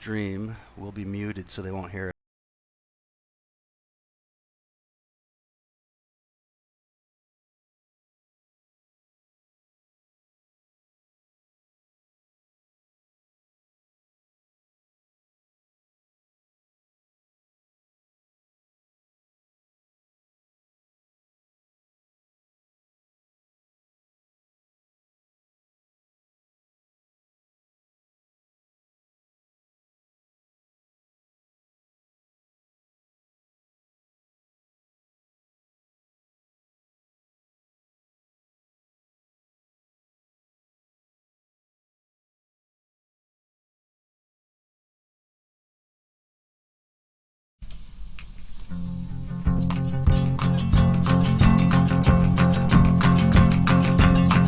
Dream will be muted so they won't hear it.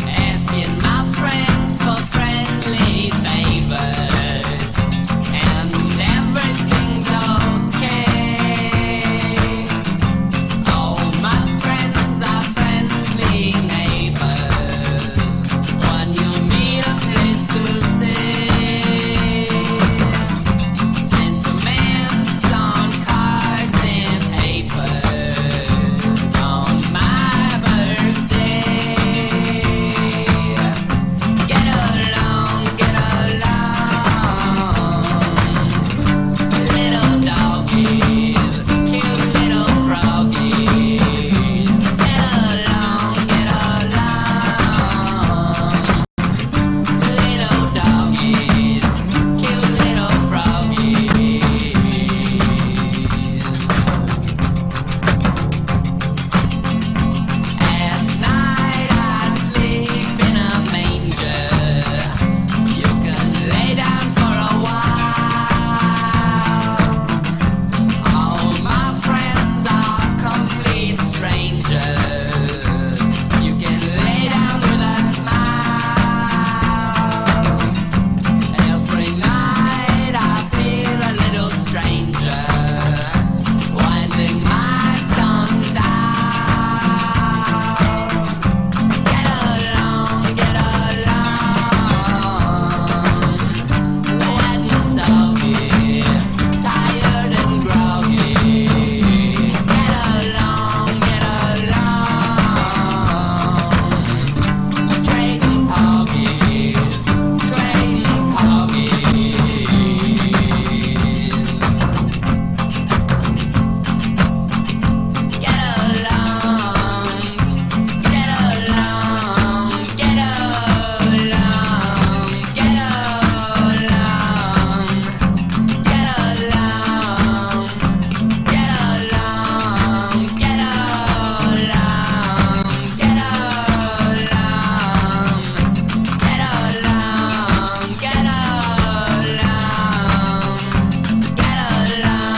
Asking my friends for friendly favors, and everything's okay. All my friends are friendly neighbors. When you need a place to stay, sentiments on cards and papers on my birthday. Get along, little doggies, cute little froggies. Get along, little doggies, cute little froggies. At night I sleep in a manger. You can lay down for a while. All my friends are complete strangers. You can lay down with a smile. Every night I feel a little stranger, winding my sundial. Get along, wet and soggy, tired and groggy. Get along, trading poggies, trading poggies. Get along, get along, get along, get along, get along, get along, get along, get along, get along, get along.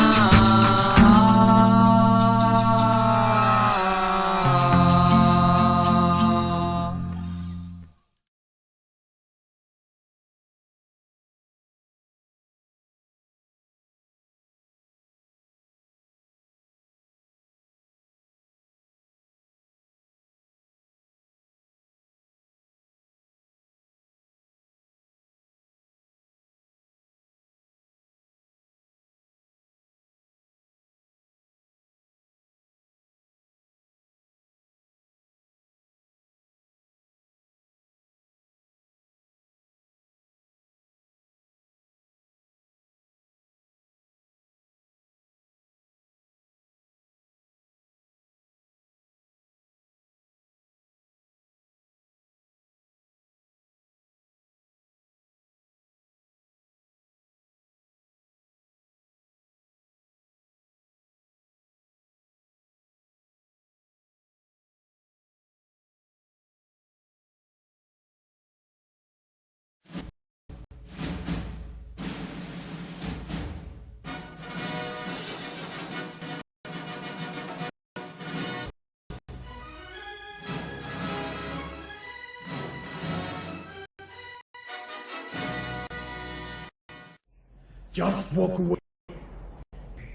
Just walk away.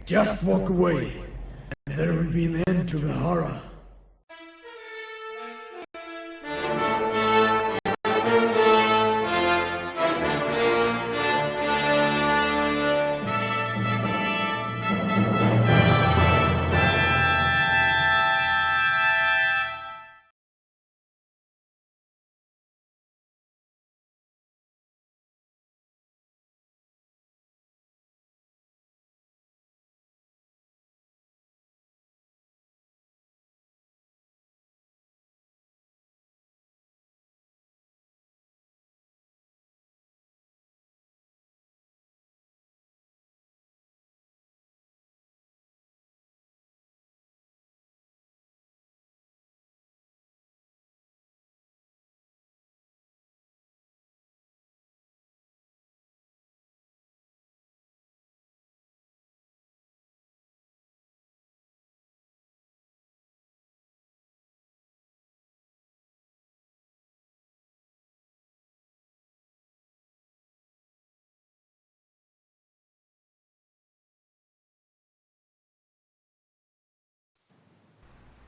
Just walk away, and there will be an end to the horror.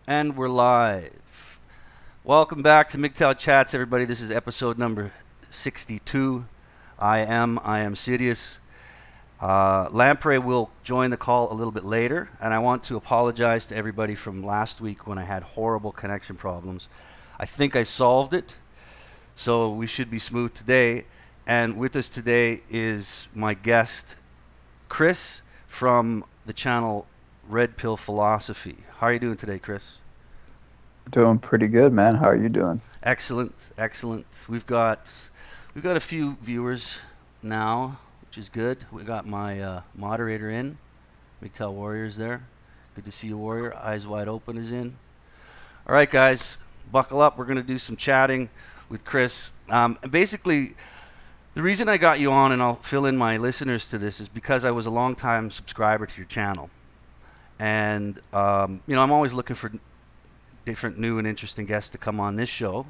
And we're live. Welcome back to MGTOW Chats, everybody. This is episode number 62. I am Sirius. Lamprey will join the call a little bit later, and I want to apologize to everybody from last week when I had horrible connection problems. I think I solved it, so we should be smooth today. And with us today is my guest, Chris, from the channel Red Pill Philosophy. How are you doing today, Chris? Doing pretty good, man. How are you doing? Excellent. We've got a few viewers now, which is good. We got my moderator in, MGTOW Warrior's there. Good to see you, Warrior. Eyes Wide Open is in. All right, guys, buckle up. We're going to do some chatting with Chris. Basically, the reason I got you on, and I'll fill in my listeners to this, is because I was a long-time subscriber to your channel. And, I'm always looking for different new and interesting guests to come on this show.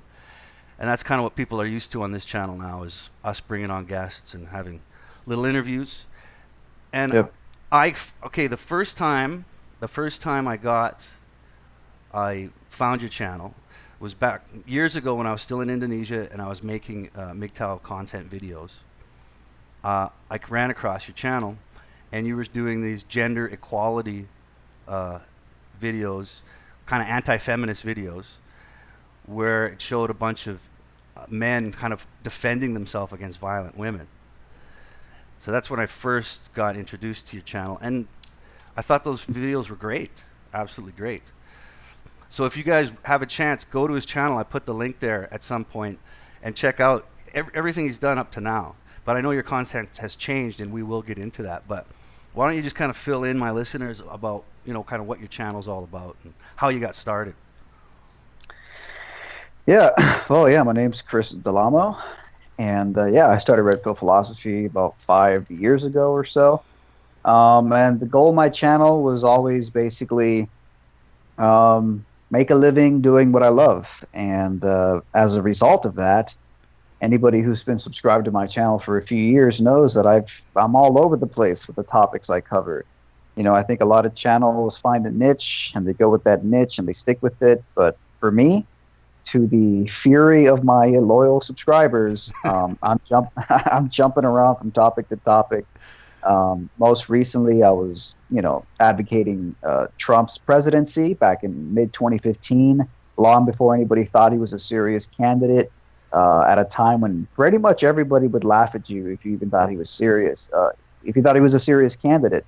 And that's kind of what people are used to on this channel now, is us bringing on guests and having little interviews. And Yep. the first time I found your channel was back years ago when I was still in Indonesia and I was making MGTOW content videos. I ran across your channel, and you were doing these gender equality videos, kind of anti-feminist videos, where it showed a bunch of men kind of defending themselves against violent women. So that's when I first got introduced to your channel, and I thought those videos were great, absolutely great. So if you guys have a chance, go to his channel. I put the link there at some point, and check out everything he's done up to now. But I know your content has changed, and we will get into that. But why don't you just kind of fill in my listeners about, kind of what your channel's all about and how you got started? Yeah. Well, yeah, my name's Chris Delamo. And I started Red Pill Philosophy about 5 years ago or so. And the goal of my channel was always basically make a living doing what I love. And as a result of that, anybody who's been subscribed to my channel for a few years knows that I'm all over the place with the topics I cover. I think a lot of channels find a niche and they go with that niche and they stick with it. But for me, to the fury of my loyal subscribers, I'm jumping around from topic to topic. Most recently, I was, advocating Trump's presidency back in mid-2015, long before anybody thought he was a serious candidate, at a time when pretty much everybody would laugh at you if you even thought he was serious, if you thought he was a serious candidate.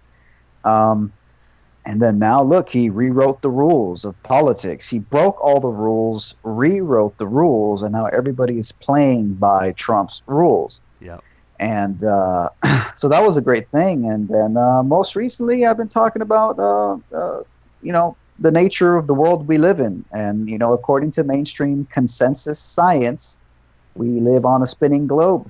And then now, look, he rewrote the rules of politics. He broke all the rules, rewrote the rules, and now everybody is playing by Trump's rules. Yeah. And so that was a great thing. And then most recently, I've been talking about, the nature of the world we live in. And, according to mainstream consensus science, we live on a spinning globe.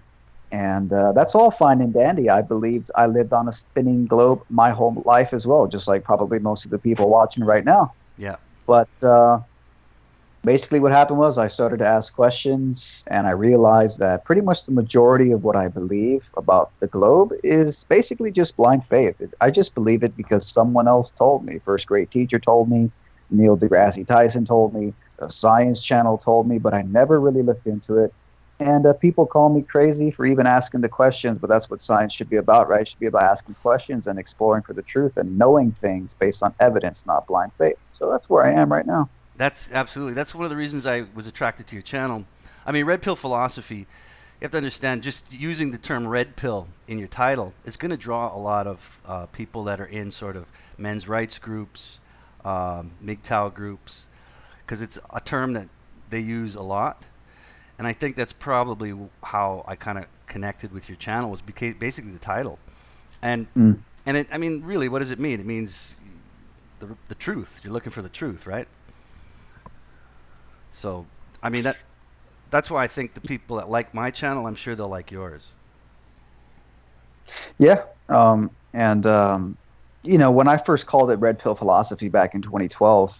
And that's all fine and dandy. I believed I lived on a spinning globe my whole life as well, just like probably most of the people watching right now. Yeah. But basically what happened was I started to ask questions, and I realized that pretty much the majority of what I believe about the globe is basically just blind faith. I just believe it because someone else told me. First grade teacher told me, Neil deGrasse Tyson told me, the Science Channel told me, but I never really looked into it. And people call me crazy for even asking the questions, but that's what science should be about, right? It should be about asking questions and exploring for the truth and knowing things based on evidence, not blind faith. So that's where I am right now. That's one of the reasons I was attracted to your channel. I mean, Red Pill Philosophy, you have to understand, just using the term red pill in your title is going to draw a lot of people that are in sort of men's rights groups, MGTOW groups, because it's a term that they use a lot. And I think that's probably how I kind of connected with your channel, was basically the title. And really, what does it mean? It means the truth. You're looking for the truth, right? So, I mean, that's why I think the people that like my channel, I'm sure they'll like yours. Yeah. When I first called it Red Pill Philosophy back in 2012,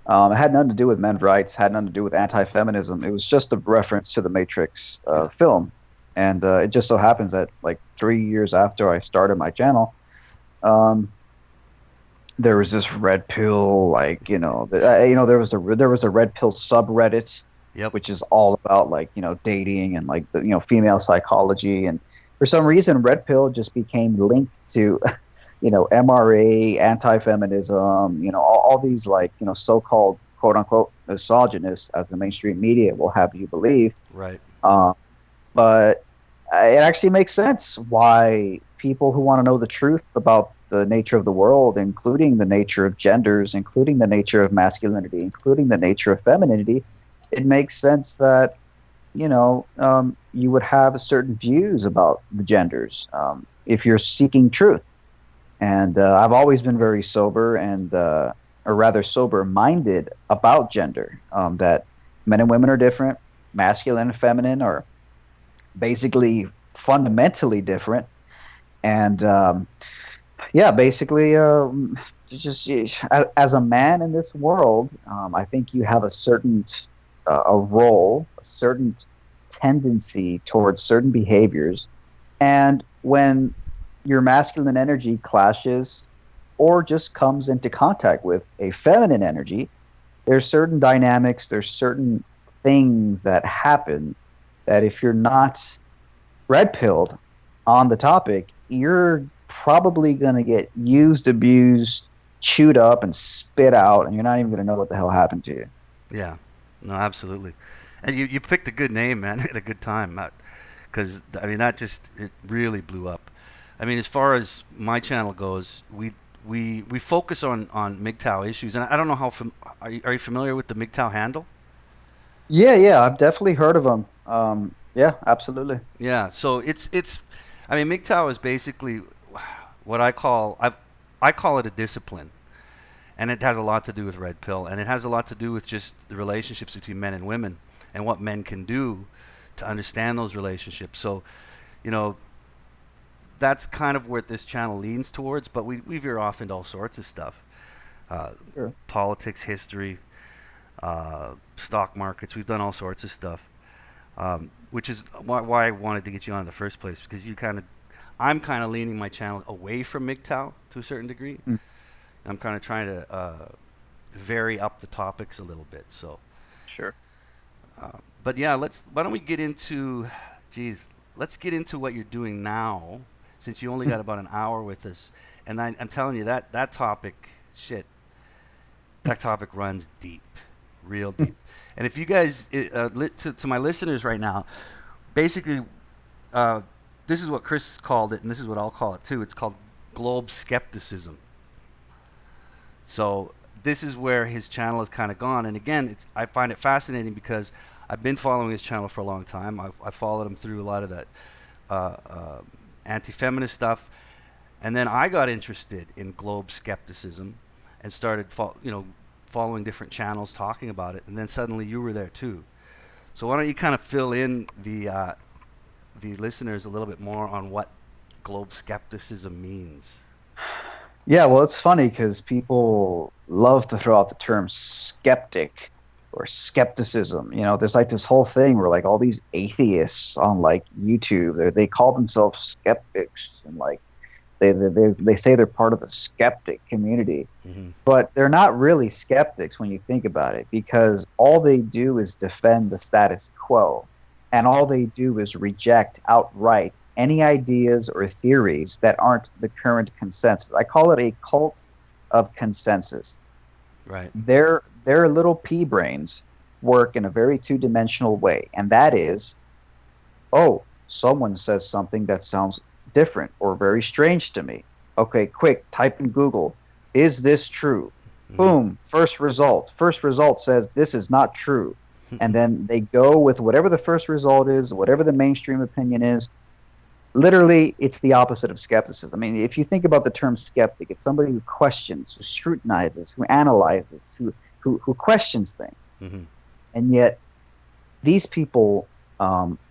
it had nothing to do with men's rights, had nothing to do with anti-feminism. It was just a reference to the Matrix film. And it just so happens that like 3 years after I started my channel, there was this red pill, like, there was a red pill subreddit, Yep. which is all about, like, dating and, like, the female psychology. And for some reason, red pill just became linked to MRA, anti-feminism, all these, like, so-called quote unquote misogynists, as the mainstream media will have you believe. Right. Um, but it actually makes sense why people who want to know the truth about the nature of the world, including the nature of genders, including the nature of masculinity, including the nature of femininity, it makes sense that you would have certain views about the genders, if you're seeking truth. And I've always been very sober and, or rather, sober-minded about gender. That men and women are different, masculine and feminine are basically fundamentally different. And yeah, basically, just as a man in this world, I think you have a certain a role, a certain tendency towards certain behaviors. And when your masculine energy clashes or just comes into contact with a feminine energy, there's certain dynamics, there's certain things that happen that if you're not red pilled on the topic, you're probably going to get used, abused, chewed up, and spit out, and you're not even going to know what the hell happened to you. Yeah. No, absolutely. And you picked a good name, man, at a good time. Because, I mean, that just, it really blew up. I mean, as far as my channel goes, we focus on MGTOW issues. And I don't know are you familiar with the MGTOW handle? Yeah, yeah, I've definitely heard of them. Yeah, absolutely. Yeah. So I mean, MGTOW is basically what I call it a discipline. And it has a lot to do with red pill, and it has a lot to do with just the relationships between men and women and what men can do to understand those relationships. So, you know, that's kind of where this channel leans towards, but we veer off into all sorts of stuff. Sure. Politics, history, stock markets. We've done all sorts of stuff, which is why I wanted to get you on in the first place, because I'm kind of leaning my channel away from MGTOW to a certain degree. Mm, I'm kind of trying to vary up the topics a little bit. So, sure. but yeah, why don't we get into, geez, let's get into what you're doing now, since you only got about an hour with us. And I'm telling you that topic, shit, that topic runs deep, real deep. And if you guys, to my listeners right now, basically, this is what Chris called it, and this is what I'll call it too. It's called globe skepticism. So this is where his channel has kind of gone. And again, I find it fascinating because I've been following his channel for a long time. I followed him through a lot of that anti-feminist stuff. And then I got interested in globe skepticism and started following different channels talking about it. And then suddenly you were there too. So why don't you kind of fill in the listeners a little bit more on what globe skepticism means? Yeah, well, it's funny because people love to throw out the term skeptic or skepticism. There's like this whole thing where, like, all these atheists on, like, YouTube, they call themselves skeptics, and, like, they say they're part of the skeptic community, Hmm. but they're not really skeptics when you think about it, because all they do is defend the status quo, and all they do is reject outright any ideas or theories that aren't the current consensus. I call it a cult of consensus. Right. Their little pea brains work in a very two-dimensional way, and that is, oh, someone says something that sounds different or very strange to me. Okay, quick, type in Google, is this true? Hmm. Boom, first result. First result says this is not true. And then they go with whatever the first result is, whatever the mainstream opinion is. Literally, it's the opposite of skepticism. I mean, if you think about the term skeptic, it's somebody who questions, who scrutinizes, who analyzes, who questions things. Hmm. And yet, these people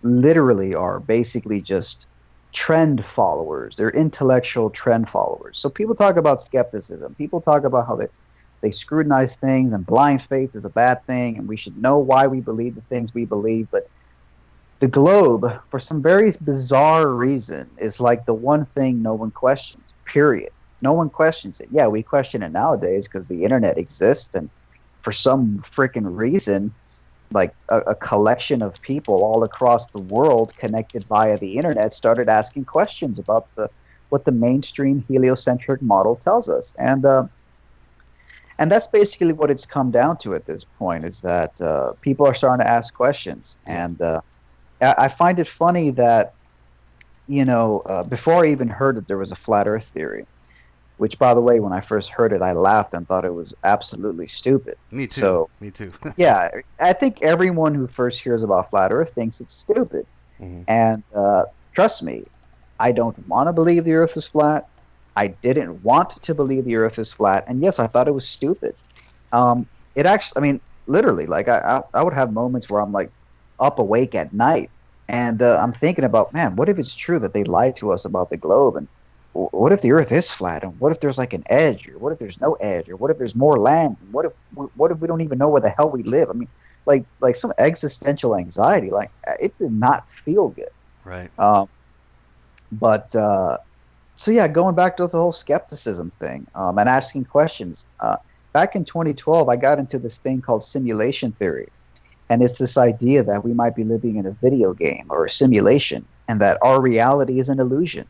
literally are basically just trend followers. They're intellectual trend followers. So people talk about skepticism. People talk about how they scrutinize things, and blind faith is a bad thing, and we should know why we believe the things we believe. But the globe, for some very bizarre reason, is like the one thing no one questions, period. No one questions it. Yeah, we question it nowadays because the internet exists, and for some freaking reason, like a collection of people all across the world connected via the internet started asking questions about the what the mainstream heliocentric model tells us, and that's basically what it's come down to at this point is that people are starting to ask questions, Yeah. and I find it funny that before I even heard that there was a flat Earth theory, which by the way, when I first heard it, I laughed and thought it was absolutely stupid. Me too. So Me too. yeah, I think everyone who first hears about flat Earth thinks it's stupid. Hmm. And trust me, I don't want to believe the Earth is flat. I didn't want to believe the Earth is flat, and yes, I thought it was stupid. It actually, I mean, literally, like I would have moments where I'm like up awake at night, and I'm thinking about, man, what if it's true that they lied to us about the globe, and what if the Earth is flat, and what if there's like an edge, or what if there's no edge, or what if there's more land, and what if we don't even know where the hell we live? I mean, like some existential anxiety, like it did not feel good. Right. Um, but so yeah, going back to the whole skepticism thing and asking questions. Back in 2012, I got into this thing called simulation theory, and it's this idea that we might be living in a video game or a simulation, and that our reality is an illusion.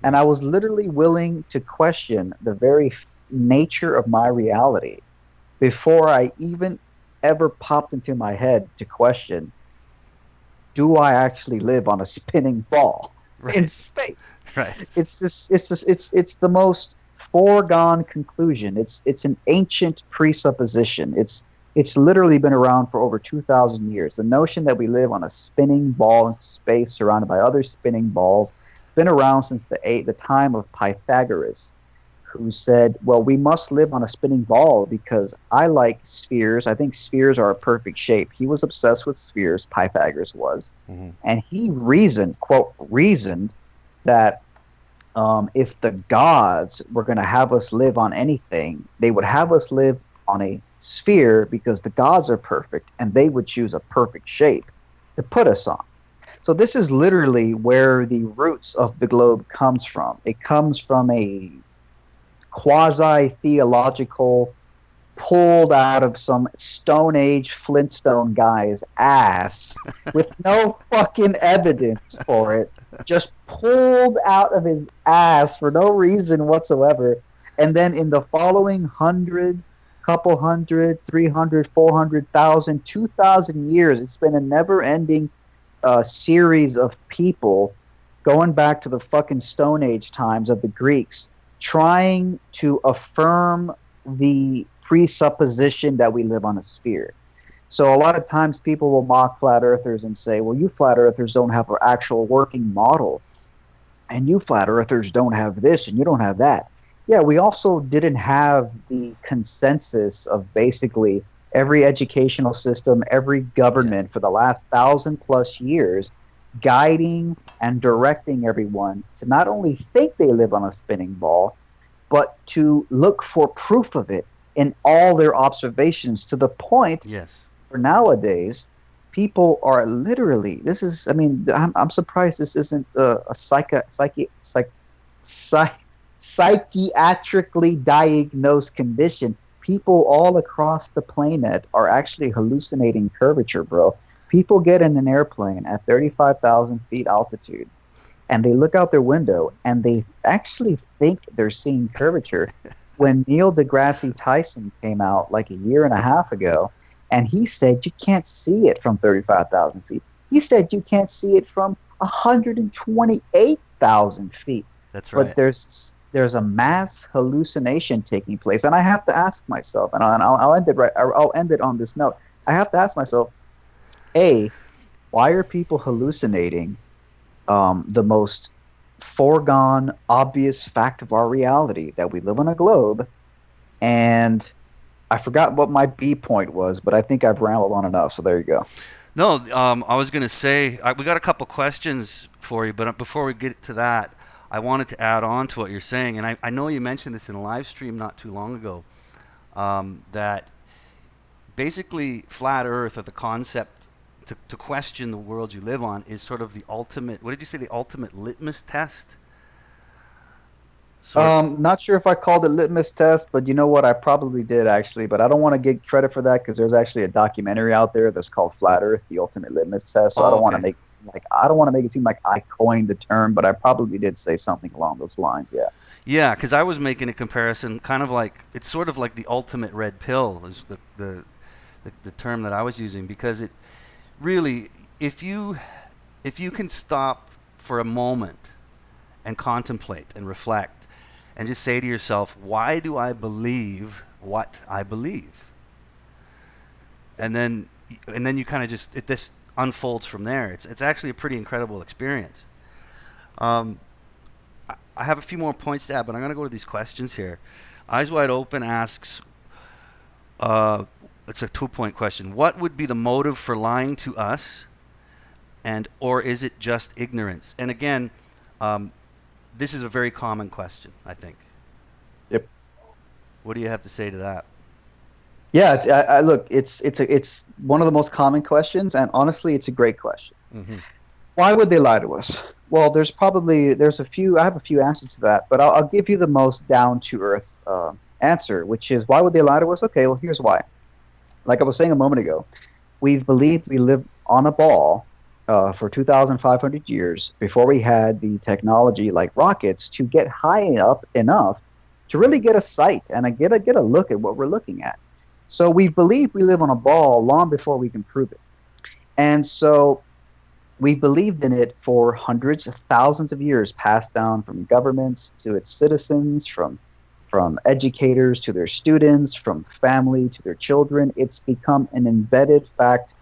And I was literally willing to question the very nature of my reality before I even ever popped into my head to question, do I actually live on a spinning ball in Right. space? Right. It's the most foregone conclusion. It's an ancient presupposition. It's literally been around for over 2,000 years. The notion that we live on a spinning ball in space surrounded by other spinning balls been around since the time of Pythagoras, who said, well, we must live on a spinning ball because I like spheres. I think spheres are a perfect shape. He was obsessed with spheres, Pythagoras was, Hmm. and he reasoned, quote, reasoned that if the gods were going to have us live on anything, they would have us live on a sphere because the gods are perfect and they would choose a perfect shape to put us on. So this is literally where the roots of the globe comes from. It comes from a quasi theological pulled out of some Stone Age Flintstone guy's ass with no fucking evidence for it. Just pulled out of his ass for no reason whatsoever. And then in the following couple hundred, 300, 400,000, 2,000 years, it's been a never ending series of people going back to the fucking Stone Age times of the Greeks trying to affirm the presupposition that we live on a sphere. So a lot of times people will mock flat earthers and say, well, you flat earthers don't have an actual working model, and you flat earthers don't have this and you don't have that. Yeah, we also didn't have the consensus of basically every educational system, every Yeah. government for the last 1,000+ years guiding and directing everyone to not only think they live on a spinning ball, but to look for proof of it in all their observations to the point Yes. where nowadays people are literally, this is, I mean, I'm surprised this isn't a psych, psychiatrically diagnosed condition. People all across the planet are actually hallucinating curvature, bro. People get in an airplane at 35,000 feet altitude and they look out their window and they actually think they're seeing curvature. When Neil deGrasse Tyson came out like a year and a half ago, and he said you can't see it from 35,000 feet. He said you can't see it from 128,000 feet. That's But right. there's a mass hallucination taking place, and I have to ask myself, and I'll end it right. I'll end it on this note. I have to ask myself, A, why are people hallucinating the most foregone, obvious fact of our reality that we live on a globe? And I forgot what my B point was, but I think I've rambled on enough. So there you go. No, I was going to say we got a couple questions for you, but before we get to that, I wanted to add on to what you're saying, and I know you mentioned this in a live stream not too long ago, that basically flat Earth or the concept to question the world you live on is sort of the ultimate. What did you say? The ultimate litmus test Sort. Not sure if I called it litmus test, but you know what? I probably did actually, but I don't want to get credit for that because there's actually a documentary out there that's called Flat Earth: The Ultimate Litmus Test. So Oh, okay. I don't want to make it seem like I coined the term, but I probably did say something along those lines. Yeah. Yeah, because I was making a comparison, kind of like it's sort of like the ultimate red pill is the term that I was using because it really, if you can stop for a moment and contemplate and reflect and just say to yourself, why do I believe what I believe? And then you kind of just it this unfolds from there. It's actually a pretty incredible experience. Um, I have a few more points to add, but I'm going to go to these questions here. Eyes Wide Open asks, uh, it's a 2-point question. What would be the motive for lying to us, and or is it just ignorance? And again, um, this is a very common question, I think. Yep. What do you have to say to that? Yeah. Look, it's one of the most common questions, and honestly, it's a great question. Hmm. Why would they lie to us? Well, there's a few. I have a few answers to that, but I'll give you the most down to earth answer, which is why would they lie to us? Okay, well, here's why. Like I was saying a moment ago, we've believed we lived on a ball for 2,500 years before we had the technology like rockets to get high up enough to really get a sight and get a look at what we're looking at. So we've believed we live on a ball long before we can prove it. And so we believed in it for hundreds of thousands of years, passed down from governments to its citizens, from educators to their students, from family to their children. It's become an embedded fact,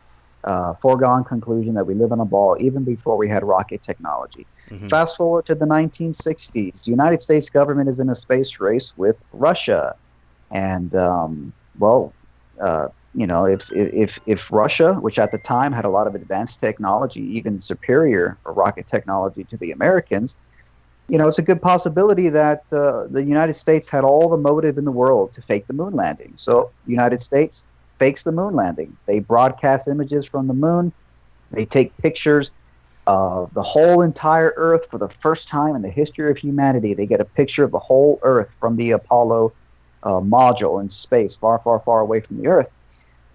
foregone conclusion that we live on a ball even before we had rocket technology. Hmm. Fast forward to the 1960s, the United States government is in a space race with Russia, and well, uh, if Russia, which at the time had a lot of advanced technology, even superior rocket technology to the Americans, it's a good possibility that the United States had all the motive in the world to fake the moon landing. So the United States fakes the moon landing. They broadcast images from the moon. They take pictures of the whole entire Earth for the first time in the history of humanity. They get a picture of the whole Earth from the Apollo module in space, far, far, far away from the Earth.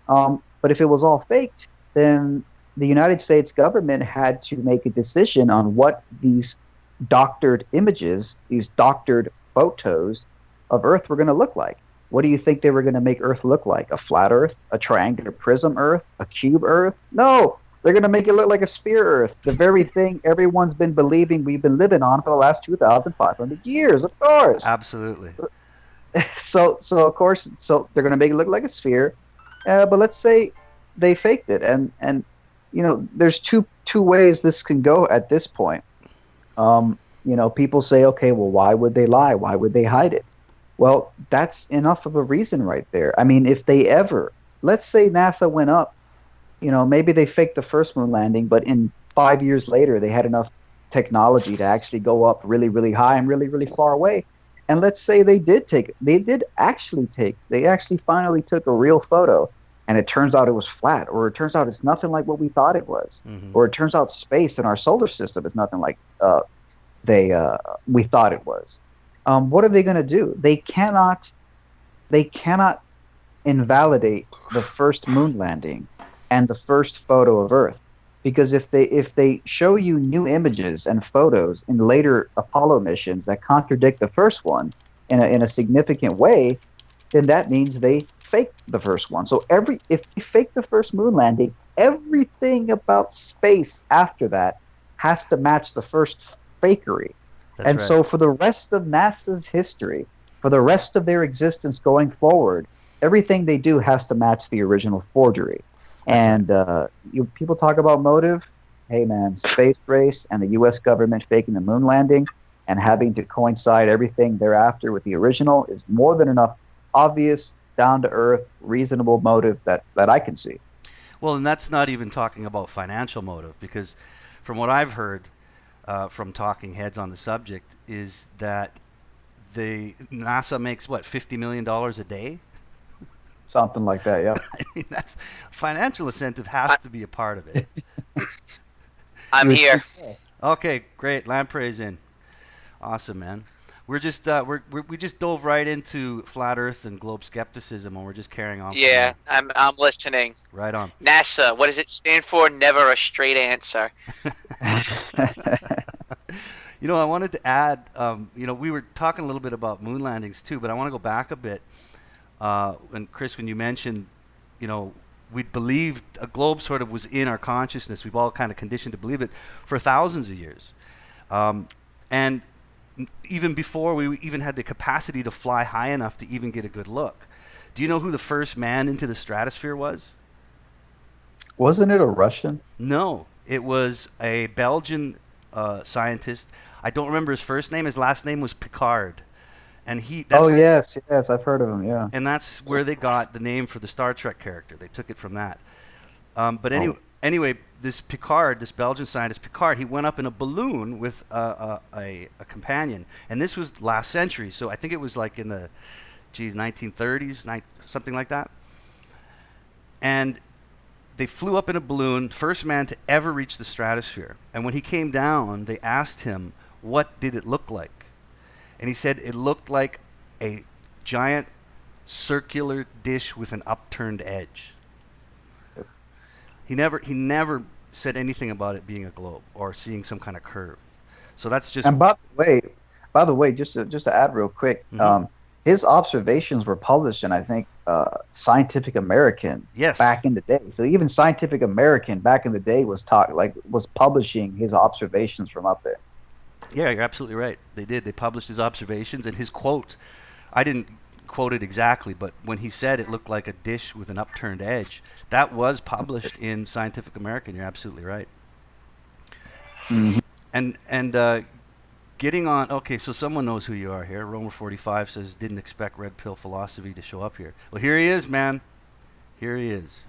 But if it was all faked, then the United States government had to make a decision on what these doctored images, these doctored photos of Earth were going to look like. What do you think they were going to make Earth look like? A flat Earth? A triangular prism Earth? A cube Earth? No, they're going to make it look like a sphere Earth, the very thing everyone's been believing we've been living on for the last 2,500 years, of course. Absolutely. So of course, so they're going to make it look like a sphere. But let's say they faked it, and there's two ways this can go at this point. People say, okay, well, why would they lie? Why would they hide it? Well, that's enough of a reason right there. I mean, if they ever, let's say NASA went up, maybe they faked the first moon landing, but in 5 years later, they had enough technology to actually go up really, really high and really, really far away. And let's say they actually finally took a real photo, and it turns out it was flat, or it turns out it's nothing like what we thought it was, Hmm. or it turns out space in our solar system is nothing like we thought it was. What are they going to do? They cannot invalidate the first moon landing and the first photo of Earth, because if they show you new images and photos in later Apollo missions that contradict the first one in a significant way, then that means they faked the first one. So if they fake the first moon landing, everything about space after that has to match the first fakery. That's And right. so for the rest of NASA's history, for the rest of their existence going forward, everything they do has to match the original forgery. That's right. And people talk about motive. Hey, man, space race and the U.S. government faking the moon landing and having to coincide everything thereafter with the original is more than enough obvious, down to earth, reasonable motive that I can see. Well, and that's not even talking about financial motive, because from what I've heard from talking heads on the subject, is that the NASA makes what $50 million a day. Something like that, yeah. I mean, that's financial incentive I, has to be a part of it. You I'm would here. think so. Okay, great. Lamprey's in. Awesome, man. We're just we just dove right into flat Earth and globe skepticism, and we're just carrying on from Yeah, there. I'm listening. Right on. NASA, what does it stand for? Never a straight answer. I wanted to add, we were talking a little bit about moon landings too, but I want to go back a bit. And Chris, when you mentioned, we believed a globe sort of was in our consciousness. We've all kind of conditioned to believe it for thousands of years. And even before we even had the capacity to fly high enough to even get a good look. Do you know who the first man into the stratosphere was? Wasn't it a Russian? No, it was a Belgian scientist. I don't remember his first name. His last name was Picard, and Oh yes, yes, I've heard of him. Yeah. and that's where they got the name for the Star Trek character. They took it from that. But Oh. anyway, this Picard, this Belgian scientist Picard, he went up in a balloon with a companion, and this was last century. So I think it was like in the 1930s, something like that. And they flew up in a balloon, first man to ever reach the stratosphere. And when he came down, they asked him, what did it look like? And he said it looked like a giant circular dish with an upturned edge. He never said anything about it being a globe or seeing some kind of curve. So that's just And by the way, just to add real quick, Mhm. his observations were published in I think Scientific American Yes. back in the day. So even Scientific American back in the day was publishing his observations from up there. Yeah, you're absolutely right. They did. They published his observations and his quote. I didn't quote it exactly, but when he said it looked like a dish with an upturned edge, that was published in Scientific American. You're absolutely right. Mhm. And getting on. Okay, so someone knows who you are here. Romer 45 says didn't expect red pill philosophy to show up here. Well, here he is, man. Here he is.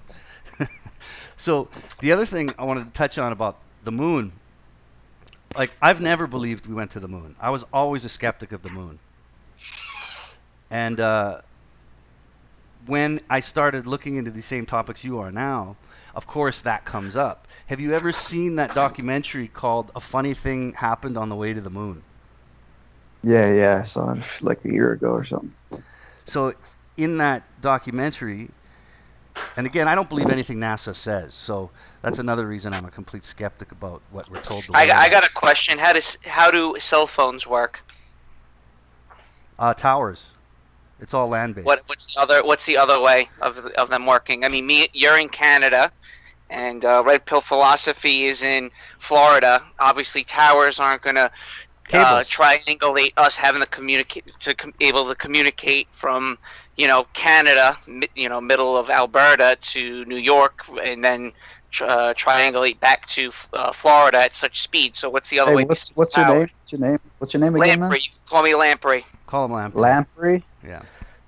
So the other thing I wanted to touch on about the moon, like I've never believed we went to the moon. I was always a skeptic of the moon. And when I started looking into the same topics you are now, of course that comes up. Have you ever seen that documentary called A Funny Thing Happened on the Way to the Moon? Yeah, yeah, I saw it like a year ago or something. So in that documentary, and again, I don't believe anything NASA says, so that's another reason I'm a complete skeptic about what we're told the world I got is. a question. How do cell phones work? Towers. It's all land-based. What's the other way of them working? I mean, you're in Canada, and red pill philosophy is in Florida. Obviously, towers aren't going to Cables. triangulate us having able to communicate from Canada, middle of Alberta to New York, and then triangulate back to Florida at such speed. So what's the other Hey, way? what's your name? What's your name? What's your name again, man? Lamprey. You can call me Lamprey. Call them Lamprey. Lamprey. Yeah.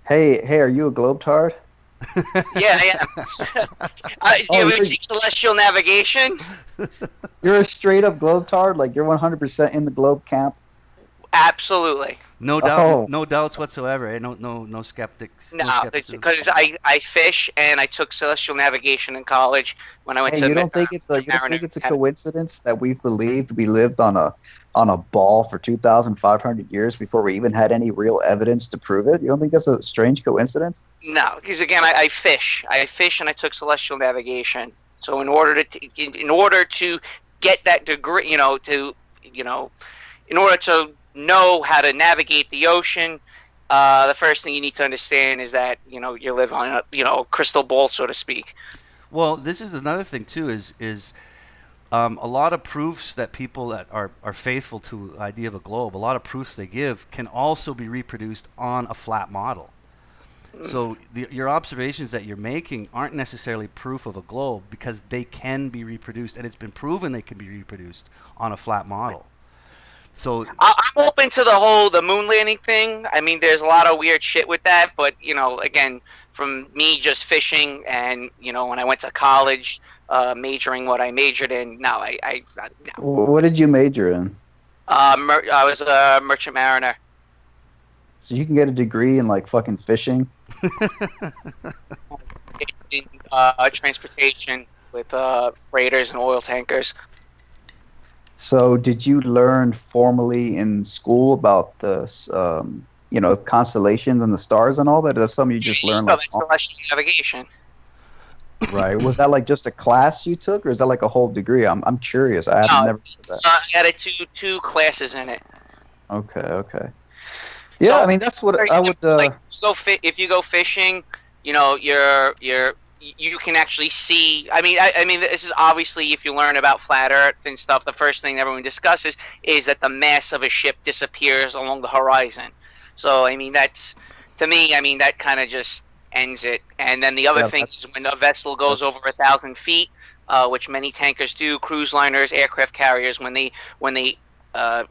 Hey, are you a globetard? Yeah, I am. Do Oh, you ever you're- take celestial navigation? You're a straight up globetard, like you're 100% in the globe camp. Absolutely. No doubt, Oh. no doubts whatsoever. Eh? No skeptics. No, it's skepticism. because I fish and I took celestial navigation in college when I went Hey, to. you don't think it's a coincidence that we believed we lived on a ball for 2,500 years before we even had any real evidence to prove it? You don't think that's a strange coincidence? No, because again, I fish. I fish and I took celestial navigation. So in order to get that degree, in order to know how to navigate the ocean, the first thing you need to understand is that you live on a crystal ball, so to speak. Well, this is another thing too. Is a lot of proofs that people that are faithful to the idea of a globe, a lot of proofs they give can also be reproduced on a flat model. So your observations that you're making aren't necessarily proof of a globe because they can be reproduced, and it's been proven they can be reproduced on a flat model. So I'm open to the moon landing thing. I mean, there's a lot of weird shit with that, but again, from me just fishing and when I went to college, majoring what I majored in. No, no. What did you major in? I was a merchant mariner. So you can get a degree in like fucking fishing? In transportation with freighters and oil tankers. So, did you learn formally in school about the constellations and the stars and all that? Is that something you just learned So like that's celestial navigation. right? Was that like just a class you took, or is that like a whole degree? I'm curious. I No, haven't never heard of that. I added two classes in it. Okay, okay. Yeah, I So mean that's what very I simple. would. Like if you go fishing, you can actually see. I mean, this is obviously if you learn about flat Earth and stuff. The first thing everyone discusses is that the mass of a ship disappears along the horizon. So I mean, that's to me. I mean, that kind of just ends it. And then the other Yeah, thing is when a vessel goes over that's 1,000 feet, which many tankers do, cruise liners, aircraft carriers, when they uh,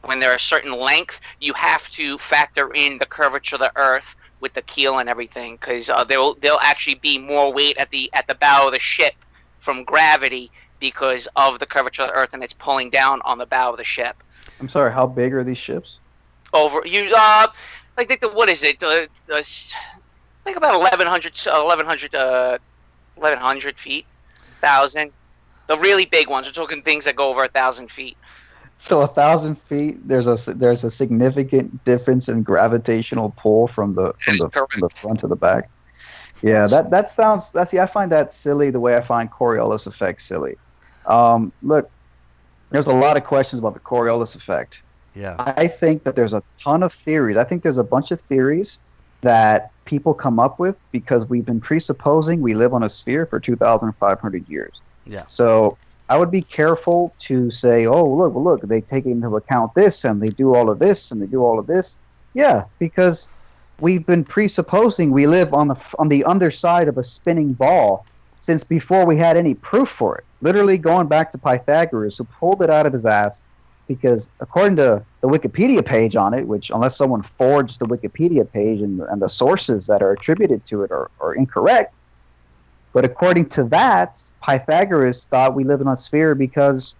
when they're a certain length, you have to factor in the curvature of the Earth with the keel and everything, because they'll actually be more weight at the bow of the ship from gravity because of the curvature of the Earth, and it's pulling down on the bow of the ship. I'm sorry. How big are these ships? Over you, like what is it? Like about 1,100 feet, 1,000. The really big ones. We're talking things that go over 1,000 feet. So 1,000 feet, there's a significant difference in gravitational pull from the That from is the correct. from the front to the back. Yeah, Yes. that sounds. That's I find that silly the way I find Coriolis effect silly. Look, there's a lot of questions about the Coriolis effect. Yeah. I think that there's a ton of theories. I think there's a bunch of theories that people come up with because we've been presupposing we live on a sphere for 2,500 years. Yeah. So I would be careful to say, oh, look, they take into account this and they do all of this and they do all of this. Yeah, because we've been presupposing we live on the underside of a spinning ball since before we had any proof for it. Literally going back to Pythagoras, who pulled it out of his ass because according to the Wikipedia page on it, which unless someone forged the Wikipedia page and the sources that are attributed to it are incorrect, but according to that, Pythagoras thought we lived in a sphere because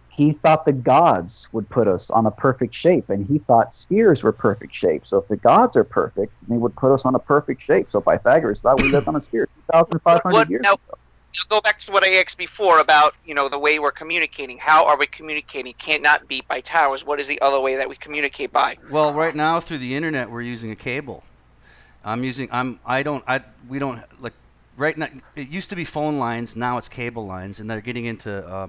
he thought the gods would put us on a perfect shape, and he thought spheres were perfect shapes. So if the gods are perfect, they would put us on a perfect shape. So Pythagoras thought we lived on a sphere 2,500 years Now, ago. go back to what I asked before about the way we're communicating. How are we communicating? Can't not be by towers. What is the other way that we communicate by? Well, right now through the internet, we're using a cable. We don't like right now. It used to be phone lines. Now it's cable lines, and they're getting into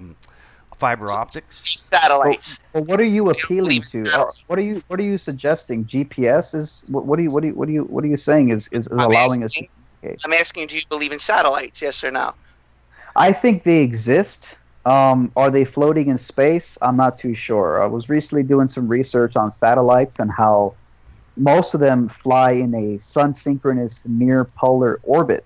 fiber optics. Satellites. Well, what are you don't appealing believe in to? satellites. What are you suggesting? GPS is what are you saying is I'm allowing us to asking, communicate? I'm asking, do you believe in satellites? Yes or no? I think they exist. Are they floating in space? I'm not too sure. I was recently doing some research on satellites and how most of them fly in a sun-synchronous near-polar orbit,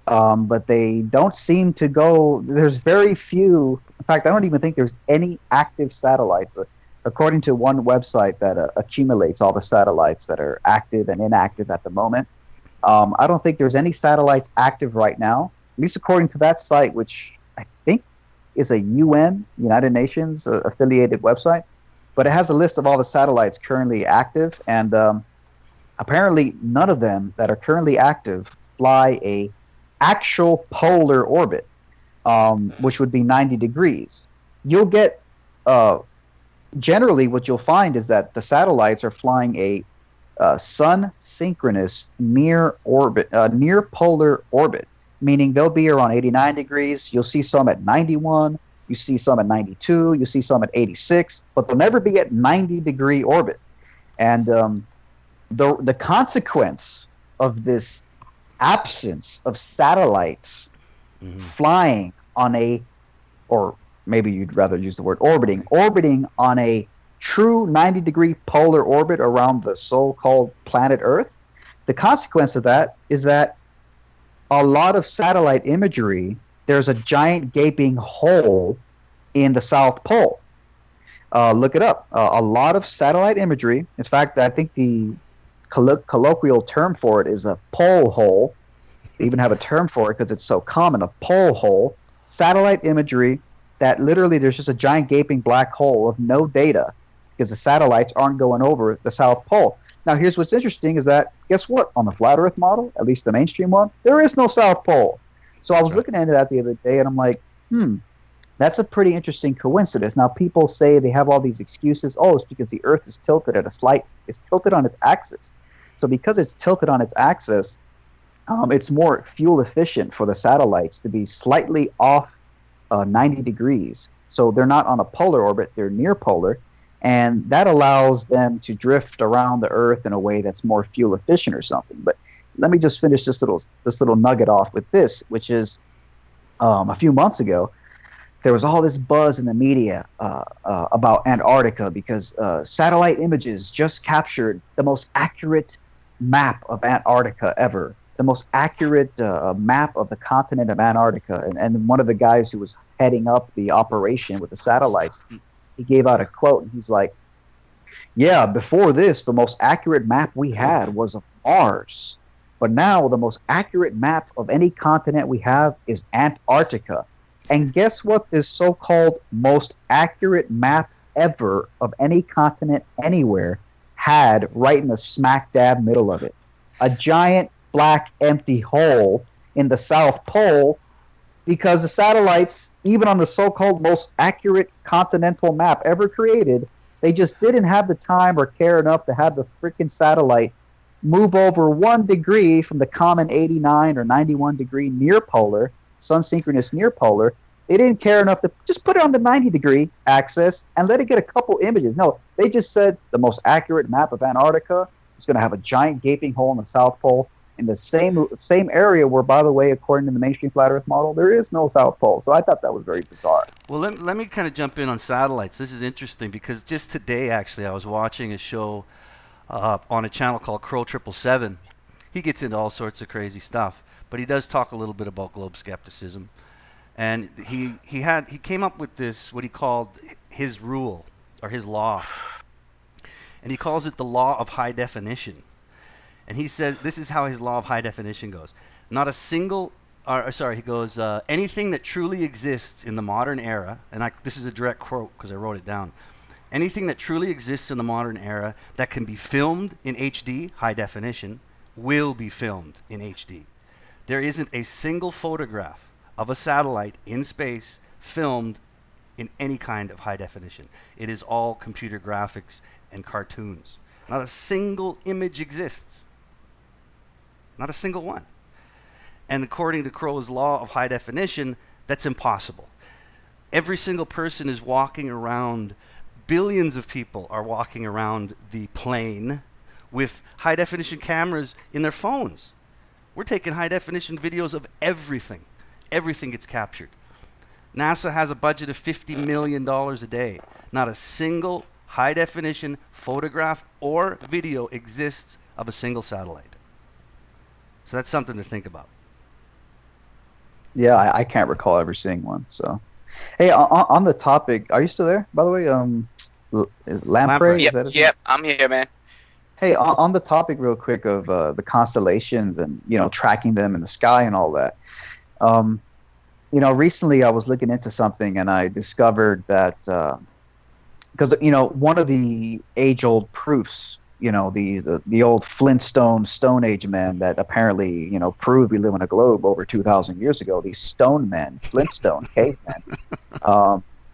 but they don't seem to go. There's very few. In fact, I don't even think there's any active satellites. According to one website that accumulates all the satellites that are active and inactive at the moment, I don't think there's any satellites active right now, at least according to that site, which I think is a UN, United Nations affiliated website. But it has a list of all the satellites currently active, and apparently none of them that are currently active fly a actual polar orbit, which would be 90 degrees. You'll get generally what you'll find is that the satellites are flying a sun synchronous near polar orbit, meaning they'll be around 89 degrees. You'll see some at 91. You see some at 92. You see some at 86, but they'll never be at 90-degree orbit. And the consequence of this absence of satellites flying on or maybe you'd rather use the word orbiting on a true 90-degree polar orbit around the so-called planet Earth, the consequence of that is that a lot of satellite imagery, there's a giant gaping hole in the South Pole. Look it up. A lot of satellite imagery, in fact, I think the colloquial term for it is a pole hole. They even have a term for it because it's so common, a pole hole. Satellite imagery that literally there's just a giant gaping black hole of no data because the satellites aren't going over the South Pole. Now, here's what's interesting is that, guess what? On the flat Earth model, at least the mainstream one, there is no South Pole. So I was looking into that the other day, and I'm like, That's a pretty interesting coincidence. Now, people say they have all these excuses. Oh, it's because the Earth is tilted at a slight, it's tilted on its axis. So because it's tilted on its axis, it's more fuel efficient for the satellites to be slightly off 90 degrees. So they're not on a polar orbit, they're near polar. And that allows them to drift around the Earth in a way that's more fuel efficient or something. But let me just finish this little nugget off with this, which is a few months ago, there was all this buzz in the media about Antarctica because satellite images just captured the most accurate map of Antarctica ever, the most accurate map of the continent of Antarctica. And one of the guys who was heading up the operation with the satellites, he gave out a quote, and he's like, yeah, before this, the most accurate map we had was of Mars. But now the most accurate map of any continent we have is Antarctica. And guess what this so-called most accurate map ever of any continent anywhere had right in the smack dab middle of it? A giant black empty hole in the South Pole, because the satellites, even on the so-called most accurate continental map ever created, they just didn't have the time or care enough to have the freaking satellite move over 1 degree from the common 89 or 91 degree near polar, sun synchronous near polar. They didn't care enough to just put it on the 90 degree axis and let it get a couple images. No, they just said the most accurate map of Antarctica is going to have a giant gaping hole in the South Pole in the same area where, by the way, according to the mainstream flat Earth model, there is no South Pole. So I thought that was very bizarre. Well, let me kind of jump in on satellites. This is interesting because just today, actually, I was watching a show on a channel called Crow 777. He gets into all sorts of crazy stuff, but he does talk a little bit about globe skepticism. And he came up with this, what he called his rule or his law, and he calls it the law of high definition. And he says this is how his law of high definition goes. Not a single, he goes, anything that truly exists in the modern era, and this is a direct quote because I wrote it down. Anything that truly exists in the modern era that can be filmed in HD, high definition, will be filmed in HD. There isn't a single photograph of a satellite in space filmed in any kind of high definition. It is all computer graphics and cartoons. Not a single image exists. Not a single one. And according to Crow's law of high definition, that's impossible. Every single person is walking around, billions of people are walking around the plane with high definition cameras in their phones. We're taking high definition videos of everything. Everything gets captured. NASA has a budget of $50 million a day. Not a single high definition photograph or video exists of a single satellite. So that's something to think about. Yeah, I can't recall ever seeing one. So, hey, on the topic, are you still there? By the way, is Lamprey? Yep, I'm here, man. Hey, on the topic, real quick, of the constellations and tracking them in the sky and all that. Recently I was looking into something and I discovered that because one of the age-old proofs, the old Flintstone Stone Age men that apparently proved we live on a globe over 2,000 years ago. These stone men, Flintstone cavemen.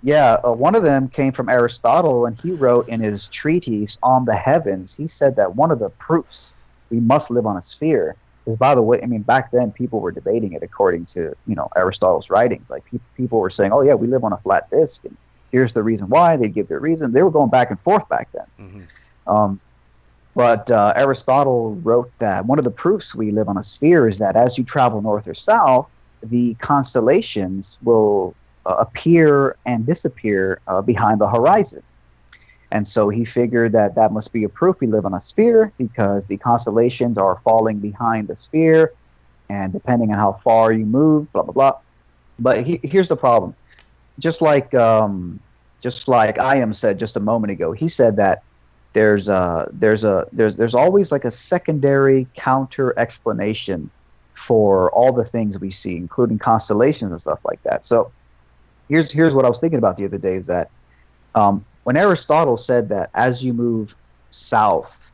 One of them came from Aristotle, and he wrote in his treatise on the heavens. He said that one of the proofs we must live on a sphere is, by the way, I mean, back then people were debating it according to Aristotle's writings. Like people were saying, oh yeah, we live on a flat disk, and here's the reason why. They give their reason. They were going back and forth back then. Mm-hmm. But Aristotle wrote that one of the proofs we live on a sphere is that as you travel north or south, the constellations will appear and disappear behind the horizon. And so he figured that must be a proof we live on a sphere, because the constellations are falling behind the sphere, and depending on how far you move, blah, blah, blah. But here's the problem. Just like Iam said just a moment ago, he said that there's always like a secondary counter explanation for all the things we see, including constellations and stuff like that. So here's what I was thinking about the other day, is that when Aristotle said that as you move south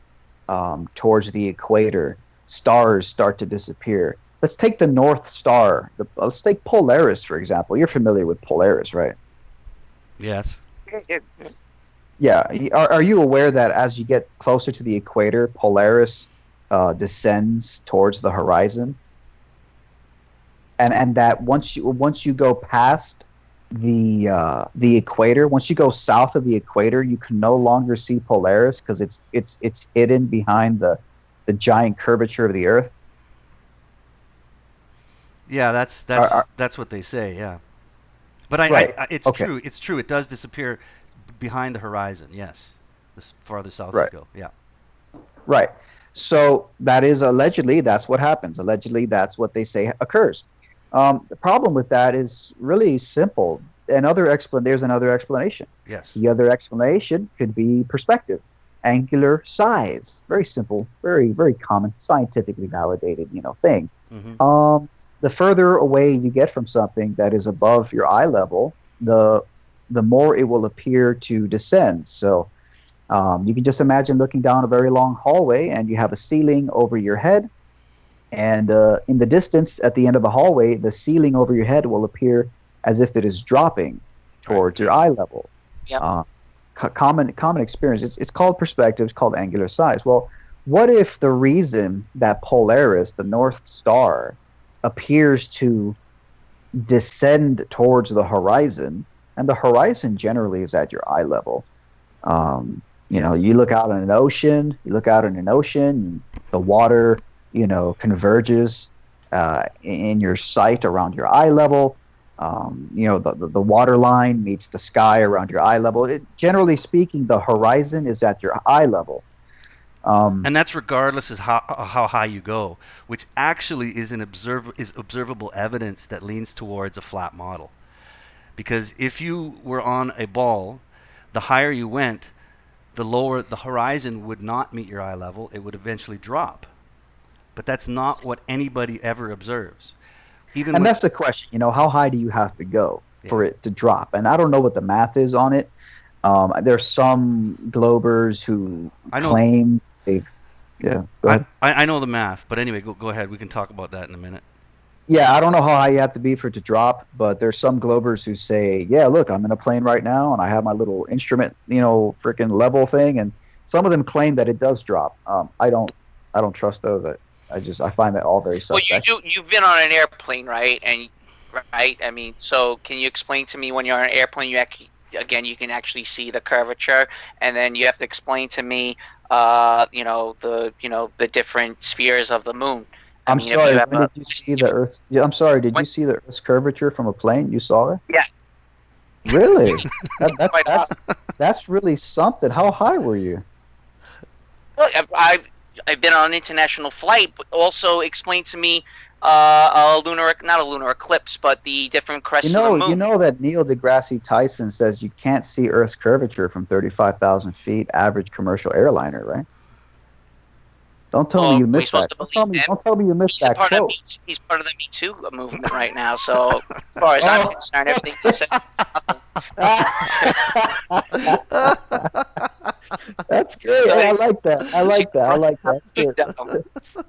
towards the equator, stars start to disappear. let's take the North Star. Let's take Polaris, for example. You're familiar with Polaris, right? Yes. Yeah. Are you aware that as you get closer to the equator, Polaris descends towards the horizon, and that once you go past the equator, once you go south of the equator, you can no longer see Polaris because it's hidden behind the giant curvature of the Earth. Yeah, that's Are, that's are, that's what they say. Yeah, but right. it's Okay. true. It's true. It does disappear behind the horizon. Yes, the farther south you Right. go. Yeah. Right. So that is allegedly that's what happens. Allegedly, that's what they say occurs. The problem with that is really simple. There's another explanation. Yes. The other explanation could be perspective, angular size. Very simple, very common, scientifically validated, thing. Hmm. The further away you get from something that is above your eye level, the more it will appear to descend. So you can just imagine looking down a very long hallway, and you have a ceiling over your head. And in the distance, at the end of the hallway, the ceiling over your head will appear as if it is dropping Right. towards your eye level. Yep. Common experience. It's called perspective. It's called angular size. Well, what if the reason that Polaris, the North Star, appears to descend towards the horizon, and the horizon generally is at your eye level? Yes. You look out on an ocean. The water, converges in your sight around your eye level. The water line meets the sky around your eye level. Generally speaking, the horizon is at your eye level. And that's regardless of how high you go, which actually is observable evidence that leans towards a flat model. Because if you were on a ball, the higher you went, the lower the horizon would not meet your eye level. It would eventually drop. But that's not what anybody ever observes. Even And when, that's the question. How high do you have to go yeah, for it to drop? And I don't know what the math is on it. There's some Globers who I know claim they've. Yeah, go ahead. I know the math, but anyway, go ahead. We can talk about that in a minute. Yeah, I don't know how high you have to be for it to drop, but there's some Globers who say, "Yeah, look, I'm in a plane right now, and I have my little instrument, freaking level thing." And some of them claim that it does drop. I don't trust those. I find that all very Well, suspect. you've been on an airplane, right? And right, I mean, so can you explain to me when you're on an airplane, you can actually see the curvature, and then you have to explain to me, the different spheres of the moon. I I'm mean, if sorry. you have When did you see the Earth? Yeah, I'm sorry. Did you when, see the Earth's curvature from a plane? You saw it? yeah, Really? That, that, quite that's that's really something. How high were you? Look, I've been on an international flight, but also explain to me not a lunar eclipse, but the different crests of the You moon. know that Neil deGrasse Tyson says you can't see Earth's curvature from 35,000 feet, average commercial airliner, right? Don't tell me Well, you are we missed supposed that. to believe him? Don't tell me you missed that quote. He's part of the Me Too movement right now. So, as far as I'm concerned, everything he said is nothing. That's great. So I like that. I like that. I like that. Good. But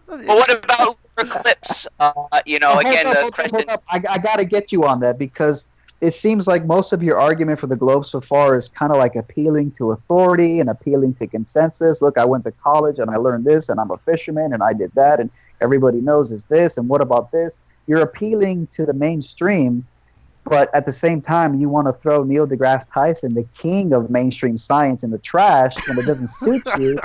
what about lunar eclipse? Again, the Hold crescent. up. I got to get you on that because it seems like most of your argument for the globe so far is kind of like appealing to authority and appealing to consensus. Look, I went to college and I learned this, and I'm a fisherman and I did that, and everybody knows is this, and what about this? You're appealing to the mainstream, but at the same time, you want to throw Neil deGrasse Tyson, the king of mainstream science, in the trash when it doesn't suit you.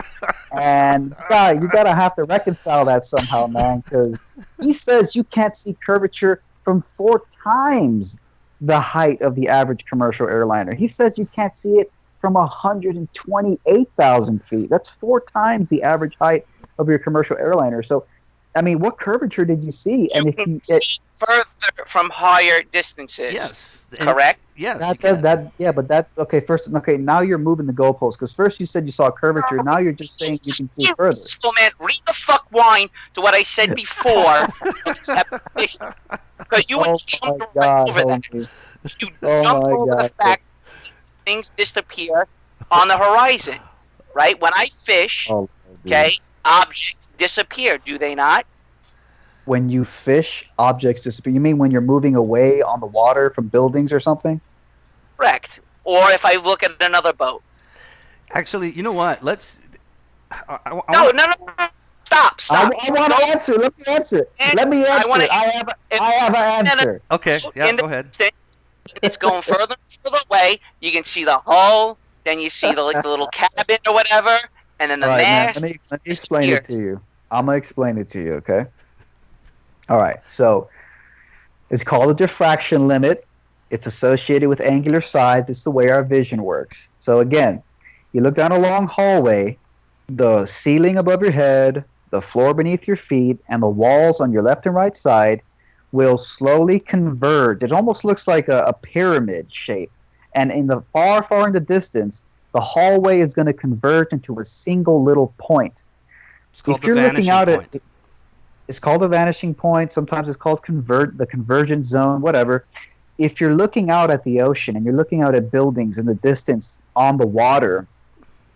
And you gotta have to reconcile that somehow, man, because he says you can't see curvature from 4 times the height of the average commercial airliner. He says you can't see it from 128,000 feet. That's 4 times the average height of your commercial airliner. So, I mean, what curvature did you see? And if you Further from higher distances. Yes. Correct? Yes. First, now you're moving the goalposts because first you said you saw curvature. Now you're just saying you can see further. So, man, read the fuck wine to what I said before. Because you would jump right over that. You jump over the fact things disappear on the horizon, right? When I fish, objects disappear, do they not? When you fish, objects disappear. You mean when you're moving away on the water from buildings or something? Correct. Or if I look at another boat. Actually, you know what? Let's. I No, want. no, no, no. Stop, I stop. want Go to answer. Let me answer. in. Let me I want answer. to. I have an answer. Okay. Yeah. In the Go ahead. distance, it's going further and further away. You can see the hull, then you see the little cabin or whatever, and then the All right, man. mast Let me explain it to disappears. you. I'm gonna explain it to you. Okay. All right. So it's called a diffraction limit. It's associated with angular size. It's the way our vision works. So again, you look down a long hallway, the ceiling above your head, the floor beneath your feet, and the walls on your left and right side will slowly converge. It almost looks like a pyramid shape. And in the far in the distance, the hallway is going to converge into a single little point. It's called If the you're looking vanishing out at point. it's called a vanishing point. Sometimes it's called the convergence zone, whatever. If you're looking out at the ocean and you're looking out at buildings in the distance on the water,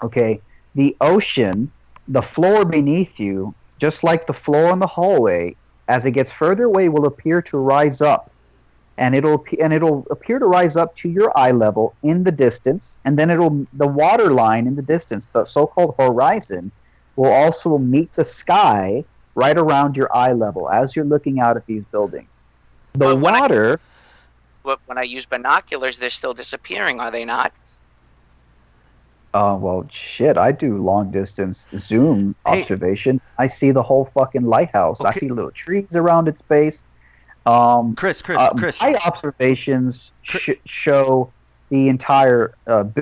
okay, the ocean, the floor beneath you, just like the floor in the hallway, as it gets further away, will appear to rise up, and it'll appear to rise up to your eye level in the distance, and then the water line in the distance, the so-called horizon, will also meet the sky right around your eye level as you're looking out at these buildings. The But water, when I use binoculars, they're still disappearing, are they not? well, shit, I do long distance zoom Hey. observations. I see the whole fucking lighthouse. I Okay. see little trees around its base. Um, Chris. my observations show the entire,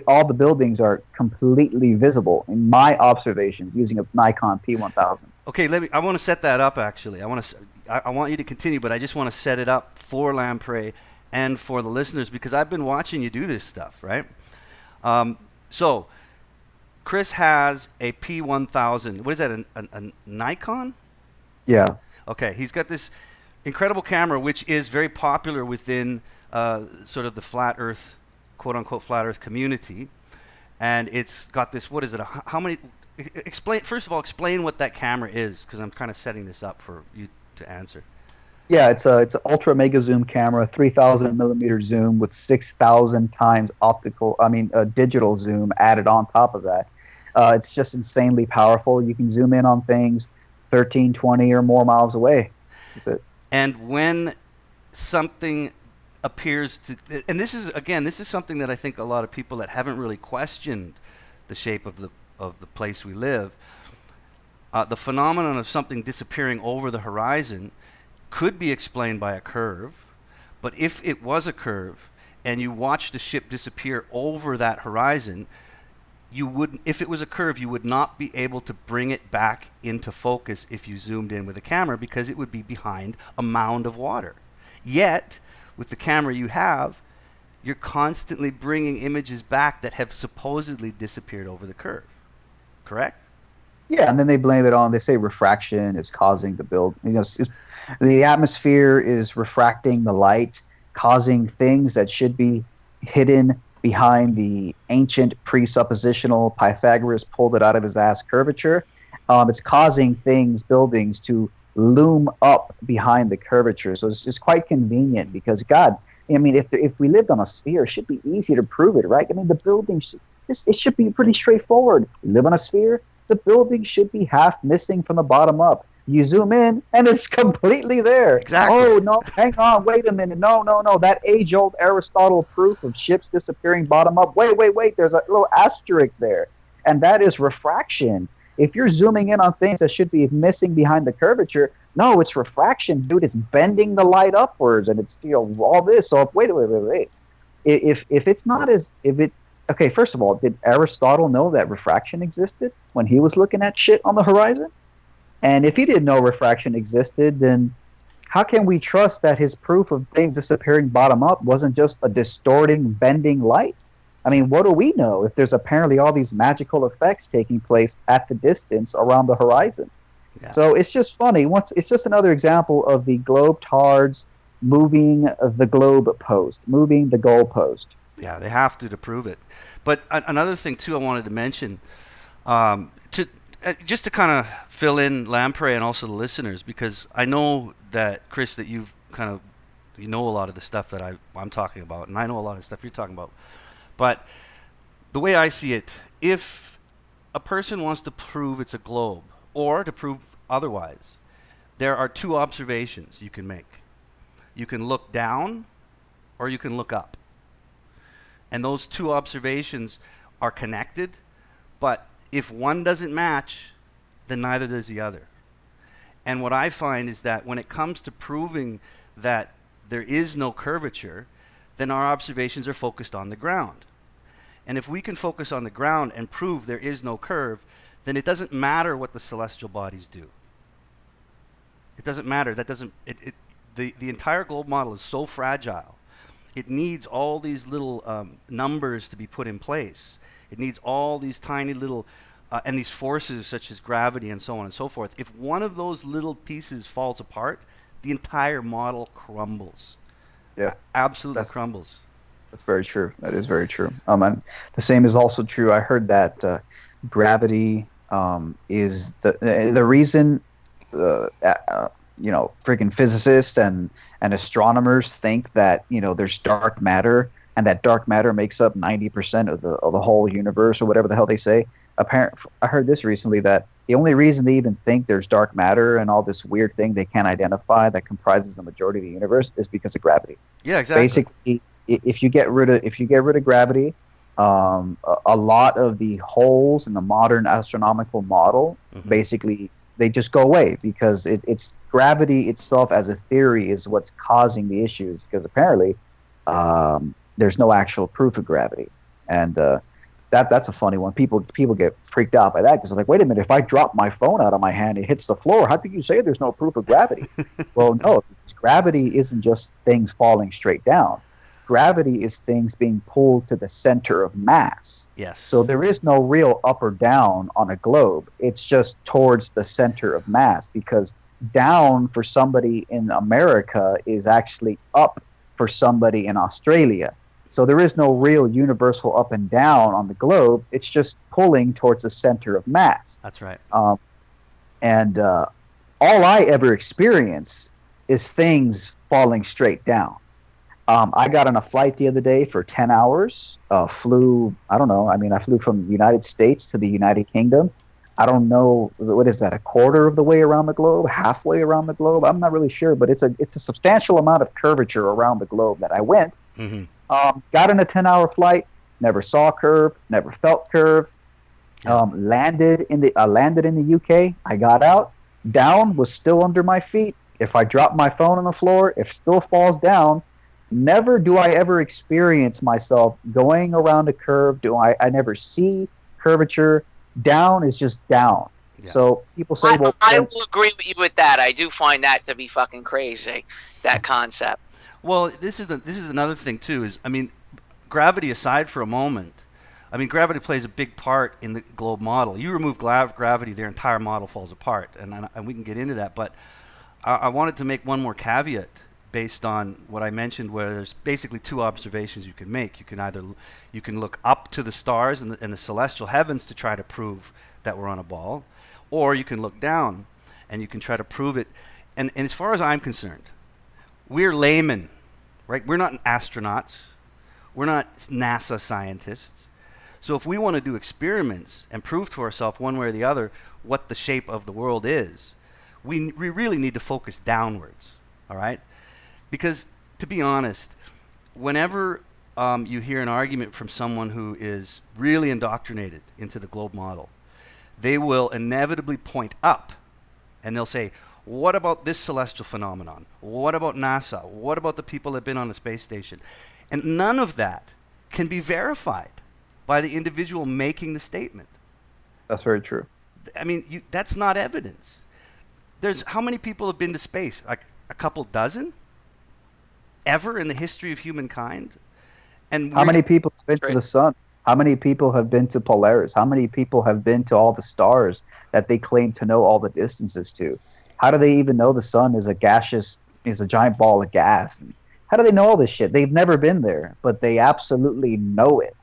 all the buildings are completely visible in my observations using a Nikon P1000. Okay. I want to set that up. Actually, I want you to continue, but I just want to set it up for Lamprey and for the listeners because I've been watching you do this stuff, right? So, Chris has a P1000. What is that? A Nikon? Yeah. Okay, he's got this incredible camera, which is very popular within sort of the flat Earth, quote unquote, flat Earth community, and it's got this. What is it? How many? Explain first of all. Explain what that camera is, because I'm kind of setting this up for you to answer. Yeah, it's an ultra mega zoom camera, 3,000 millimeter zoom with 6,000 times digital zoom added on top of that. It's just insanely powerful. You can zoom in on things 13, 20 or more miles away. That's it. And when something appears to, and this is something that I think a lot of people that haven't really questioned the shape of the place we live, the phenomenon of something disappearing over the horizon could be explained by a curve, but if it was a curve and you watched the ship disappear over that horizon, if it was a curve, you would not be able to bring it back into focus if you zoomed in with a camera because it would be behind a mound of water. Yet, with the camera you have, you're constantly bringing images back that have supposedly disappeared over the curve. Correct? Yeah, and then they say refraction is causing the build. The atmosphere is refracting the light, causing things that should be hidden behind the ancient presuppositional Pythagoras pulled it out of his ass curvature. It's causing buildings to loom up behind the curvature. So it's quite convenient because, God, I mean, if we lived on a sphere, it should be easy to prove it, right? I mean, the buildings, it should be pretty straightforward. We live on a sphere, the building should be half missing from the bottom up. You zoom in, and it's completely there. Exactly. Oh, no, hang on, wait a minute. No. That age-old Aristotle proof of ships disappearing bottom up. Wait. There's a little asterisk there. And that is refraction. If you're zooming in on things that should be missing behind the curvature, no, it's refraction, dude. It's bending the light upwards, and it's all this. So wait. If it's not as if it. Okay, first of all, did Aristotle know that refraction existed when he was looking at shit on the horizon? And if he didn't know refraction existed, then how can we trust that his proof of things disappearing bottom up wasn't just a distorting, bending light? I mean, what do we know if there's apparently all these magical effects taking place at the distance around the horizon? Yeah. So it's just funny. It's just another example of the globetards moving the goalpost. Yeah, they have to prove it. But another thing too, I wanted to mention, just to kind of fill in Lamprey and also the listeners, because I know that, Chris, that you know a lot of the stuff that I'm talking about, and I know a lot of the stuff you're talking about. But the way I see it, if a person wants to prove it's a globe or to prove otherwise, there are two observations you can make. You can look down or you can look up. And those two observations are connected, but if one doesn't match, then neither does the other. And what I find is that when it comes to proving that there is no curvature, then our observations are focused on the ground. And if we can focus on the ground and prove there is no curve, then it doesn't matter what the celestial bodies do. It doesn't matter. The entire globe model is so fragile. It needs all these little numbers to be put in place. It needs all these tiny little, and these forces such as gravity and so on and so forth. If one of those little pieces falls apart, the entire model crumbles. Yeah, Absolutely crumbles. That's very true. That is very true. And the same is also true. I heard that gravity is the reason. Freaking physicists and astronomers think that there's dark matter, and that dark matter makes up 90% of the whole universe, or whatever the hell they say. I heard this recently, that the only reason they even think there's dark matter and all this weird thing they can't identify that comprises the majority of the universe is because of gravity. Yeah, exactly. Basically, if you get rid of gravity, a lot of the holes in the modern astronomical model basically they just go away, because it's gravity itself as a theory is what's causing the issues, because apparently there's no actual proof of gravity. And that's a funny one. People get freaked out by that, because they're like, wait a minute, if I drop my phone out of my hand, it hits the floor, how can you say there's no proof of gravity? Well, no, because gravity isn't just things falling straight down. Gravity is things being pulled to the center of mass. Yes. So there is no real up or down on a globe. It's just towards the center of mass, because down for somebody in America is actually up for somebody in Australia. So there is no real universal up and down on the globe. It's just pulling towards the center of mass. That's right. And all I ever experience is things falling straight down. I got on a flight the other day for 10 hours, I flew from the United States to the United Kingdom. I don't know, what is that, a quarter of the way around the globe, halfway around the globe? I'm not really sure, but it's a substantial amount of curvature around the globe that I went. Got in a 10-hour flight, never saw curve, never felt curve. Landed in the UK. I got out, down was still under my feet. If I drop my phone on the floor, it still falls down. Never do I ever experience myself going around a curve. I never see curvature. Down is just down. Yeah. So people say, I will agree with you with that. I do find that to be fucking crazy, that concept. Well, this is another thing too. Gravity aside for a moment, gravity plays a big part in the globe model. You remove gravity, their entire model falls apart, and we can get into that. But I wanted to make one more caveat based on what I mentioned, where there's basically two observations you can make. You can look up to the stars and the celestial heavens to try to prove that we're on a ball, or you can look down and you can try to prove it. And as far as I'm concerned, we're laymen, right? We're not astronauts. We're not NASA scientists. So if we want to do experiments and prove to ourselves one way or the other what the shape of the world is, we really need to focus downwards, all right? Because, to be honest, whenever you hear an argument from someone who is really indoctrinated into the globe model, they will inevitably point up, and they'll say, what about this celestial phenomenon? What about NASA? What about the people that have been on the space station? And none of that can be verified by the individual making the statement. That's very true. That's not evidence. How many people have been to space? Like a couple dozen? Ever in the history of humankind? And how many people have been to the sun? How many people have been to Polaris? How many people have been to all the stars that they claim to know all the distances to? How do they even know the sun is a giant ball of gas? How do they know all this shit? They've never been there, but they absolutely know it.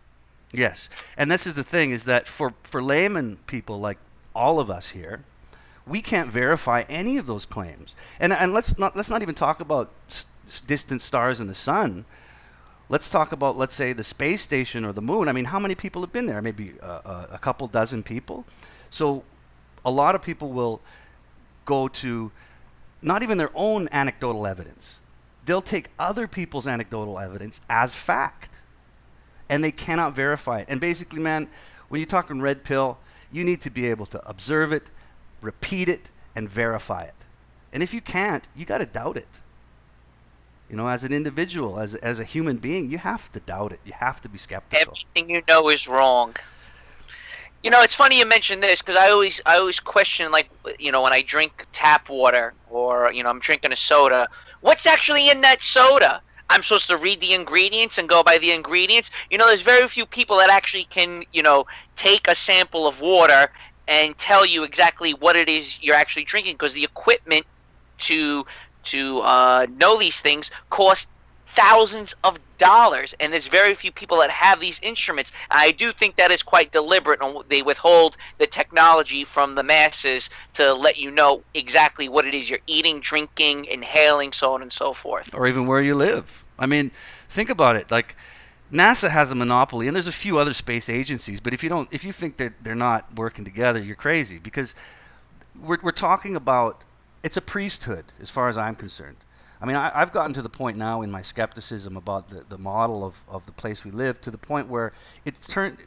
Yes, and this is the thing, is that for layman people like all of us here, we can't verify any of those claims. And let's not even talk about distant stars in the sun. Let's talk about, let's say, the space station or the moon. I mean, how many people have been there? Maybe a couple dozen people. So a lot of people will go to not even their own anecdotal evidence. They'll take other people's anecdotal evidence as fact, and they cannot verify it. And basically, man, when you're talking red pill, you need to be able to observe it, repeat it, and verify it. And if you can't, you got to doubt it. You know, as an individual, as a human being, you have to doubt it. You have to be skeptical. Everything you know is wrong. You know, it's funny you mentioned this because I always question, like, you know, when I drink tap water or, you know, I'm drinking a soda, what's actually in that soda? I'm supposed to read the ingredients and go by the ingredients. You know, there's very few people that actually can, you know, take a sample of water and tell you exactly what it is you're actually drinking, because the equipment to know these things cost thousands of dollars, and there's very few people that have these instruments. I do think that is quite deliberate, and they withhold the technology from the masses to let you know exactly what it is you're eating, drinking, inhaling, so on and so forth. Or even where you live. I mean, think about it. Like, NASA has a monopoly, and there's a few other space agencies, but if you think that they're not working together, you're crazy, because we're talking about, it's a priesthood as far as I'm concerned. I mean, I've gotten to the point now in my skepticism about the model of the place we live, to the point where it's turned,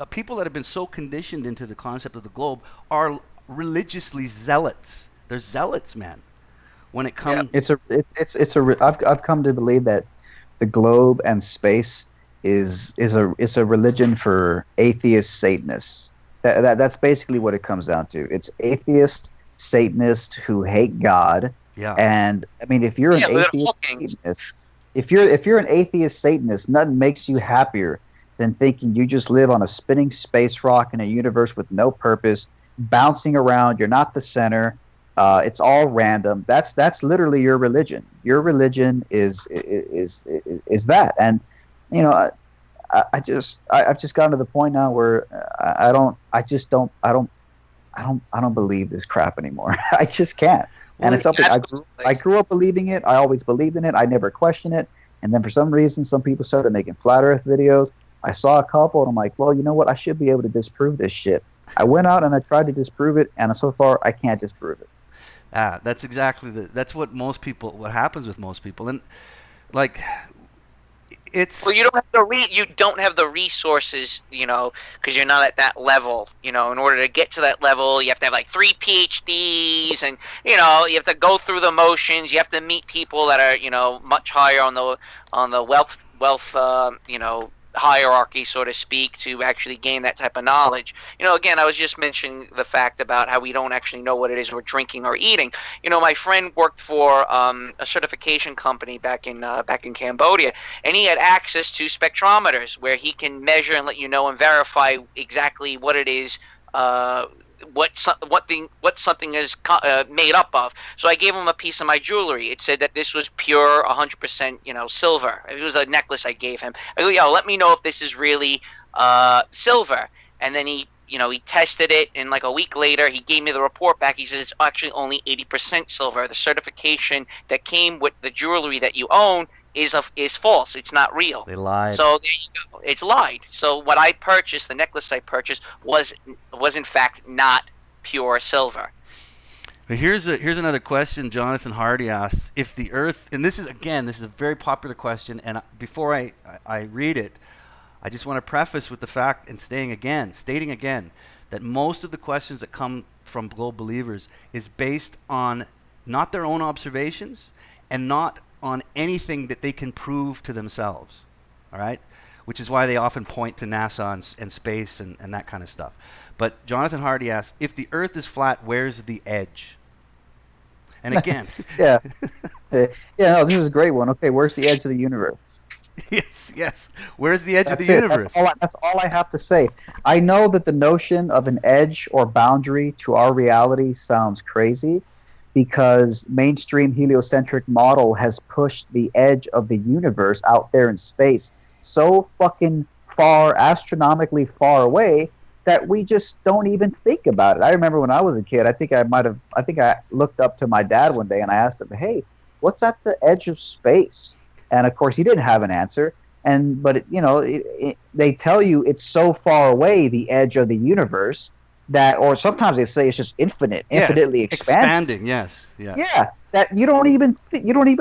people that have been so conditioned into the concept of the globe are religiously zealots. They're zealots, man. When it comes, I've come to believe that the globe and space is a religion for atheist Satanists. That's basically what it comes down to. It's atheist Satanists who hate God. Yeah. And I mean, if you're an atheist Satanist, if you're an atheist Satanist, nothing makes you happier than thinking you just live on a spinning space rock in a universe with no purpose, bouncing around. You're not the center. It's all random. That's literally your religion. Your religion is that. And you know, I've just gotten to the point now where I don't believe this crap anymore. I just can't. And it's something I grew up believing it. I always believed in it. I never questioned it. And then for some reason, some people started making flat Earth videos. I saw a couple, and I'm like, well, you know what? I should be able to disprove this shit. I went out and I tried to disprove it, and so far I can't disprove it. That's exactly that's what happens with most people, and like, it's, well, you don't have the resources, you know, because you're not at that level. You know, in order to get to that level, you have to have like 3 PhDs, and you know, you have to go through the motions. You have to meet people that are, you know, much higher on the wealth you know, hierarchy, so to speak, to actually gain that type of knowledge. You know, again, I was just mentioning the fact about how we don't actually know what it is we're drinking or eating. You know, my friend worked for a certification company back in Cambodia, and he had access to spectrometers where he can measure and let you know and verify exactly what it is, what something is made up of. So I gave him a piece of my jewelry. It said that this was pure 100%, you know, silver. It was a necklace I gave him. I go, yo, let me know if this is really silver. And then he tested it, and like a week later, he gave me the report back. He says it's actually only 80% silver. The certification that came with the jewelry that you own is false. It's not real. They lied. So there you go. It's lied. So what I purchased, the necklace I purchased, was in fact not pure silver. Here's another question Jonathan Hardy asks. If the Earth, and this is a very popular question, and before I read it, I just want to preface with the fact, and stating again, that most of the questions that come from Globe Believers is based on not their own observations and not on anything that they can prove to themselves, all right? Which is why they often point to NASA and space and that kind of stuff. But Jonathan Hardy asks, if the Earth is flat, where's the edge? And again... Yeah, no, this is a great one. Okay, where's the edge of the universe? Yes. Where's the edge of the universe? That's all I have to say. I know that the notion of an edge or boundary to our reality sounds crazy, because mainstream heliocentric model has pushed the edge of the universe out there in space so fucking far, astronomically far away, that we just don't even think about it. I remember when I was a kid, I think I looked up to my dad one day and I asked him, "Hey, what's at the edge of space?" And of course, he didn't have an answer. But they tell you it's so far away, the edge of the universe, that, or sometimes they say it's just infinitely expanding. Yes, yeah. Yeah, that you don't even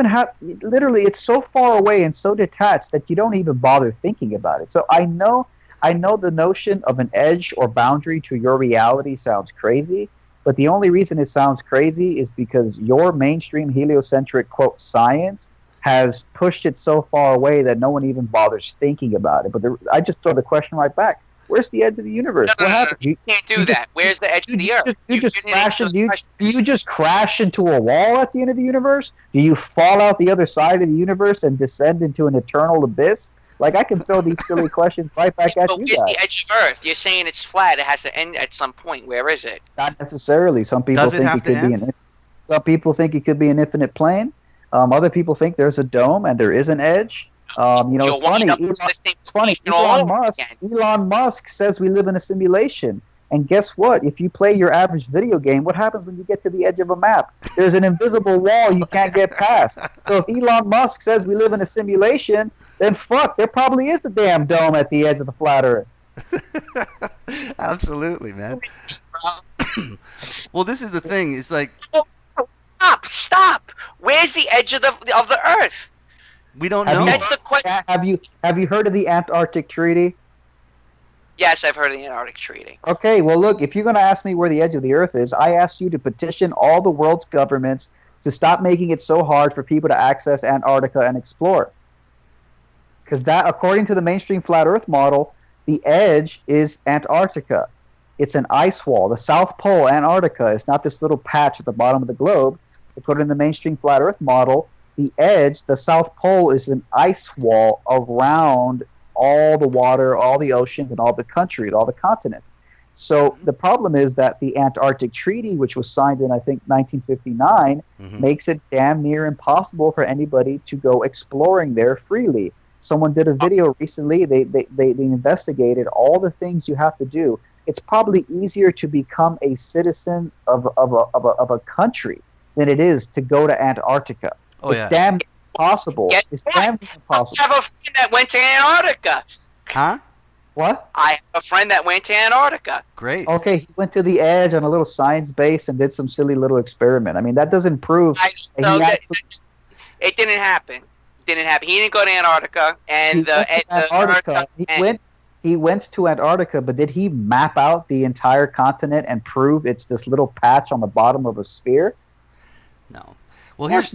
have, literally, it's so far away and so detached that you don't even bother thinking about it. So I know the notion of an edge or boundary to your reality sounds crazy, but the only reason it sounds crazy is because your mainstream heliocentric quote science has pushed it so far away that no one even bothers thinking about it. But I just throw the question right back. Where's the edge of the universe? No, What happened? you can't do that. Where's the edge of the earth? Do you just crash into a wall at the end of the universe? Do you fall out the other side of the universe and descend into an eternal abyss? Like, I can throw these silly questions right back at you Where's guys. the edge of Earth? You're saying it's flat. It has to end at some point. Where is it? Not necessarily. Some people think it could be some people think it could be an infinite plane. Other people think there's a dome and there is an edge. It's funny. Elon Musk says we live in a simulation. And guess what? If you play your average video game, what happens when you get to the edge of a map? There's an invisible wall you can't get past. So if Elon Musk says we live in a simulation, then fuck, there probably is a damn dome at the edge of the flat Earth. Absolutely, man. Well, this is the thing. It's like, stop. Where's the edge of the Earth? We don't know. That's the question. Have you heard of the Antarctic Treaty? Yes, I've heard of the Antarctic Treaty. Okay, well, look, if you're going to ask me where the edge of the Earth is, I ask you to petition all the world's governments to stop making it so hard for people to access Antarctica and explore. Because that, according to the mainstream flat Earth model, the edge is Antarctica. It's an ice wall. The South Pole, Antarctica, is not this little patch at the bottom of the globe. According to the mainstream flat Earth model, the edge, the South Pole, is an ice wall around all the water, all the oceans, and all the countries, all the continents. So the problem is that the Antarctic Treaty, which was signed in, I think, 1959, makes it damn near impossible for anybody to go exploring there freely. Someone did a video recently. They investigated all the things you have to do. It's probably easier to become a citizen of a country than it is to go to Antarctica. It's damn impossible. It's damn impossible. I have a friend that went to Antarctica. Huh? What? I have a friend that went to Antarctica. Great. Okay, he went to the edge on a little science base and did some silly little experiment. I mean, that doesn't prove. It didn't happen. He didn't go to Antarctica, He went to Antarctica, but did he map out the entire continent and prove it's this little patch on the bottom of a sphere? No. Well, here's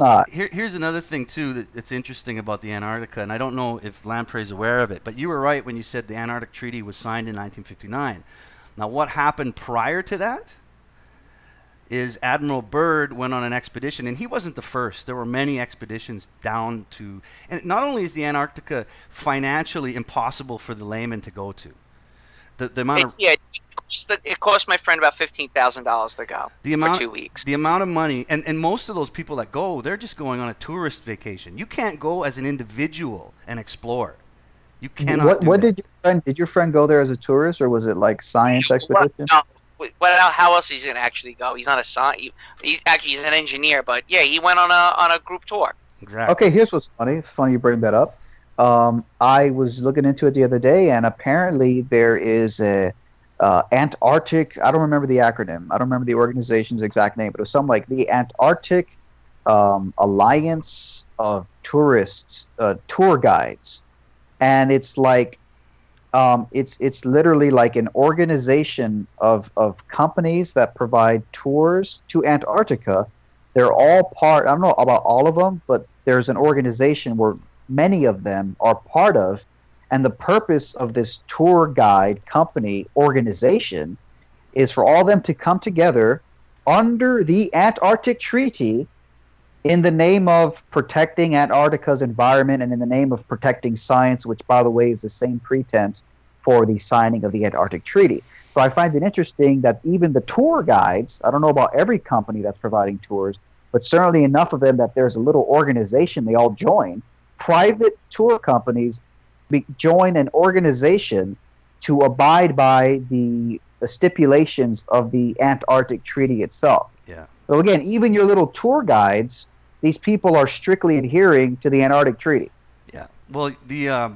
another thing too that's interesting about the Antarctica, and I don't know if Lamprey's aware of it, but you were right when you said the Antarctic Treaty was signed in 1959. Now, what happened prior to that is Admiral Byrd went on an expedition, and he wasn't the first. There were many expeditions down to, and not only is the Antarctica financially impossible for the layman to go to, the amount it cost my friend about $15,000 to go for 2 weeks. The amount of money, and most of those people that go, they're just going on a tourist vacation. You can't go as an individual and explore. You cannot. Did your friend go there as a tourist, or was it like science expedition? No. How else is he gonna actually go? He's not a science. He's an engineer, but yeah, he went on a group tour. Exactly. Okay, here's what's funny. It's funny you bring that up. I was looking into it the other day, and apparently there is a Antarctic. I don't remember the acronym. I don't remember the organization's exact name, but it was something like the Antarctic Alliance of Tourists, tour guides, and it's like. It's literally like an organization of companies that provide tours to Antarctica. They're all part, I don't know about all of them, but there's an organization where many of them are part of, and the purpose of this tour guide company organization is for all of them to come together under the Antarctic Treaty in the name of protecting Antarctica's environment and in the name of protecting science, which, by the way, is the same pretense for the signing of the Antarctic Treaty. So I find it interesting that even the tour guides, I don't know about every company that's providing tours, but certainly enough of them that there's a little organization they all join. Private tour companies join an organization to abide by the stipulations of the Antarctic Treaty itself. Yeah. So again, even your little tour guides, these people are strictly adhering to the Antarctic Treaty. Yeah. Well, the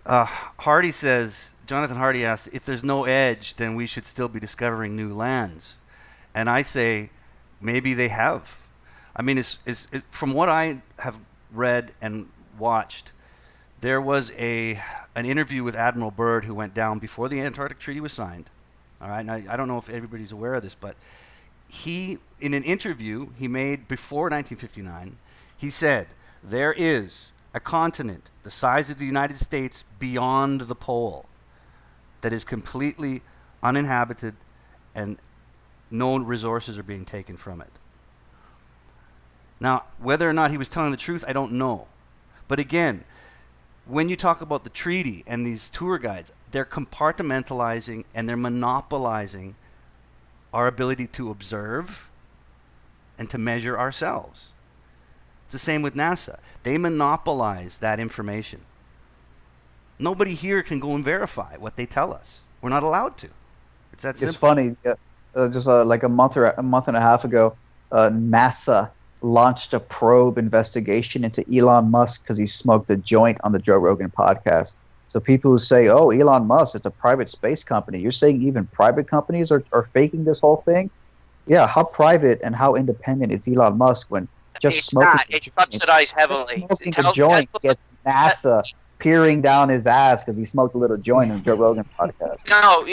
Hardy says, Jonathan Hardy asks, if there's no edge, then we should still be discovering new lands. And I say, maybe they have. I mean, from what I have read and watched, there was an interview with Admiral Byrd who went down before the Antarctic Treaty was signed. All right. Now, I don't know if everybody's aware of this, but he, in an interview he made before 1959, he said, there is a continent the size of the United States beyond the pole that is completely uninhabited and no resources are being taken from it. Now, whether or not he was telling the truth, I don't know. But again, when you talk about the treaty and these tour guides, they're compartmentalizing and they're monopolizing our ability to observe and to measure ourselves. It's the same with NASA. They monopolize that information. Nobody here can go and verify what they tell us. We're not allowed to. It's that simple. It's funny. Just like a month and a half ago, NASA launched a probe investigation into Elon Musk because he smoked a joint on the Joe Rogan podcast. So people who say, oh, Elon Musk, it's a private space company. You're saying even private companies are faking this whole thing? Yeah, how private and how independent is Elon Musk when just It's smoking not. It's subsidized heavily. smoking a joint gets NASA peering down his ass because he smoked a little joint on the Joe Rogan podcast? No,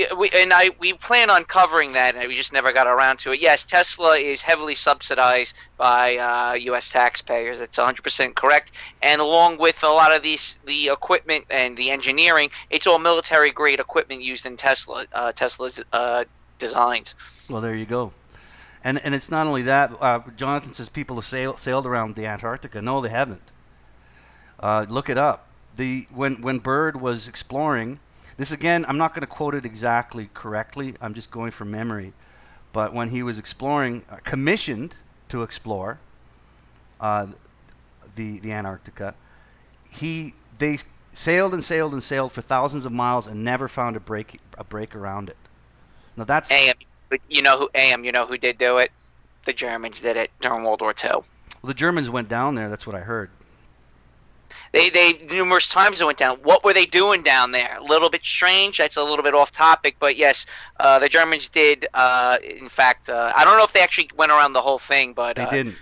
we plan on covering that, and we just never got around to it. Yes, Tesla is heavily subsidized by U.S. taxpayers. That's 100% correct. And along with a lot of the equipment and the engineering, it's all military-grade equipment used in Tesla's designs. Well, there you go. And it's not only that. Jonathan says people have sailed around the Antarctica. No, they haven't. Look it up. When Byrd was exploring, this again, I'm not going to quote it exactly correctly. I'm just going from memory. But when he was exploring, commissioned to explore the Antarctica, they sailed and sailed and sailed for thousands of miles and never found a break around it. Now that's You know who did do it? The Germans did it during World War II. Well, the Germans went down there. That's what I heard. They numerous times they went down. What were they doing down there? A little bit strange. That's a little bit off topic, but yes, the Germans did. In fact, I don't know if they actually went around the whole thing, but they didn't.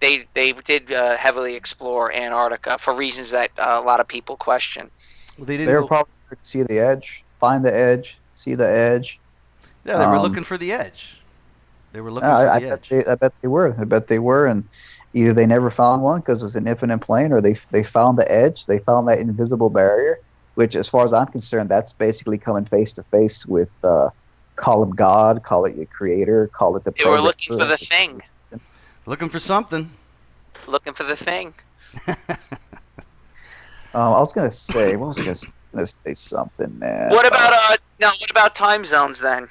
They did heavily explore Antarctica for reasons that a lot of people question. Well, they didn't. They were probably to see the edge, find the edge, see the edge. Yeah, they were looking for the edge. They were looking for the edge. I bet they were. I bet they were, and either they never found one because it was an infinite plane, or they found the edge. They found that invisible barrier, which, as far as I'm concerned, that's basically coming face to face with, call him God, call it your creator, call it the. They were looking for the thing. Looking for something. Looking for the thing. I was gonna say, gonna say something, man. What about time zones then?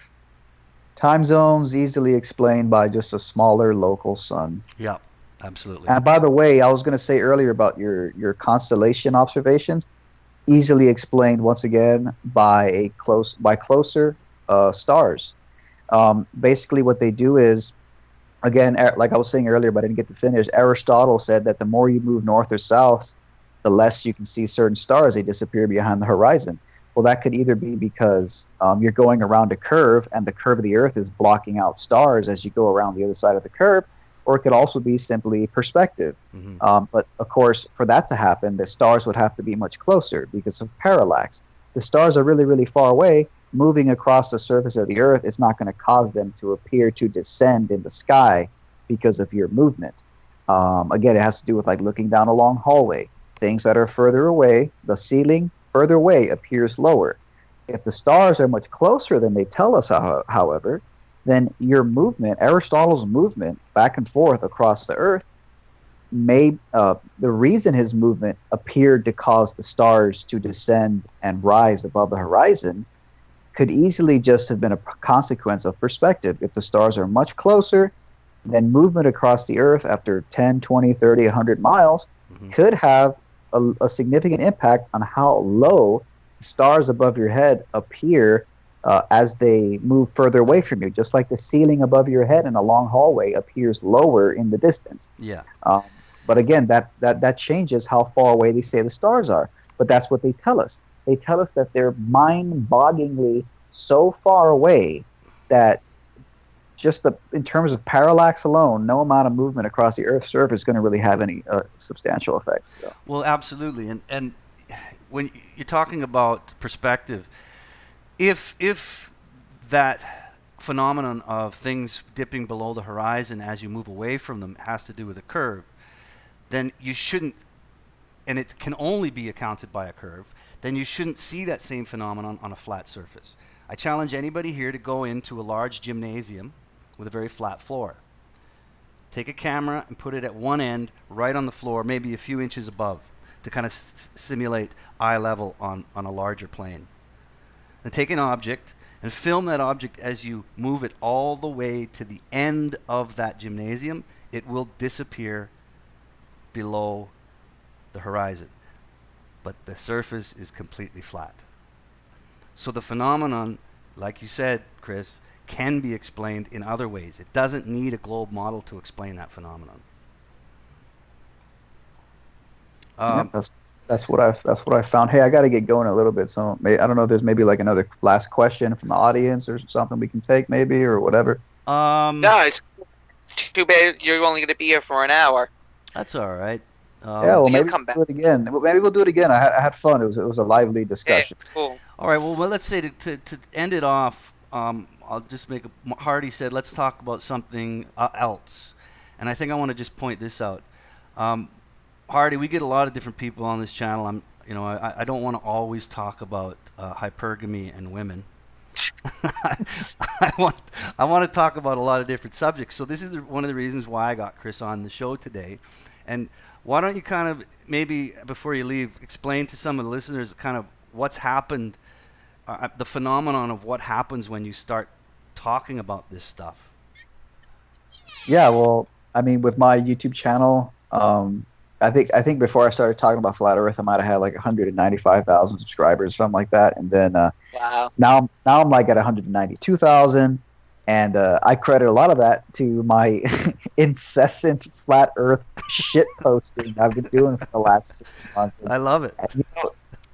Time zones easily explained by just a smaller local sun. Yeah, absolutely. And by the way, I was going to say earlier about your constellation observations, easily explained once again by closer stars. Basically, what they do is, again, like I was saying earlier, but I didn't get to finish. Aristotle said that the more you move north or south, the less you can see certain stars. They disappear behind the horizon. Well, that could either be because you're going around a curve and the curve of the Earth is blocking out stars as you go around the other side of the curve, or it could also be simply perspective. Mm-hmm. But, of course, for that to happen, the stars would have to be much closer because of parallax. The stars are really, really far away. Moving across the surface of the Earth is not going to cause them to appear to descend in the sky because of your movement. Again, it has to do with like looking down a long hallway. Things that are further away, the ceiling further away appears lower. If the stars are much closer than they tell us, however, then your movement, Aristotle's movement back and forth across the Earth, the reason his movement appeared to cause the stars to descend and rise above the horizon could easily just have been a consequence of perspective. If the stars are much closer, then movement across the Earth after 10, 20, 30, 100 miles could have a significant impact on how low stars above your head appear as they move further away from you, just like the ceiling above your head in a long hallway appears lower in the distance. Yeah. But again, that changes how far away they say the stars are. But that's what they tell us. They tell us that they're mind-bogglingly so far away that just in terms of parallax alone, no amount of movement across the Earth's surface is going to really have any substantial effect. So. Well, absolutely. And when you're talking about perspective, if that phenomenon of things dipping below the horizon as you move away from them has to do with a curve, then you shouldn't, and it can only be accounted by a curve, then you shouldn't see that same phenomenon on a flat surface. I challenge anybody here to go into a large gymnasium with a very flat floor. Take a camera and put it at one end, right on the floor, maybe a few inches above, to kind of simulate eye level on a larger plane. Then take an object and film that object as you move it all the way to the end of that gymnasium. It will disappear below the horizon, but the surface is completely flat. So the phenomenon, like you said, Chris, can be explained in other ways. It doesn't need a globe model to explain that phenomenon. That's what I found. Hey, I got to get going a little bit, so I don't know if there's maybe like another last question from the audience or something we can take, maybe, or whatever. No, it's too bad you're only going to be here for an hour. That's all right. Yeah, well, maybe come we'll do it again. Maybe we'll do it again. I had fun. It was a lively discussion. Yeah, cool. All right. Well, let's say to end it off, I'll just make Hardy said, let's talk about something else, and I think I want to just point this out. Hardy, we get a lot of different people on this channel. I don't want to always talk about hypergamy and women. I want to talk about a lot of different subjects. So this is one of the reasons why I got Chris on the show today. And why don't you kind of, maybe before you leave, explain to some of the listeners kind of what's happened, the phenomenon of what happens when you start talking about this stuff. Yeah, well, I mean, with my YouTube channel, I think before I started talking about Flat Earth, I might have had like 195,000 subscribers, something like that, and then Wow. now I'm like at 192,000, and I credit a lot of that to my incessant Flat Earth shit posting I've been doing for the last 6 months. I love it.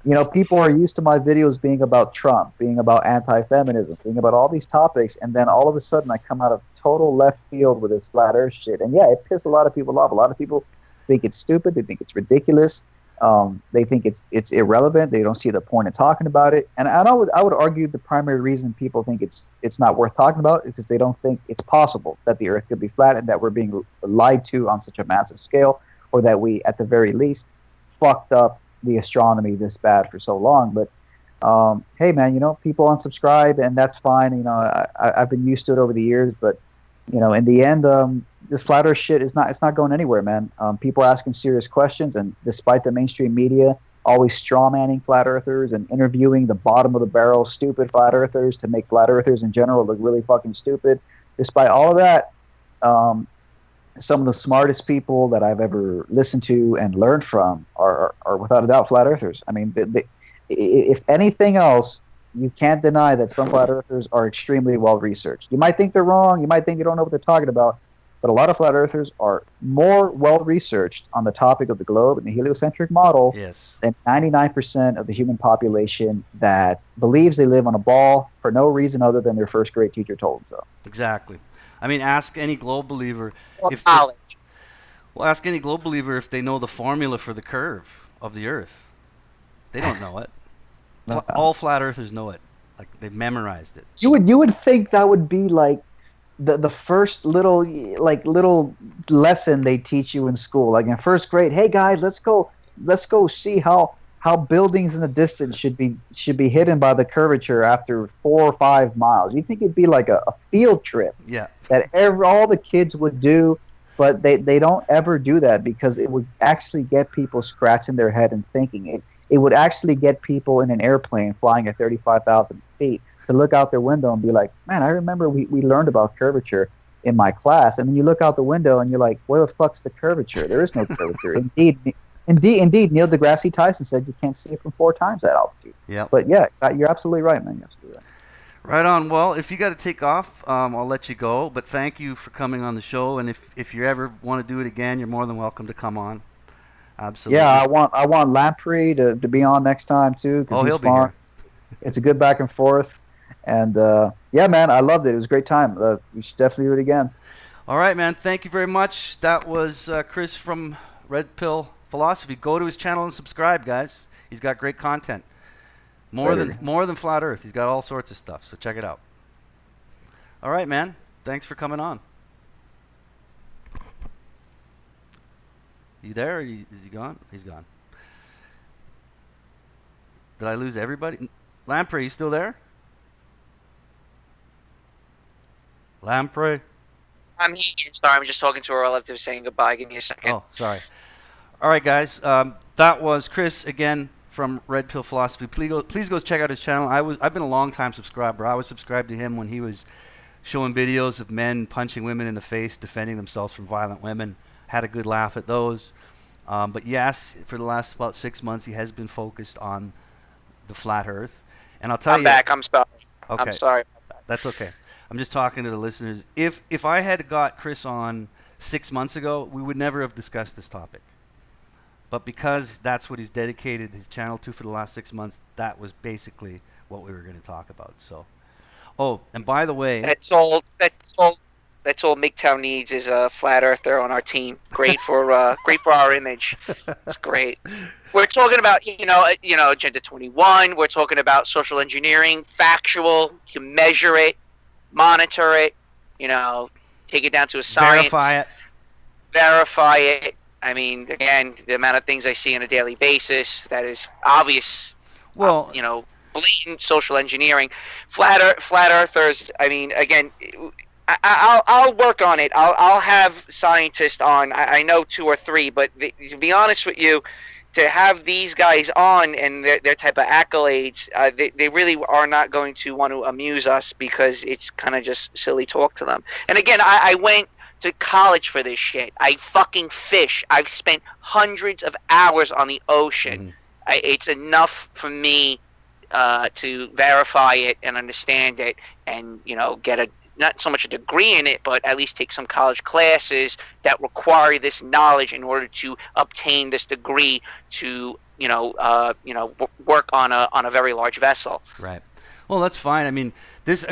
You know, people are used to my videos being about Trump, being about anti-feminism, being about all these topics, and then all of a sudden I come out of total left field with this Flat Earth shit, and yeah, it pissed a lot of people off. A lot of people think it's stupid. They think it's ridiculous. They think it's irrelevant. They don't see the point in talking about it. And I would argue the primary reason people think it's not worth talking about is because they don't think it's possible that the Earth could be flat and that we're being lied to on such a massive scale, or that we, at the very least, fucked up the astronomy this bad for so long. But hey, man, you know, people unsubscribe, and that's fine. You know, I've been used to it over the years, but you know, in the end, this flat Earth shit it's not going anywhere, man. People are asking serious questions, and despite the mainstream media always strawmanning flat earthers and interviewing the bottom of the barrel stupid flat earthers to make flat earthers in general look really fucking stupid, despite all of that, some of the smartest people that I've ever listened to and learned from are without a doubt flat earthers. I mean, if anything else, you can't deny that some flat earthers are extremely well researched. You might think they're wrong, you might think they don't know what they're talking about, but a lot of flat earthers are more well researched on the topic of the globe and the heliocentric model than 99% of the human population that believes they live on a ball for no reason other than their first grade teacher told them so. Exactly. I mean, ask any globe believer ask any globe believer if they know the formula for the curve of the Earth. They don't know it. All flat earthers know it. Like, they've memorized it. You would think that would be like the first little lesson they teach you in school, like in first grade. Hey guys, let's go see how buildings in the distance should be hidden by the curvature after 4 or 5 miles. You think it'd be like a field trip? Yeah. That all the kids would do, but they don't ever do that because it would actually get people scratching their head and thinking. It would actually get people in an airplane flying at 35,000 feet to look out their window and be like, man, I remember we learned about curvature in my class. And then you look out the window and you're like, where the fuck's the curvature? There is no curvature. Indeed. Neil deGrasse Tyson said you can't see it from 4 times that altitude. Yep. But yeah, you're absolutely right, man. You're absolutely right. Right on. Well, if you got to take off, I'll let you go. But thank you for coming on the show. And if you ever want to do it again, you're more than welcome to come on. Absolutely. Yeah, I want Lamprey to be on next time too because Oh, he's he'll be fun. here. It's a good back and forth, and yeah, man, I loved it. It was a great time. We should definitely do it again. All right, man. Thank you very much. That was Chris from Red Pill Philosophy. Go to his channel and subscribe, guys. He's got great content. More than Flat Earth. He's got all sorts of stuff. So check it out. All right, man. Thanks for coming on. You there? Is he gone? He's gone. Did I lose everybody? Lamprey, you still there? Lamprey? I'm here. Sorry, I'm just talking to a relative saying goodbye. Give me a second. Oh, sorry. All right, guys. That was Chris again from Red Pill Philosophy. Please go check out his channel. I've been a long time subscriber. I was subscribed to him when he was showing videos of men punching women in the face, defending themselves from violent women. Had a good laugh at those. But yes, for the last about 6 months, he has been focused on the flat Earth. And I'll tell you. I'm back. I'm sorry. Okay. I'm sorry. That's okay. I'm just talking to the listeners. If I had got Chris on 6 months ago, we would never have discussed this topic. But because that's what he's dedicated his channel to for the last 6 months, that was basically what we were going to talk about. So, oh, and by the way, That's all MGTOW needs is a flat earther on our team. Great for our image. It's great. We're talking about Agenda 21. We're talking about social engineering, factual. You can measure it, monitor it. Take it down to a science. Verify it. I mean, again, the amount of things I see on a daily basis that is obvious. well, Blatant social engineering. Flat earthers. I mean, again. I'll work on it. I'll have scientists on. I know 2 or 3, but to be honest with you, to have these guys on and their type of accolades, they really are not going to want to amuse us because it's kind of just silly talk to them. And again, I went to college for this shit. I fucking fish. I've spent hundreds of hours on the ocean. It's enough for me to verify it and understand it and get not so much a degree in it, but at least take some college classes that require this knowledge in order to obtain this degree to work on a very large vessel. right. Well, that's fine. I mean, this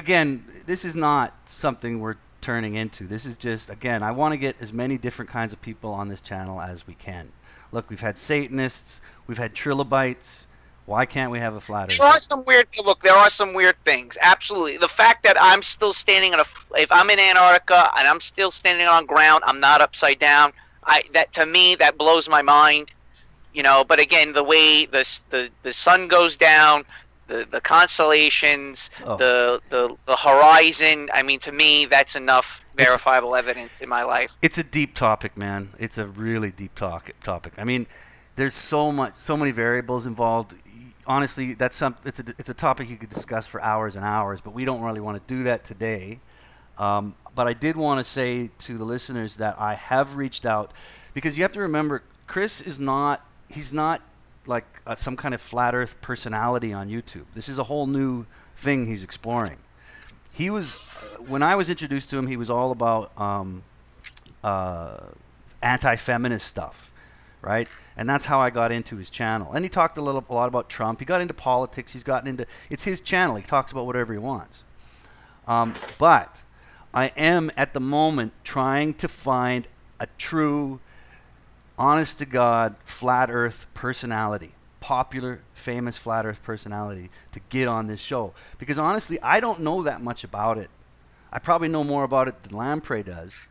is not something we're turning into. This is just, again, I want to get as many different kinds of people on this channel as we can. Look, we've had Satanists, we've had trilobites. Why can't we have a flat earth? There are some weird things. Absolutely. The fact that I'm still standing if I'm in Antarctica and I'm still standing on ground, I'm not upside down. To me, that blows my mind. But again, the way the sun goes down, the constellations, the horizon. I mean, to me, that's enough verifiable evidence in my life. It's a deep topic, man. It's a really deep topic. I mean, there's so many variables involved. Honestly, it's a topic you could discuss for hours and hours, but we don't really want to do that today. But I did want to say to the listeners that I have reached out because you have to remember, Chris he's not like some kind of flat earth personality on YouTube. This is a whole new thing he's exploring. When I was introduced to him, he was all about anti-feminist stuff, right? And that's how I got into his channel. And he talked a lot about Trump. He got into politics. It's his channel. He talks about whatever he wants. But I am at the moment trying to find a true, honest to God, flat earth personality, popular, famous flat earth personality to get on this show. Because honestly, I don't know that much about it. I probably know more about it than Lamprey does,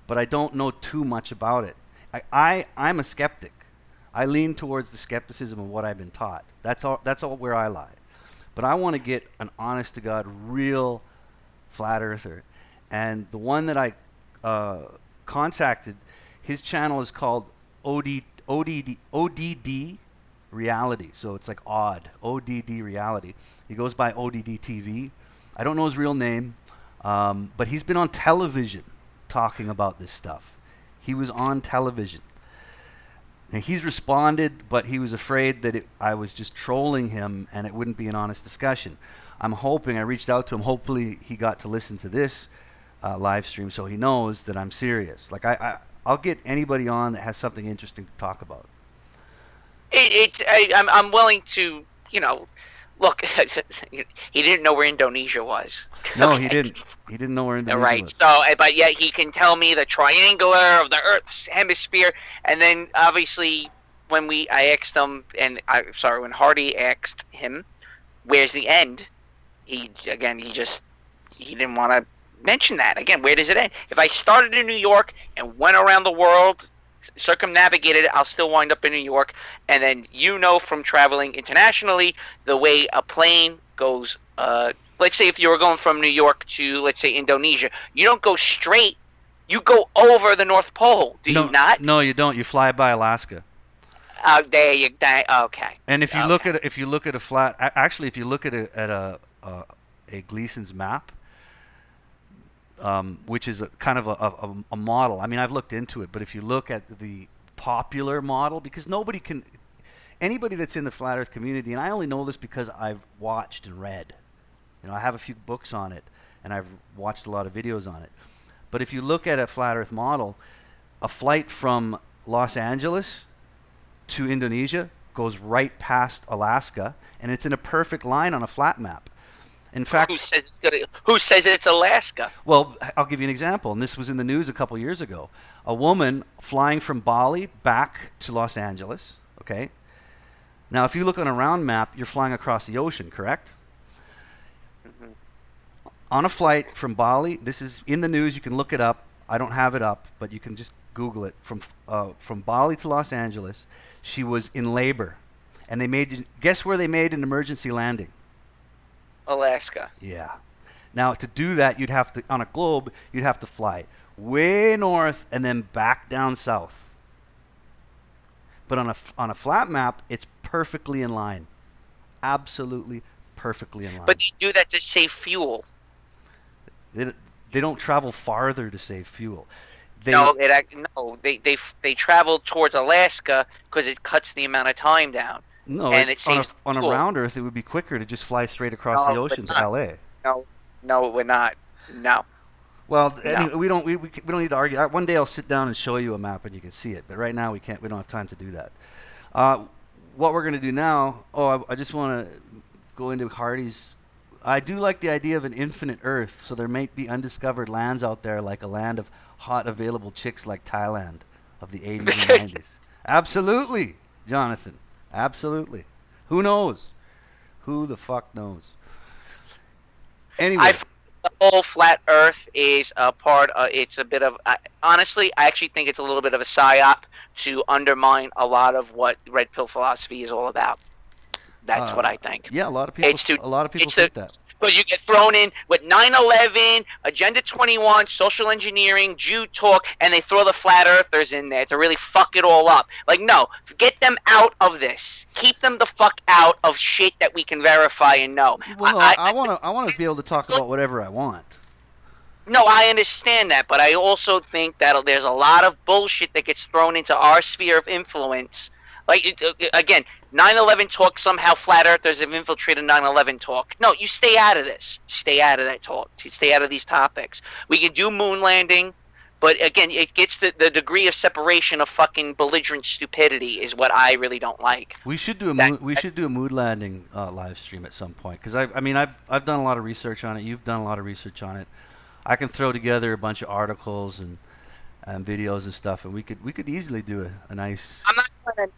but I don't know too much about it. I'm a skeptic. I lean towards the skepticism of what I've been taught. That's all where I lie. But I want to get an honest to God, real flat earther. And the one that I contacted, his channel is called ODD Reality. So it's like odd, ODD Reality. He goes by ODD TV. I don't know his real name, but he's been on television talking about this stuff. He was on television. And he's responded, but he was afraid that I was just trolling him and it wouldn't be an honest discussion. I'm hoping, I reached out to him, hopefully he got to listen to this live stream so he knows that I'm serious. Like, I'll get anybody on that has something interesting to talk about. I'm willing to, look. He didn't know where Indonesia was. No, Okay. he didn't. He didn't know where Indonesia Right. was. So, but yet he can tell me the triangular of the Earth's hemisphere, and then obviously when I asked him, when Hardy asked him, "Where's the end?" He didn't want to mention that. Again, where does it end? If I started in New York and went around the world, circumnavigated it, I'll still wind up in New York. And then from traveling internationally, the way a plane goes. Let's say if you were going from New York to, let's say, Indonesia, you don't go straight. You go over the North Pole. Do you not? No, you don't. You fly by Alaska. Okay. And if you look at a flat, actually, if you look at a Gleason's map, which is kind of a model. I mean, I've looked into it, but if you look at the popular model, because anybody that's in the flat Earth community, and I only know this because I've watched and read. I have a few books on it, and I've watched a lot of videos on it. But if you look at a flat Earth model, a flight from Los Angeles to Indonesia goes right past Alaska, and it's in a perfect line on a flat map. In fact, who says it's Alaska? Well, I'll give you an example, and this was in the news a couple years ago. A woman flying from Bali back to Los Angeles, okay? Now, if you look on a round map, you're flying across the ocean, correct? Mm-hmm. On a flight from Bali, this is in the news, you can look it up. I don't have it up, but you can just Google it. From Bali to Los Angeles, she was in labor. And guess where they made an emergency landing? Alaska. Yeah. Now, to do that, on a globe, you'd have to fly way north and then back down south. But on a flat map, it's perfectly in line. Absolutely perfectly in line. But they do that to save fuel. They don't travel farther to save fuel. They travel towards Alaska because it cuts the amount of time down. No, and it saves on a round Earth, it would be quicker to just fly straight across the ocean to LA. No, it would not. No. Well, No. anyway, we don't need to argue. One day I'll sit down and show you a map and you can see it. But right now we can't. We don't have time to do that. What we're going to do now? I just want to go into Hardy's. I do like the idea of an infinite Earth, so there might be undiscovered lands out there, like a land of hot available chicks like Thailand of the 80s and 90s. Absolutely, Jonathan. Absolutely. Who knows? Who the fuck knows? Anyway. The whole flat Earth is a part of, it's a bit of, honestly, I actually think it's a little bit of a psyop to undermine a lot of what Red Pill philosophy is all about. That's what I think. Yeah, a lot of people think that. Because you get thrown in with 9/11, Agenda 21, social engineering, Jew talk, and they throw the flat earthers in there to really fuck it all up. Like, no, get them out of this. Keep them the fuck out of shit that we can verify and know. Well, I want to be able to talk about whatever I want. No, I understand that, but I also think that there's a lot of bullshit that gets thrown into our sphere of influence. Like, again, 9/11 talk, somehow flat earthers have infiltrated 9/11 talk. No, you stay out of this. Stay out of that talk. Stay out of these topics. We can do moon landing, but again, it gets the degree of separation of fucking belligerent stupidity is what I really don't like. We should do a moon landing live stream at some point, because I've done a lot of research on it. You've done a lot of research on it. I can throw together a bunch of articles and videos and stuff, and we could easily do a nice.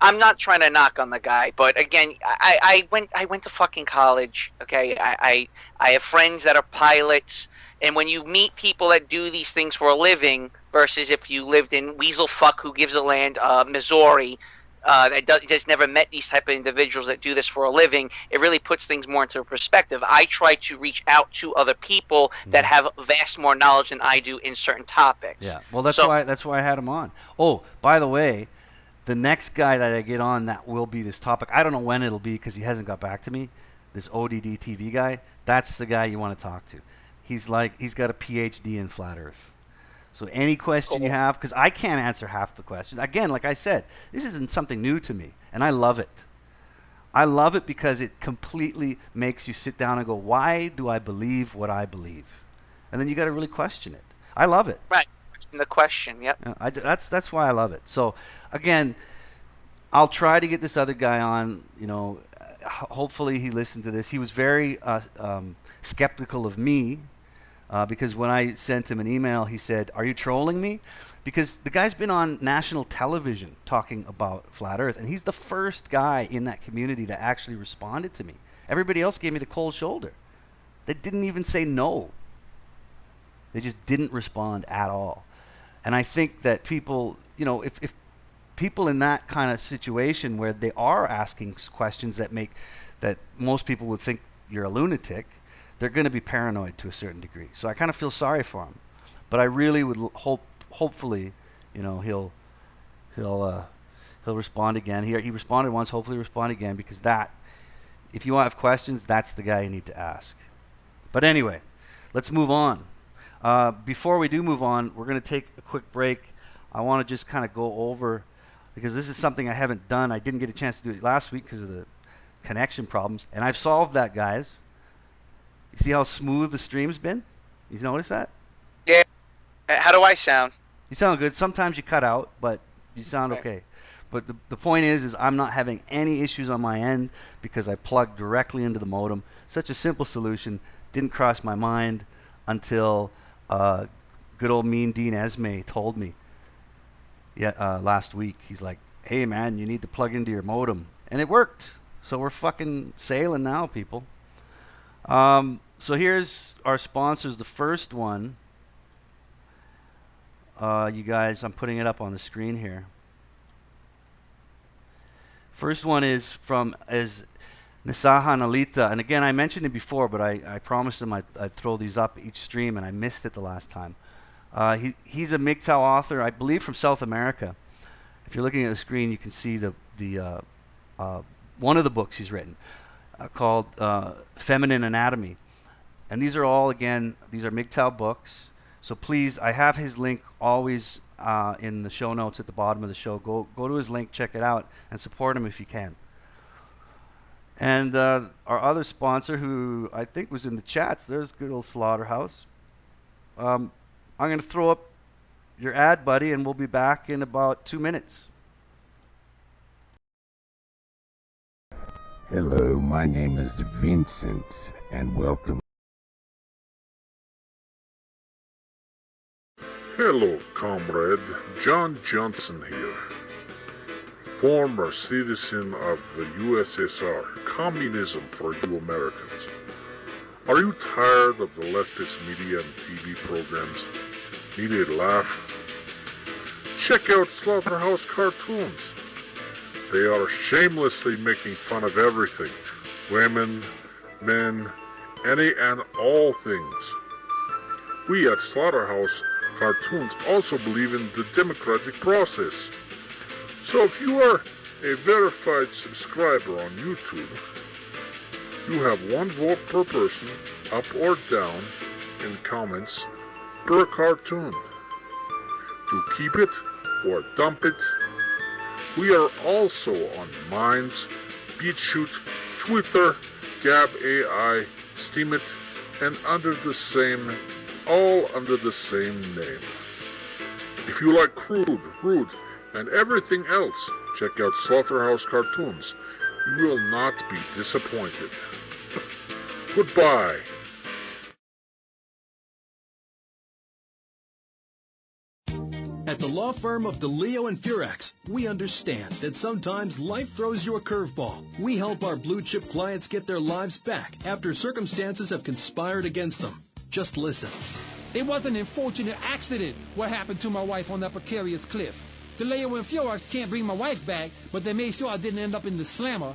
I'm not trying to knock on the guy, but again, I went to fucking college. Okay, I have friends that are pilots, and when you meet people that do these things for a living versus if you lived in Weasel Fuck who gives a land, Missouri, that just never met these type of individuals that do this for a living, it really puts things more into perspective. I try to reach out to other people that have vast more knowledge than I do in certain topics. Yeah, well, that's why I had him on. Oh, by the way, the next guy that I get on that will be this topic. I don't know when it'll be because he hasn't got back to me. This ODD TV guy, that's the guy you want to talk to. He's got a PhD in flat Earth. So any question you have, because I can't answer half the questions. Again, like I said, this isn't something new to me, and I love it. I love it because it completely makes you sit down and go, why do I believe what I believe? And then you got to really question it. I love it. Right. The question, yep. Yeah, that's why I love it. So, again, I'll try to get this other guy on. You know, hopefully he listened to this. He was very skeptical of me because when I sent him an email, he said, "Are you trolling me?" Because the guy's been on national television talking about flat Earth, and he's the first guy in that community that actually responded to me. Everybody else gave me the cold shoulder. They didn't even say no. They just didn't respond at all. And I think that people, you know, if people in that kind of situation where they are asking questions that most people would think you're a lunatic, they're going to be paranoid to a certain degree. So I kind of feel sorry for him. But I really would hopefully, you know, he'll respond again. He responded once, hopefully respond again, because if you have questions, that's the guy you need to ask. But anyway, let's move on. Before we do move on, we're going to take a quick break. I want to just kind of go over, because this is something I haven't done. I didn't get a chance to do it last week because of the connection problems, and I've solved that, guys. You see how smooth the stream's been? You notice that? Yeah. How do I sound? You sound good. Sometimes you cut out, but you sound okay. But the point is I'm not having any issues on my end because I plugged directly into the modem. Such a simple solution. Didn't cross my mind until good old mean Dean Esme told me last week. He's like, hey man, you need to plug into your modem. And it worked. So we're fucking sailing now, people. So here's our sponsors. The first one, you guys, I'm putting it up on the screen here. First one is Nessahan Alita. And again, I mentioned it before, but I promised him I'd throw these up each stream, and I missed it the last time. He's a MGTOW author, I believe, from South America. If you're looking at the screen, you can see the one of the books he's written called Feminine Anatomy. And these are all, again, these are MGTOW books. So please, I have his link always in the show notes at the bottom of the show. Go to his link, check it out, and support him if you can. And our other sponsor, who I think was in the chats, there's good old Slaughterhouse. I'm going to throw up your ad, buddy, and we'll be back in about 2 minutes. Hello, my name is Vincent, and welcome. Hello, comrade. John Johnson here. Former citizen of the USSR. Communism for you Americans. Are you tired of the leftist media and TV programs? Need a laugh? Check out Slaughterhouse Cartoons. They are shamelessly making fun of everything. Women, men, any and all things. We at Slaughterhouse Cartoons also believe in the democratic process. So if you are a verified subscriber on YouTube, you have 1 vote per person, up or down, in comments, per cartoon. To keep it or dump it. We are also on Minds, BitChute, Twitter, Gab AI, Steemit, and all under the same name. If you like crude, rude, and everything else, check out Slaughterhouse Cartoons. You will not be disappointed. Goodbye. At the law firm of DeLeo and Furax, we understand that sometimes life throws you a curveball. We help our blue-chip clients get their lives back after circumstances have conspired against them. Just listen. It was an unfortunate accident what happened to my wife on that precarious cliff. DeLeo and Furax can't bring my wife back, but they made sure I didn't end up in the slammer.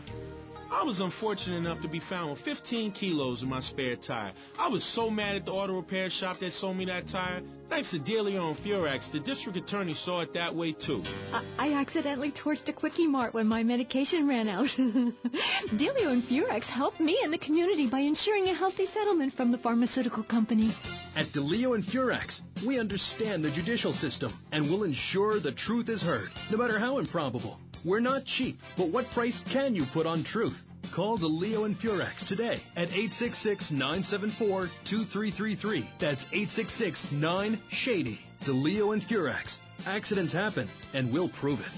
I was unfortunate enough to be found with 15 kilos in my spare tire. I was so mad at the auto repair shop that sold me that tire. Thanks to Delio and Furax, the district attorney saw it that way too. I accidentally torched a Quickie Mart when my medication ran out. Delio and Furax helped me and the community by ensuring a healthy settlement from the pharmaceutical companies. At Delio and Furax, we understand the judicial system and will ensure the truth is heard, no matter how improbable. We're not cheap, but what price can you put on truth? Call Delio and Furax today at 866-974-2333. That's 866-9-SHADY. Delio and Furax. Accidents happen, and we'll prove it.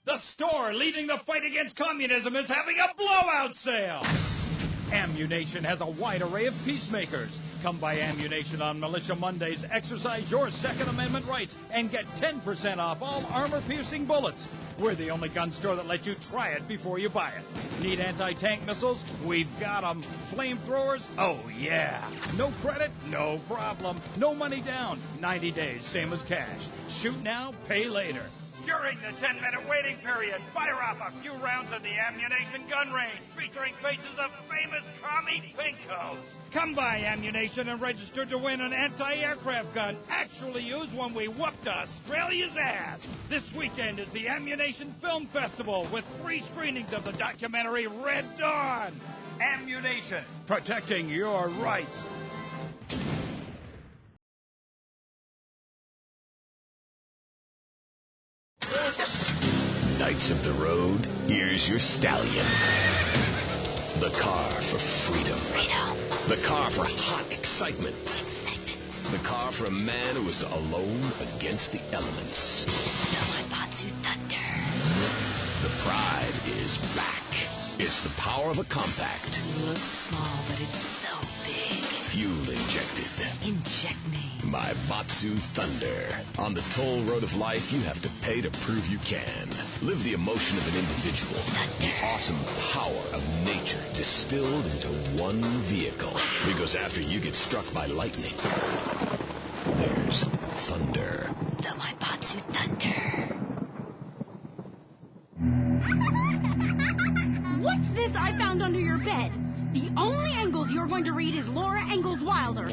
The store leading the fight against communism is having a blowout sale. Ammunition has a wide array of peacemakers. Come by Ammunition on Militia Mondays, exercise your Second Amendment rights, and get 10% off all armor-piercing bullets. We're the only gun store that lets you try it before you buy it. Need anti-tank missiles? We've got them. Flamethrowers? Oh, yeah. No credit? No problem. No money down. 90 days, same as cash. Shoot now, pay later. During the 10-minute waiting period, fire off a few rounds at the Ammunition gun range, featuring faces of famous commie pinkos. Come by Ammunition and register to win an anti-aircraft gun actually used when we whooped Australia's ass. This weekend is the Ammunition Film Festival with free screenings of the documentary Red Dawn. Ammunition, protecting your rights. Knights of the road, here's your stallion. The car for freedom. The car for hot excitement. The car for a man who is alone against the elements. Thunder. The pride is back. It's the power of a compact. Looks small, but it's so big. Fuel injected. Inject me. My Batsu Thunder. On the toll road of life, you have to pay to prove you can. Live the emotion of an individual. The awesome power of nature distilled into one vehicle. Because after you get struck by lightning, there's thunder. The My Batsu Thunder. What's this I found under your bed? The only Engels you're going to read is Laura Ingalls Wilder.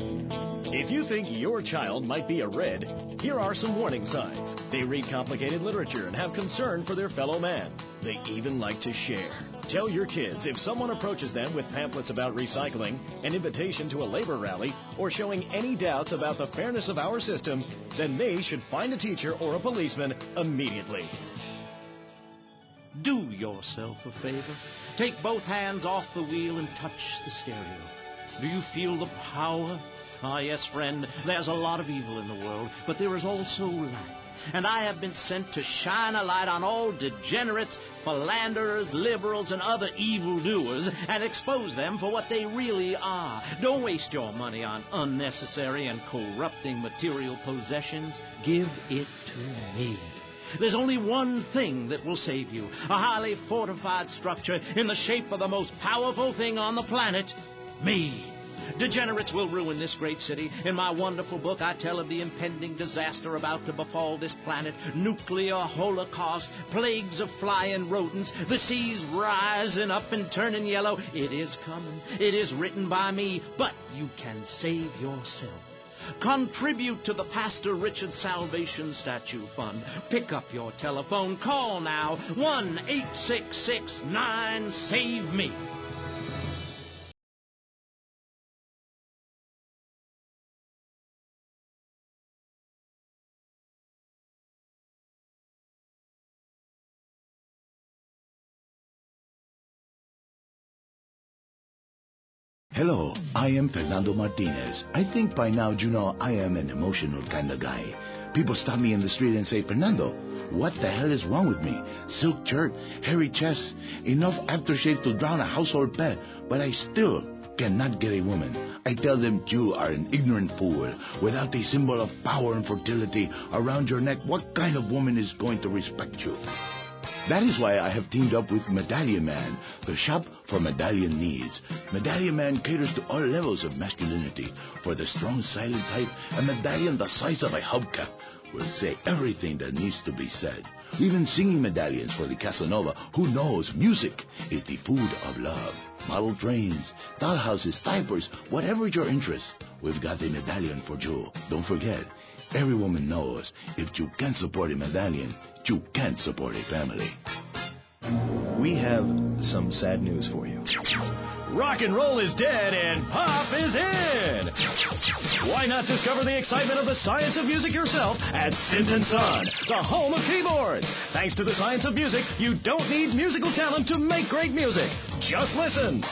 If you think your child might be a red, here are some warning signs. They read complicated literature and have concern for their fellow man. They even like to share. Tell your kids if someone approaches them with pamphlets about recycling, an invitation to a labor rally, or showing any doubts about the fairness of our system, then they should find a teacher or a policeman immediately. Do yourself a favor. Take both hands off the wheel and touch the stereo. Do you feel the power? Ah, yes, friend, there's a lot of evil in the world, but there is also light. And I have been sent to shine a light on all degenerates, philanderers, liberals, and other evildoers, and expose them for what they really are. Don't waste your money on unnecessary and corrupting material possessions. Give it to me. There's only one thing that will save you. A highly fortified structure in the shape of the most powerful thing on the planet. Me. Degenerates will ruin this great city. In my wonderful book, I tell of the impending disaster about to befall this planet. Nuclear holocaust, plagues of flying rodents, the seas rising up and turning yellow. It is coming. It is written by me. But you can save yourself. Contribute to the Pastor Richard Salvation Statue Fund. Pick up your telephone. Call now. 1-866-9-SAVE-ME. Hello, I am Fernando Martinez. I think by now you know I am an emotional kind of guy. People stop me in the street and say, Fernando, what the hell is wrong with me? Silk shirt, hairy chest, enough aftershave to drown a household pet, but I still cannot get a woman. I tell them you are an ignorant fool. Without a symbol of power and fertility around your neck, what kind of woman is going to respect you? That is why I have teamed up with Medallion Man, the shop for medallion needs. Medallion Man caters to all levels of masculinity. For the strong, silent type, a medallion the size of a hubcap will say everything that needs to be said. even singing medallions for the Casanova who knows music is the food of love. Model trains, dollhouses, diapers, whatever your interest, we've got a medallion for you. Don't forget, every woman knows if you can't support a medallion, you can't support a family. We have some sad news for you. Rock and roll is dead and pop is in! Why not discover the excitement of the science of music yourself at Synth & Son, the home of keyboards? Thanks to the science of music, you don't need musical talent to make great music. Just listen.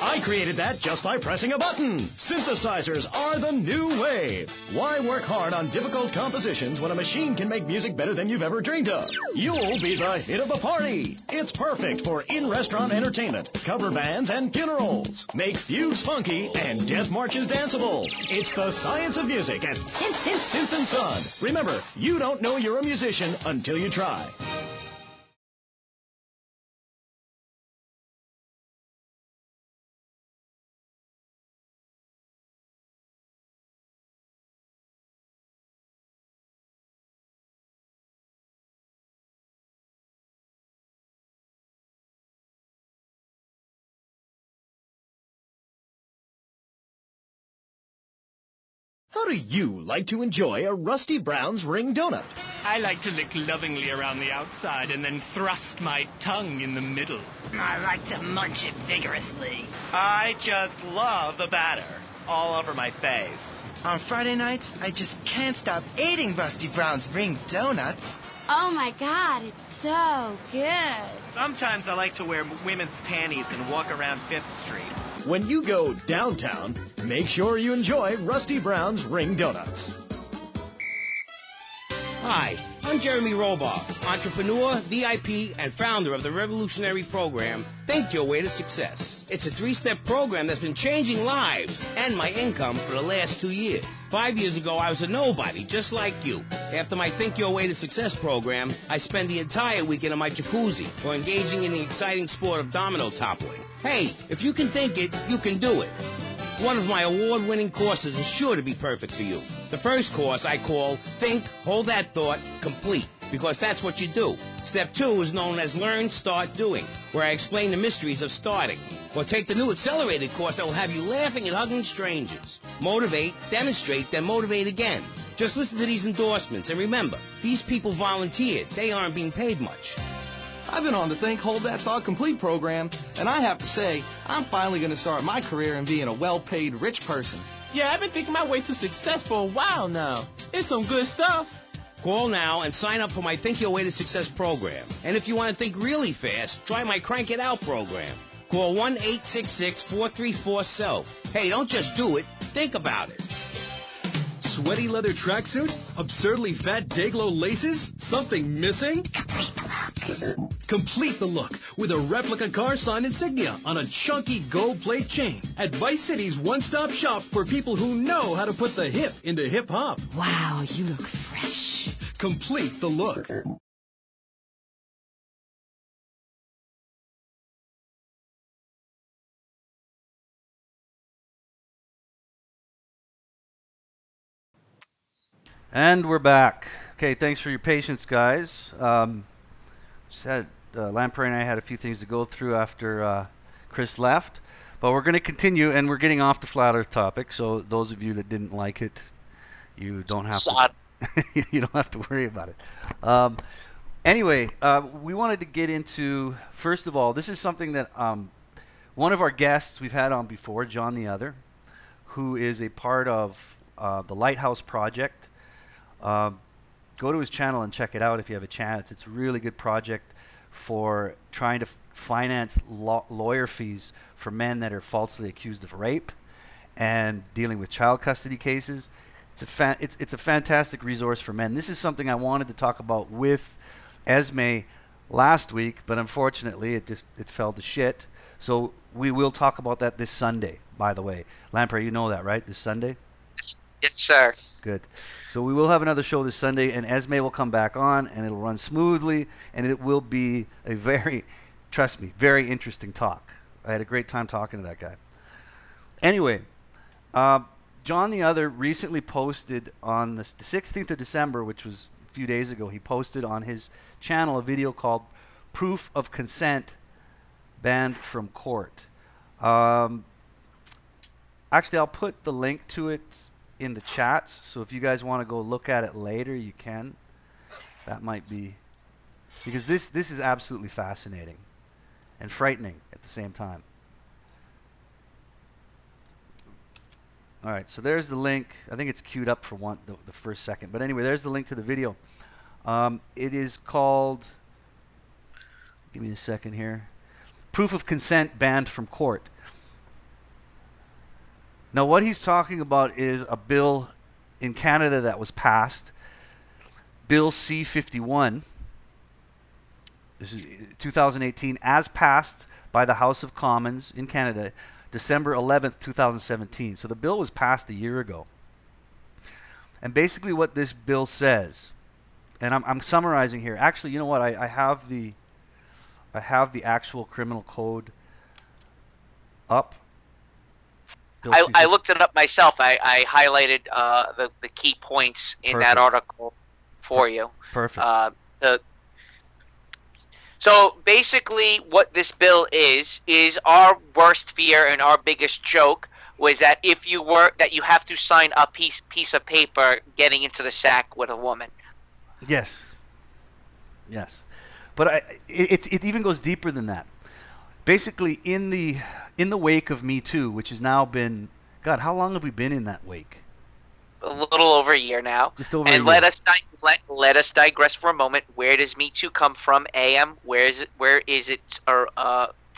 I created that just by pressing a button. Synthesizers are the new wave. Why work hard on difficult compositions when a machine can make music better than you've ever dreamed of? You'll be the hit of the party. It's perfect for in-restaurant entertainment, cover bands, and funerals. Make fugues funky and death marches danceable. It's the science of music at Synth & Son. Remember, you don't know you're a musician until you try. How do you like to enjoy a Rusty Brown's ring donut? I like to lick lovingly around the outside and then thrust my tongue in the middle. I like to munch it vigorously. I just love the batter all over my face. On Friday nights, I just can't stop eating Rusty Brown's ring donuts. Oh my God, it's so good. Sometimes I like to wear women's panties and walk around 5th Street. When you go downtown, make sure you enjoy Rusty Brown's Ring Donuts. Hi, I'm Jeremy Robar, entrepreneur, VIP, and founder of the revolutionary program, Think Your Way to Success. It's a 3-step program that's been changing lives and my income for the last 2 years. 5 years ago, I was a nobody, just like you. After my Think Your Way to Success program, I spend the entire weekend in my jacuzzi or engaging in the exciting sport of domino toppling. Hey, if you can think it, you can do it. One of my award-winning courses is sure to be perfect for you. The first course I call Think, Hold That Thought, Complete, because that's what you do. Step 2 is known as Learn, Start, Doing, where I explain the mysteries of starting. Or take the new accelerated course that will have you laughing and hugging strangers. Motivate, demonstrate, then motivate again. Just listen to these endorsements, and remember, these people volunteered. They aren't being paid much. I've been on the Think, Hold That Thought Complete program, and I have to say, I'm finally going to start my career in being a well-paid rich person. Yeah, I've been thinking my way to success for a while now. It's some good stuff. Call now and sign up for my Think Your Way to Success program. And if you want to think really fast, try my Crank It Out program. Call 1-866-434-SELF. Hey, don't just do it. Think about it. Sweaty leather tracksuit? Absurdly fat Dayglow laces? Something missing? Complete the look with a replica car sign insignia on a chunky gold plate chain at Vice City's one-stop shop for people who know how to put the hip into hip-hop. Wow, you look fresh. Complete the look. And we're back. Okay, thanks for your patience, guys. Just had Lamprey and I had a few things to go through after Chris left, but we're going to continue, and we're getting off the flat Earth topic. So those of you that didn't like it, you don't have to. You don't have to worry about it. Anyway, we wanted to get into, first of all, this is something that one of our guests we've had on before, John the Other, who is a part of the Lighthouse Project. Go to his channel and check it out if you have a chance. It's a really good project for trying to finance lawyer fees for men that are falsely accused of rape and dealing with child custody cases. It's a fantastic resource for men. This is something I wanted to talk about with Esme last week, but unfortunately it fell to shit. So we will talk about that this Sunday, by the way. Lamprey, you know that, right? This Sunday? Yes, sir. Good. So we will have another show this Sunday, and Esme will come back on, and it'll run smoothly, and it will be a very, trust me, very interesting talk. I had a great time talking to that guy. Anyway, John the Other recently posted on the 16th of December, which was few days ago, he posted on his channel a video called "Proof of Consent Banned from Court." Actually, I'll put the link to it in the chats, so if you guys want to go look at it later, you can. That might be, because this is absolutely fascinating and frightening at the same time. All right, so there's the link. I think it's queued up for the first second. But anyway, there's the link to the video. It is called, give me a second here, "Proof of Consent Banned from Court." Now, what he's talking about is a bill in Canada that was passed, Bill C-51. This is 2018, as passed by the House of Commons in Canada, December 11th, 2017. So the bill was passed a year ago. And basically what this bill says, and I'm summarizing here. Actually, you know what? I have the actual criminal code up. I looked it up myself. I highlighted the key points in that article for you. Perfect. So basically what this bill is our worst fear and our biggest joke was that you have to sign a piece of paper getting into the sack with a woman. Yes. Yes. But it even goes deeper than that. Basically, in the wake of Me Too, which has now been, God, how long have we been in that wake? A little over a year now. Just over a and year. let us digress for a moment. Where does Me Too come from? AM. Where is its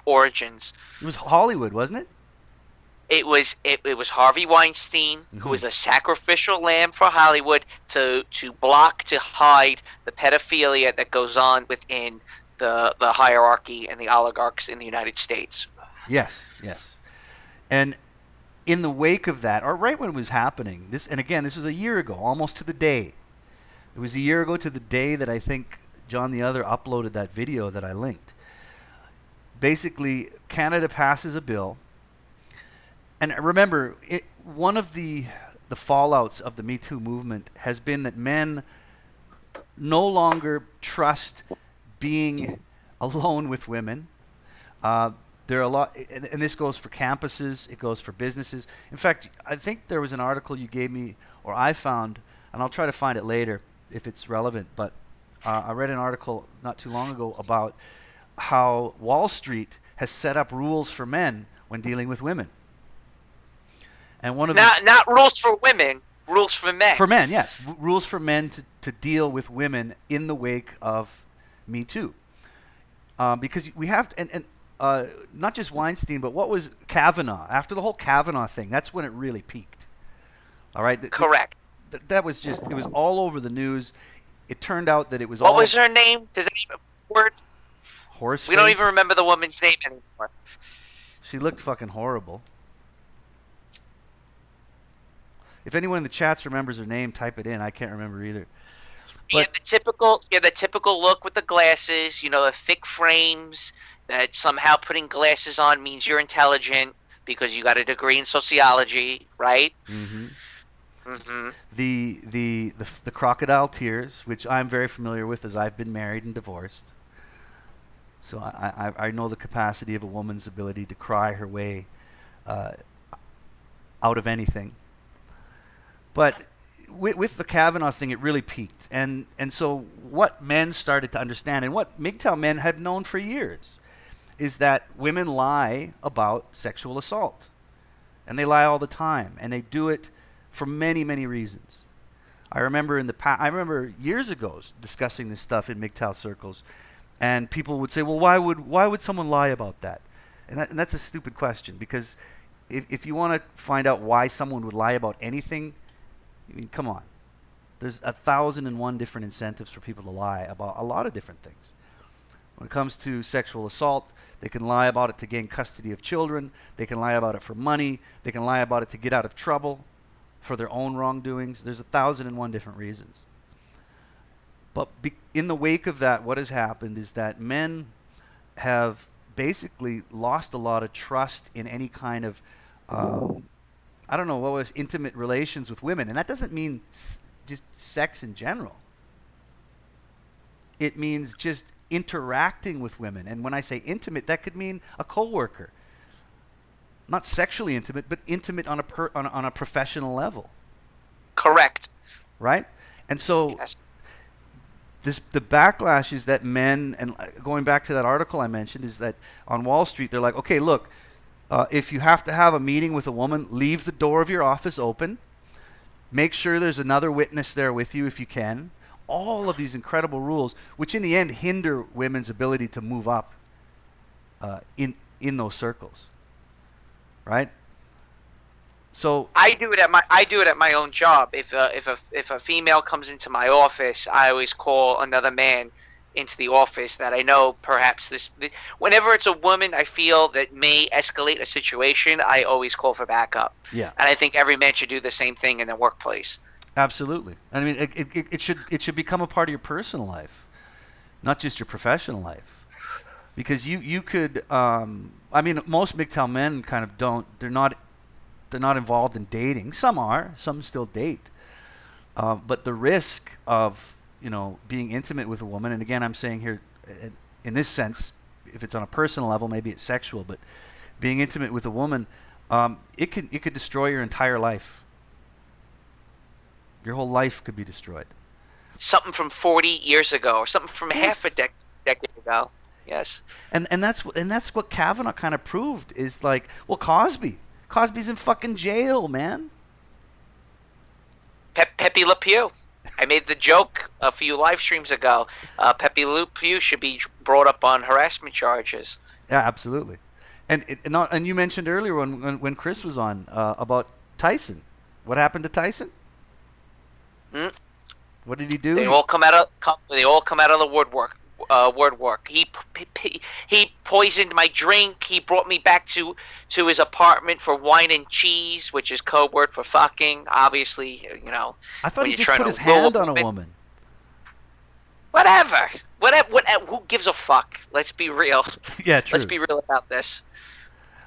origins? It was Hollywood, wasn't it? It was Harvey Weinstein, who was a sacrificial lamb for Hollywood to hide the pedophilia that goes on within the hierarchy and the oligarchs in the United States. Yes, yes. And in the wake of that, or right when it was happening, this was a year ago, almost to the day. It was a year ago to the day that I think John the Other uploaded that video that I linked. Basically, Canada passes a bill. And remember, one of the fallouts of the Me Too movement has been that men no longer trust being alone with women. There are a lot, and this goes for campuses, it goes for businesses. In fact, I think there was an article you gave me, or I found, and I'll try to find it later if it's relevant, but I read an article not too long ago about how Wall Street has set up rules for men when dealing with women. And one of not rules for women, rules for men. For men, yes. Rules for men to deal with women in the wake of Me Too. Because we have to, and not just Weinstein, but what was Kavanaugh? After the whole Kavanaugh thing, that's when it really peaked. All right? Correct. That was just, it was all over the news. It turned out that it was What was her name? Does it even word? Horseface? We don't even remember the woman's name anymore. She looked fucking horrible. If anyone in the chats remembers her name, type it in. I can't remember either. But the typical look with the glasses, the thick frames, that somehow putting glasses on means you're intelligent because you got a degree in sociology, right? Mm-hmm. Mm-hmm. The crocodile tears, which I'm very familiar with as I've been married and divorced. So I know the capacity of a woman's ability to cry her way out of anything. But with the Kavanaugh thing, it really peaked. And so what men started to understand, and what MGTOW men had known for years, is that women lie about sexual assault. And they lie all the time. And they do it for many, many reasons. I remember years ago discussing this stuff in MGTOW circles, and people would say, well, why would someone lie about that? And that's a stupid question, because if you want to find out why someone would lie about anything, I mean, come on. There's 1,001 different incentives for people to lie about a lot of different things. When it comes to sexual assault, they can lie about it to gain custody of children. They can lie about it for money. They can lie about it to get out of trouble for their own wrongdoings. There's 1,001 different reasons. But in the wake of that, what has happened is that men have basically lost a lot of trust in any kind of intimate relations with women. And that doesn't mean just sex in general. It means just interacting with women. And when I say intimate, that could mean a coworker. Not sexually intimate, but intimate on a professional level. Correct. Right? And so Yes. the backlash is that men, and going back to that article I mentioned, is that on Wall Street, they're like, okay, look, if you have to have a meeting with a woman, leave the door of your office open. Make sure there's another witness there with you if you can. All of these incredible rules, which in the end hinder women's ability to move up in those circles. Right? So I do it at my own job. If a female comes into my office, I always call another man into the office that I know perhaps whenever it's a woman I feel that may escalate a situation, I always call for backup. Yeah. And I think every man should do the same thing in the workplace. Absolutely. I mean, it should become a part of your personal life, not just your professional life. Because you could I mean, most MGTOW men kind of don't. They're not involved in dating. Some are. Some still date. But the risk of being intimate with a woman, and again, I'm saying here, in this sense, if it's on a personal level, maybe it's sexual, but being intimate with a woman, it could destroy your entire life. Your whole life could be destroyed. Something from 40 years ago, or something from Yes. half a decade ago. Yes. And that's what Kavanaugh kind of proved is like, well, Cosby's in fucking jail, man. Pepe Le Pew. I made the joke a few live streams ago. Pepe Le Pew should be brought up on harassment charges. Yeah, absolutely. And you mentioned earlier when Chris was on about Tyson. What happened to Tyson? What did he do? They all come out of the woodwork. He poisoned my drink. He brought me back to his apartment for wine and cheese, which is code word for fucking. Obviously, I thought when he you're just trying put to his hand roll on a up- woman. Whatever. Who gives a fuck? Let's be real. Yeah, true. Let's be real about this.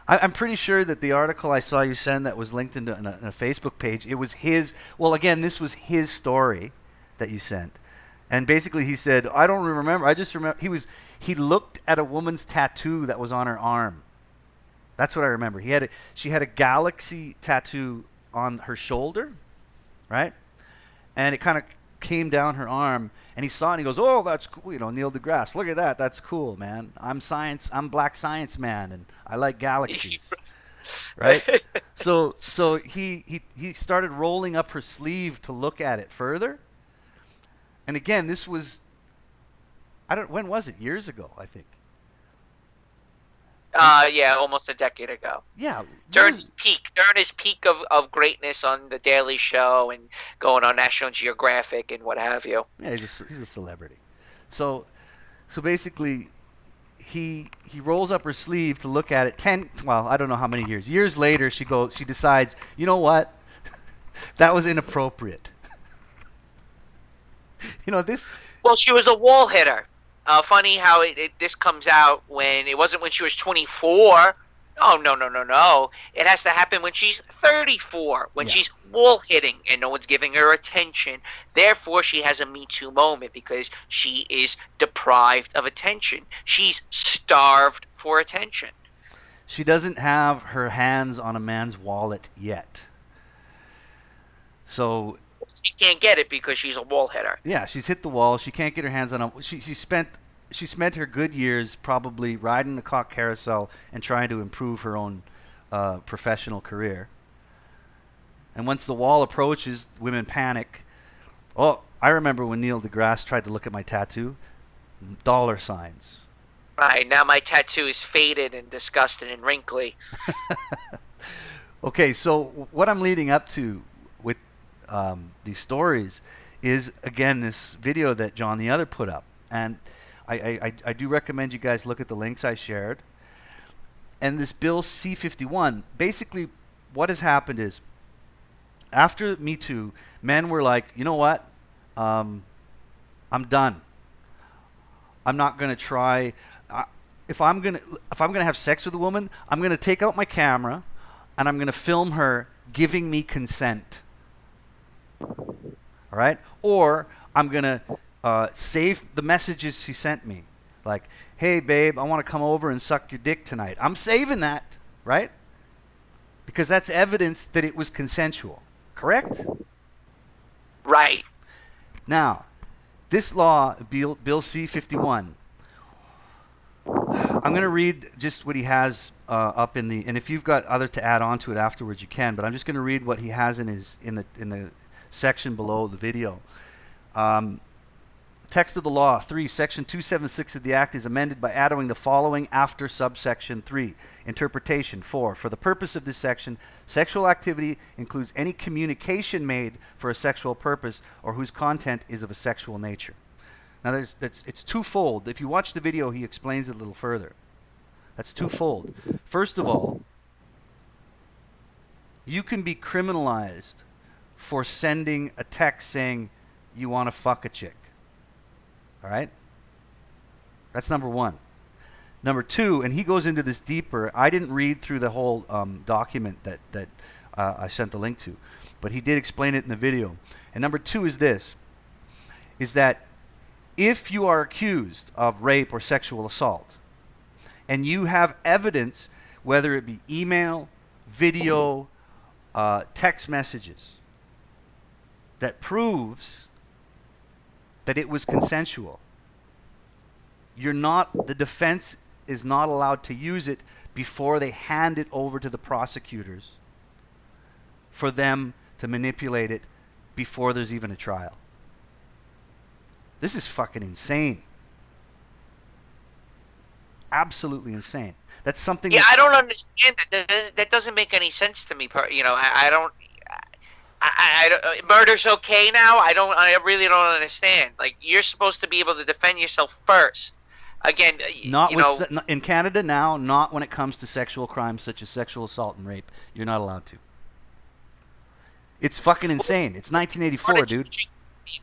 I'm pretty sure that the article I saw you send that was linked in a Facebook page, it was his. Well, again, this was his story that you sent. And basically he said, I don't remember. I just remember he looked at a woman's tattoo that was on her arm. That's what I remember. She had a galaxy tattoo on her shoulder, right? And it kind of came down her arm, and he saw it and he goes, "Oh, that's cool, Neil deGrasse. Look at that. That's cool, man. I'm black science man, and I like galaxies." Right? So he started rolling up her sleeve to look at it further. And again, this was when was it? Years ago, I think. Yeah, almost a decade ago. Yeah. During his peak of greatness on The Daily Show and going on National Geographic and what have you. Yeah, he's a celebrity. So basically, he rolls up her sleeve to look at it. I don't know how many years. Years later, she decides, you know what? That was inappropriate. This. Well, she was a wall hitter. Funny how this comes out when it wasn't when she was 24. Oh, no. It has to happen when she's 34, when she's wall hitting and no one's giving her attention. Therefore, she has a Me Too moment because she is deprived of attention. She's starved for attention. She doesn't have her hands on a man's wallet yet. So she can't get it because she's a wall hitter. Yeah, she's hit the wall. She can't get her hands on him. She spent her good years probably riding the cock carousel and trying to improve her own professional career. And once the wall approaches, women panic. Oh, I remember when Neil deGrasse tried to look at my tattoo. Dollar signs. Right, now my tattoo is faded and disgusting and wrinkly. Okay, so what I'm leading up to with these stories is, again, this video that John the Other put up. And I do recommend you guys look at the links I shared. And this Bill C-51, basically what has happened is, after Me Too, men were like, you know what? I'm done. I'm not going to try. If I'm going to have sex with a woman, I'm going to take out my camera and I'm going to film her giving me consent. All right? Or I'm going to save the messages she sent me. Like, hey, babe, I want to come over and suck your dick tonight. I'm saving that, right? Because that's evidence that it was consensual. Correct? Right. Now, this law, Bill C-51, I'm going to read just what he has up in the, and if you've got other to add on to it afterwards, you can. But I'm just going to read what he has in the section below the video. Text of the law 3, section 276 of the Act is amended by adding the following after subsection 3. Interpretation 4. For the purpose of this section, sexual activity includes any communication made for a sexual purpose or whose content is of a sexual nature. Now, it's twofold. If you watch the video, he explains it a little further. That's twofold. First of all, you can be criminalized for sending a text saying you want to fuck a chick. All right? That's number one. Number two, and he goes into this deeper. I didn't read through the whole document that I sent the link to, but he did explain it in the video. And number two is this, is that if you are accused of rape or sexual assault, and you have evidence, whether it be email, video, text messages, that proves that it was consensual, the defense is not allowed to use it before they hand it over to the prosecutors for them to manipulate it before there's even a trial. This is fucking insane. Absolutely insane. That's something. Yeah, I don't understand that. That doesn't make any sense to me. You know, I don't. Murder's okay now. I really don't understand. Like, you're supposed to be able to defend yourself first. Again, in Canada now, not when it comes to sexual crimes such as sexual assault and rape. You're not allowed to. It's fucking insane. It's 1984, dude.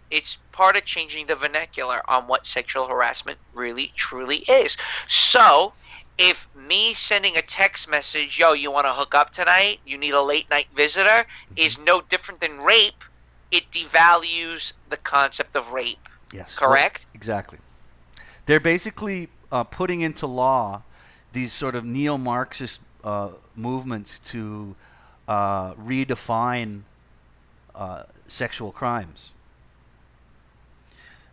It's part of changing the vernacular on what sexual harassment really, truly is. So, if me sending a text message, yo, you want to hook up tonight? You need a late night visitor? Is no different than rape. It devalues the concept of rape. Yes. Correct? Well, exactly. They're basically putting into law these sort of neo-Marxist movements to redefine sexual crimes.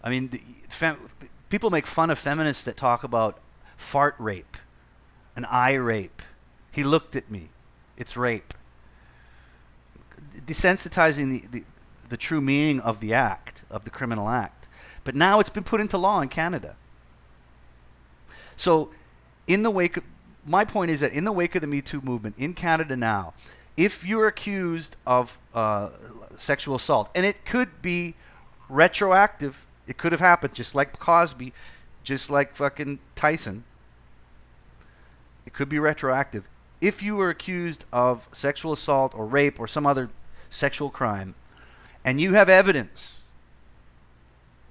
I mean, people make fun of feminists that talk about fart rape, an eye rape. He looked at me. It's rape. Desensitizing the true meaning of the act, of the criminal act. But now it's been put into law in Canada. So, my point is that in the wake of the Me Too movement in Canada now, if you're accused of sexual assault, and it could be retroactive, it could have happened just like Cosby, just like fucking Tyson. It could be retroactive. If you were accused of sexual assault or rape or some other sexual crime, and you have evidence,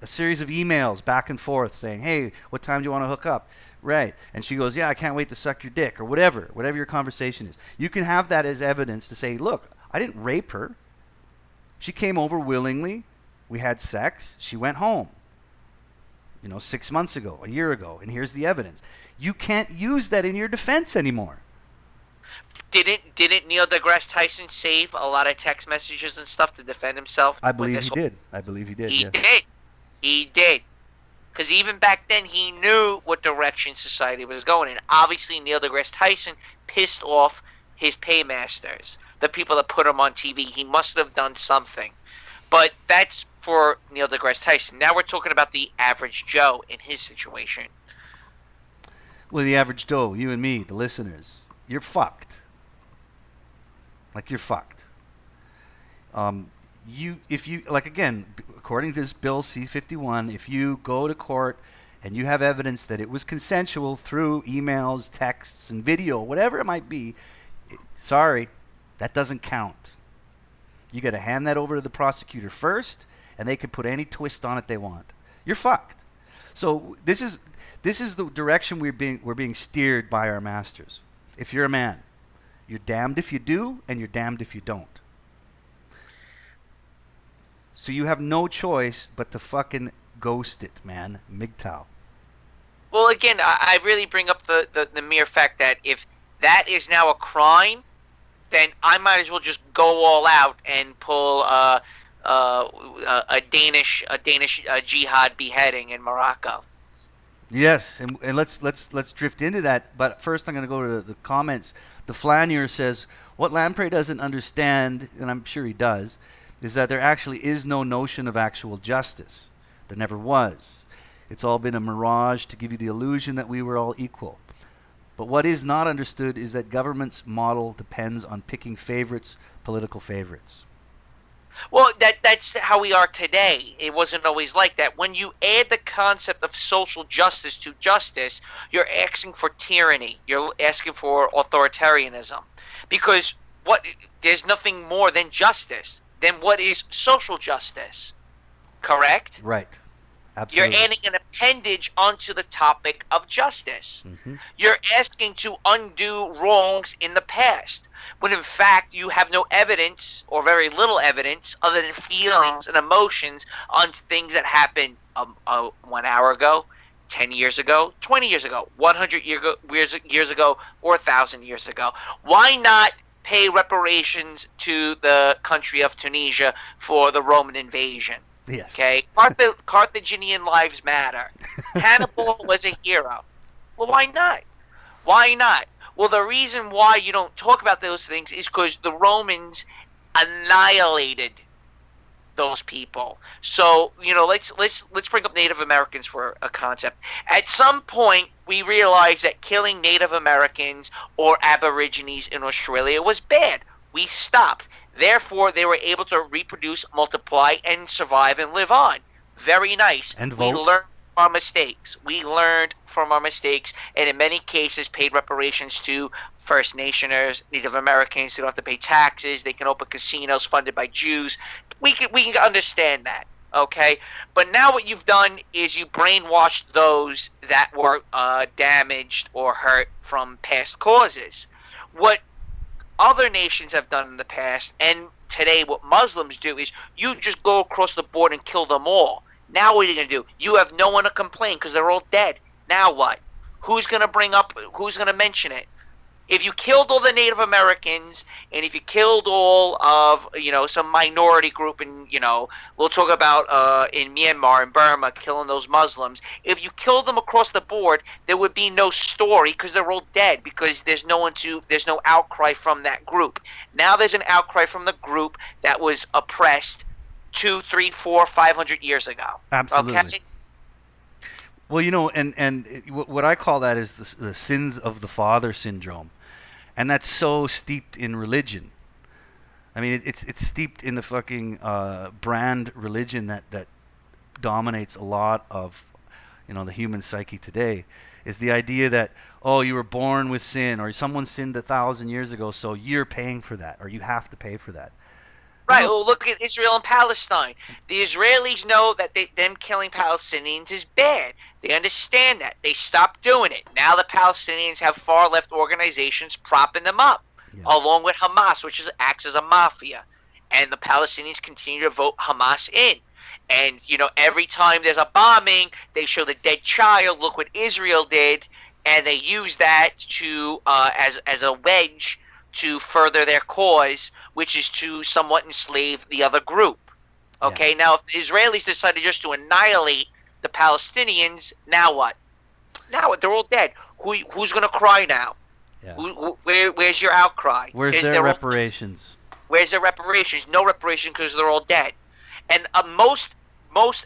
a series of emails back and forth saying, hey, what time do you want to hook up? Right. And she goes, yeah, I can't wait to suck your dick, or whatever your conversation is. You can have that as evidence to say, look, I didn't rape her. She came over willingly. We had sex. She went home. 6 months ago, a year ago, and here's the evidence. You can't use that in your defense anymore. Didn't Neil deGrasse Tyson save a lot of text messages and stuff to defend himself? I believe he did. He did. Because even back then, he knew what direction society was going in. Obviously, Neil deGrasse Tyson pissed off his paymasters, the people that put him on TV. He must have done something. But that's for Neil deGrasse Tyson. Now we're talking about the average Joe in his situation. Well, the average Joe, you and me, the listeners, you're fucked. Like, you're fucked. Again, according to this Bill C-51, if you go to court and you have evidence that it was consensual through emails, texts, and video, whatever it might be, sorry, that doesn't count. You got to hand that over to the prosecutor first, and they can put any twist on it they want. You're fucked. So this is the direction we're being steered by our masters. If you're a man, you're damned if you do, and you're damned if you don't. So you have no choice but to fucking ghost it, man. MGTOW. Well, again, I really bring up the mere fact that if that is now a crime, then I might as well just go all out and pull a Danish jihad beheading in Morocco. Yes, and let's drift into that. But first, I'm going to go to the comments. The Flanier says what Lamprey doesn't understand, and I'm sure he does, is that there actually is no notion of actual justice. There never was. It's all been a mirage to give you the illusion that we were all equal. But what is not understood is that government's model depends on picking favorites, political favorites. Well, that's how we are today. It wasn't always like that. When you add the concept of social justice to justice, you're asking for tyranny. You're asking for authoritarianism. Because there's nothing more than justice. Then what is social justice? Correct? Right. Absolutely. You're adding an appendage onto the topic of justice. Mm-hmm. You're asking to undo wrongs in the past, when in fact you have no evidence or very little evidence other than feelings and emotions on things that happened 1 hour ago, 10 years ago, 20 years ago, 100 years ago, or 1,000 years ago. Why not pay reparations to the country of Tunisia for the Roman invasion? Yes. Okay, Carthaginian lives matter. Hannibal was a hero. Well, why not? Why not? Well, the reason why you don't talk about those things is because the Romans annihilated those people. So, let's bring up Native Americans for a concept. At some point, we realized that killing Native Americans or Aborigines in Australia was bad. We stopped. Therefore, they were able to reproduce, multiply, and survive and live on. Very nice. And vote. We learned from our mistakes. And in many cases paid reparations to First Nationers, Native Americans. They don't have to pay taxes. They can open casinos funded by Jews. We can understand that, okay? But now what you've done is you brainwashed those that were damaged or hurt from past causes. What other nations have done in the past, and today what Muslims do, is you just go across the board and kill them all. Now what are you going to do? You have no one to complain because they're all dead. Now what? Who's going to mention it? If you killed all the Native Americans, and if you killed all of, some minority group in, we'll talk about in Myanmar and Burma, killing those Muslims. If you killed them across the board, there would be no story because they're all dead, because there's no outcry from that group. Now there's an outcry from the group that was oppressed 200, 300, 400, 500 years ago. Absolutely. Okay? Well, and what I call that is the sins of the father syndrome. And that's so steeped in religion. I mean, it's steeped in the fucking brand religion that dominates a lot of, the human psyche today. Is the idea that, you were born with sin, or someone sinned 1,000 years ago, so you're paying for that, or you have to pay for that. Right. Well, look at Israel and Palestine. The Israelis know that them killing Palestinians is bad. They understand that. They stopped doing it. Now the Palestinians have far-left organizations propping them up, along with Hamas, which acts as a mafia. And the Palestinians continue to vote Hamas in. And, every time there's a bombing, they show the dead child. Look what Israel did. And they use that to as a wedge to further their cause, which is to somewhat enslave the other group. Okay, Now if the Israelis decided just to annihilate the Palestinians, now what? Now what? They're all dead. Who's going to cry now? Yeah. Where's your outcry? Where's their reparations? Where's their reparations? No reparation because they're all dead. And most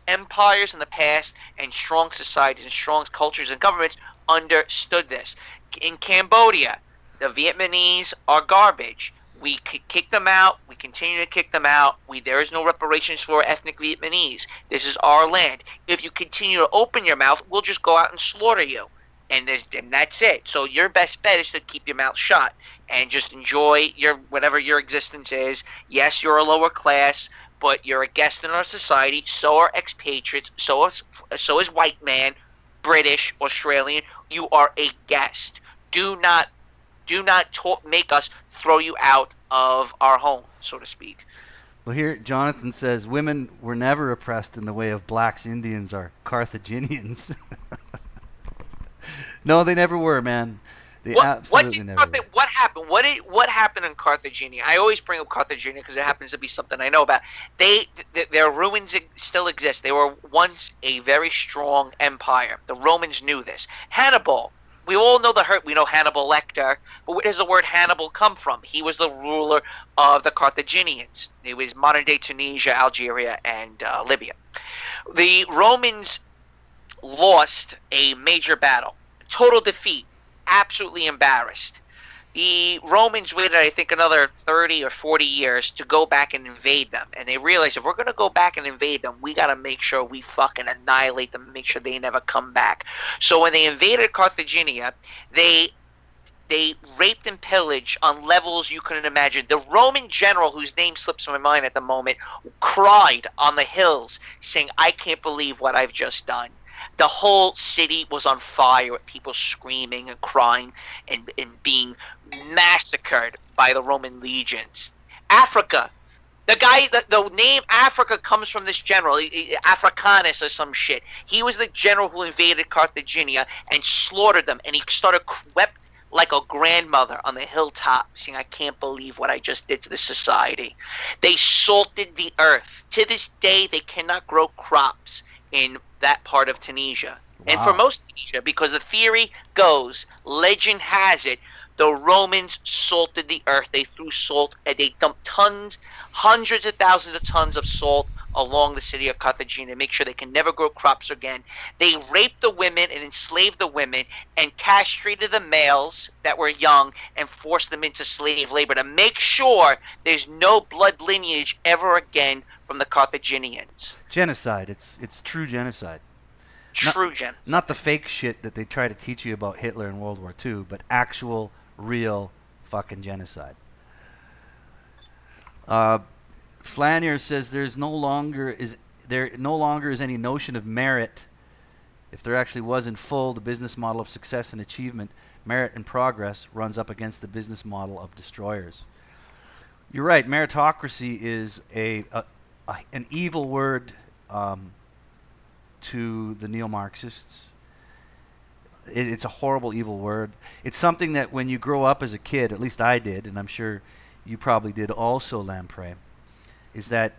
empires in the past and strong societies and strong cultures and governments understood this. In Cambodia, the Vietnamese are garbage. We kick them out. We continue to kick them out. There is no reparations for ethnic Vietnamese. This is our land. If you continue to open your mouth, we'll just go out and slaughter you. And that's it. So your best bet is to keep your mouth shut and just enjoy whatever your existence is. Yes, you're a lower class, but you're a guest in our society. So are expatriates. So is white man, British, Australian. You are a guest. Do not make us throw you out of our home, so to speak. Well, here Jonathan says women were never oppressed in the way of blacks, Indians, or Carthaginians. No, they never were, man. They absolutely never were. What happened? What happened in Carthagena? I always bring up Carthagena because it happens to be something I know about. Their ruins still exist. They were once a very strong empire. The Romans knew this. Hannibal. We all know we know Hannibal Lecter, but where does the word Hannibal come from? He was the ruler of the Carthaginians. It was modern day Tunisia, Algeria, and Libya. The Romans lost a major battle. Total defeat. Absolutely embarrassed. The Romans waited, I think, another 30 or 40 years to go back and invade them. And they realized if we're going to go back and invade them, we got to make sure we fucking annihilate them and make sure they never come back. So when they invaded Carthagena, they raped and pillaged on levels you couldn't imagine. The Roman general, whose name slips my mind at the moment, cried on the hills saying, I can't believe what I've just done. The whole city was on fire with people screaming and crying and being massacred by the Roman legions. Africa. The name Africa comes from this general, Africanus or some shit. He was the general who invaded Carthagena and slaughtered them, and he wept like a grandmother on the hilltop, saying, I can't believe what I just did to this society. They salted the earth. To this day, they cannot grow crops in that part of Tunisia. Wow. And for most Tunisia, because the theory goes, legend has it, the Romans salted the earth. They threw salt, and they dumped hundreds of thousands of tons of salt along the city of Carthagena, make sure they can never grow crops again. They raped the women and enslaved the women and castrated the males that were young and forced them into slave labor to make sure there's no blood lineage ever again from the Carthaginians. Genocide. It's true genocide. True genocide. Not the fake shit that they try to teach you about Hitler and World War II, but actual, real fucking genocide. Flanier says there no longer is any notion of merit. If there actually was in full, the business model of success and achievement, merit and progress runs up against the business model of destroyers. You're right. Meritocracy is an evil word to the neo-Marxists. It's a horrible, evil word. It's something that when you grow up as a kid, at least I did, and I'm sure you probably did also, Lamprey, is that,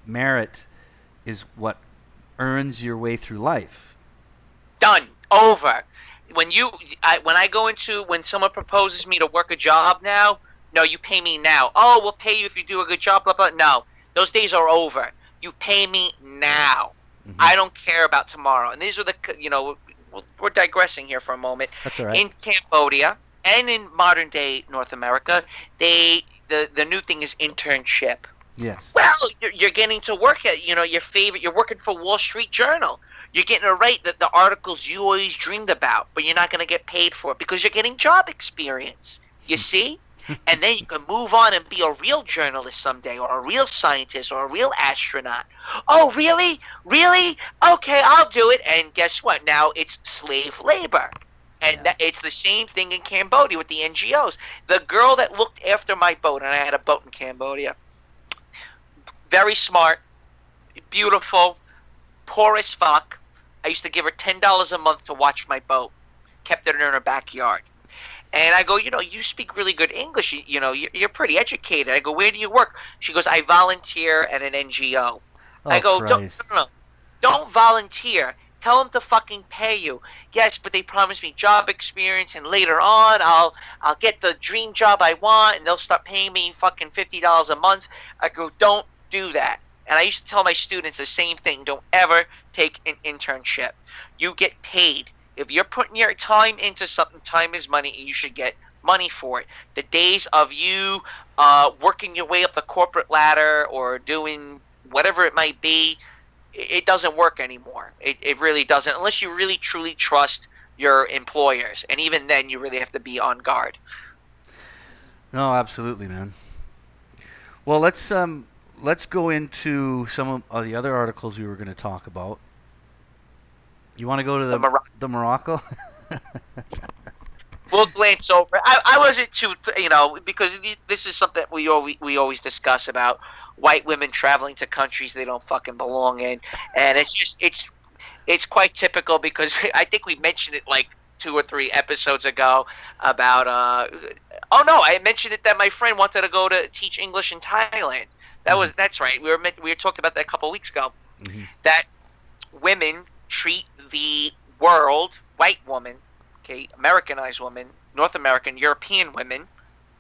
merit is what earns your way through life. Done. Over. When someone proposes me to work a job now, no, you pay me now. Oh, we'll pay you if you do a good job, blah, blah. No, those days are over. You pay me now. Mm-hmm. I don't care about tomorrow. And these are we're digressing here for a moment. That's all right. In Cambodia and in modern day North America, the new thing is internship. Yes. Well, you're getting to work at your favorite. You're working for Wall Street Journal. You're getting to write the articles you always dreamed about, but you're not going to get paid for it because you're getting job experience. You see? And then you can move on and be a real journalist someday, or a real scientist, or a real astronaut. Oh, really? Really? Okay, I'll do it. And guess what? Now it's slave labor. And it's the same thing in Cambodia with the NGOs. The girl that looked after my boat, and I had a boat in Cambodia, very smart, beautiful, poor as fuck. I used to give her $10 a month to watch my boat. Kept it in her backyard. And I go, you speak really good English. You're pretty educated. I go, where do you work? She goes, I volunteer at an NGO. I go, don't volunteer. Tell them to fucking pay you. Yes, but they promised me job experience, and later on I'll get the dream job I want, and they'll start paying me fucking $50 a month. I go, don't do that. And I used to tell my students the same thing. Don't ever take an internship. You get paid. If you're putting your time into something, time is money, and you should get money for it. The days of you working your way up the corporate ladder or doing whatever it might be, it doesn't work anymore. It really doesn't, unless you really truly trust your employers. And even then, you really have to be on guard. No, absolutely, man. Well, let's go into some of the other articles we were going to talk about. You want to go to the Morocco? Well, glance over. I wasn't too, because this is something we always discuss about white women traveling to countries they don't fucking belong in, and it's quite typical because I think we mentioned it like 2 or 3 episodes ago about oh no, I mentioned it that my friend wanted to go to teach English in Thailand. That's right. We were talking about that a couple of weeks ago. Mm-hmm. That women treat the world, white woman, okay, Americanized women, North American, European women,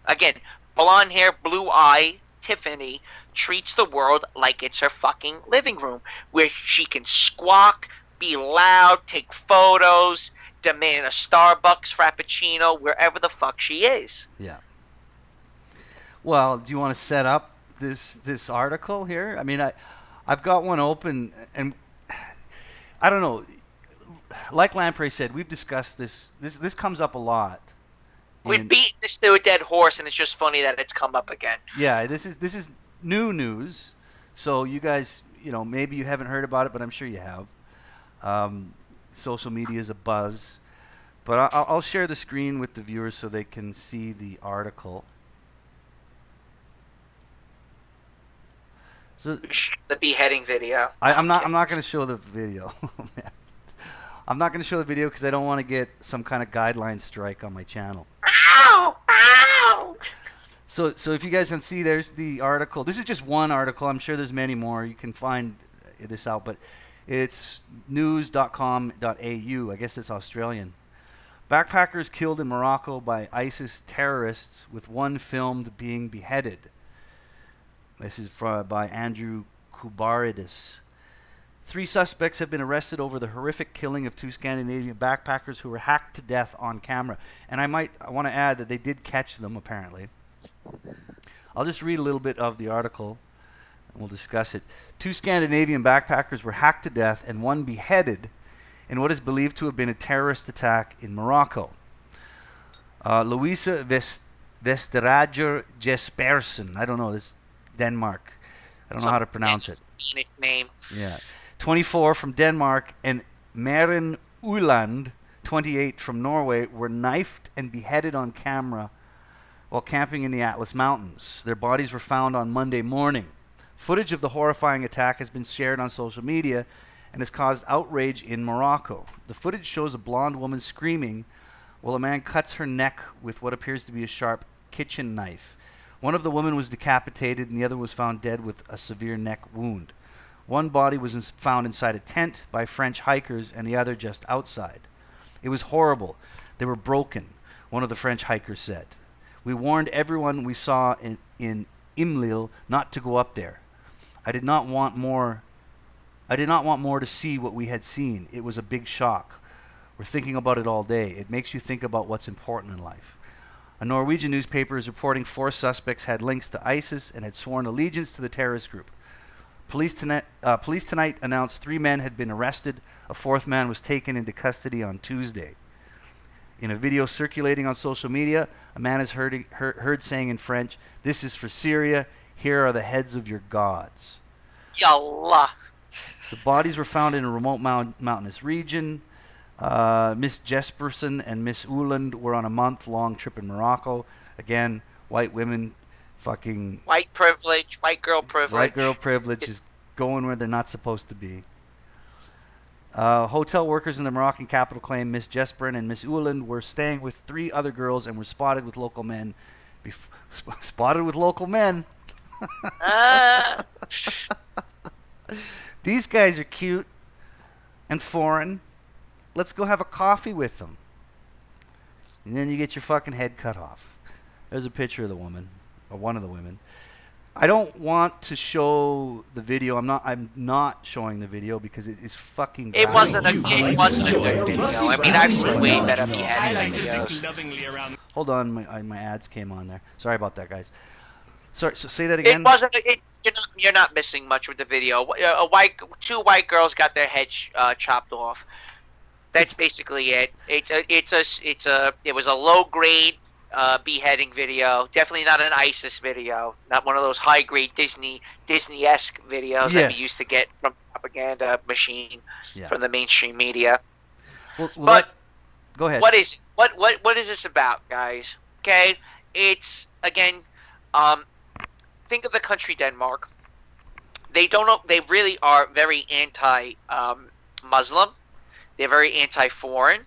again, blonde hair, blue eye, Tiffany, treats the world like it's her fucking living room, where she can squawk, be loud, take photos, demand a Starbucks Frappuccino, wherever the fuck she is. Yeah. Well, do you want to set up this article here? I mean, I've got one open, and I don't know. Like Lamprey said, we've discussed this. This comes up a lot. We beat this to a dead horse, and it's just funny that it's come up again. Yeah, this is new news. So you guys, maybe you haven't heard about it, but I'm sure you have. Social media is a buzz. But I'll share the screen with the viewers so they can see the article. So the beheading video. I'm not going to show the video. I'm not going to show the video because I don't want to get some kind of guideline strike on my channel. Ow! Ow! So if you guys can see, there's the article. This is just one article. I'm sure there's many more. You can find this out, but it's news.com.au. I guess it's Australian. Backpackers killed in Morocco by ISIS terrorists, with one filmed being beheaded. This is by Andrew Kubaridis. 3 suspects have been arrested over the horrific killing of 2 Scandinavian backpackers who were hacked to death on camera. And I want to add that they did catch them, apparently. I'll just read a little bit of the article, and we'll discuss it. 2 Scandinavian backpackers were hacked to death and one beheaded in what is believed to have been a terrorist attack in Morocco. Louisa Vesterager Jespersen. I don't know, this Denmark. I don't know how to pronounce it. Name. Yeah. 24 from Denmark, and Maren Uland, 28 from Norway, were knifed and beheaded on camera while camping in the Atlas Mountains. Their bodies were found on Monday morning. Footage of the horrifying attack has been shared on social media and has caused outrage in Morocco. The footage shows a blonde woman screaming while a man cuts her neck with what appears to be a sharp kitchen knife. One of the women was decapitated, and the other was found dead with a severe neck wound. One body was found inside a tent by French hikers, and the other just outside. It was horrible. They were broken, one of the French hikers said. We warned everyone we saw in Imlil not to go up there. I did not want more to see what we had seen. It was a big shock. We're thinking about it all day. It makes you think about what's important in life. A Norwegian newspaper is reporting 4 suspects had links to ISIS and had sworn allegiance to the terrorist group. Police tonight announced 3 men had been arrested. A 4th man was taken into custody on Tuesday. In a video circulating on social media, a man is heard saying in French, "This is for Syria. Here are the heads of your gods." Yallah. The bodies were found in a remote mountainous region. Miss Jespersen and Miss Uland were on a month-long trip in Morocco. Again, white women fucking... White privilege, white girl privilege. White girl privilege is going where they're not supposed to be. Hotel workers in the Moroccan capital claim Miss Jesperin and Miss Uland were staying with 3 other girls and were spotted with local men. Spotted with local men? These guys are cute and foreign. Let's go have a coffee with them. And then you get your fucking head cut off. There's a picture of the woman, or one of the women. I don't want to show the video. I'm not showing the video because it is fucking graphic. It wasn't a good video. I mean, I've seen way better beheading videos. Hold on, my ads came on there. Sorry about that, guys. Sorry, so say that again. It wasn't. You're not missing much with the video. 2 white girls got their heads chopped off. That's basically it. It was a low grade beheading video. Definitely not an ISIS video. Not one of those high grade Disney-esque videos that we used to get from propaganda machine from the mainstream media. Well, Go ahead. What is it? What is this about, guys? Okay, it's again, think of the country Denmark. They don't know. They really are very anti-Muslim. They're very anti-foreign.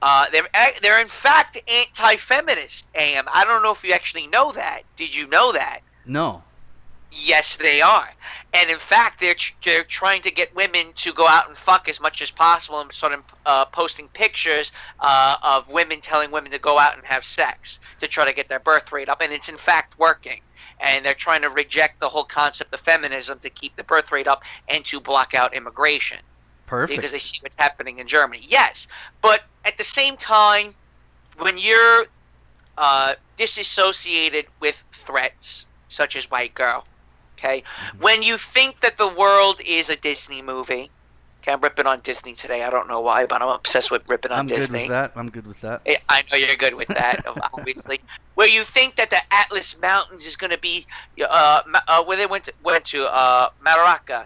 They're in fact anti-feminist. I don't know if you actually know that. Did you know that? No. Yes, they are, and in fact, they're trying to get women to go out and fuck as much as possible, and sort of posting pictures of women telling women to go out and have sex to try to get their birth rate up, and it's in fact working. And they're trying to reject the whole concept of feminism to keep the birth rate up and to block out immigration. Perfect. Because they see what's happening in Germany. Yes, but at the same time, when you're disassociated with threats such as White Girl, okay, when you think that the world is a Disney movie, okay, I'm ripping on Disney today. I don't know why, but I'm obsessed with ripping on Disney. I'm good with that. I know you're good with that, obviously. Where you think that the Atlas Mountains is going to be, where they went to Maraca,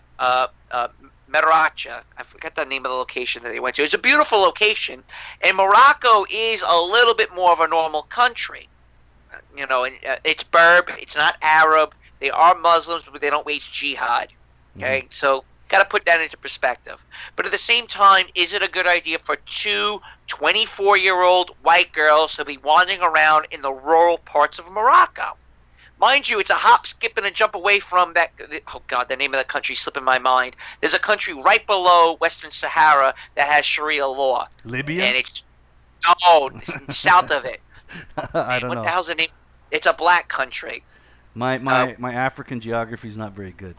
Maracha. I forgot the name of the location that they went to. It's a beautiful location, and Morocco is a little bit more of a normal country. And it's Berb. It's not Arab. They are Muslims, but they don't wage jihad. Okay, so got to put that into perspective. But at the same time, is it a good idea for two 24-year-old white girls to be wandering around in the rural parts of Morocco? Mind you, it's a hop, skip, and a jump away from that. Oh, God, the name of the country slipping my mind. There's a country right below Western Sahara that has Sharia law. Libya? And it's south of it. I don't know. What the hell's the name? It's a black country. My African geography is not very good.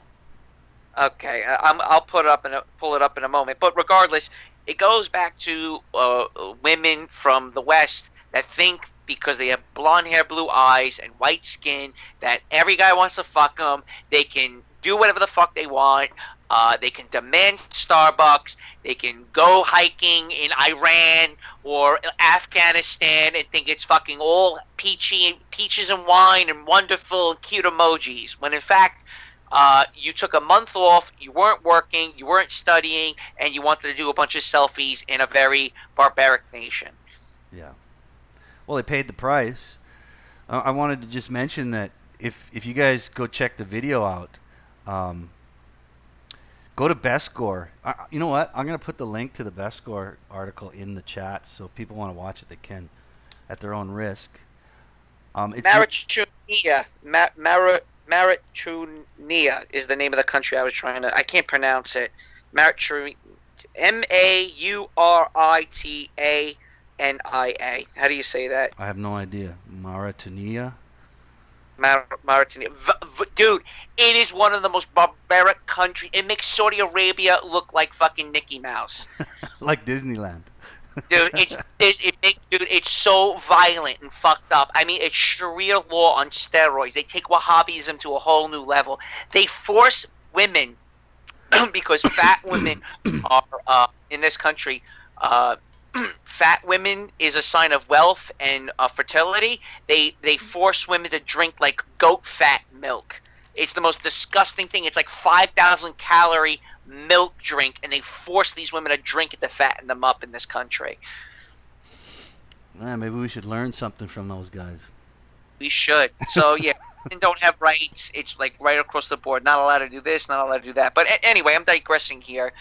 Okay, I'll pull it up in a moment. But regardless, it goes back to women from the West that think because they have blonde hair, blue eyes, and white skin that every guy wants to fuck them. They can do whatever the fuck they want. They can demand Starbucks. They can go hiking in Iran or Afghanistan and think it's fucking all peaches and wine and wonderful and cute emojis. When in fact, you took a month off, you weren't working, you weren't studying, and you wanted to do a bunch of selfies in a very barbaric nation. Yeah. Well, they paid the price. I wanted to just mention that if you guys go check the video out, go to Best Score. You know what? I'm going to put the link to the Best Score article in the chat, so if people want to watch it, they can at their own risk. Mauritania. Mauritania is the name of the country I was trying to... I can't pronounce it. Mauritania. Mauritania. How do you say that? I have no idea. Mauritania? Mauritania. Dude, it is one of the most barbaric countries. It makes Saudi Arabia look like fucking Mickey Mouse. Like Disneyland. Dude, it's so violent and fucked up. I mean, it's Sharia law on steroids. They take Wahhabism to a whole new level. They force women, because fat women are in this country. Fat women is a sign of wealth and fertility. They force women to drink like goat fat milk. It's the most disgusting thing. It's like 5,000 calorie milk drink, and they force these women to drink it to fatten them up in this country. Man, maybe we should learn something from those guys. We should. So yeah, women don't have rights. It's like right across the board. Not allowed to do this, not allowed to do that. But anyway, I'm digressing here.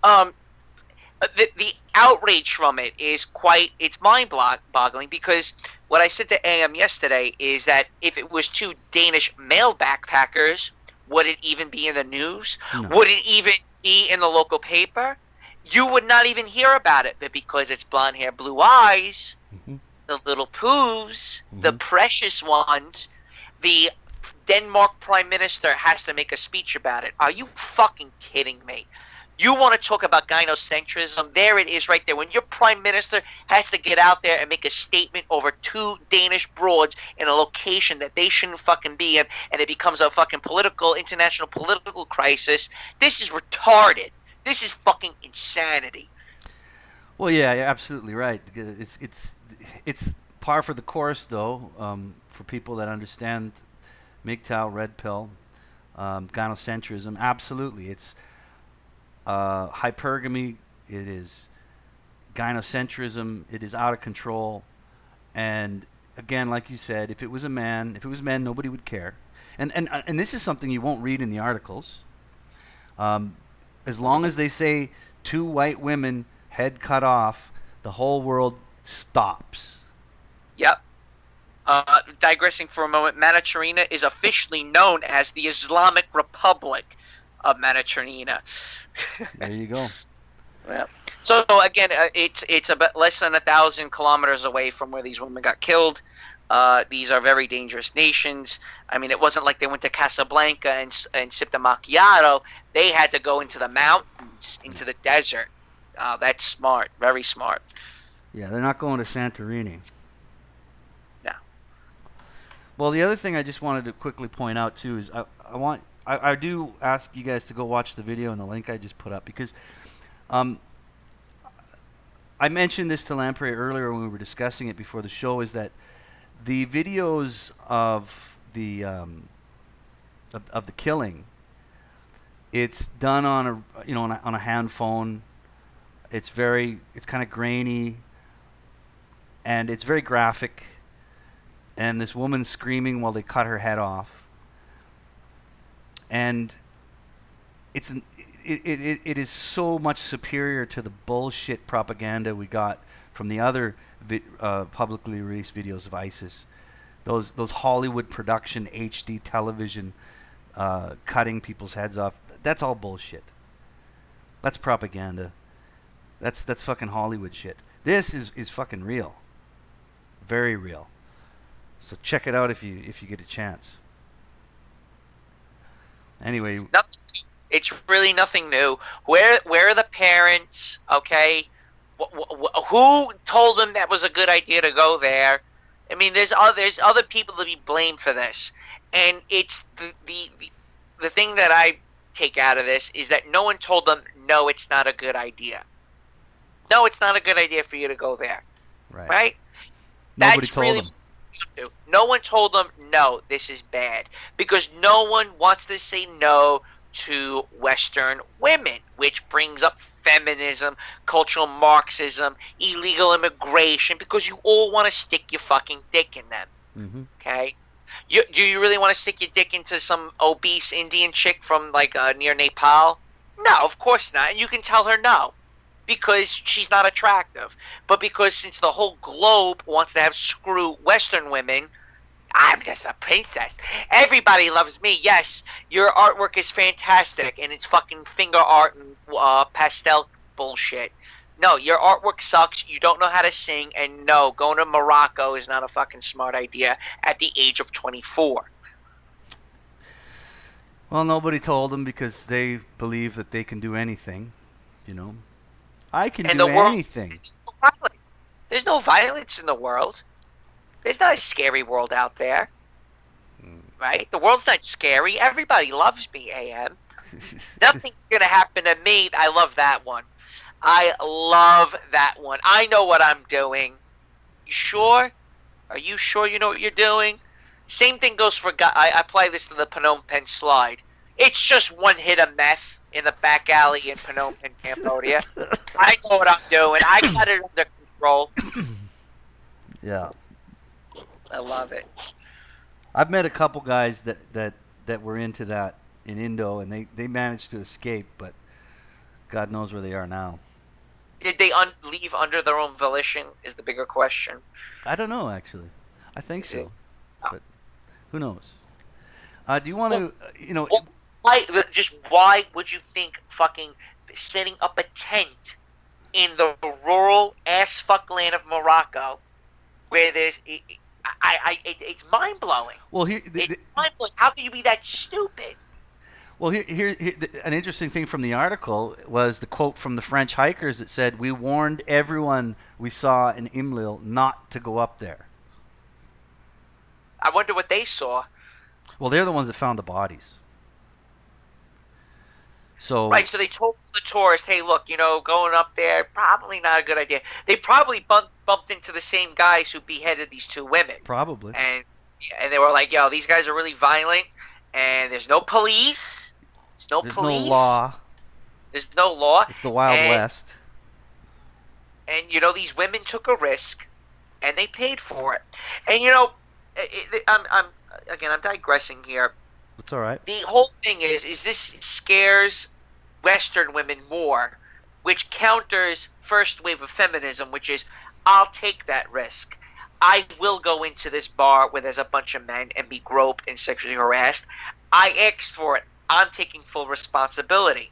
The outrage from it is it's mind-boggling, because what I said to AM yesterday is that if it was two Danish male backpackers, would it even be in the news? No. Would it even be in the local paper? You would not even hear about it, but because it's blonde hair, blue eyes, the little poos, the precious ones, the Denmark Prime Minister has to make a speech about it. Are you fucking kidding me? You want to talk about gynocentrism? There it is right there. When your prime minister has to get out there and make a statement over two Danish broads in a location that they shouldn't fucking be in, and it becomes a fucking international political crisis, this is retarded. This is fucking insanity. Well, yeah, you're absolutely right. It's par for the course, though, for people that understand MGTOW, red pill, gynocentrism. Absolutely. It's hypergamy. It is gynocentrism. It is out of control. And again, like you said, if it was men, nobody would care. And this is something you won't read in the articles. As long as they say 2 white women, head cut off, the whole world stops. Yep. Digressing for a moment, Manachurina is officially known as the Islamic Republic of Manachurina. There you go. Yeah. So again, it's about less than 1,000 kilometers away from where these women got killed. These are very dangerous nations. I mean, it wasn't like they went to Casablanca and sipped a macchiato. They had to go into the mountains, into the desert. That's smart, very smart. Yeah, they're not going to Santorini. No. Well, the other thing I just wanted to quickly point out too is I do ask you guys to go watch the video and the link I just put up, because I mentioned this to Lamprey earlier when we were discussing it before the show, is that the videos of the killing, it's done on a hand phone. It's kind of grainy, and it's very graphic. And this woman screaming while they cut her head off, and it is so much superior to the bullshit propaganda we got from the other publicly released videos of ISIS. Those Hollywood production HD television cutting people's heads off. That's all bullshit. That's propaganda. That's fucking Hollywood shit. This is fucking real. Very real. So check it out if you get a chance. Anyway, it's really nothing new. Where are the parents? Okay, who told them that was a good idea to go there? I mean, there's other people to be blamed for this, and it's the thing that I take out of this is that no one told them, no, it's not a good idea. No, it's not a good idea for you to go there. Right? Nobody told them. No one told them, no, this is bad. Because no one wants to say no to Western women, which brings up feminism, cultural Marxism, illegal immigration, because you all want to stick your fucking dick in them. Mm-hmm. Okay? Do you really want to stick your dick into some obese Indian chick from near Nepal? No, of course not. And you can tell her no, because she's not attractive. But because since the whole globe wants to have screw Western women, I'm just a princess. Everybody loves me. Yes, your artwork is fantastic, and it's fucking finger art and pastel bullshit. No, your artwork sucks. You don't know how to sing, and no, going to Morocco is not a fucking smart idea at the age of 24. Well, nobody told them because they believe that they can do anything. I can do anything. There's no violence in the world. There's not a scary world out there. Right? The world's not scary. Everybody loves me, AM. Nothing's going to happen to me. I love that one. I love that one. I know what I'm doing. You sure? Are you sure you know what you're doing? Same thing goes for... I apply this to the Phnom Penh slide. It's just one hit of meth in the back alley in Phnom Penh, Cambodia. I know what I'm doing. I got it under control. Yeah. I love it. I've met a couple guys that were into that in Indo, and they managed to escape, but God knows where they are now. Did they leave under their own volition is the bigger question. I don't know, actually. I think so. But who knows? Do you want to, why would you think fucking setting up a tent in the rural ass fuck land of Morocco where there's... it's mind blowing. Well, it's mind blowing. How can you be that stupid? Well, here, an interesting thing from the article was the quote from the French hikers that said, "We warned everyone we saw in Imlil not to go up there." I wonder what they saw. Well, they're the ones that found the bodies. So they told the tourist, hey, look, going up there, probably not a good idea. They probably bumped into the same guys who beheaded these 2 women. Probably. And they were like, yo, these guys are really violent, and there's no police. There's no law. There's no law. It's the Wild West. And these women took a risk, and they paid for it. And I'm digressing here. That's all right. The whole thing is this scares Western women more, which counters first wave of feminism, which is I'll take that risk. I will go into this bar where there's a bunch of men and be groped and sexually harassed. I asked for it. I'm taking full responsibility.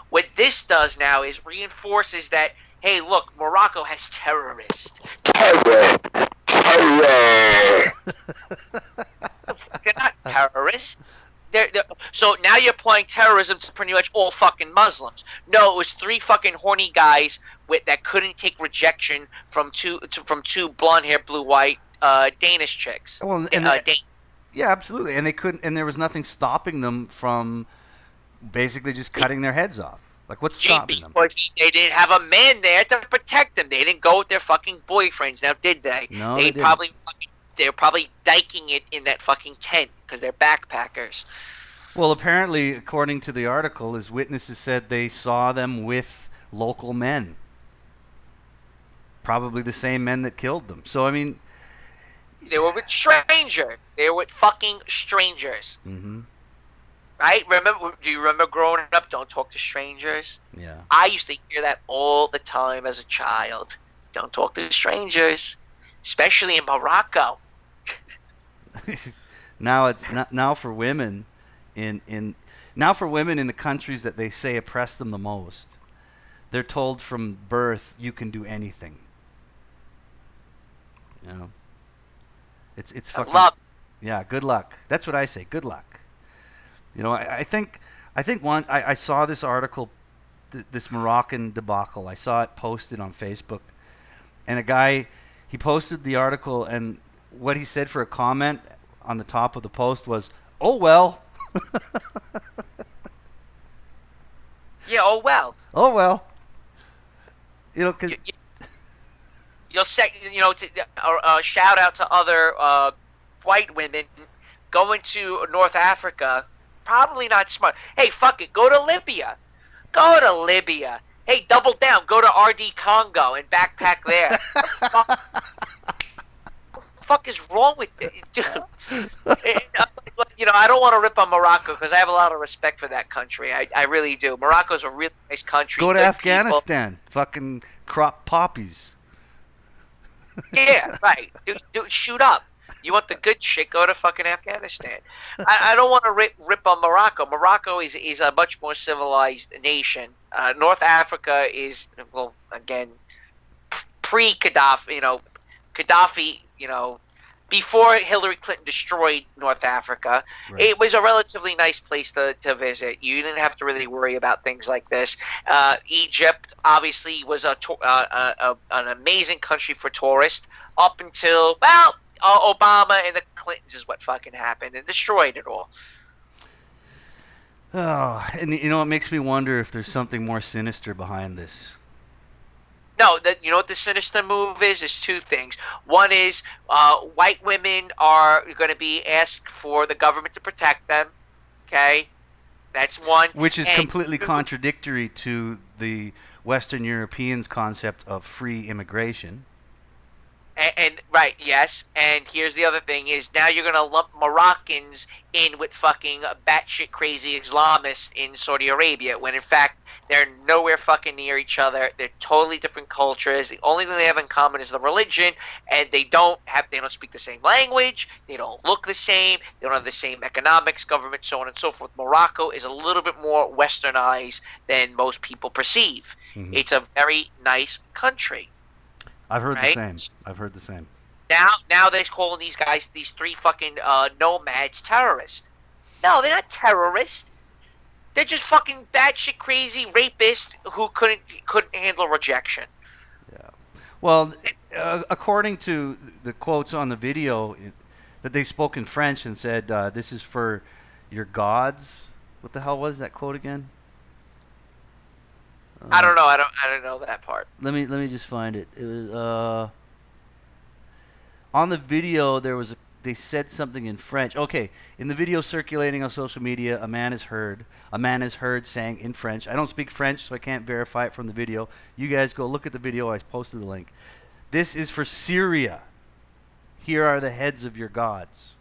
What this does now is reinforces that, hey, look, Morocco has terrorists. Terror! They're not terrorists. So now you're applying terrorism to pretty much all fucking Muslims. No, it was 3 fucking horny guys that couldn't take rejection from two blonde-haired, blue-white Danish chicks. Well, yeah, absolutely, and they couldn't, and there was nothing stopping them from basically just cutting their heads off. Like, what's stopping them? They didn't have a man there to protect them. They didn't go with their fucking boyfriends. Now, did they? No, they didn't. They're probably diking it in that fucking tent because they're backpackers. Well, apparently, according to the article, as witnesses said they saw them with local men. Probably the same men that killed them. So, I mean... They were with strangers. They were with fucking strangers. Mm-hmm. Right? Do you remember growing up, don't talk to strangers? Yeah. I used to hear that all the time as a child. Don't talk to strangers. Especially in Morocco. Now for women in the countries that they say oppress them the most, they're told from birth you can do anything. You know, it's fucking yeah. Good luck. That's what I say. Good luck. You know, I think I saw this article, this Moroccan debacle. I saw it posted on Facebook, and a guy, he posted the article, and what he said for a comment on the top of the post was, "Oh well." Yeah. Oh well. Oh well. You know, cause you'll say, shout out to other white women going to North Africa. Probably not smart. Hey, fuck it. Go to Libya. Go to Libya. Hey, double down. Go to RD Congo and backpack there. What the fuck is wrong with it? I don't want to rip on Morocco because I have a lot of respect for that country. I really do. Morocco's a really nice country. Go to Afghanistan. People. Fucking crop poppies. Yeah, right. Shoot up. You want the good shit, go to fucking Afghanistan. I don't want to rip on Morocco. Morocco is a much more civilized nation. North Africa is, well, again, pre-Gaddafi, Gaddafi, before Hillary Clinton destroyed North Africa, right. It was a relatively nice place to visit. You didn't have to really worry about things like this. Egypt, obviously, was an amazing country for tourists up until, well, Obama and the Clintons is what fucking happened and destroyed it all. Oh, and it makes me wonder if there's something more sinister behind this. No, you know what the sinister move is? Is 2 things. One is white women are going to be asked for the government to protect them. Okay? That's one. Which is completely contradictory to the Western Europeans' concept of free immigration. And right, yes. And here's the other thing is now you're going to lump Moroccans in with fucking batshit crazy Islamists in Saudi Arabia when in fact they're nowhere fucking near each other. They're totally different cultures. The only thing they have in common is the religion, and they don't speak the same language. They don't look the same. They don't have the same economics, government, so on and so forth. Morocco is a little bit more westernized than most people perceive. Mm-hmm. It's a very nice country. I've heard the same. I've heard the same. Now they're calling these guys, these 3 fucking nomads, terrorists. No, they're not terrorists. They're just fucking batshit crazy rapists who couldn't handle rejection. Yeah. Well, according to the quotes on the video, that they spoke in French and said, "This is for your gods." What the hell was that quote again? I don't know. I don't know that part. Let me just find it. It was on the video. There was they said something in French. Okay, in the video circulating on social media, a man is heard saying in French. I don't speak French, so I can't verify it from the video. You guys go look at the video. I posted the link. This is for Syria. Here are the heads of your gods.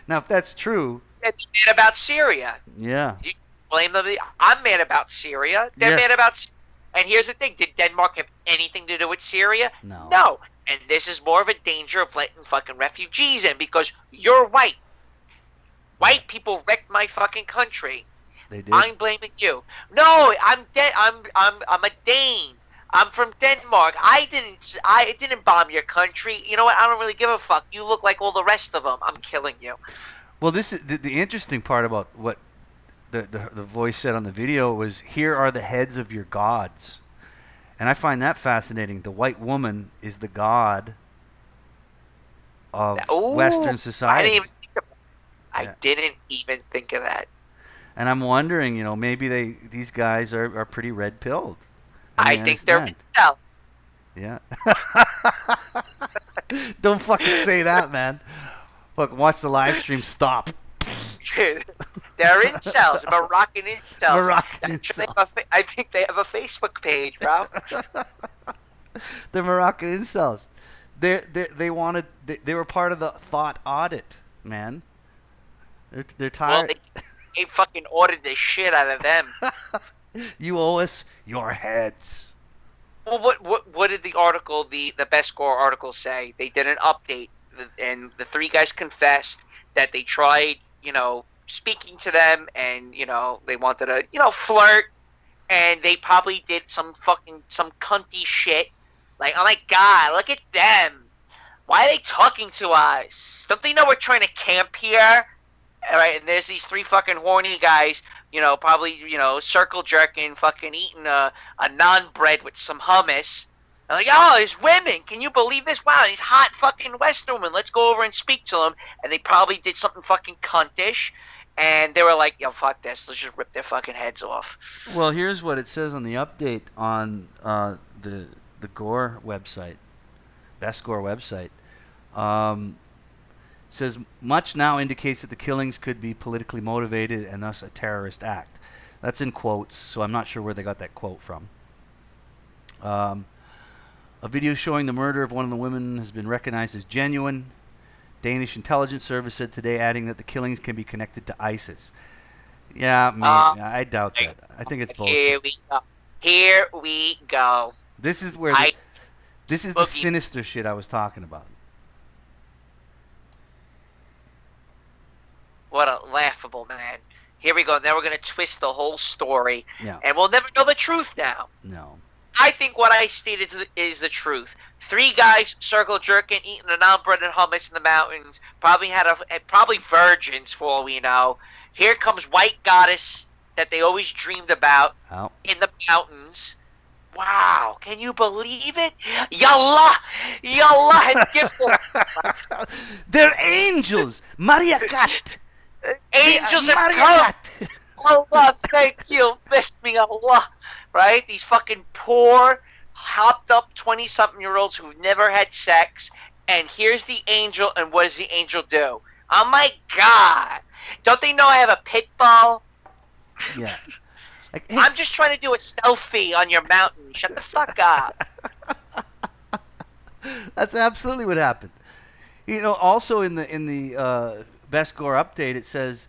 Now, if that's true, It's mad about Syria. yeah. You blame them. I'm mad about Syria. They're mad about. And here's the thing: did Denmark have anything to do with Syria? No. No. And this is more of a danger of letting fucking refugees in because you're white. White people wrecked my fucking country. They did. I'm blaming you. No, I'm a Dane. I'm from Denmark. I didn't bomb your country. You know what? I don't really give a fuck. You look like all the rest of them. I'm killing you. Well, this is the interesting part about what the voice said on the video was, here are the heads of your gods. And I find that fascinating. The white woman is the god of Western society. I didn't even think of that. And I'm wondering, maybe these guys are pretty red-pilled. I think they're incel. Yeah. Don't fucking say that, man. Fuck, watch the live stream. Stop. They're incels. Moroccan incels. Moroccan incels. I think they have a Facebook page, bro. They're Moroccan incels. They were part of the thought audit, man. They're tired. Well, they fucking ordered the shit out of them. You owe us your heads. Well, what did the article, the Best Score article say? They did an update, and the three guys confessed that they tried, speaking to them, and they wanted to, flirt, and they probably did some cunty shit. Like, oh my god, look at them. Why are they talking to us? Don't they know we're trying to camp here? All right, and there's these three fucking horny guys, probably, circle jerking, fucking eating a naan bread with some hummus. And like, oh, there's women. Can you believe this? Wow, these hot fucking Western women. Let's go over and speak to them. And they probably did something fucking cuntish. And they were like, yo, fuck this. Let's just rip their fucking heads off. Well, here's what it says on the update on the Gore website, Best Gore website. Says much now indicates that the killings could be politically motivated and thus a terrorist act. That's in quotes, so I'm not sure where they got that quote from. A video showing the murder of one of the women has been recognized as genuine. Danish intelligence service said today, adding that the killings can be connected to ISIS. Yeah, maybe. I doubt that. I think it's bullshit. Here we go. This is where this is the sinister shit I was talking about. What a laughable man. Here we go. Now we're going to twist the whole story. Yeah. And we'll never know the truth now. No. I think what I stated is the truth. Three guys circle jerking, eating a naan bread and hummus in the mountains. Probably virgins for all we know. Here comes white goddess that they always dreamed about in the mountains. Wow, can you believe it? Yallah has gifted. They're angels. Mariakat. Angels have come. Allah, thank you. Bless me, Allah. Right? These fucking poor, hopped up 20-something-year-olds who've never had sex. And here's the angel, and what does the angel do? Oh my God. Don't they know I have a pit bull? Yeah. Like, hey. I'm just trying to do a selfie on your mountain. Shut the fuck up. That's absolutely what happened. Also in the Best Gore update, it says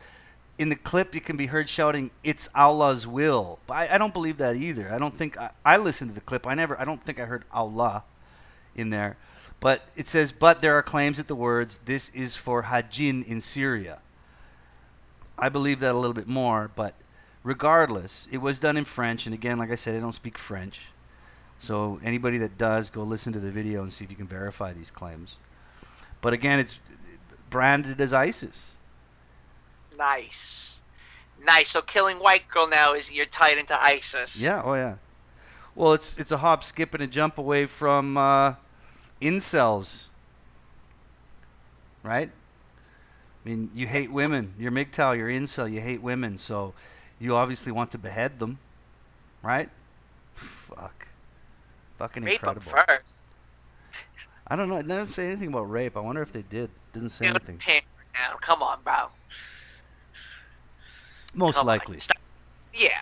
in the clip you can be heard shouting, "It's Allah's will." But I don't believe that either. I don't think I listened to the clip. I don't think I heard Allah in there. But it says, but there are claims that the words, "This is for Hajin in Syria." I believe that a little bit more, but regardless, it was done in French, and again, like I said, I don't speak French. So anybody that does, go listen to the video and see if you can verify these claims. But again, it's branded as ISIS. Nice. So killing white girl now is you're tied into ISIS. Yeah, oh yeah. Well, it's a hop, skip, and a jump away from incels. Right? I mean, you hate women. You're MGTOW, you're incel, you hate women, so you obviously want to behead them. Right? Fucking Rape incredible. them first. I don't know. It didn't say anything about rape. I wonder if they did. Didn't say anything. Now, come on, bro. Most Come on, likely. stop. Yeah.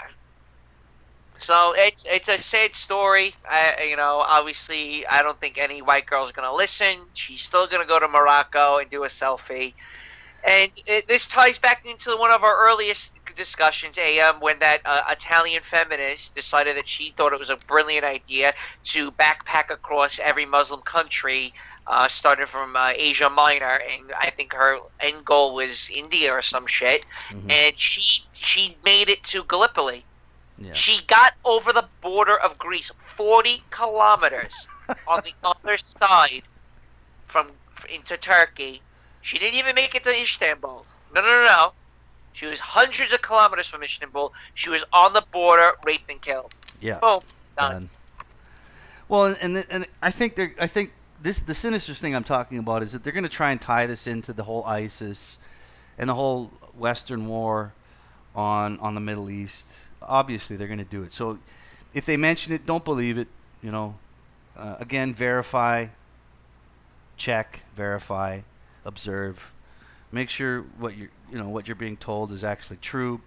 So it's a sad story. Obviously, I don't think any white girl's gonna listen. She's still gonna go to Morocco and do a selfie. And this ties back into one of our earliest discussions, AM, when that Italian feminist decided that she thought it was a brilliant idea to backpack across every Muslim country, starting from Asia Minor, and I think her end goal was India or some shit. Mm-hmm. And she made it to Gallipoli. Yeah. She got over the border of Greece, 40 kilometers on the other side into Turkey. She didn't even make it to Istanbul. No. She was hundreds of kilometers from Istanbul. She was on the border, raped and killed. Yeah. Boom. Done. Well, and I think the sinister thing I'm talking about is that they're going to try and tie this into the whole ISIS and the whole Western war on the Middle East. Obviously, they're going to do it. So if they mention it, don't believe it. Again, verify, check, verify, observe. Make sure what you're being told is actually true.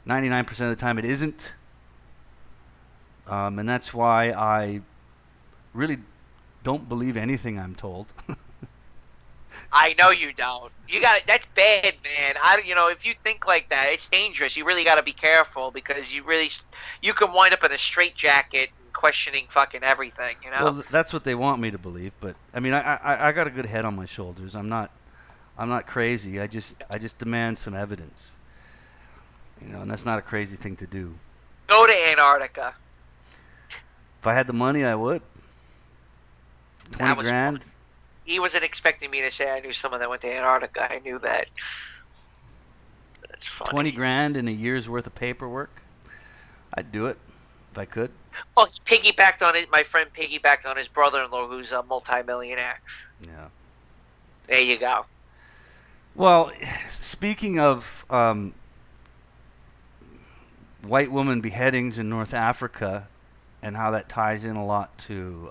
99% of the time, it isn't. And that's why I really don't believe anything I'm told. I know you don't. That's bad, man. If you think like that, it's dangerous. You really got to be careful because you can wind up in a straitjacket questioning fucking everything. Well, that's what they want me to believe. But I mean, I got a good head on my shoulders. I'm not crazy. I just demand some evidence. And that's not a crazy thing to do. Go to Antarctica. If I had the money, I would. 20 grand. Funny. He wasn't expecting me to say I knew someone that went to Antarctica. I knew that. That's funny. 20 grand and a year's worth of paperwork. I'd do it if I could. Well, my friend piggybacked on his brother-in-law who's a multimillionaire. Yeah. There you go. Well, speaking of white woman beheadings in North Africa and how that ties in a lot to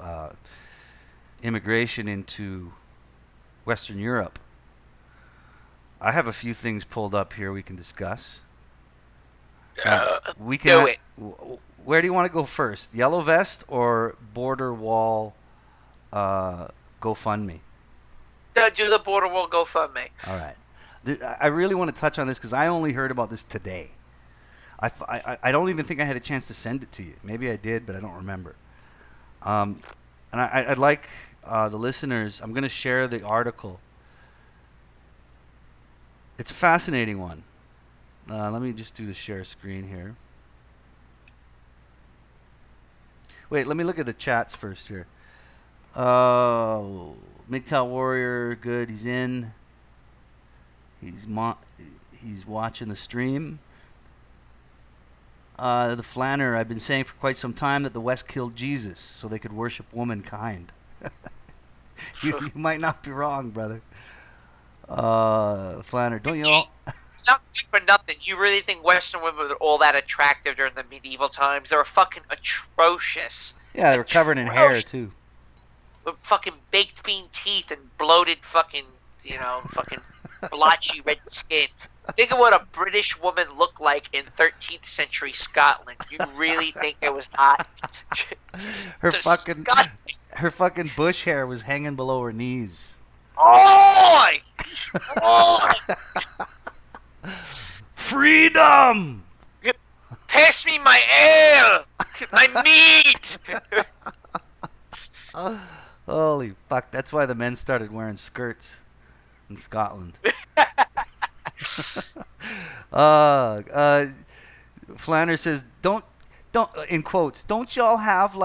immigration into Western Europe, I have a few things pulled up here we can discuss. We can do it. Where do you want to go first? Yellow Vest or Border Wall GoFundMe? Do the border wall GoFundMe. All right. I really want to touch on this because I only heard about this today. I don't even think I had a chance to send it to you. Maybe I did, but I don't remember. And I'd like the listeners, I'm going to share the article. It's a fascinating one. Let me just do the share screen here. Wait, let me look at the chats first here. MGTOW Warrior, good. He's in. He's watching the stream. The Flanner, I've been saying for quite some time that the West killed Jesus so they could worship womankind. you might not be wrong, brother. Flanner, don't you all... Not for nothing. You really think Western women were all that attractive during the medieval times? They were fucking atrocious. Yeah, they were covered in hair, too. With fucking baked bean teeth and bloated fucking blotchy red skin. Think of what a British woman looked like in 13th century Scotland. You really think it was hot? Her fucking bush hair was hanging below her knees. Oi! Freedom! Pass me my ale! My meat! Holy fuck, that's why the men started wearing skirts in Scotland. Flanner says, don't in quotes, don't y'all have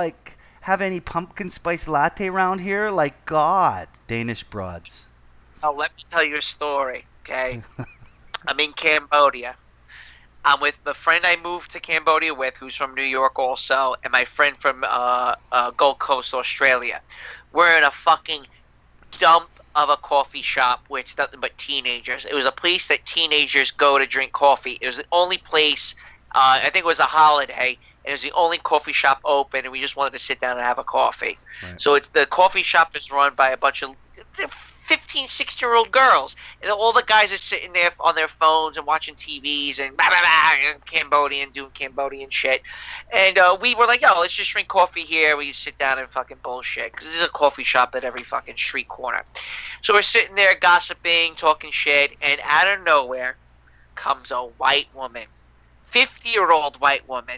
any pumpkin spice latte around here? Like God, Danish broads. Now let me tell you a story, okay? I'm in Cambodia. I'm with the friend I moved to Cambodia with, who's from New York also, and my friend from Gold Coast, Australia. We're in a fucking dump of a coffee shop where it's nothing but teenagers. It was a place that teenagers go to drink coffee. It was the only place, I think it was a holiday, and it was the only coffee shop open, and we just wanted to sit down and have a coffee. Right. So the coffee shop is run by a bunch of 15, 16-year-old girls, and all the guys are sitting there on their phones and watching TVs and blah, blah, blah, and doing Cambodian shit. And we were like, yo, let's just drink coffee here. We sit down and fucking bullshit, because there's a coffee shop at every fucking street corner. So we're sitting there gossiping, talking shit, and out of nowhere comes a white woman, 50-year-old white woman.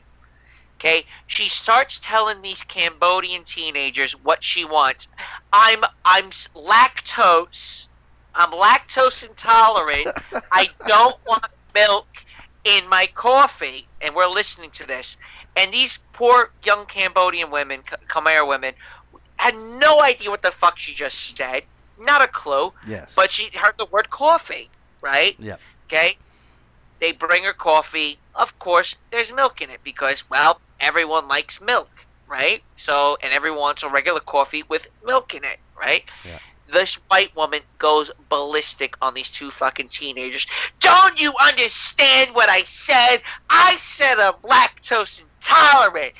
Okay, she starts telling these Cambodian teenagers what she wants. I'm lactose. I'm lactose intolerant. I don't want milk in my coffee. And we're listening to this. And these poor young Cambodian women, Khmer women, had no idea what the fuck she just said. Not a clue. Yes. But she heard the word coffee, right? Yeah. Okay. They bring her coffee. Of course, there's milk in it because, well, everyone likes milk, right? So, and everyone wants a regular coffee with milk in it, right? Yeah. This white woman goes ballistic on these two fucking teenagers. Don't you understand what I said? I said I'm lactose intolerant.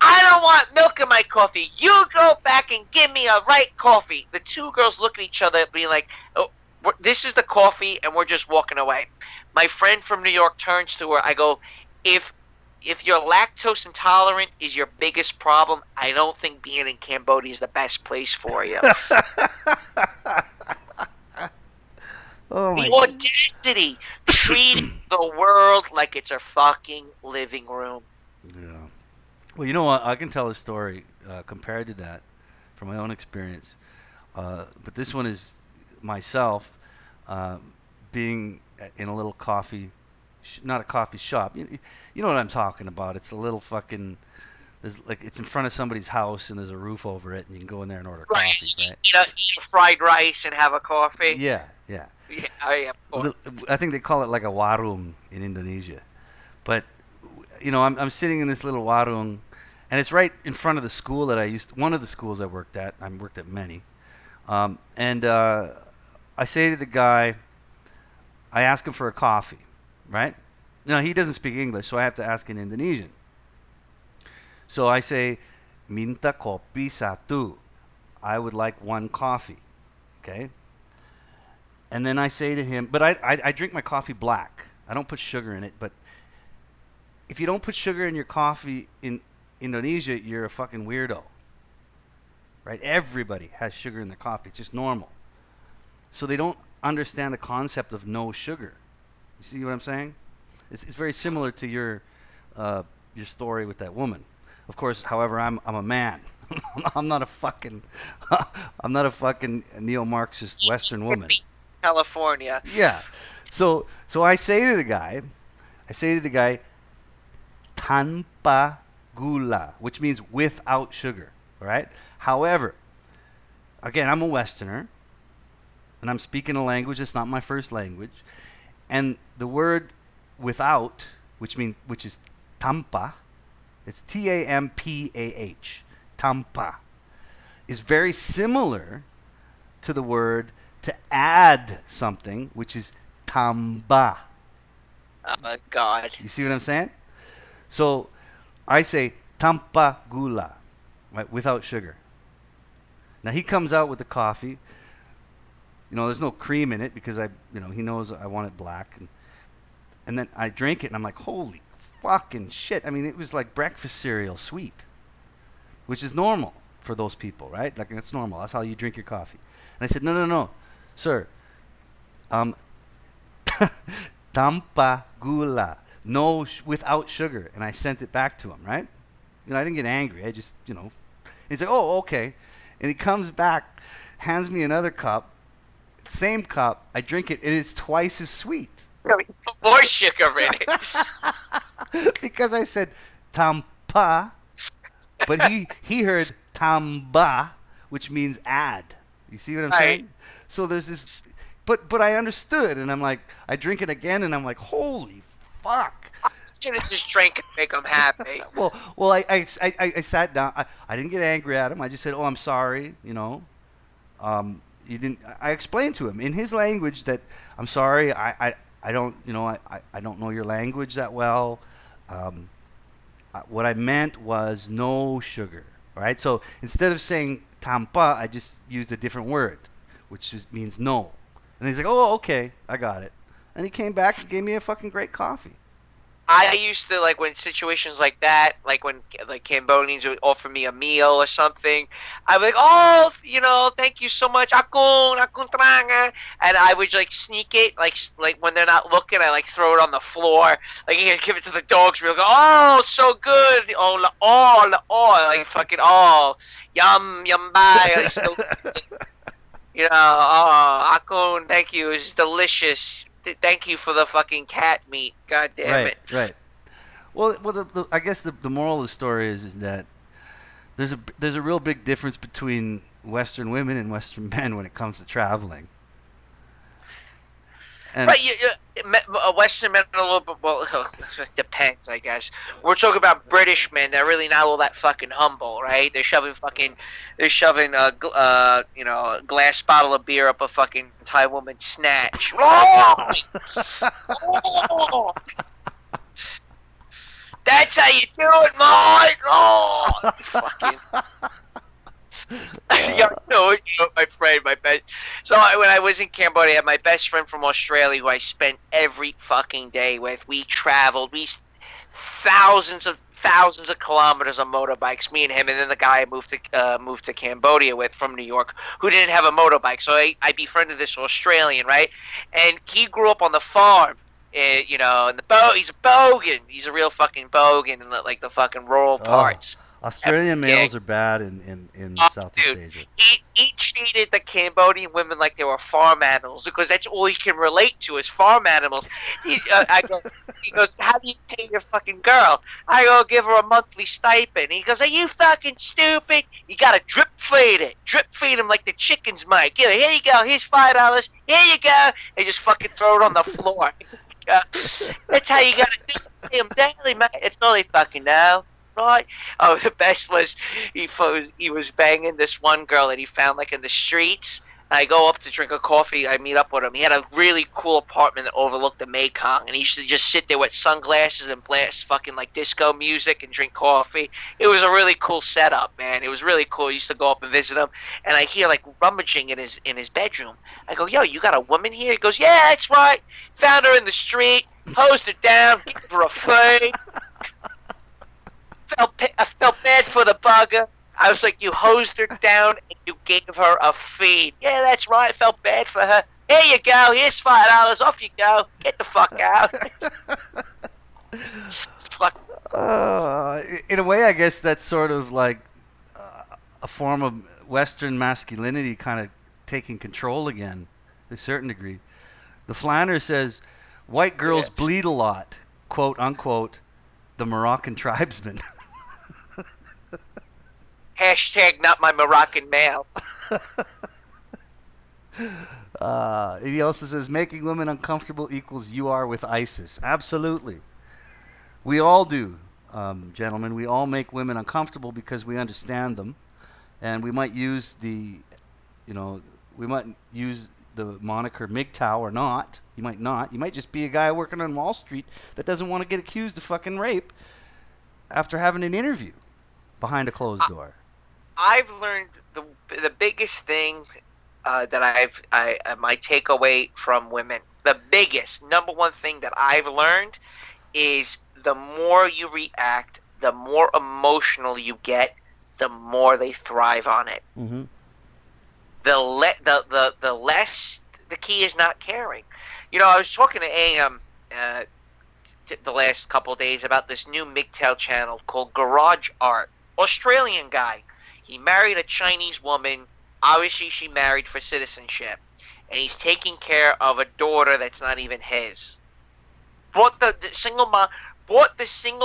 I don't want milk in my coffee. You go back and give me a right coffee. The two girls look at each other being like, oh, this is the coffee, and we're just walking away. My friend from New York turns to her. I go, if you're lactose intolerant is your biggest problem, I don't think being in Cambodia is the best place for you. Oh my the audacity, treating the world like it's a fucking living room. Yeah. Well, you know what? I can tell a story compared to that from my own experience. But this one is myself being in a little coffee, not a coffee shop. You know what I'm talking about. It's a little fucking, it's in front of somebody's house and there's a roof over it and you can go in there and order coffee, right? Eat fried rice and have a coffee. Yeah, yeah. Yeah, of course. I think they call it like a warung in Indonesia. But, I'm sitting in this little warung, and it's right in front of the school that one of the schools I worked at. I worked at many. And I say to the guy, I ask him for a coffee, right? Now, he doesn't speak English, so I have to ask in Indonesian. So I say, minta kopi satu. I would like one coffee, okay? And then I say to him, but I drink my coffee black. I don't put sugar in it, but if you don't put sugar in your coffee in Indonesia, you're a fucking weirdo, right? Everybody has sugar in their coffee. It's just normal. So they don't understand the concept of no sugar. You see what I'm saying? It's very similar to your story with that woman. Of course, however, I'm a man. I'm not a fucking neo-Marxist Western woman. California. Yeah. So I say to the guy, tanpa gula, which means without sugar, all right? However, again, I'm a Westerner, and I'm speaking a language that's not my first language, and the word without, which is tampa, it's T-A-M-P-A-H, tampa, is very similar to the word to add something, which is tamba. Oh my God. You see what I'm saying? So I say tampa gula, right, without sugar. Now he comes out with the coffee. There's no cream in it because he knows I want it black, and then I drink it and I'm like, holy fucking shit! I mean, it was like breakfast cereal sweet, which is normal for those people, right? Like that's normal. That's how you drink your coffee. And I said, no, sir. Tampa gula, no, without sugar. And I sent it back to him, right? I didn't get angry. I just, he's like, oh, okay. And he comes back, hands me another cup, same cup. I drink it, and it's twice as sweet. More sugar in it. Because I said tampa, but he heard tamba, which means add. You see what I'm saying? So there's this, but I understood, and I'm like, I drink it again, and I'm like, holy fuck. Should have just drank and make them happy. Well, I sat down. I didn't get angry at him. I just said, oh, I'm sorry. You didn't. I explained to him in his language that I'm sorry. I don't. I don't know your language that well. What I meant was no sugar, right? So instead of saying tampa, I just used a different word, which just means no. And he's like, oh, okay, I got it. And he came back and gave me a fucking great coffee. I used to, like, when situations like that, like when like Cambodians would offer me a meal or something, I'd be like, oh, thank you so much, akun tranga, and I would like sneak it, like when they're not looking, I like throw it on the floor, like you give it to the dogs. We're like, oh, so good, like fucking yum bye, like, so, akun, thank you, it's delicious. Thank you for the fucking cat meat. God damn it. Right. Well, I guess the moral of the story is that there's a real big difference between Western women and Western men when it comes to traveling. And right, Western men are a little bit, well, depends, I guess. We're talking about British men. They're really not all that fucking humble, right? They're shoving a glass bottle of beer up a fucking Thai woman's snatch. Oh! Oh! That's how you do it, mate! Oh! Fucking... my friend, my best. So when I was in Cambodia, I had my best friend from Australia who I spent every fucking day with. We traveled, thousands of kilometers on motorbikes, me and him, and then the guy I moved to Cambodia with from New York, who didn't have a motorbike. So I befriended this Australian, right? And he grew up on the farm. And he's a bogan. He's a real fucking bogan in like the fucking rural parts. Australian males are bad in Southeast Asia. He treated the Cambodian women like they were farm animals because that's all he can relate to is farm animals. He goes, how do you pay your fucking girl? I go, give her a monthly stipend. He goes, are you fucking stupid? You gotta drip feed him like the chickens might. Here you go, here's $5. Here you go. They just fucking throw it on the floor. That's how you gotta do it. Pay him daily, mate. That's all they fucking know. Right? Oh, the best was he was banging this one girl that he found like in the streets. I go up to drink a coffee. I meet up with him. He had a really cool apartment that overlooked the Mekong, and he used to just sit there with sunglasses and blast fucking like disco music and drink coffee. It was a really cool setup, man. It was really cool. I used to go up and visit him, and I hear like rummaging in his bedroom. I go, yo, you got a woman here? He goes, yeah, that's right. Found her in the street, hosed her down, gave her a feed. I felt bad for the bugger. I was like, you hosed her down and you gave her a feed. Yeah, that's right. I felt bad for her. Here you go. Here's $5. Off you go. Get the fuck out. In a way, I guess that's sort of like a form of Western masculinity kind of taking control again to a certain degree. The Flanner says, white girls bleed a lot, quote unquote, the Moroccan tribesmen. Hashtag not my Moroccan male. He also says, making women uncomfortable equals you are with ISIS. Absolutely. We all do, gentlemen. We all make women uncomfortable because we understand them. And we might use the moniker MGTOW or not. You might not. You might just be a guy working on Wall Street that doesn't want to get accused of fucking rape after having an interview behind a closed door. I've learned the biggest thing that my takeaway from women, the biggest number one thing that I've learned is the more you react, the more emotional you get, the more they thrive on it. Mm-hmm. The less, the key is not caring. I was talking to AM the last couple of days about this new MGTOW channel called Garage Art. Australian guy. He married a Chinese woman. Obviously, she married for citizenship. And he's taking care of a daughter that's not even his. Brought the single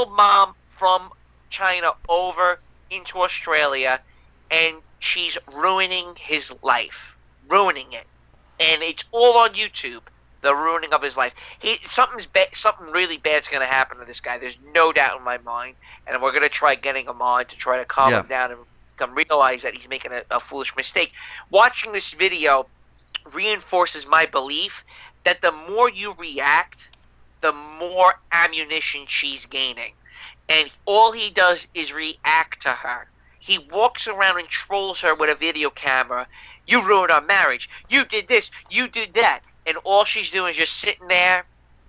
mom from China over into Australia, and she's ruining his life. Ruining it. And it's all on YouTube. The ruining of his life. Something really bad's going to happen to this guy. There's no doubt in my mind. And we're going to try getting him on to try to calm him down and realize that he's making a foolish mistake. Watching this video reinforces my belief that the more you react, the more ammunition she's gaining. and all he does is react to her. He walks around and trolls her with a video camera. You ruined our marriage. You did this. You did that. And all she's doing is just sitting there,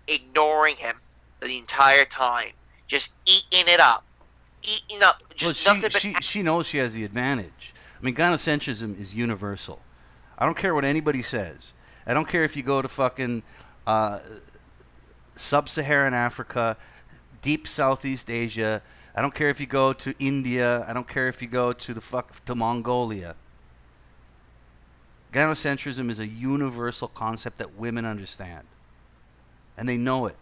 ignoring him the entire time, just eating it up, just Well, nothing but. she knows she has the advantage. I mean, gynocentrism is universal. I don't care what anybody says. I don't care if you go to fucking sub-Saharan Africa, deep Southeast Asia. I don't care if you go to India. I don't care if you go to to Mongolia. Gynocentrism is a universal concept that women understand. And they know it.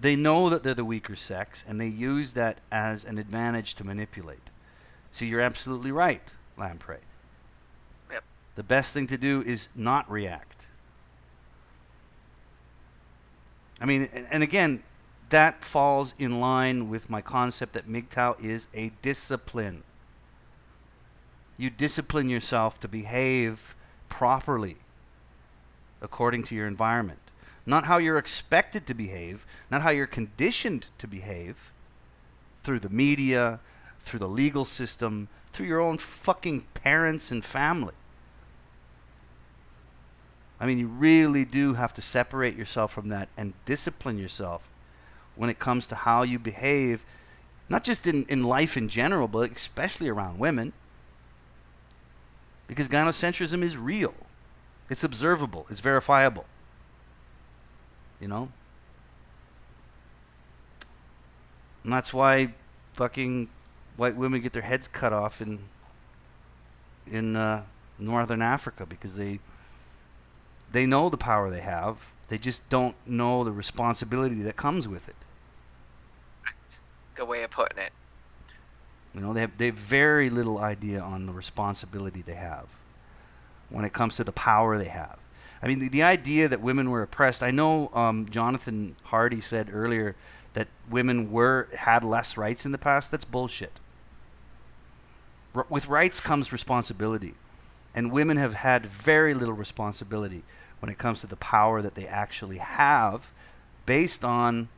They know that they're the weaker sex, and they use that as an advantage to manipulate. So you're absolutely right, Lamprey. Yep. The best thing to do is not react. I mean, and again, that falls in line with my concept that MGTOW is a discipline. You discipline yourself to behave properly according to your environment. Not how you're expected to behave, not how you're conditioned to behave through the media, through the legal system, through your own fucking parents and family. I mean, you really do have to separate yourself from that and discipline yourself when it comes to how you behave, not just in life in general, but especially around women. Because gynocentrism is real. It's observable. It's verifiable. You know? And that's why fucking white women get their heads cut off in northern Africa, because they know the power they have. They just don't know the responsibility that comes with it. Good way of putting it. You know, they have very little idea on the responsibility they have when it comes to the power they have. I mean, the idea that women were oppressed. I know Jonathan Hardy said earlier that women had less rights in the past. That's bullshit. With rights comes responsibility, and women have had very little responsibility when it comes to the power that they actually have, based on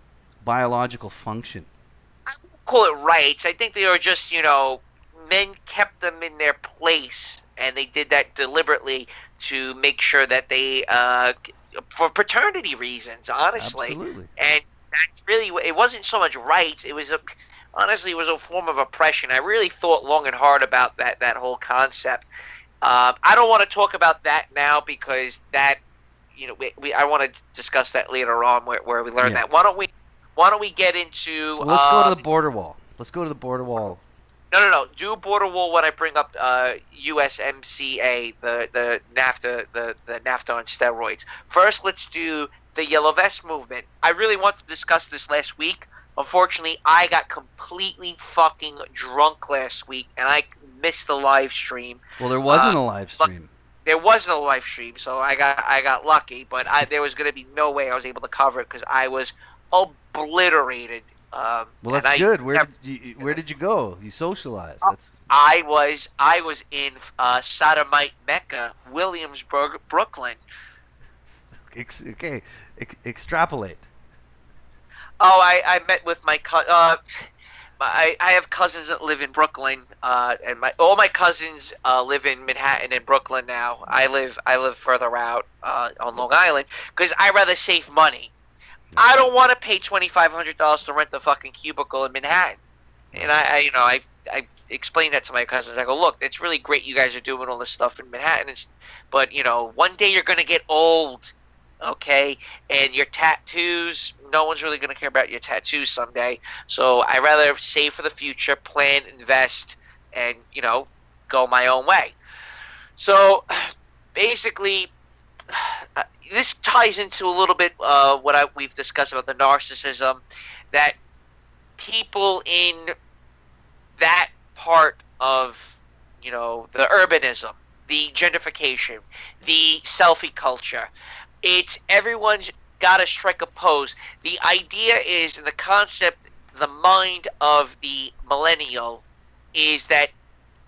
biological function. I wouldn't call it rights. I think they are just, men kept them in their place, and they did that deliberately to make sure that they, for paternity reasons, honestly. Absolutely. And that's really, it wasn't so much rights. It was honestly, it was a form of oppression. I really thought long and hard about that whole concept. I don't want to talk about that now, because that, I want to discuss that later on where we learn that. Why don't we get into? Well, let's go to the border wall. Let's go to the border wall. No. Do border wall when I bring up USMCA, the NAFTA, the NAFTA on steroids. First, let's do the Yellow Vest movement. I really wanted to discuss this last week. Unfortunately, I got completely fucking drunk last week, and I missed the live stream. Well, there wasn't a live stream. There wasn't a live stream, so I got lucky. But there was going to be no way I was able to cover it, because I was obliterated. Well, that's good. Where did you go? You socialized. I was in sodomite Mecca, Williamsburg, Brooklyn. Okay, extrapolate. Oh, I met with my I have cousins that live in Brooklyn, and all my cousins live in Manhattan and Brooklyn now. I live further out on Long Island, because I rather save money. I don't want to pay $2,500 to rent the fucking cubicle in Manhattan. And I explained that to my cousins. I go, look, it's really great you guys are doing all this stuff in Manhattan, but one day you're gonna get old, okay? And your tattoos, no one's really gonna care about your tattoos someday. So I rather save for the future, plan, invest, and go my own way. So basically, this ties into a little bit what we've discussed about the narcissism, that people in that part of the urbanism, the gentrification, the selfie culture, it's everyone's got to strike a pose. The idea is, and the concept, the mind of the millennial is that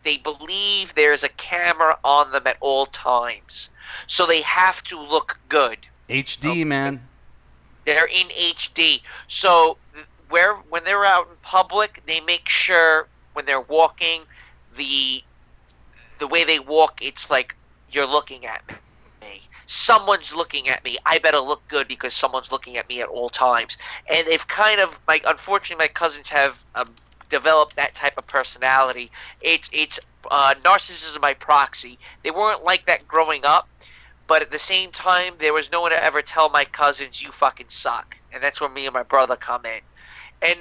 they believe there's a camera on them at all times. So they have to look good. HD, man. They're in HD. So when they're out in public, they make sure when they're walking, the way they walk, it's like you're looking at me. Someone's looking at me. I better look good because someone's looking at me at all times. And they've kind of, like, unfortunately, my cousins have developed that type of personality. It's narcissism by proxy. They weren't like that growing up, but at the same time, there was no one to ever tell my cousins, "You fucking suck," and that's where me and my brother come in. And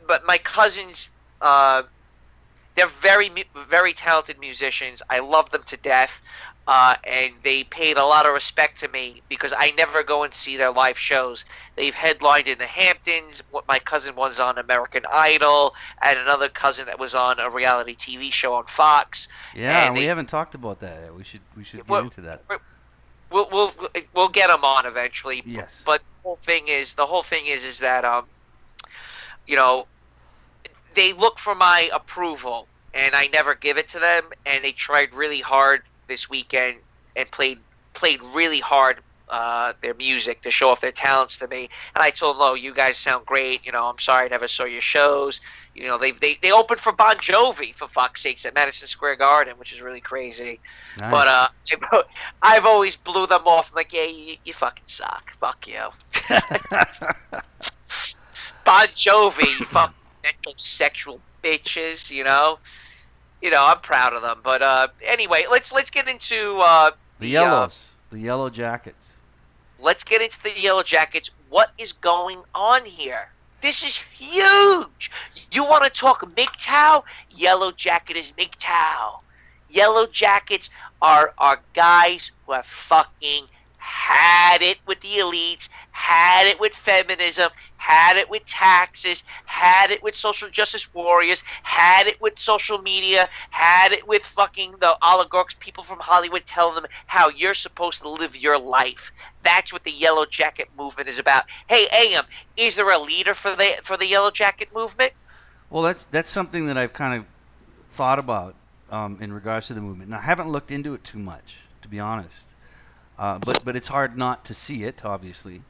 but my cousins, they're very talented musicians. I love them to death, and they paid a lot of respect to me because I never go and see their live shows. They've headlined in the Hamptons. My cousin was on American Idol, and another cousin that was on a reality TV show on Fox. Yeah, and we haven't talked about that yet. We should get into that. We'll get them on eventually. Yes. But the whole thing is that you know, they look for my approval, and I never give it to them. And they tried really hard this weekend and played really hard their music to show off their talents to me. And I told them, "Oh, you guys sound great. You know, I'm sorry I never saw your shows." You know, they opened for Bon Jovi, for fuck's sakes, at Madison Square Garden, which is really crazy. Nice. But I've always blew them off. I'm like, "Yeah, you fucking suck. Fuck you." Bon Jovi, you fucking metrosexual bitches, you know. I'm proud of them. But anyway, let's get into the Yellows, the Yellow Jackets. Let's get into the Yellow Jackets. What is going on here? This is huge. You want to talk MGTOW? Yellow Jacket is MGTOW. Yellow Jackets are guys who have fucking had it with the elites, had it with feminism, had it with taxes, had it with social justice warriors, had it with social media, had it with fucking the oligarchs, people from Hollywood telling them how you're supposed to live your life. That's what the Yellow Jacket movement is about. Hey, AM, is there a leader for the Yellow Jacket movement? Well, that's something that I've kind of thought about in regards to the movement. And I haven't looked into it too much, to be honest. But it's hard not to see it, obviously.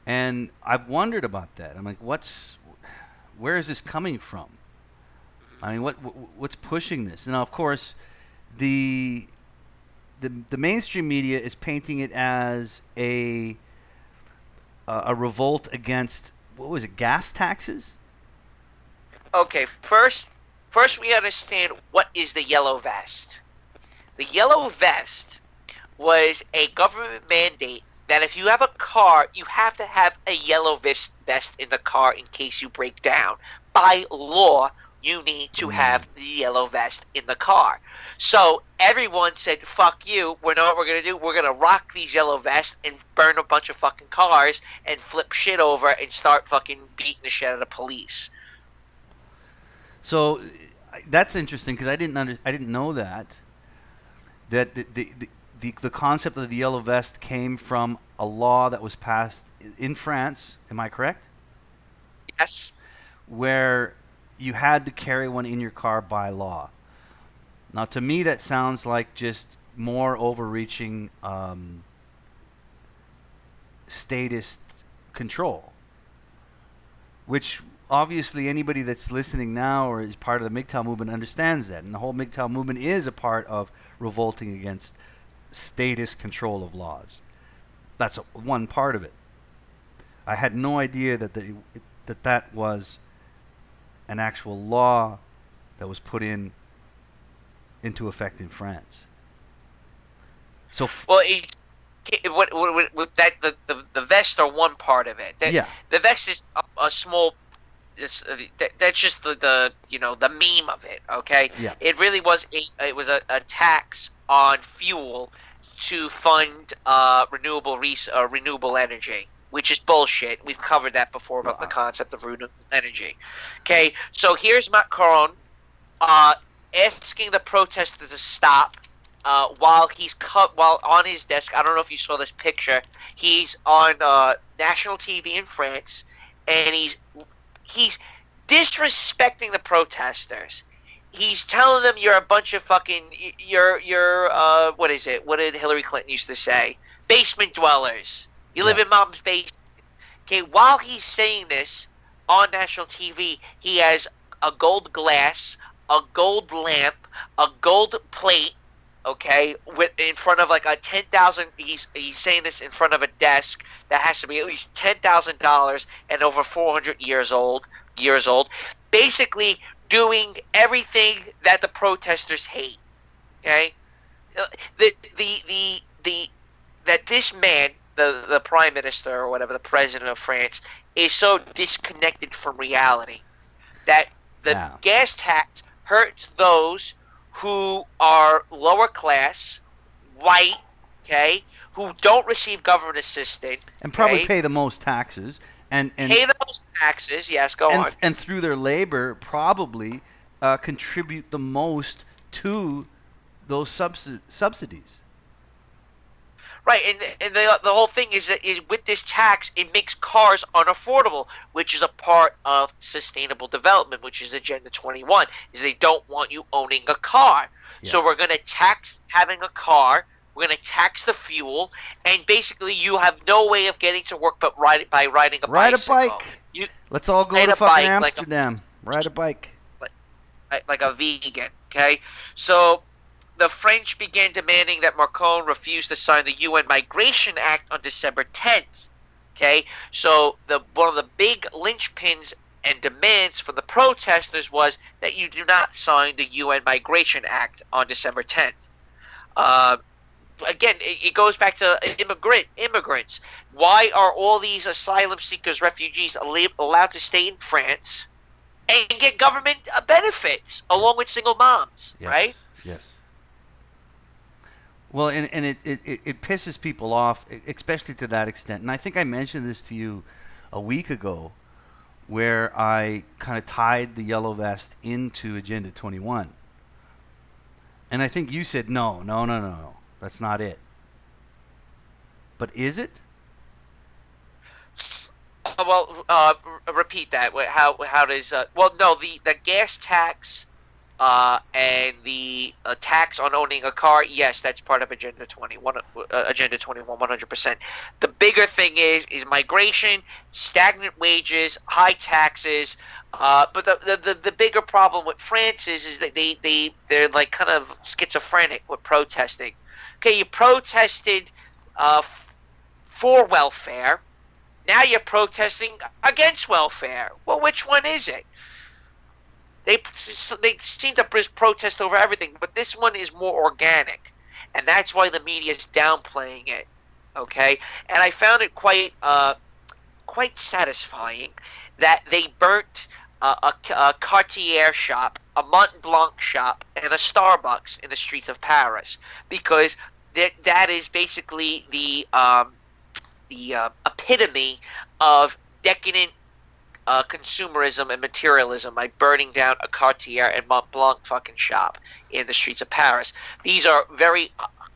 And I've wondered about that. I'm like, where is this coming from? I mean, what's pushing this? Now, of course, the mainstream media is painting it as a revolt against, what was it, gas taxes? Okay, first we understand what is the Yellow Vest. The Yellow Vest was a government mandate that if you have a car, you have to have a yellow vest in the car in case you break down. By law, you need to have the yellow vest in the car. So everyone said, "Fuck you, we know what we're going to do. We're going to rock these yellow vests and burn a bunch of fucking cars and flip shit over and start fucking beating the shit out of police." So that's interesting because I didn't know that the concept of the yellow vest came from a law that was passed in France. Am I correct? Yes. Where you had to carry one in your car by law. Now, to me, that sounds like just more overreaching statist control, which obviously anybody that's listening now or is part of the MGTOW movement understands that. And the whole MGTOW movement is a part of revolting against statist control of laws. That's one part of it. I had no idea that was an actual law that was put into effect in France. So the vest are one part of it. Yeah. The vest is a small. That's just the meme of it. Okay. Yeah. It really was a tax on fuel to fund renewable energy, which is bullshit. We've covered that before about the concept of renewable energy. Okay, so here's Macron asking the protesters to stop while on his desk. I don't know if you saw this picture. He's on national TV in France, and he's disrespecting the protesters. He's telling them you're a bunch of fucking what is it? What did Hillary Clinton used to say? Basement dwellers. You live in mom's basement. Okay, while he's saying this, on national TV, he has a gold glass, a gold lamp, a gold plate, okay, with in front of like a 10,000. He's saying this in front of a desk that has to be at least $10,000 and over 400 years old. Basically doing everything that the protesters hate. Okay, the that this man, the prime minister or whatever, the president of France, is so disconnected from reality that the gas tax hurts those who are lower class, white, okay, who don't receive government assistance, And probably okay, pay the most taxes. And pay the most taxes. Yes, go on. And through their labor, probably contribute the most to those subsidies. Right, and the whole thing is that with this tax, it makes cars unaffordable, which is a part of sustainable development, which is Agenda 21, is they don't want you owning a car. Yes. So we're going to tax having a car, we're going to tax the fuel, and basically you have no way of getting to work but by riding a bicycle. Ride a bike. Let's all go to fucking Amsterdam. Ride a bike. Like a vegan, okay? So the French began demanding that Macron refuse to sign the UN Migration Act on December 10th. Okay, so one of the big linchpins and demands for the protesters was that you do not sign the UN Migration Act on December 10th. Again, it goes back to immigrants. Why are all these asylum seekers, refugees allowed to stay in France and get government benefits along with single moms, yes. right? Yes. Well, and it pisses people off, especially to that extent. And I think I mentioned this to you a week ago, where I kind of tied the yellow vest into Agenda 21. And I think you said, no, that's not it. But is it? Repeat that. How does no, the gas tax and the tax on owning a car, yes, that's part of Agenda 21, 100%. The bigger thing is migration, stagnant wages, high taxes. But the bigger problem with France is that they're like kind of schizophrenic with protesting. Okay, you protested for welfare. Now you're protesting against welfare. Well, which one is it? They seem to protest over everything, but this one is more organic, and that's why the media is downplaying it. Okay, and I found it quite satisfying that they burnt a Cartier shop, a Mont Blanc shop, and a Starbucks in the streets of Paris, because that is basically the epitome of decadent consumerism and materialism by burning down a Cartier and Mont Blanc fucking shop in the streets of Paris. These are very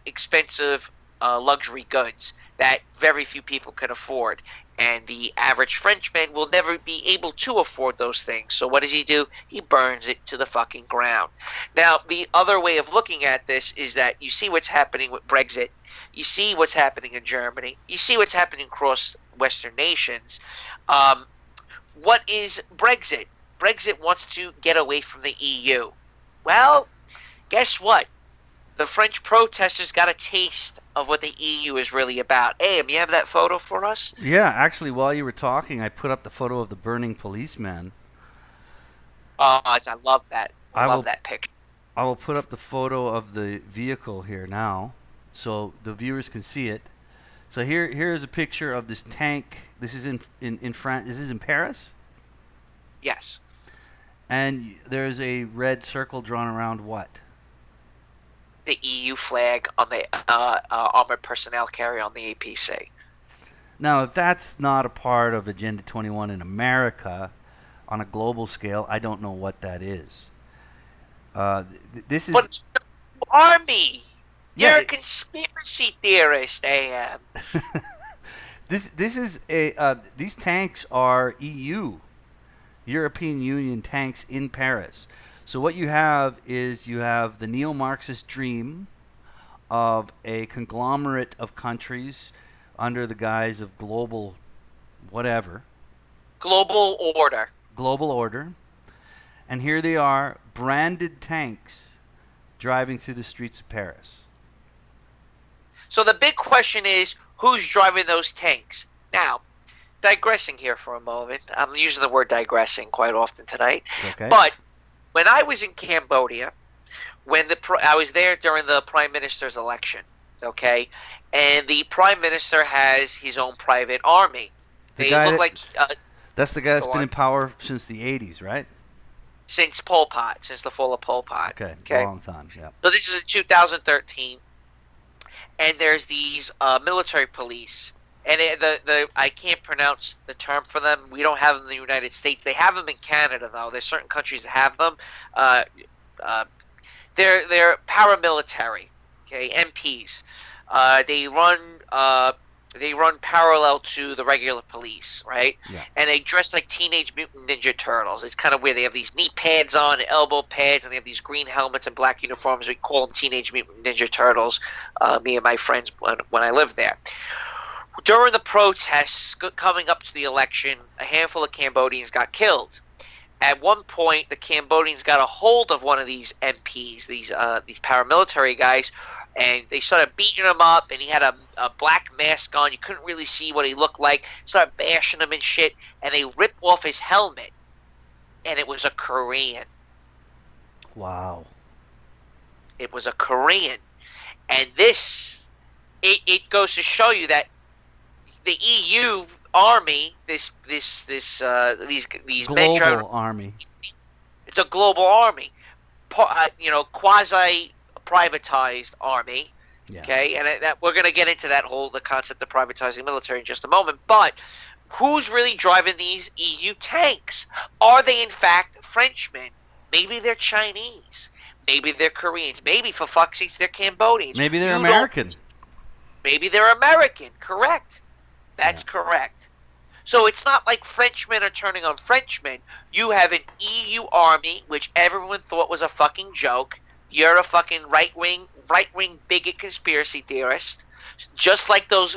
expensive luxury goods that very few people can afford, and the average Frenchman will never be able to afford those things. So what does he do? He burns it to the fucking ground. Now, the other way of looking at this is that you see what's happening with Brexit. You see what's happening in Germany. You see what's happening across Western nations. What is Brexit? Brexit wants to get away from the EU. Well, guess what? The French protesters got a taste of what the EU is really about. Hey, you have that photo for us? Yeah, actually, while you were talking, I put up the photo of the burning policeman. I love that. I love that picture. I will put up the photo of the vehicle here now, so the viewers can see it. So here is a picture of this tank. This is in France. This is in Paris? Yes. And there's a red circle drawn around what? The EU flag on the armored personnel carrier on the APC. Now, if that's not a part of Agenda 21 in America on a global scale, I don't know what that is. This is... But Army! You're a conspiracy theorist, AM. This is these tanks are European Union tanks in Paris. So what you have is the neo-Marxist dream of a conglomerate of countries under the guise of global whatever, Global order. Global order. And here they are, branded tanks driving through the streets of Paris. So the big question is, who's driving those tanks? Now, digressing here for a moment. I'm using the word digressing quite often tonight. Okay. But when I was in Cambodia, I was there during the prime minister's election, okay? And the prime minister has his own private army. They look like... That's the guy that's been in power since the 80s, right? Since Pol Pot, since the fall of Pol Pot. Okay, long time, yeah. So this is in 2013, and there's these military police, and I can't pronounce the term for them. We don't have them in the United States. They have them in Canada, though. There's certain countries that have them. They're paramilitary, okay, MPs. They run parallel to the regular police, right? Yeah. And they dress like Teenage Mutant Ninja Turtles. It's kind of weird. They have these knee pads on, elbow pads, and they have these green helmets and black uniforms. We call them Teenage Mutant Ninja Turtles, me and my friends, when I lived there. During the protests coming up to the election, a handful of Cambodians got killed. At one point, the Cambodians got a hold of one of these MPs, these paramilitary guys, and they started beating him up, and he had a black mask on. You couldn't really see what he looked like. Started bashing him and shit, and they ripped off his helmet, and it was a Korean. Wow. It was a Korean. And this, it goes to show you that the EU army, these men global army. It's a global army, quasi privatized army. Yeah. Okay, and that we're going to get into the concept of privatizing military in just a moment. But who's really driving these EU tanks? Are they in fact Frenchmen? Maybe they're Chinese. Maybe they're Koreans. Maybe, for fuck's sakes, they're Cambodians. Maybe they're American. Maybe they're American. Correct. That's correct. So it's not like Frenchmen are turning on Frenchmen. You have an EU army, which everyone thought was a fucking joke. You're a fucking right-wing bigot conspiracy theorist. Just like those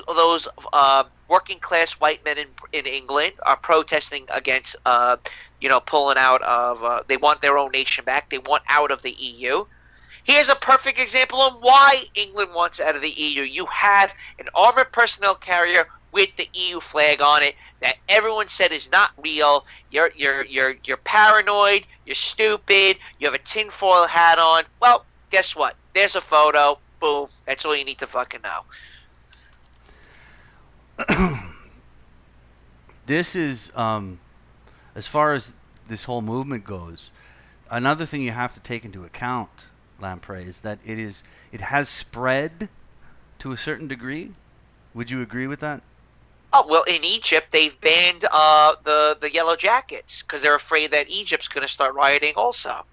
working-class white men in England are protesting against, pulling out of... they want their own nation back. They want out of the EU. Here's a perfect example of why England wants out of the EU. You have an armored personnel carrier with the EU flag on it that everyone said is not real. You're paranoid. You're stupid. You have a tinfoil hat on. Well, guess what? There's a photo. Boom. That's all you need to fucking know. This is, as far as this whole movement goes, another thing you have to take into account, Lamprey, is that it has spread to a certain degree. Would you agree with that? Oh, well, in Egypt, they've banned the Yellow Jackets because they're afraid that Egypt's going to start rioting also.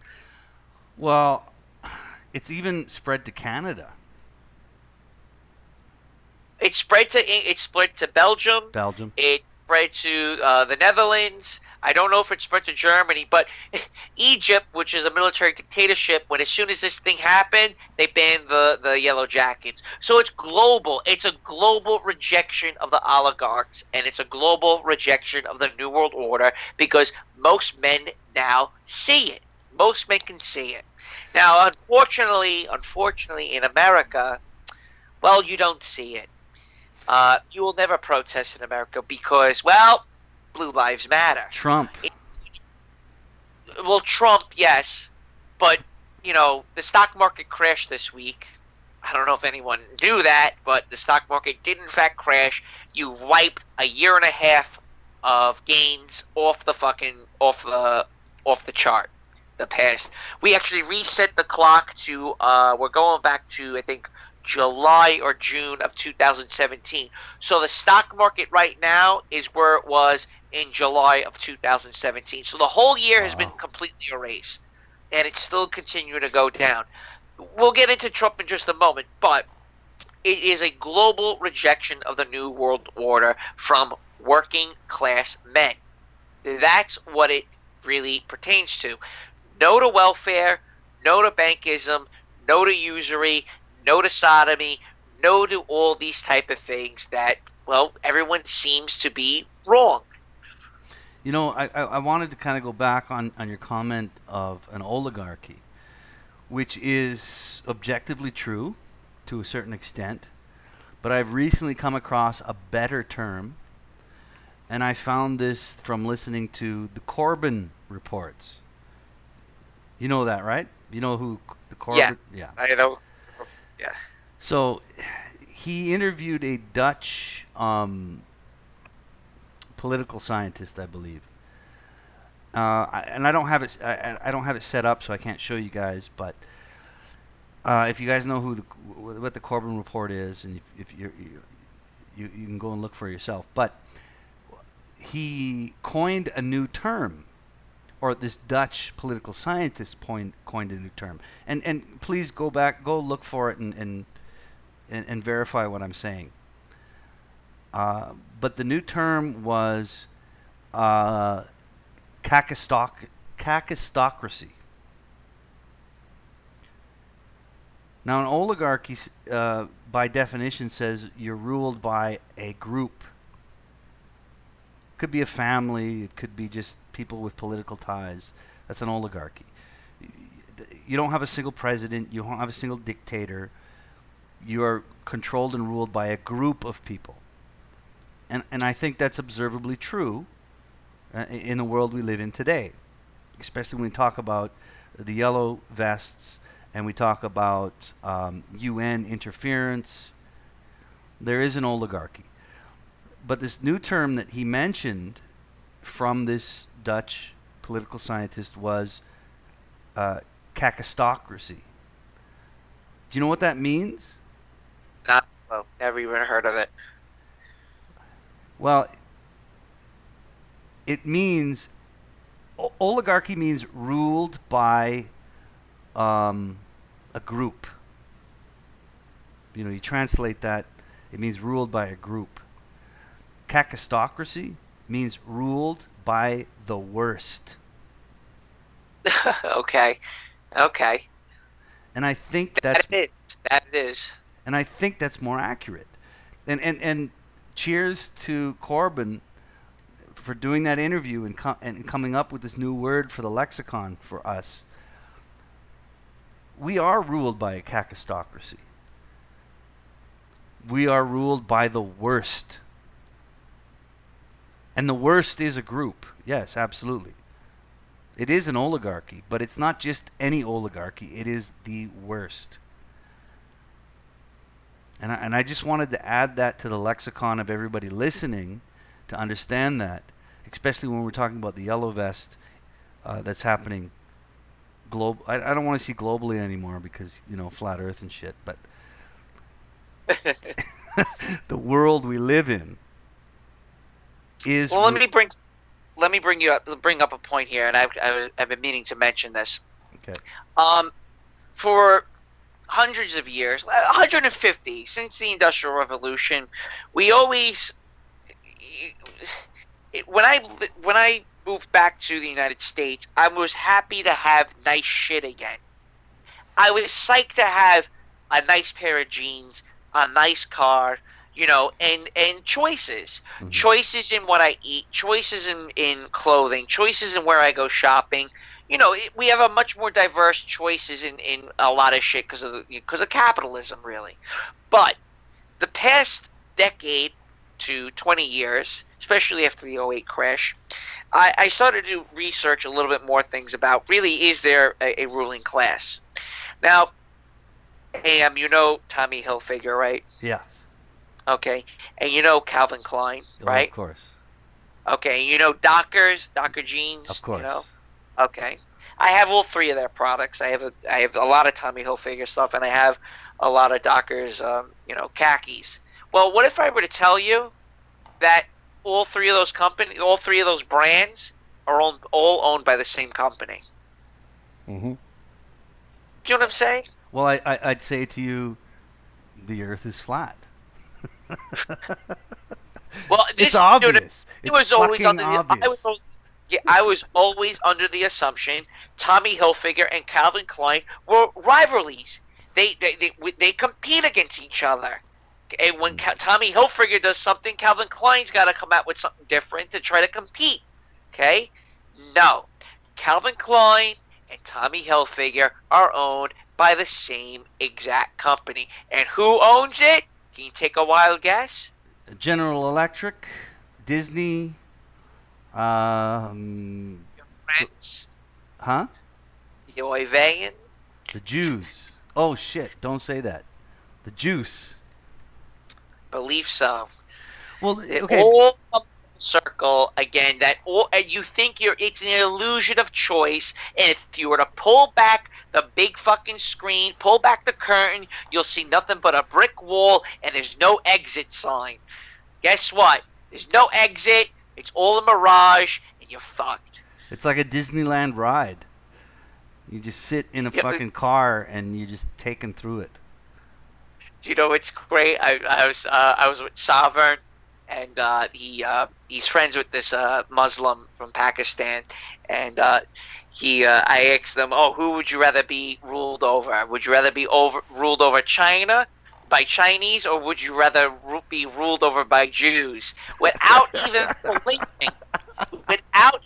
Well, it's even spread to Canada. It spread to Belgium. It spread to the Netherlands. I don't know if it spread to Germany, but Egypt, which is a military dictatorship, as soon as this thing happened, they banned the Yellow Jackets. So it's global. It's a global rejection of the oligarchs, and it's a global rejection of the New World Order because most men now see it. Most men can see it. Now, unfortunately, in America, well, you don't see it. You will never protest in America because, well, Blue Lives Matter. Trump. Trump, yes. But, the stock market crashed this week. I don't know if anyone knew that, but the stock market did in fact crash. You wiped a year and a half of gains off the chart. The past. We actually reset the clock to, we're going back to, I think, July or June of 2017. So the stock market right now is where it was in July of 2017. So the whole year has been completely erased, and it's still continuing to go down. We'll get into Trump in just a moment, but it is a global rejection of the New World Order from working class men. That's what it really pertains to. No to welfare, no to bankism, no to usury, no to sodomy, no to all these type of things that, well, everyone seems to be wrong. You know, I wanted to kind of go back on your comment of an oligarchy, which is objectively true to a certain extent, but I've recently come across a better term, and I found this from listening to the Corbyn reports. You know that, right? You know who the Corbyn? Yeah. I know. Yeah. So he interviewed a Dutch political scientist, I believe. And I don't have it. I don't have it set up, so I can't show you guys. But if you guys know what the Corbyn report is, and if you can go and look for yourself. But he coined a new term, or this Dutch political scientist coined a new term. And please go look for it and verify what I'm saying. But the new term was kakistocracy. Now, an oligarchy, by definition, says you're ruled by a group. Could be a family. It could be just people with political ties. That's an oligarchy. You don't have a single president. You don't have a single dictator. You are controlled and ruled by a group of people. And I think that's observably true in the world we live in today, especially when we talk about the yellow vests and we talk about UN interference. There is an oligarchy. But this new term that he mentioned from this Dutch political scientist was kakistocracy. Do you know what that means? Never even heard of it. Well, it means oligarchy means ruled by a group. You know, you translate that, it means ruled by a group. Kakistocracy means ruled by the worst. Okay. And I think that it is. And I think that's more accurate. And cheers to Corbyn for doing that interview and coming up with this new word for the lexicon for us. We are ruled by a kakistocracy. We are ruled by the worst. And the worst is a group. Yes, absolutely. It is an oligarchy, but it's not just any oligarchy. It is the worst. And I just wanted to add that to the lexicon of everybody listening to understand that, especially when we're talking about the yellow vest that's happening. I don't want to see globally anymore because, you know, flat earth and shit, but the world we live in is... Well, let me bring up a point here, and I've been meaning to mention this. Okay. For hundreds of years, 150 since the Industrial Revolution, we always, when I moved back to the United States, I was happy to have nice shit again. I was psyched to have a nice pair of jeans, a nice car, you know, and choices. Mm-hmm. Choices in what I eat, choices in clothing, choices in where I go shopping. You know, we have a much more diverse choices in a lot of shit because of capitalism, really. But the past decade to 20 years, especially after the '08 crash, I started to research a little bit more things about really is there a ruling class. Now, you know Tommy Hilfiger, right? Yeah. Okay. And you know Calvin Klein, right? Of course. Okay. You know Docker jeans? Of course. You know? Okay. I have all three of their products. I have a lot of Tommy Hilfiger stuff, and I have a lot of Docker's, khakis. Well, what if I were to tell you that all three of those brands are all owned by the same company? Mm-hmm. Do you know what I'm saying? Well, I'd say to you, the Earth is flat. Well, it's obvious. It's fucking obvious. I was always under the assumption Tommy Hilfiger and Calvin Klein were rivalries. They compete against each other. And when Tommy Hilfiger does something, Calvin Klein's got to come out with something different to try to compete. Okay? No. Calvin Klein and Tommy Hilfiger are owned by the same exact company. And who owns it? Can you take a wild guess? General Electric, Disney, Friends? huh? The Oiveyan? The Jews. Oh shit! Don't say that. The juice. Believe so. Well, It okay. all comes full circle again. That all, and you think it's an illusion of choice. And if you were to pull back the big fucking screen, pull back the curtain, you'll see nothing but a brick wall, and there's no exit sign. Guess what? There's no exit. It's all a mirage, and you're fucked. It's like a Disneyland ride. You just sit in a Yeah, fucking car and you're just taken through it. do you know what's great? I was with Sovereign, and he's friends with this Muslim from Pakistan, and I asked them, "Oh, who would you rather be ruled over? Would you rather be ruled over China by Chinese, or would you rather be ruled over by Jews?" Without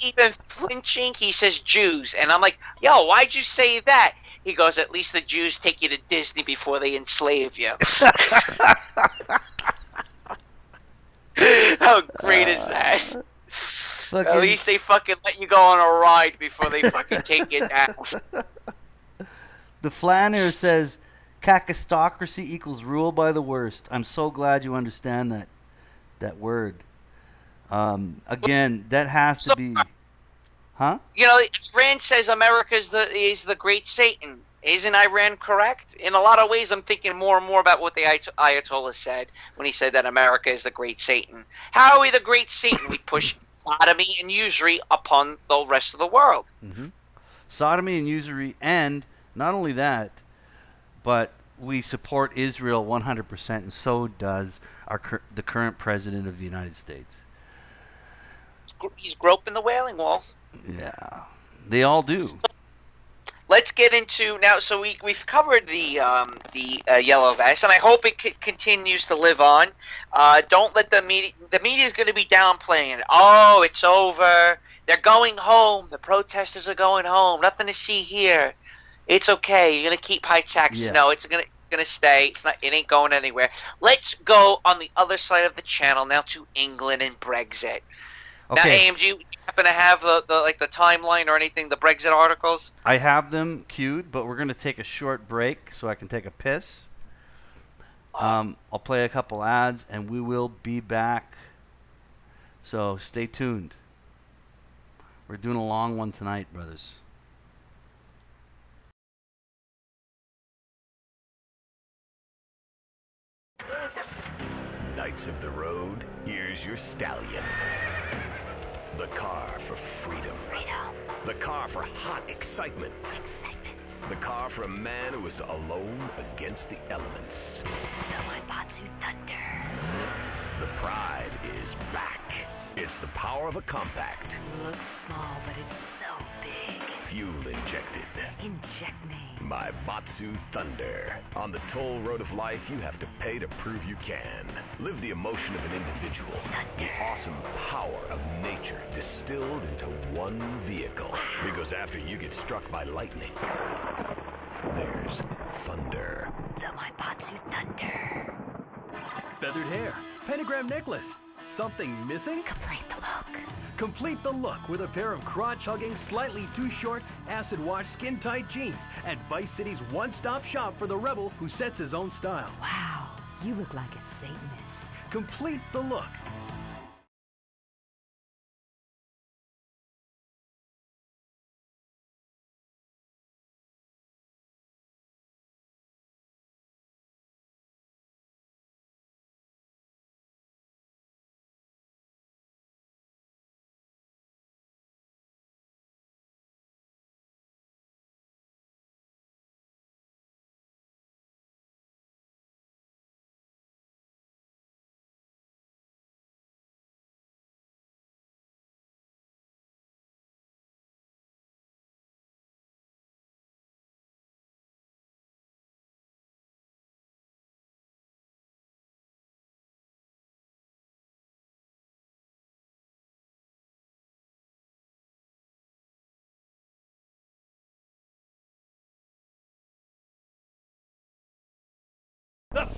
even flinching, he says Jews, and I'm like, "Yo, why'd you say that?" He goes, "At least the Jews take you to Disney before they enslave you." How great is that? At least they fucking let you go on a ride before they fucking take you down. The Flanner says, "Kakistocracy equals rule by the worst." I'm so glad you understand that word. Again, that has to be, huh? You know, Iran says America is the great Satan. Isn't Iran correct? In a lot of ways, I'm thinking more and more about what the Ayatollah said when he said that America is the great Satan. How are we the great Satan? We push sodomy and usury upon the rest of the world. Mm-hmm. Sodomy and usury, and not only that, but we support Israel 100%, and so does the current president of the United States. He's groping the Wailing Wall. Yeah, they all do. Let's get into now. So we've covered the yellow vest, and I hope it continues to live on. Don't let the media. The media is going to be downplaying it. Oh, it's over. They're going home. The protesters are going home. Nothing to see here. It's okay. You're going to keep high taxes. Yeah. No, it's going to stay. It's not. It ain't going anywhere. Let's go on the other side of the channel now to England and Brexit. Okay. Now, AMG, you happen to have the timeline or anything, the Brexit articles? I have them queued, but we're going to take a short break so I can take a piss. I'll play a couple ads, and we will be back. So stay tuned. We're doing a long one tonight, brothers. Knights of the road, here's your stallion. The car for freedom. The car for hot excitement. The car for a man who is alone against the elements. The Maibatsu Thunder. The pride is back. It's the power of a compact. Looks small, but it's so big. Fuel injected. Inject me. Maibatsu Thunder. On the toll road of life, you have to pay to prove you can. Live the emotion of an individual. The awesome power of nature distilled into one vehicle. Because after you get struck by lightning, there's thunder. The Maibatsu Thunder. Feathered hair, pentagram necklace. Something missing? Complete the look. Complete the look with a pair of crotch-hugging, slightly too short, acid-wash, skin-tight jeans at Vice City's one-stop shop for the rebel who sets his own style. Wow, you look like a Satanist. Complete the look.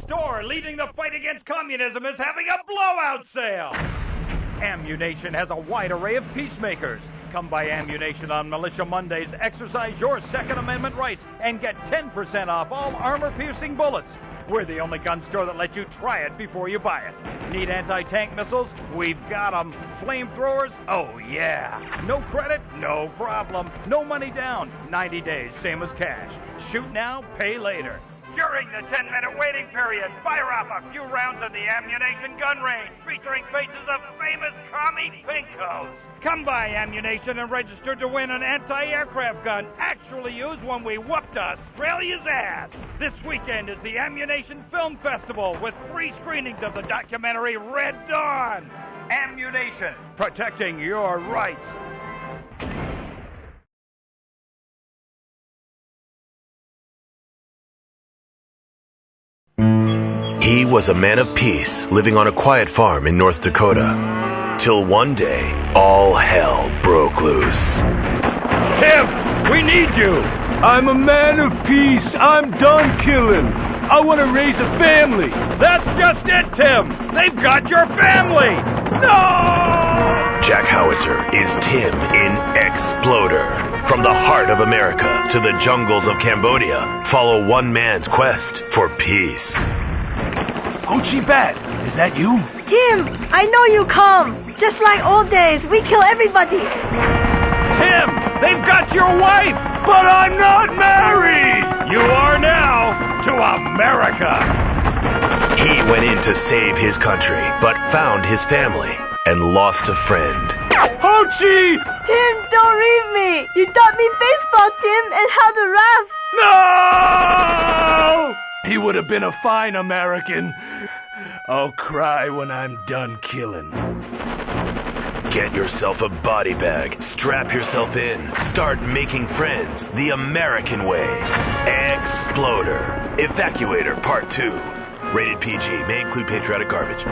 store leading the fight against communism is having a blowout sale. Ammunition has a wide array of peacemakers. Come by Ammunition on Militia Mondays, exercise your Second Amendment rights, and get 10% off all armor-piercing bullets. We're the only gun store that lets you try it before you buy it. Need anti-tank missiles? We've got them. Flamethrowers? Oh, yeah. No credit? No problem. No money down. 90 days, same as cash. Shoot now, pay later. During the 10-minute waiting period, fire off a few rounds in the Ammunition gun range, featuring faces of famous commie pinkos. Come by Ammunition and register to win an anti-aircraft gun actually used when we whooped Australia's ass. This weekend is the Ammunition Film Festival with free screenings of the documentary Red Dawn. Ammunition, protecting your rights. He was a man of peace, living on a quiet farm in North Dakota. Till one day, all hell broke loose. Tim, we need you. I'm a man of peace. I'm done killing. I want to raise a family. That's just it, Tim. They've got your family. No! Jack Howitzer is Tim in Exploder. From the heart of America to the jungles of Cambodia, follow one man's quest for peace. Gucci Bat, is that you? Tim, I know you come. Just like old days, we kill everybody. Tim, they've got your wife. But I'm not married. You are now to America. He went in to save his country, but found his family and lost a friend. Ho Chi! Tim, don't leave me. You taught me baseball, Tim, and how to rap. No! He would have been a fine American. I'll cry when I'm done killing. Get yourself a body bag, strap yourself in, start making friends the American way. Exploder. Evacuator Part 2. Rated PG. May include patriotic garbage.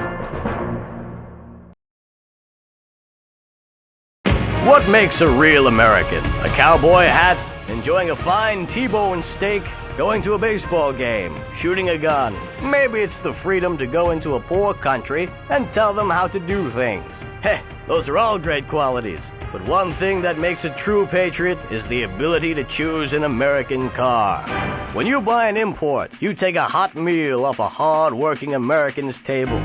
What makes a real American? A cowboy hat? Enjoying a fine T-bone steak? Going to a baseball game, shooting a gun. Maybe it's the freedom to go into a poor country and tell them how to do things. Heh, those are all great qualities. But one thing that makes a true patriot is the ability to choose an American car. When you buy an import, you take a hot meal off a hard-working American's table.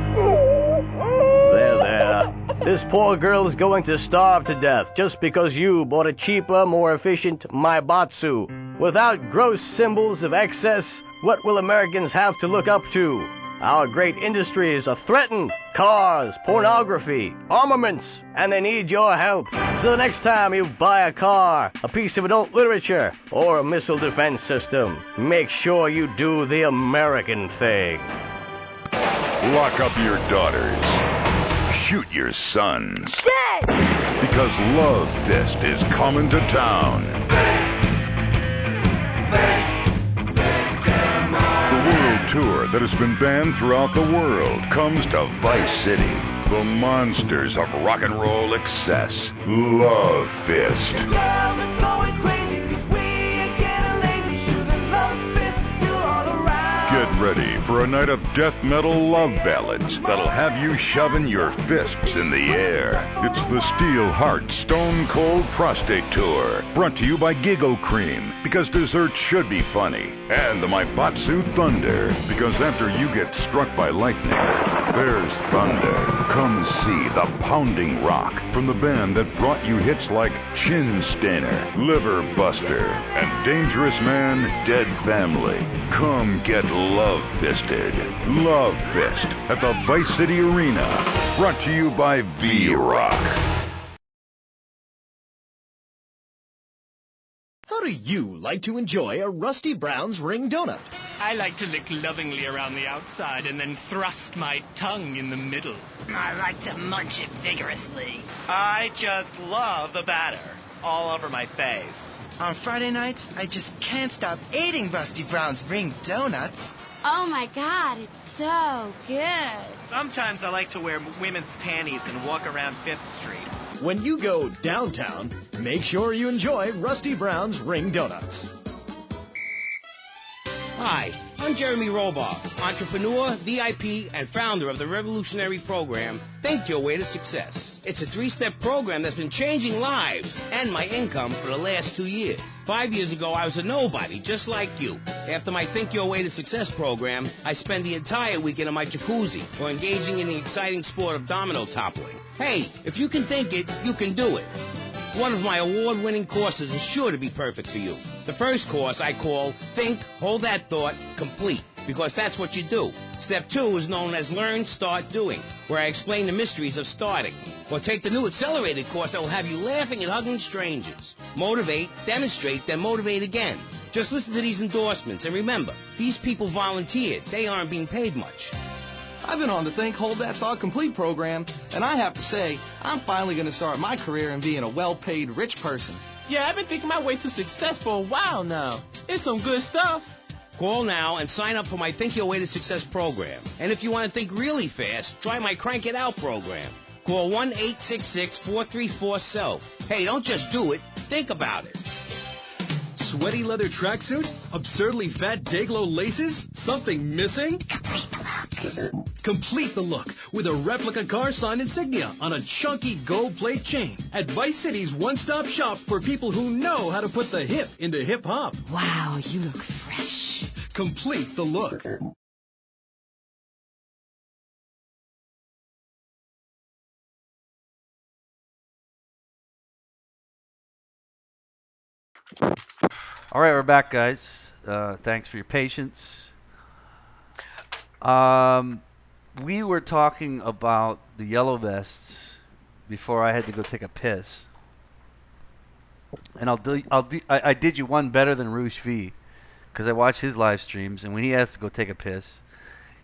There. This poor girl is going to starve to death just because you bought a cheaper, more efficient Maibatsu. Without gross symbols of excess, what will Americans have to look up to? Our great industries are threatened. Cars, pornography, armaments, and they need your help. So the next time you buy a car, a piece of adult literature, or a missile defense system, make sure you do the American thing. Lock up your daughters. Shoot your sons. Dad! Because Love Fist is coming to town. The world tour that has been banned throughout the world comes to Vice City. The monsters of rock and roll excess. Love Fist. Get ready for a night of death metal love ballads that'll have you shoving your fists in the air. It's the Steel Heart Stone Cold Prostate Tour, brought to you by Giggle Cream, because dessert should be funny, and the Maibatsu Thunder, because after you get struck by lightning, there's thunder. Come see the pounding rock from the band that brought you hits like Chin Stainer, Liver Buster, and Dangerous Man, Dead Family. Come get Love Fisted. Love Fist at the Vice City Arena. Brought to you by V-Rock. How do you like to enjoy a Rusty Brown's Ring Donut? I like to lick lovingly around the outside and then thrust my tongue in the middle. I like to munch it vigorously. I just love the batter all over my face. On Friday nights, I just can't stop eating Rusty Brown's Ring Donuts. Oh my God, it's so good. Sometimes I like to wear women's panties and walk around 5th Street. When you go downtown, make sure you enjoy Rusty Brown's Ring Donuts. Hi, I'm Jeremy Robar, entrepreneur, VIP, and founder of the revolutionary program, Think Your Way to Success. It's a 3-step program that's been changing lives and my income for the last 2 years. 5 years ago, I was a nobody, just like you. After my Think Your Way to Success program, I spend the entire weekend in my jacuzzi or engaging in the exciting sport of domino toppling. Hey, if you can think it, you can do it. One of my award-winning courses is sure to be perfect for you. The first course I call Think, Hold That Thought, Complete, because that's what you do. Step 2 is known as Learn, Start, Doing, where I explain the mysteries of starting. Or take the new accelerated course that will have you laughing and hugging strangers. Motivate, demonstrate, then motivate again. Just listen to these endorsements, and remember, these people volunteered. They aren't being paid much. I've been on the Think, Hold That Thought Complete program, and I have to say, I'm finally going to start my career in being a well-paid rich person. Yeah, I've been thinking my way to success for a while now. It's some good stuff. Call now and sign up for my Think Your Way to Success program. And if you want to think really fast, try my Crank It Out program. Call 1-866-434-SELF. Hey, don't just do it. Think about it. Sweaty leather tracksuit? Absurdly fat Dayglow laces? Something missing? Complete the look with a replica car sign insignia on a chunky gold plate chain at Vice City's one-stop shop for people who know how to put the hip into hip-hop. Wow, you look fresh. Complete the look. All right, we're back, guys. Thanks for your patience. We were talking about the yellow vests before I had to go take a piss, and I did you one better than Roosh V, because I watch his live streams, and when he has to go take a piss,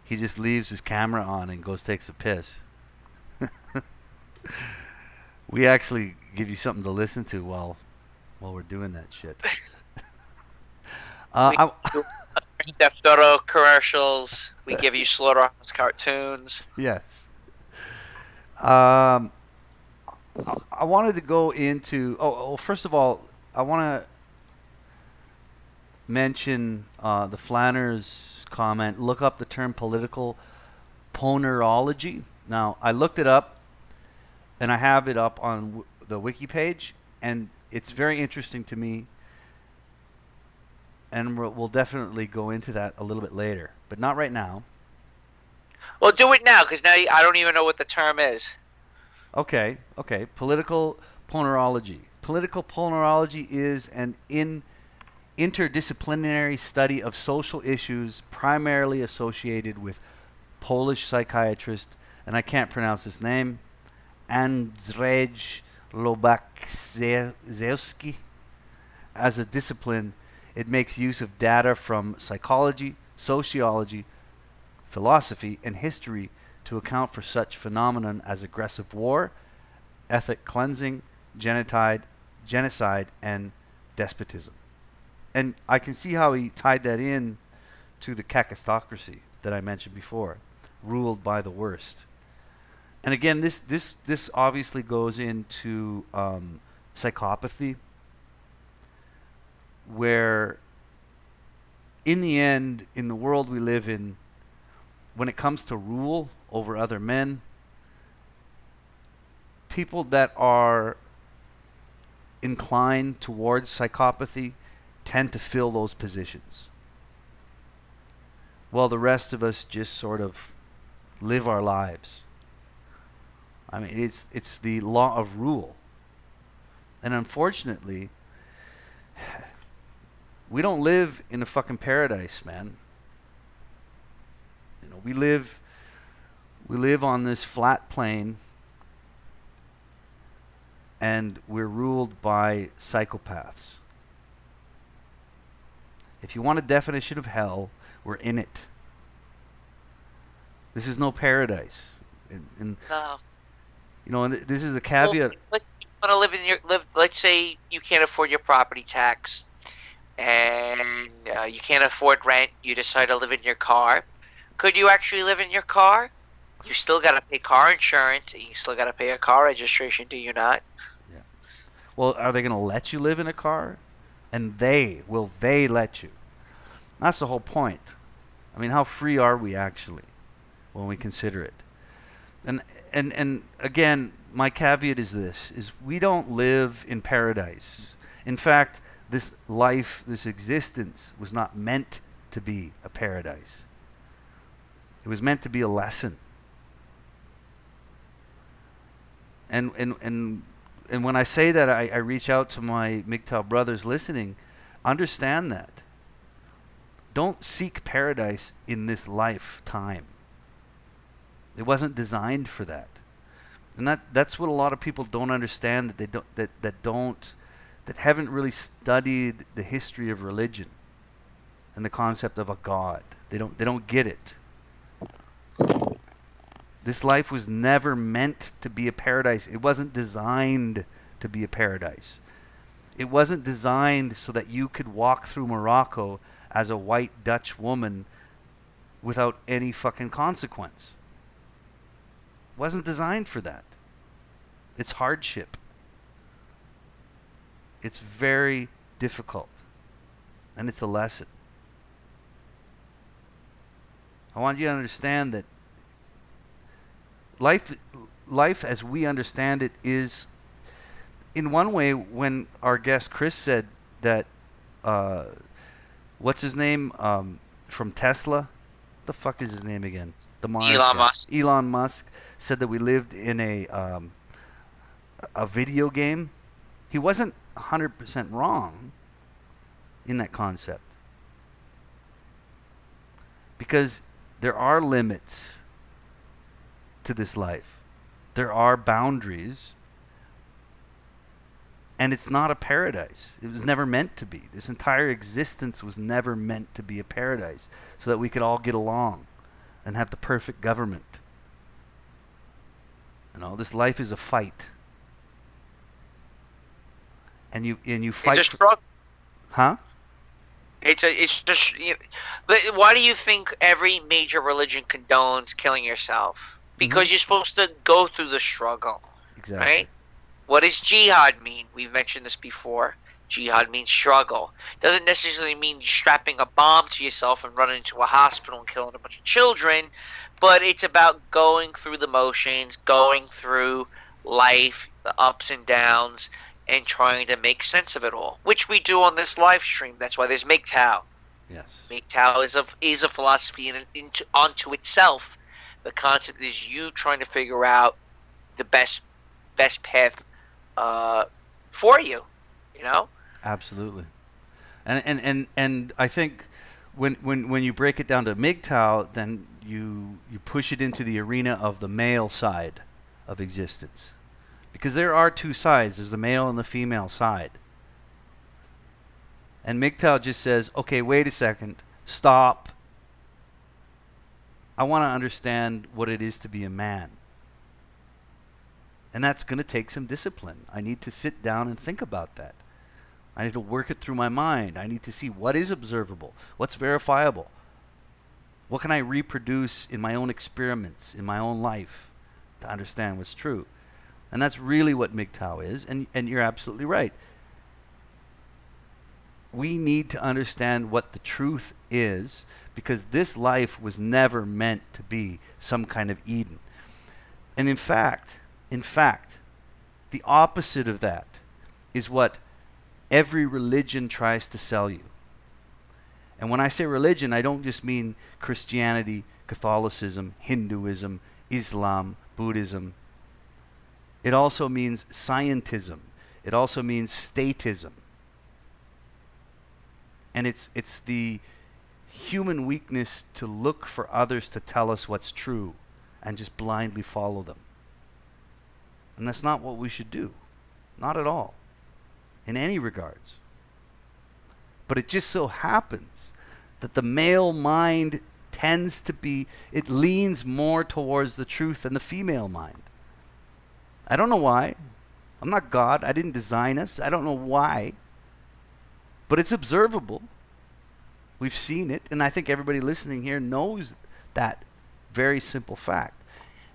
he just leaves his camera on and goes takes a piss. We actually give you something to listen to while we're doing that shit. Theft Auto commercials. We give you Slaughterhouse Cartoons. Yes. I wanted to go into. First of all, I want to mention the Flanners comment. Look up the term political ponerology. Now, I looked it up, and I have it up on the wiki page, and it's very interesting to me. And we'll definitely go into that a little bit later, but not right now. Well, do it now, because now I don't even know what the term is. Okay. Political ponerology. Political ponerology is an interdisciplinary study of social issues primarily associated with Polish psychiatrist, and I can't pronounce his name, Andrzej Lobaczewski. As a discipline, it makes use of data from psychology, sociology, philosophy, and history to account for such phenomenon as aggressive war, ethnic cleansing, genocide, and despotism. And I can see how he tied that in to the kakistocracy that I mentioned before, ruled by the worst. And again, this obviously goes into psychopathy, where in the end, in the world we live in, when it comes to rule over other men, people that are inclined towards psychopathy tend to fill those positions, while the rest of us just sort of live our lives. I mean, it's the law of rule. And unfortunately, we don't live in a fucking paradise, man. You know, we live on this flat plane, and we're ruled by psychopaths. If you want a definition of hell, we're in it. This is no paradise. And No. you know, and this is a caveat. Well, you want to let's say you can't afford your property tax, and you can't afford rent. You decide to live in your car. Could you actually live in your car? You still got to pay car insurance. You still got to pay a car registration, do you not? Yeah. Well, are they going to let you live in a car? And will they let you? That's the whole point. I mean, how free are we actually when we consider it? And again, my caveat is this, is we don't live in paradise. In fact, this life, this existence was not meant to be a paradise. It was meant to be a lesson. And when I say that, I reach out to my MGTOW brothers listening. Understand that. Don't seek paradise in this lifetime. It wasn't designed for that. And that's what a lot of people don't understand, that haven't really studied the history of religion and the concept of a God. They don't get it. This life was never meant to be a paradise. It wasn't designed to be a paradise. It wasn't designed so that you could walk through Morocco as a white Dutch woman without any fucking consequence. It wasn't designed for that. It's hardship. It's very difficult. And it's a lesson. I want you to understand that life as we understand it is, in one way, when our guest Chris said that, what's his name from Tesla? The fuck is his name again? The Mars Elon guy. Musk. Elon Musk said that we lived in a video game. He wasn't 100% wrong in that concept, because there are limits to this life. There are boundaries, and it's not a paradise. It was never meant to be. This entire existence was never meant to be a paradise so that we could all get along and have the perfect government. You know, this life is a fight. And you fight. It's a struggle. Huh? It's just. But why do you think every major religion condones killing yourself? Because you're supposed to go through the struggle. Exactly. Right? What does jihad mean? We've mentioned this before. Jihad means struggle. Doesn't necessarily mean strapping a bomb to yourself and running into a hospital and killing a bunch of children, but it's about going through the motions, going through life, the ups and downs, and trying to make sense of it all, which we do on this live stream. That's why there's MGTOW. Yes. MGTOW is a philosophy unto itself. The concept is you trying to figure out the best path for you, you know? Absolutely. And I think when you break it down to MGTOW, then you push it into the arena of the male side of existence. Because there are two sides. There's the male and the female side. And MGTOW just says, okay, wait a second. Stop. I want to understand what it is to be a man. And that's going to take some discipline. I need to sit down and think about that. I need to work it through my mind. I need to see what is observable, what's verifiable. What can I reproduce in my own experiments, in my own life, to understand what's true. And that's really what MGTOW is, and you're absolutely right. We need to understand what the truth is, because this life was never meant to be some kind of Eden. And in fact, the opposite of that is what every religion tries to sell you. And when I say religion, I don't just mean Christianity, Catholicism, Hinduism, Islam, Buddhism. It also means scientism. It also means statism. And it's the human weakness to look for others to tell us what's true and just blindly follow them. And that's not what we should do. Not at all. In any regards. But it just so happens that the male mind tends to be, it leans more towards the truth than the female mind. I don't know why. I'm not God. I didn't design us. I don't know why. But it's observable. We've seen it, and I think everybody listening here knows that very simple fact.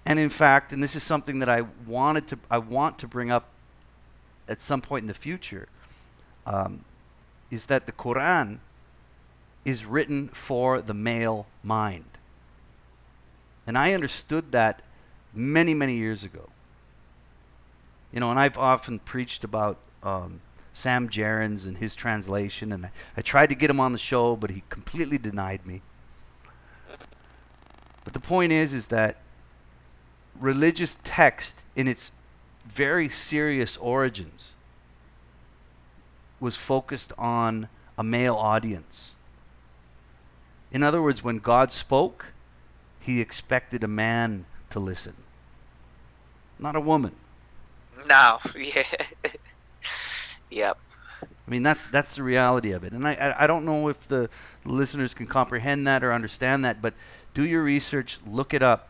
And in fact, and this is something that I want to bring up at some point in the future, is that the Quran is written for the male mind. And I understood that many, many years ago. You know, and I've often preached about Sam Gerrans and his translation, and I tried to get him on the show, but he completely denied me. But the point is that religious text in its very serious origins was focused on a male audience. In other words, when God spoke, he expected a man to listen, not a woman. No. Yeah. Yep. I mean, that's the reality of it. And I don't know if the listeners can comprehend that or understand that, but do your research, look it up.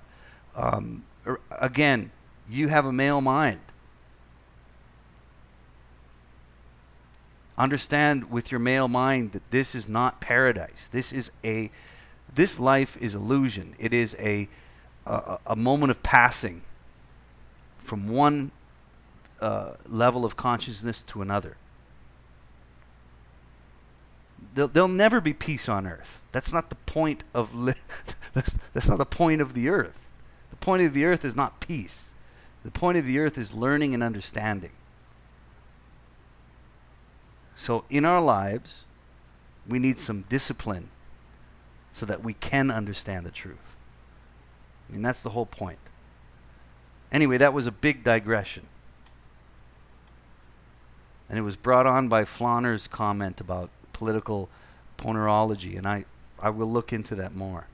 Again, you have a male mind. Understand with your male mind that this is not paradise. This life is illusion. It is a moment of passing from one level of consciousness to another. There'll never be peace on earth. That's not the point of that's not the point of the earth. The point of the earth is not peace. The point of the earth is learning and understanding. So in our lives, we need some discipline so that we can understand the truth. I mean, that's the whole point. Anyway, that was a big digression. And it was brought on by Flauner's comment about political ponerology, and I will look into that more.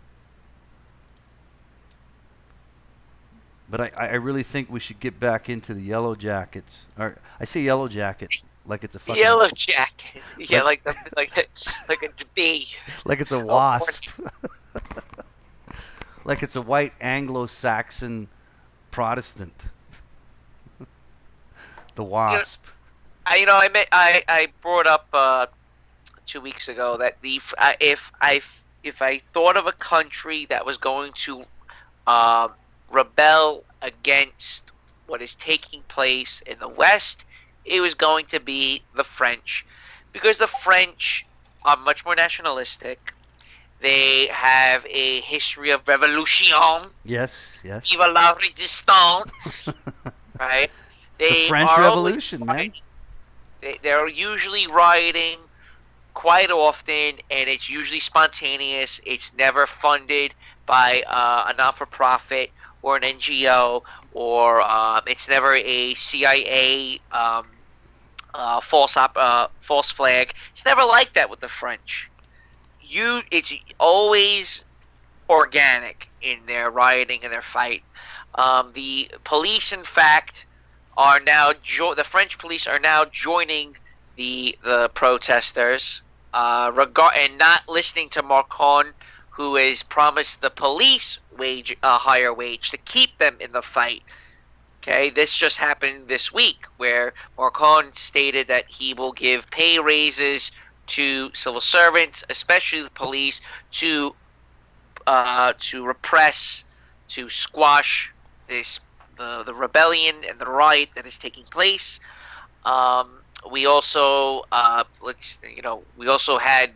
But I really think we should get back into the Yellow Jackets. Or I say Yellow Jacket like it's a fucking Yellow Jacket. Yeah, like a bee. Like it's a wasp. Like it's a white Anglo-Saxon Protestant. The wasp. I brought up 2 weeks ago that if I thought of a country that was going to rebel against what is taking place in the West, it was going to be the French, because the French are much more nationalistic. They have a history of revolution. Yes. Vive la resistance. Right? The French Revolution, man. They're usually rioting quite often, and it's usually spontaneous. It's never funded by a not-for-profit or an NGO, or it's never a CIA false flag. It's never like that with the French. It's always organic in their rioting and their fight. The police, in fact, are now the French police are now joining the protesters, and not listening to Macron, who has promised the police a higher wage to keep them in the fight. Okay, this just happened this week, where Macron stated that he will give pay raises to civil servants, especially the police, to repress, to squash the rebellion and the riot that is taking place. We also had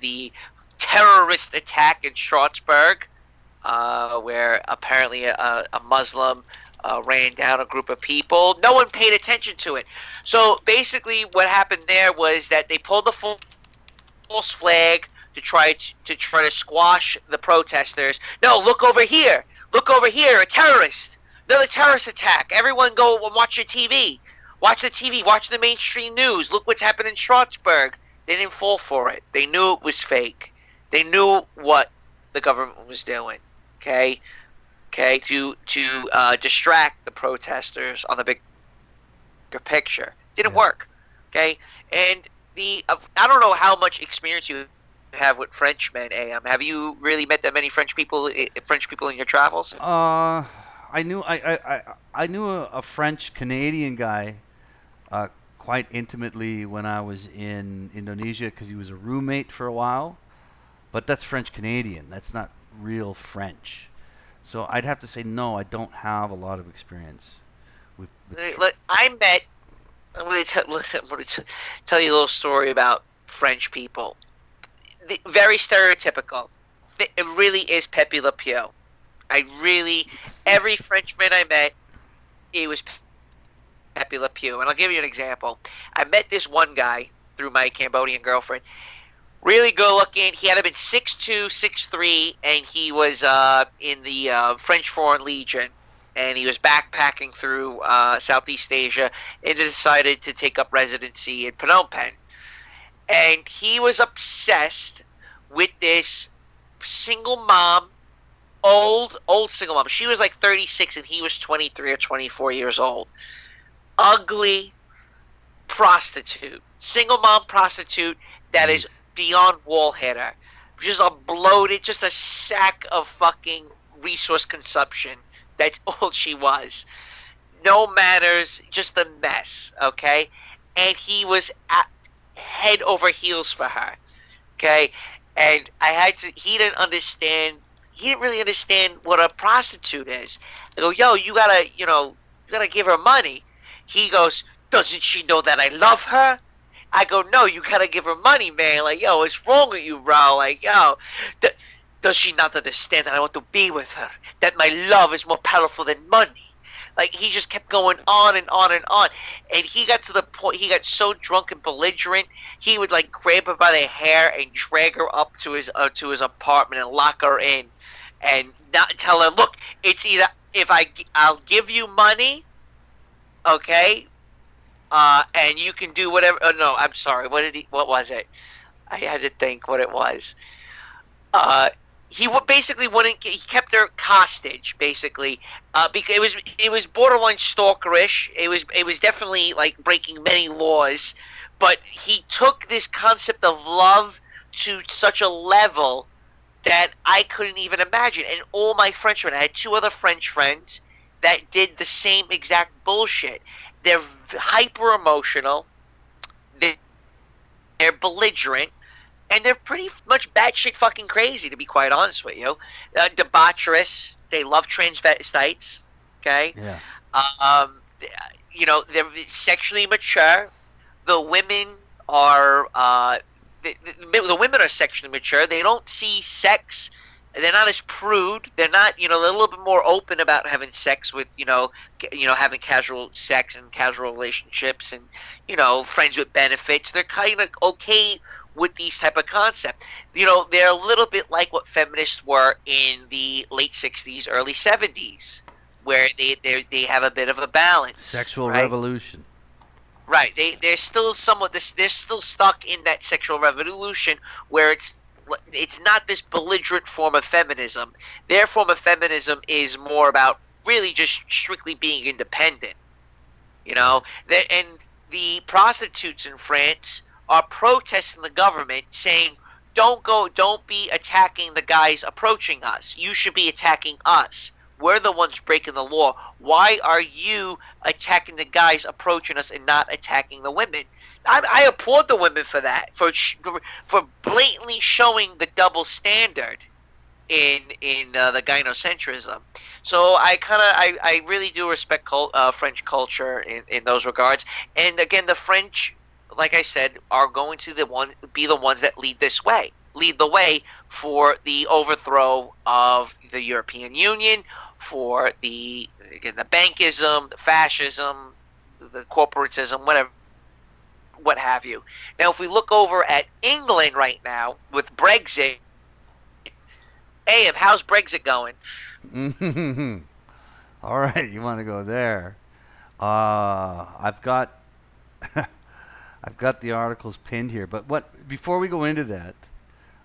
the terrorist attack in Strasbourg, where apparently a Muslim ran down a group of people. No one paid attention to it. So basically, what happened there was that they pulled the false flag to try to squash the protesters. No, look over here! Look over here! A terrorist! Another terrorist attack! Everyone go and watch your TV. Watch the TV. Watch the mainstream news. Look what's happened in Strasbourg. They didn't fall for it. They knew it was fake. They knew what the government was doing. Okay, to distract the protesters on the bigger picture. Didn't work. Okay, and I don't know how much experience you have with Frenchmen. Have you really met that many French people in your travels? I knew a French Canadian guy quite intimately when I was in Indonesia, because he was a roommate for a while. But that's French Canadian. That's not real French. So I'd have to say no. I don't have a lot of experience with I met. I'm going to tell you a little story about French people. very stereotypical. It really is Pepe Le Pew. Every Frenchman I met, it was Pepe Le Pew. And I'll give you an example. I met this one guy through my Cambodian girlfriend. Really good looking. He had to been 6'2", 6'3", and he was in the French Foreign Legion. And he was backpacking through Southeast Asia and decided to take up residency in Phnom Penh. And he was obsessed with this single mom, old single mom. She was like 36 and he was 23 or 24 years old. Ugly prostitute. Single mom prostitute that is beyond wall hitter. Just a bloated, just a sack of fucking resource consumption. That's all she was. No manners, just a mess, okay? And he was head over heels for her, okay? And he didn't really understand what a prostitute is. I go, yo, you gotta give her money. He goes, doesn't she know that I love her? I go, no, you gotta give her money, man. Like, yo, what's wrong with you, bro? Like, yo, does she not understand that I want to be with her? That my love is more powerful than money? Like, he just kept going on and on and on. And he got to the point, he got so drunk and belligerent, he would, like, grab her by the hair and drag her up to his apartment and lock her in. And not tell her, look, it's either I'll give you money, okay, and you can do whatever. Oh, no, I'm sorry. What was it? I had to think what it was. He basically wouldn't. He kept her hostage, basically, because it was borderline stalkerish. It was definitely like breaking many laws, but he took this concept of love to such a level that I couldn't even imagine. And all my French friends, I had 2 other French friends that did the same exact bullshit. They're hyper emotional. They're belligerent. And they're pretty much batshit fucking crazy, to be quite honest with you. Debaucherous. They love transvestites. Okay? Yeah. They're sexually mature. The women are the women are sexually mature. They don't see sex. They're not as prude. They're not, they're a little bit more open about having sex with, having casual sex and casual relationships and, friends with benefits. They're kind of okay with these type of concepts. They're a little bit like what feminists were in the late 60s, early 70s, where they have a bit of a balance. Sexual right? revolution. Right. They're still they're still stuck in that sexual revolution where it's not this belligerent form of feminism. Their form of feminism is more about really just strictly being independent. And the prostitutes in France are protesting the government, saying, don't be attacking the guys approaching us. You should be attacking us. We're the ones breaking the law. Why are you attacking the guys approaching us and not attacking the women? I applaud the women for that, for blatantly showing the double standard in the gynocentrism. So I really do respect French culture in those regards. And again, the French, like I said, are going to be the ones that lead the way for the overthrow of the European Union, for the bankism, the fascism, the corporatism, whatever. What have you. Now, if we look over at England right now with Brexit, how's Brexit going? All right, you want to go there? I've got the articles pinned here, but before we go into that,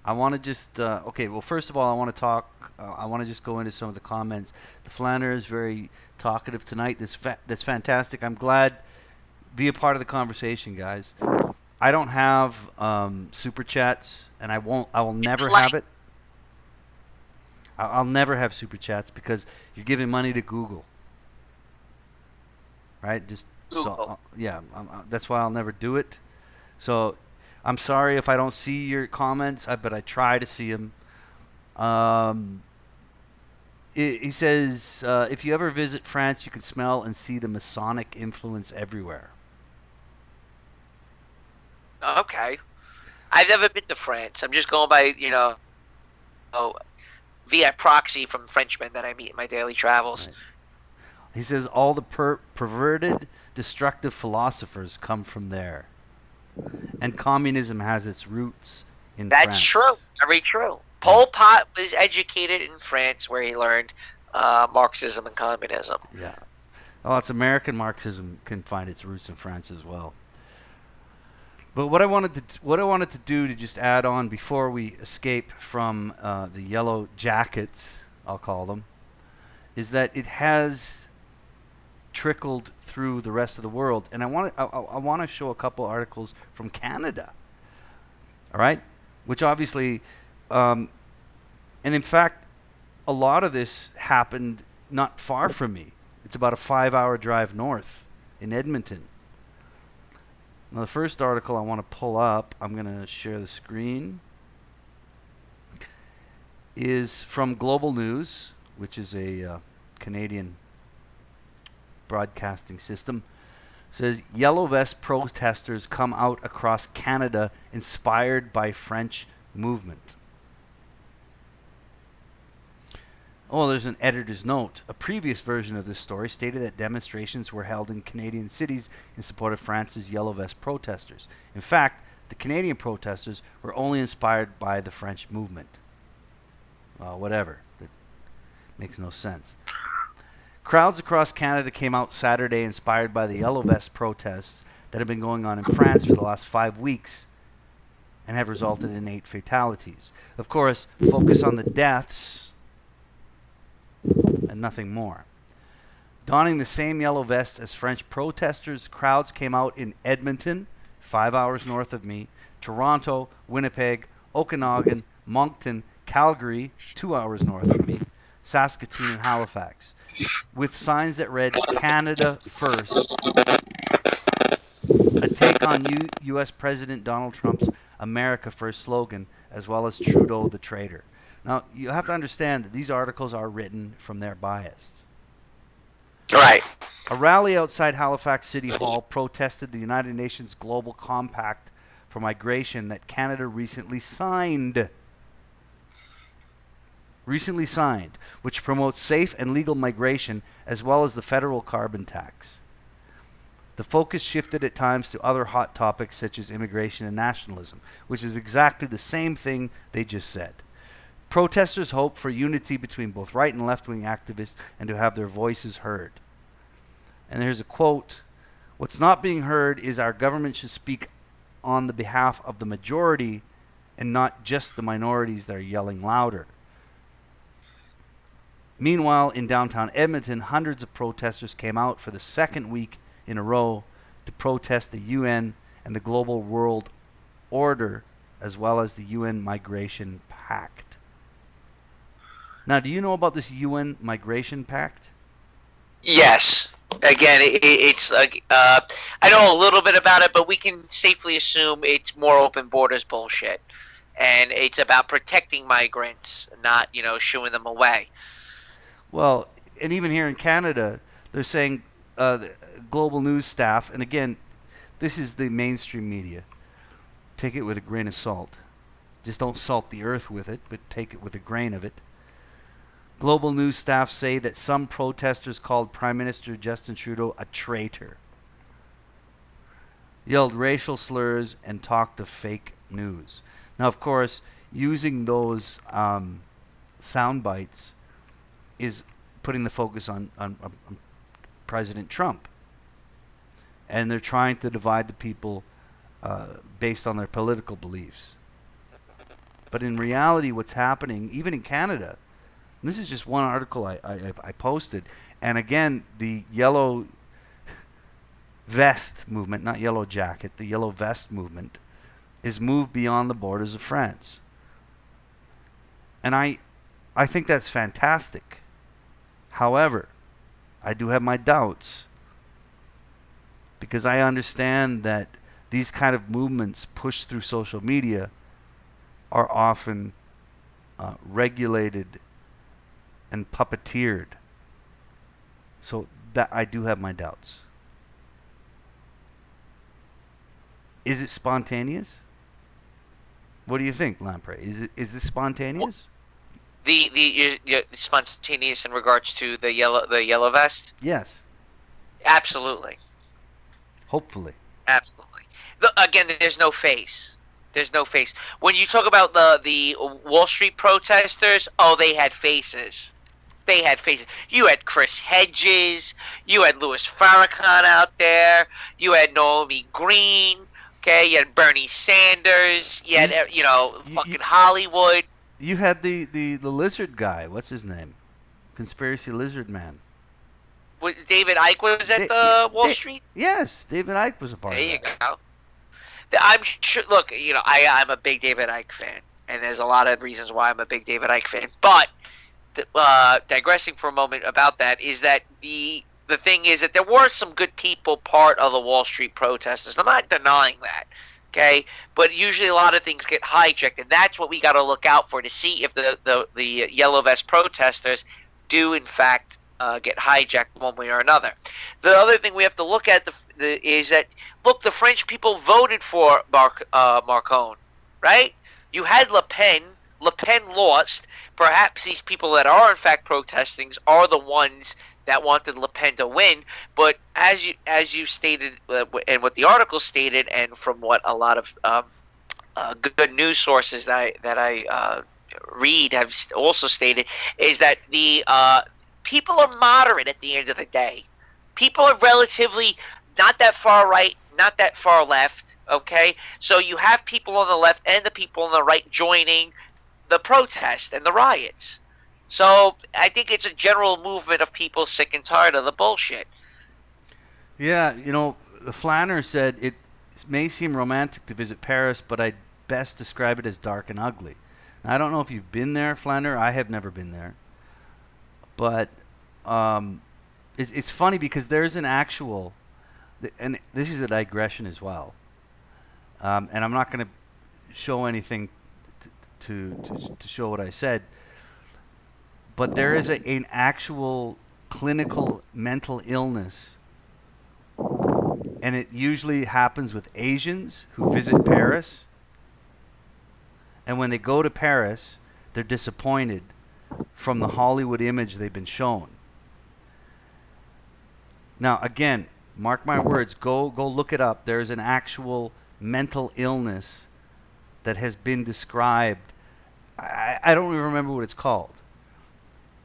I want to just well, first of all, I want to talk. I want to just go into some of the comments. The Flanner is very talkative tonight. That's fantastic. I'm glad. Be a part of the conversation, guys. I don't have super chats, and I will never have it. I'll never have super chats because you're giving money to Google, right? Just Google. That's why I'll never do it. So I'm sorry if I don't see your comments, but I try to see them. He says, if you ever visit France, you can smell and see the Masonic influence everywhere. Okay. I've never been to France. I'm just going by, via proxy from Frenchmen that I meet in my daily travels. Right. He says all the perverted, destructive philosophers come from there. And communism has its roots in France. That's true. Very true. Pol Pot was educated in France, where he learned Marxism and communism. Yeah. Well, it's American Marxism can find its roots in France as well. But what I wanted to do to just add on before we escape from the yellow jackets, I'll call them, is that it has trickled through the rest of the world, and I want to show a couple articles from Canada. All right, which obviously, and in fact, a lot of this happened not far from me. It's about a 5-hour drive north in Edmonton. Now, the first article I want to pull up, I'm going to share the screen, is from Global News, which is a Canadian broadcasting system. It says, Yellow Vest protesters come out across Canada inspired by French movement. Oh, there's an editor's note. A previous version of this story stated that demonstrations were held in Canadian cities in support of France's Yellow Vest protesters. In fact, the Canadian protesters were only inspired by the French movement. Whatever. That makes no sense. Crowds across Canada came out Saturday inspired by the Yellow Vest protests that have been going on in France for the last 5 weeks and have resulted in 8 fatalities. Of course, focus on the deaths and nothing more. Donning the same yellow vest as French protesters, crowds came out in Edmonton, 5 hours north of me, Toronto, Winnipeg, Okanagan, Moncton, Calgary, 2 hours north of me, Saskatoon, and Halifax, with signs that read Canada First, a take on U.S. President Donald Trump's America First slogan, as well as Trudeau the traitor. Now, you have to understand that these articles are written from their bias. Right. A rally outside Halifax City Hall protested the United Nations Global Compact for Migration that Canada recently signed, which promotes safe and legal migration as well as the federal carbon tax. The focus shifted at times to other hot topics such as immigration and nationalism, which is exactly the same thing they just said. Protesters hope for unity between both right and left-wing activists and to have their voices heard. And there's a quote, "What's not being heard is our government should speak on the behalf of the majority and not just the minorities that are yelling louder." Meanwhile, in downtown Edmonton, hundreds of protesters came out for the second week in a row to protest the UN and the Global World Order, as well as the UN Migration Pact. Now, do you know about this UN Migration Pact? Yes. Again, it's like I know a little bit about it, but we can safely assume it's more open borders bullshit, and it's about protecting migrants, not shooing them away. Well, and even here in Canada, they're saying the Global News staff, and again, this is the mainstream media. Take it with a grain of salt. Just don't salt the earth with it, but take it with a grain of it. Global News staff say that some protesters called Prime Minister Justin Trudeau a traitor, yelled racial slurs, and talked of fake news. Now, of course, using those sound bites is putting the focus on President Trump. And they're trying to divide the people based on their political beliefs. But in reality, what's happening, even in Canada, this is just one article I posted. And again, the yellow vest movement, not yellow jacket, the yellow vest movement is moved beyond the borders of France. And I think that's fantastic. However, I do have my doubts, because I understand that these kind of movements pushed through social media are often regulated and puppeteered. So that I do have my doubts. Is it spontaneous? What do you think, Lamprey? Is this spontaneous? The spontaneous in regards to the yellow vest. Yes. Absolutely. Hopefully. Absolutely. Again, there's no face. There's no face. When you talk about the Wall Street protesters, oh, they had faces. They had faces. You had Chris Hedges. You had Louis Farrakhan out there. You had Naomi Green. Okay, you had Bernie Sanders. You had fucking Hollywood. You had the lizard guy. What's his name? Conspiracy lizard man. David Icke was at Wall Street? Yes, David Icke was a part of that. There you go. I'm sure. Look, I'm a big David Icke fan, and there's a lot of reasons why I'm a big David Icke fan. But digressing for a moment about that is that the thing is that there were some good people part of the Wall Street protesters. I'm not denying that. Okay, but usually a lot of things get hijacked, and that's what we got to look out for to see if the yellow vest protesters do in fact get hijacked one way or another. The other thing we have to look at is that look, the French people voted for Macron, right? You had Le Pen. Le Pen lost. Perhaps these people that are in fact protesting are the ones that wanted Le Pen to win, but as you stated, and what the article stated, and from what a lot of good news sources that I read have also stated, is that the people are moderate at the end of the day. People are relatively not that far right, not that far left. Okay, so you have people on the left and the people on the right joining the protest and the riots. So I think it's a general movement of people sick and tired of the bullshit. Yeah, the Flanner said it may seem romantic to visit Paris, but I'd best describe it as dark and ugly. Now, I don't know if you've been there, Flanner. I have never been there. But it's funny because there's an actual, and this is a digression as well, and I'm not going to show anything to show what I said, but there is an actual clinical mental illness, and it usually happens with Asians who visit Paris, and when they go to Paris, they're disappointed from the Hollywood image they've been shown. Now, again, mark my words, go look it up. There is an actual mental illness that has been described. I don't even remember what it's called.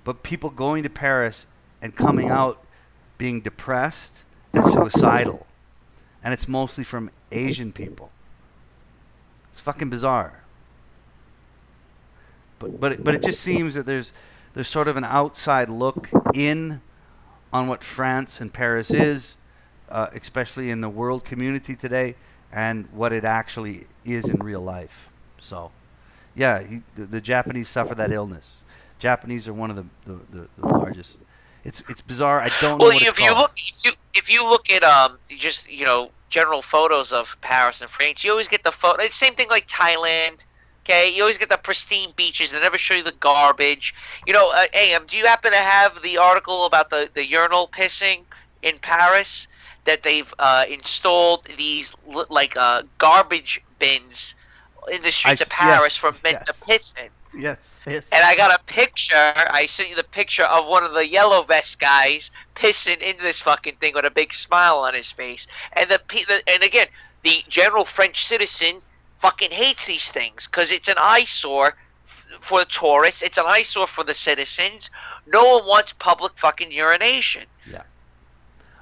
But people going to Paris and coming out being depressed and suicidal. And it's mostly from Asian people. It's fucking bizarre. But it just seems that there's sort of an outside look in on what France and Paris is, especially in the world community today, and what it actually is in real life. So, yeah, the Japanese suffer that illness. Japanese are one of the largest. It's bizarre. I don't know what it's called. If you look at just general photos of Paris and France, you always get the photo. It's the same thing like Thailand. Okay, you always get the pristine beaches. They never show you the garbage. AM, do you happen to have the article about the urinal pissing in Paris? That they've installed these garbage bins in the streets of Paris for men to piss in. Yes. And I got a picture. I sent you the picture of one of the yellow vest guys pissing into this fucking thing with a big smile on his face. And and again, the general French citizen fucking hates these things because it's an eyesore for the tourists. It's an eyesore for the citizens. No one wants public fucking urination. Yeah.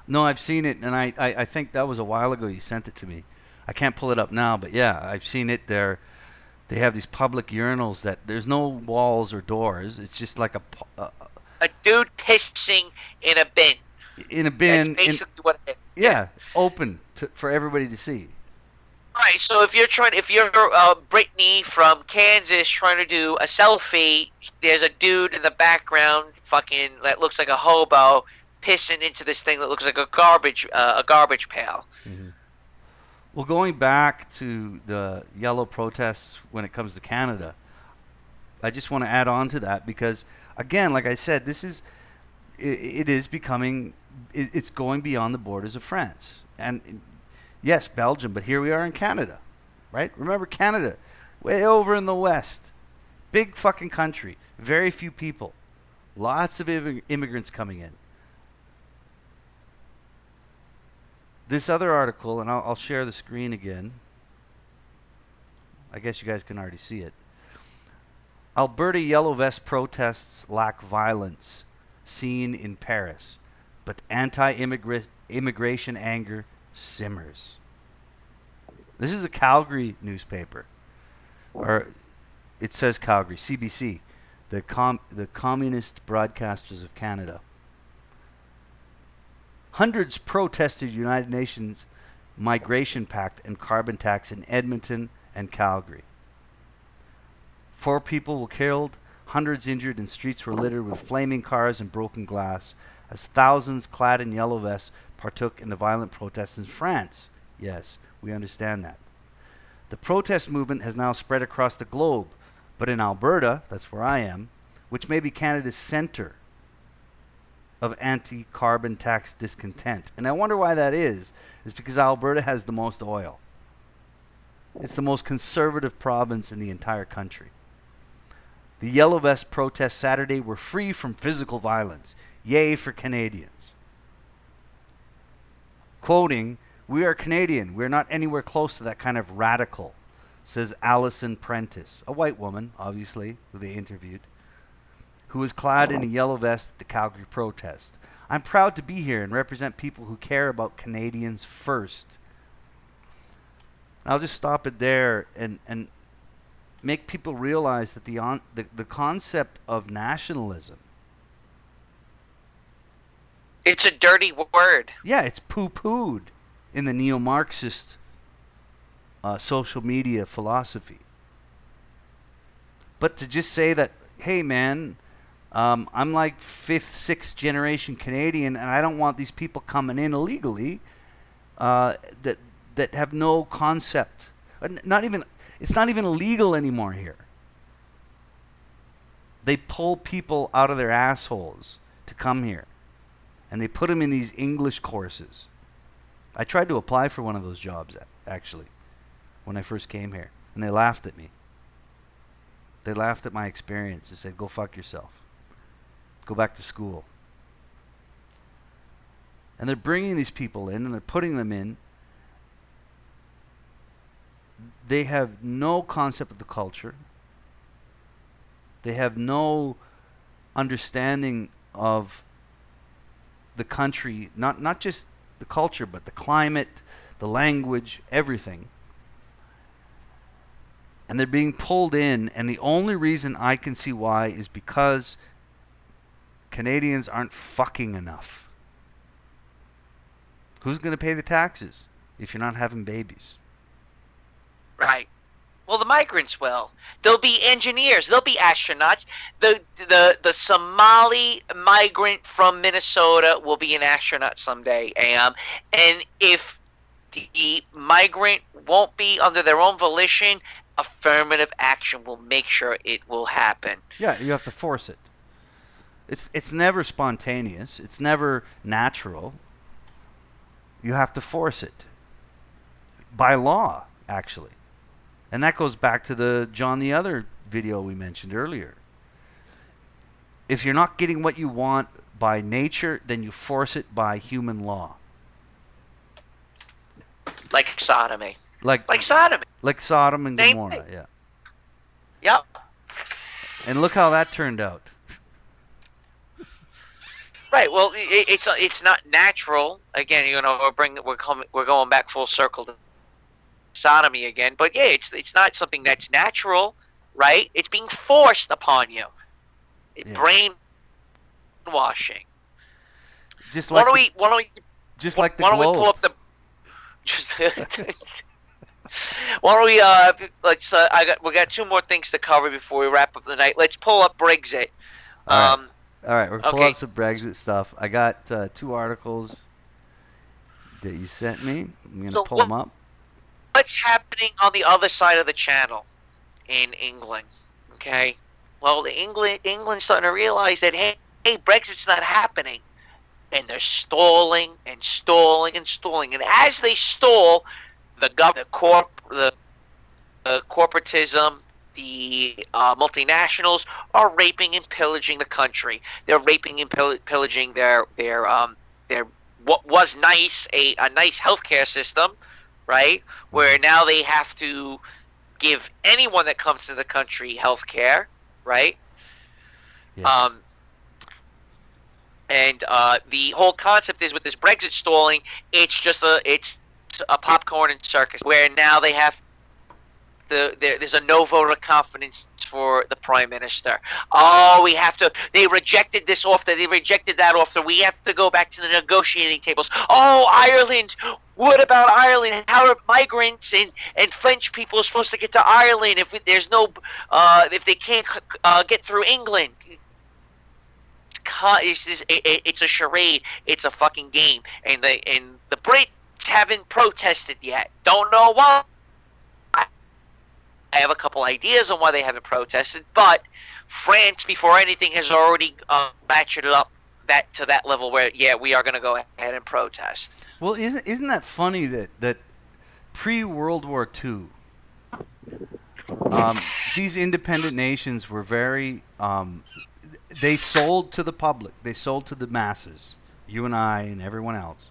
No, I've seen it, and I think that was a while ago you sent it to me. I can't pull it up now, but yeah, I've seen it there. They have these public urinals that there's no walls or doors. It's just like a dude pissing in a bin. In a bin. That's basically what it is. Yeah, open for everybody to see. Right, so if you're Brittany from Kansas trying to do a selfie, there's a dude in the background fucking that looks like a hobo pissing into this thing that looks like a garbage pail. Mm-hmm. Well, going back to the yellow protests when it comes to Canada, I just want to add on to that because, again, like I said, it is becoming, it's going beyond the borders of France. And yes, Belgium, but here we are in Canada, right? Remember Canada. Way over in the West. Big fucking country. Very few people. Lots of immigrants coming in. This other article, and I'll share the screen again. I guess you guys can already see it. Alberta Yellow Vest protests lack violence seen in Paris, but anti-immigration anger simmers. This is a Calgary newspaper. Or it says Calgary, CBC, the Communist Broadcasters of Canada. Hundreds protested United Nations Migration Pact and carbon tax in Edmonton and Calgary. 4 people were killed, hundreds injured, and streets were littered with flaming cars and broken glass as thousands clad in yellow vests partook in the violent protests in France. Yes, we understand that. The protest movement has now spread across the globe, but in Alberta, that's where I am, which may be Canada's center of anti-carbon tax discontent. And I wonder why that is because Alberta has the most oil. It's the most conservative province in the entire country. The Yellow Vest protests Saturday were free from physical violence. Yay for Canadians. Quoting, "We are Canadian. We're not anywhere close to that kind of radical," says Alison Prentice, a white woman, obviously, who they interviewed, who was clad in a yellow vest at the Calgary protest. "I'm proud to be here and represent people who care about Canadians first." I'll just stop it there and make people realize that the concept of nationalism, it's a dirty word. Yeah, it's poo-pooed in the neo-Marxist social media philosophy. But to just say that, hey man, I'm like 5th, 6th generation Canadian, and I don't want these people coming in illegally that have no concept. It's not even illegal anymore here. They pull people out of their assholes to come here, and they put them in these English courses. I tried to apply for one of those jobs, actually, when I first came here, and they laughed at me. They laughed at my experience. They said, "Go fuck yourself. Go back to school." And they're bringing these people in, and they're putting them in. They have no concept of the culture. They have no understanding of the country, not just the culture, but the climate, the language, everything. And they're being pulled in, and the only reason I can see why is because Canadians aren't fucking enough. Who's going to pay the taxes if you're not having babies? Right. Well, the migrants will. There'll be engineers. There'll be astronauts. The Somali migrant from Minnesota will be an astronaut someday. And if the migrant won't be under their own volition, affirmative action will make sure it will happen. Yeah, you have to force it. It's never spontaneous. It's never natural. You have to force it. By law, actually. And that goes back to the other video we mentioned earlier. If you're not getting what you want by nature, then you force it by human law. Like sodomy. Like sodomy. Like Sodom and Same Gomorrah, thing. yeah. Yep. And look how that turned out. Right. Well, it's not natural. Again, we're going back full circle to sodomy again. But yeah, it's not something that's natural, right? It's being forced upon you. Brainwashing. Just like why don't we pull up the why don't we we got 2 more things to cover before we wrap up the night. Let's pull up Brexit. All right, we're pulling up some Brexit stuff. I got 2 articles that you sent me. I'm going to pull them up. What's happening on the other side of the channel in England? Okay. Well, England's starting to realize that hey, Brexit's not happening, and they're stalling and stalling and stalling. And as they stall, the corporatism, the multinationals are raping and pillaging the country. They're raping and pillaging their what was a nice healthcare system, right? Where now they have to give anyone that comes to the country healthcare, right? Yes. And the whole concept is with this Brexit stalling, it's a popcorn and circus where now they have there's a no vote of confidence for the prime minister. Oh, we have to. They rejected this offer. They rejected that offer. We have to go back to the negotiating tables. Oh, Ireland. What about Ireland? How are migrants and French people supposed to get to Ireland if there's no if they can't get through England? It's a charade. It's a fucking game, and the Brits haven't protested yet. Don't know why. I have a couple ideas on why they haven't protested, but France, before anything, has already ratcheted up to that level where, yeah, we are going to go ahead and protest. Well, isn't that funny that pre-World War II, these independent nations were very they sold to the public, they sold to the masses, you and I and everyone else.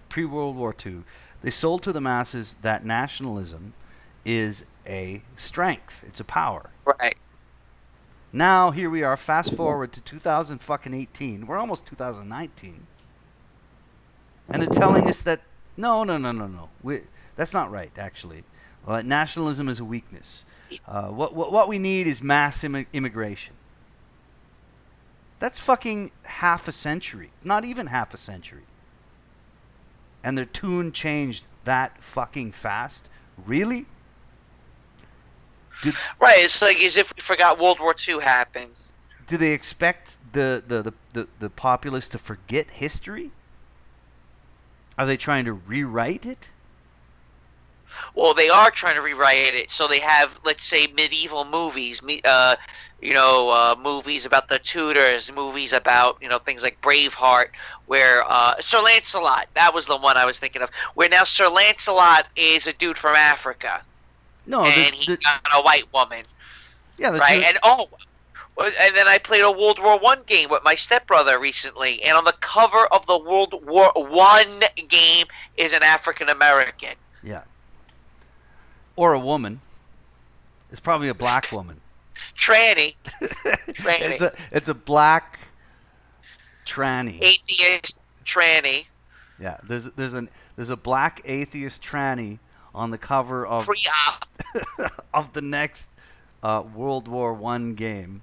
Pre-World War II, they sold to the masses that nationalism is a strength. It's a power. Right. Now, here we are, fast forward to 2018. We're almost 2019. And they're telling us that, no. That's not right, actually. Nationalism is a weakness. What we need is mass immigration. That's fucking half a century. Not even half a century. And their tune changed that fucking fast? Really? Right, it's like as if we forgot World War II happened. Do they expect the populace to forget history? Are they trying to rewrite it? Well, they are trying to rewrite it. So they have, let's say, medieval movies, movies about the Tudors, movies about, things like Braveheart, where Sir Lancelot, that was the one I was thinking of, where now Sir Lancelot is a dude from Africa. No, and he got a white woman. Yeah, right. And then I played a World War I game with my stepbrother recently, and on the cover of the World War I game is an African American. Yeah. Or a woman. It's probably a black woman. Tranny. It's a black tranny. Atheist tranny. Yeah, there's a black atheist tranny on the cover of of the next World War I game,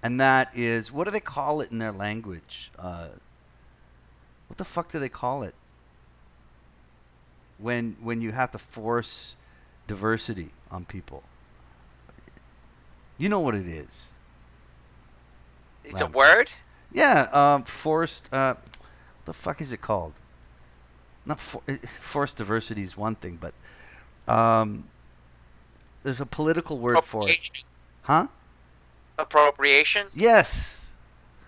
and that is, what do they call it in their language? What the fuck do they call it? When you have to force diversity on people, you know what it is. It's a word. Yeah, forced. What the fuck is it called? Not forced diversity is one thing, but there's a political word for it. Huh? Appropriation? Yes.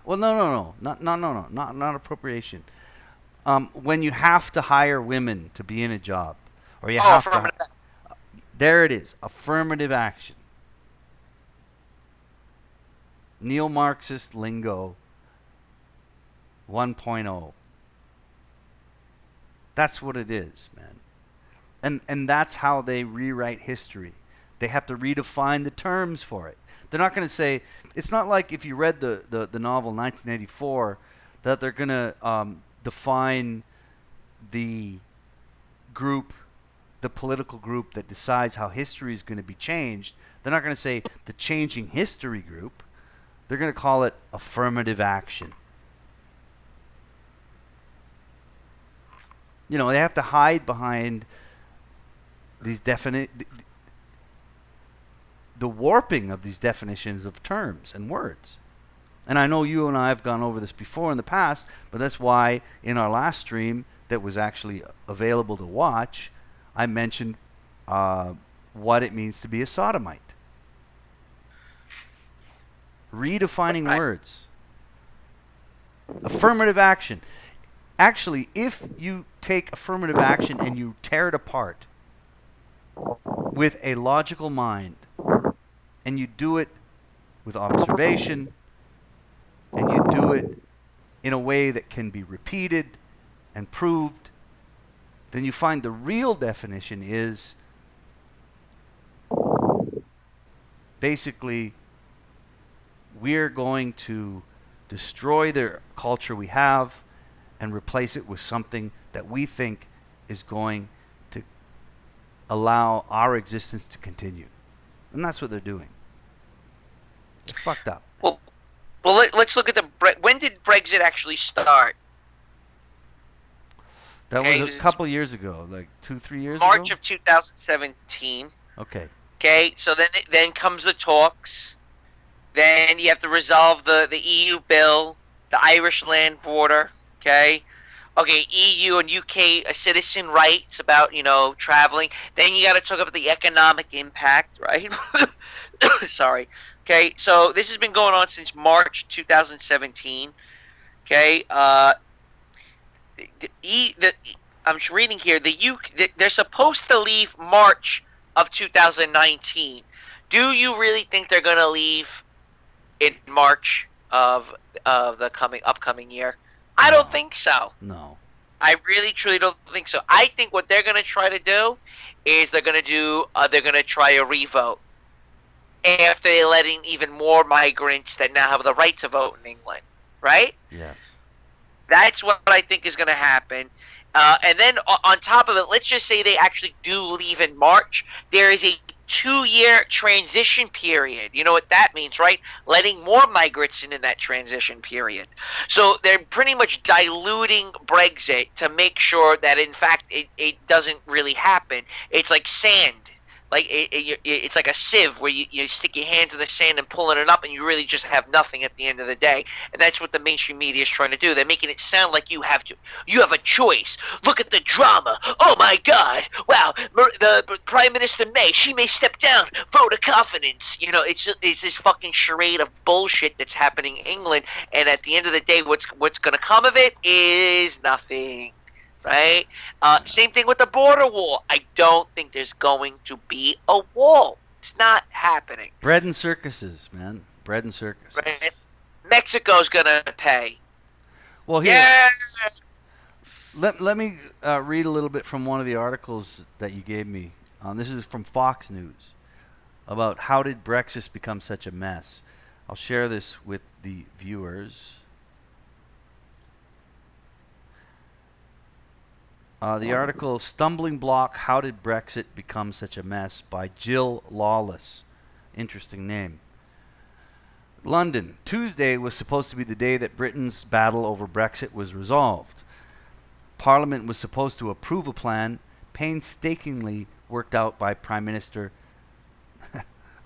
Well, no, not appropriation. When you have to hire women to be in a job, or you have to. There it is. Affirmative action. Neo-Marxist lingo 1.0. That's what it is, man. And that's how they rewrite history. They have to redefine the terms for it. They're not going to say, it's not like if you read the novel 1984, that they're going to define the group, the political group that decides how history is going to be changed. They're not going to say the changing history group. They're going to call it affirmative action. They have to hide behind these the warping of these definitions of terms and words. And I know you and I have gone over this before in the past, but that's why in our last stream that was actually available to watch, I mentioned what it means to be a sodomite. Redefining words. Affirmative action. Actually, if you take affirmative action and you tear it apart, with a logical mind, and you do it with observation, and you do it in a way that can be repeated and proved, then you find the real definition is basically we're going to destroy the culture we have and replace it with something that we think is going to allow our existence to continue. And that's what they're doing. It's fucked up. Well, let's look at when did Brexit actually start? That was a couple years ago, like 2-3 years March ago? of 2017. Okay. Okay, so then comes the talks. Then you have to resolve the EU bill, the Irish land border. Okay, EU and UK citizen rights about traveling. Then you got to talk about the economic impact, right? Sorry. Okay, so this has been going on since March 2017. Okay, I'm reading here. They're supposed to leave March of 2019. Do you really think they're going to leave in March of the upcoming year? I don't think so. No. I really truly don't think so. I think what they're going to try to do is they're going to try a revote after they're letting even more migrants that now have the right to vote in England, right? Yes. That's what I think is going to happen. And then on top of it, let's just say they actually do leave in March. There is a 2-year transition period. You know what that means, right? Letting more migrants in that transition period. So they're pretty much diluting Brexit to make sure that, in fact, it doesn't really happen. It's like sand. Like it's like a sieve where you stick your hands in the sand and pulling it up, and you really just have nothing at the end of the day. And that's what the mainstream media is trying to do. They're making it sound like you have a choice. Look at the drama. Oh my God! Wow, the Prime Minister she may step down. Vote of confidence. It's this fucking charade of bullshit that's happening in England. And at the end of the day, what's going to come of it is nothing. Right? Same thing with the border wall. I don't think there's going to be a wall. It's not happening. Bread and circuses, man. Bread and circuses. Right? Mexico's going to pay. Well, here. Yeah. Let me read a little bit from one of the articles that you gave me. This is from Fox News about how did Brexit become such a mess. I'll share this with the viewers. The article, Stumbling Block, How Did Brexit Become Such a Mess, by Jill Lawless. Interesting name. London. Tuesday was supposed to be the day that Britain's battle over Brexit was resolved. Parliament was supposed to approve a plan painstakingly worked out by Prime Minister,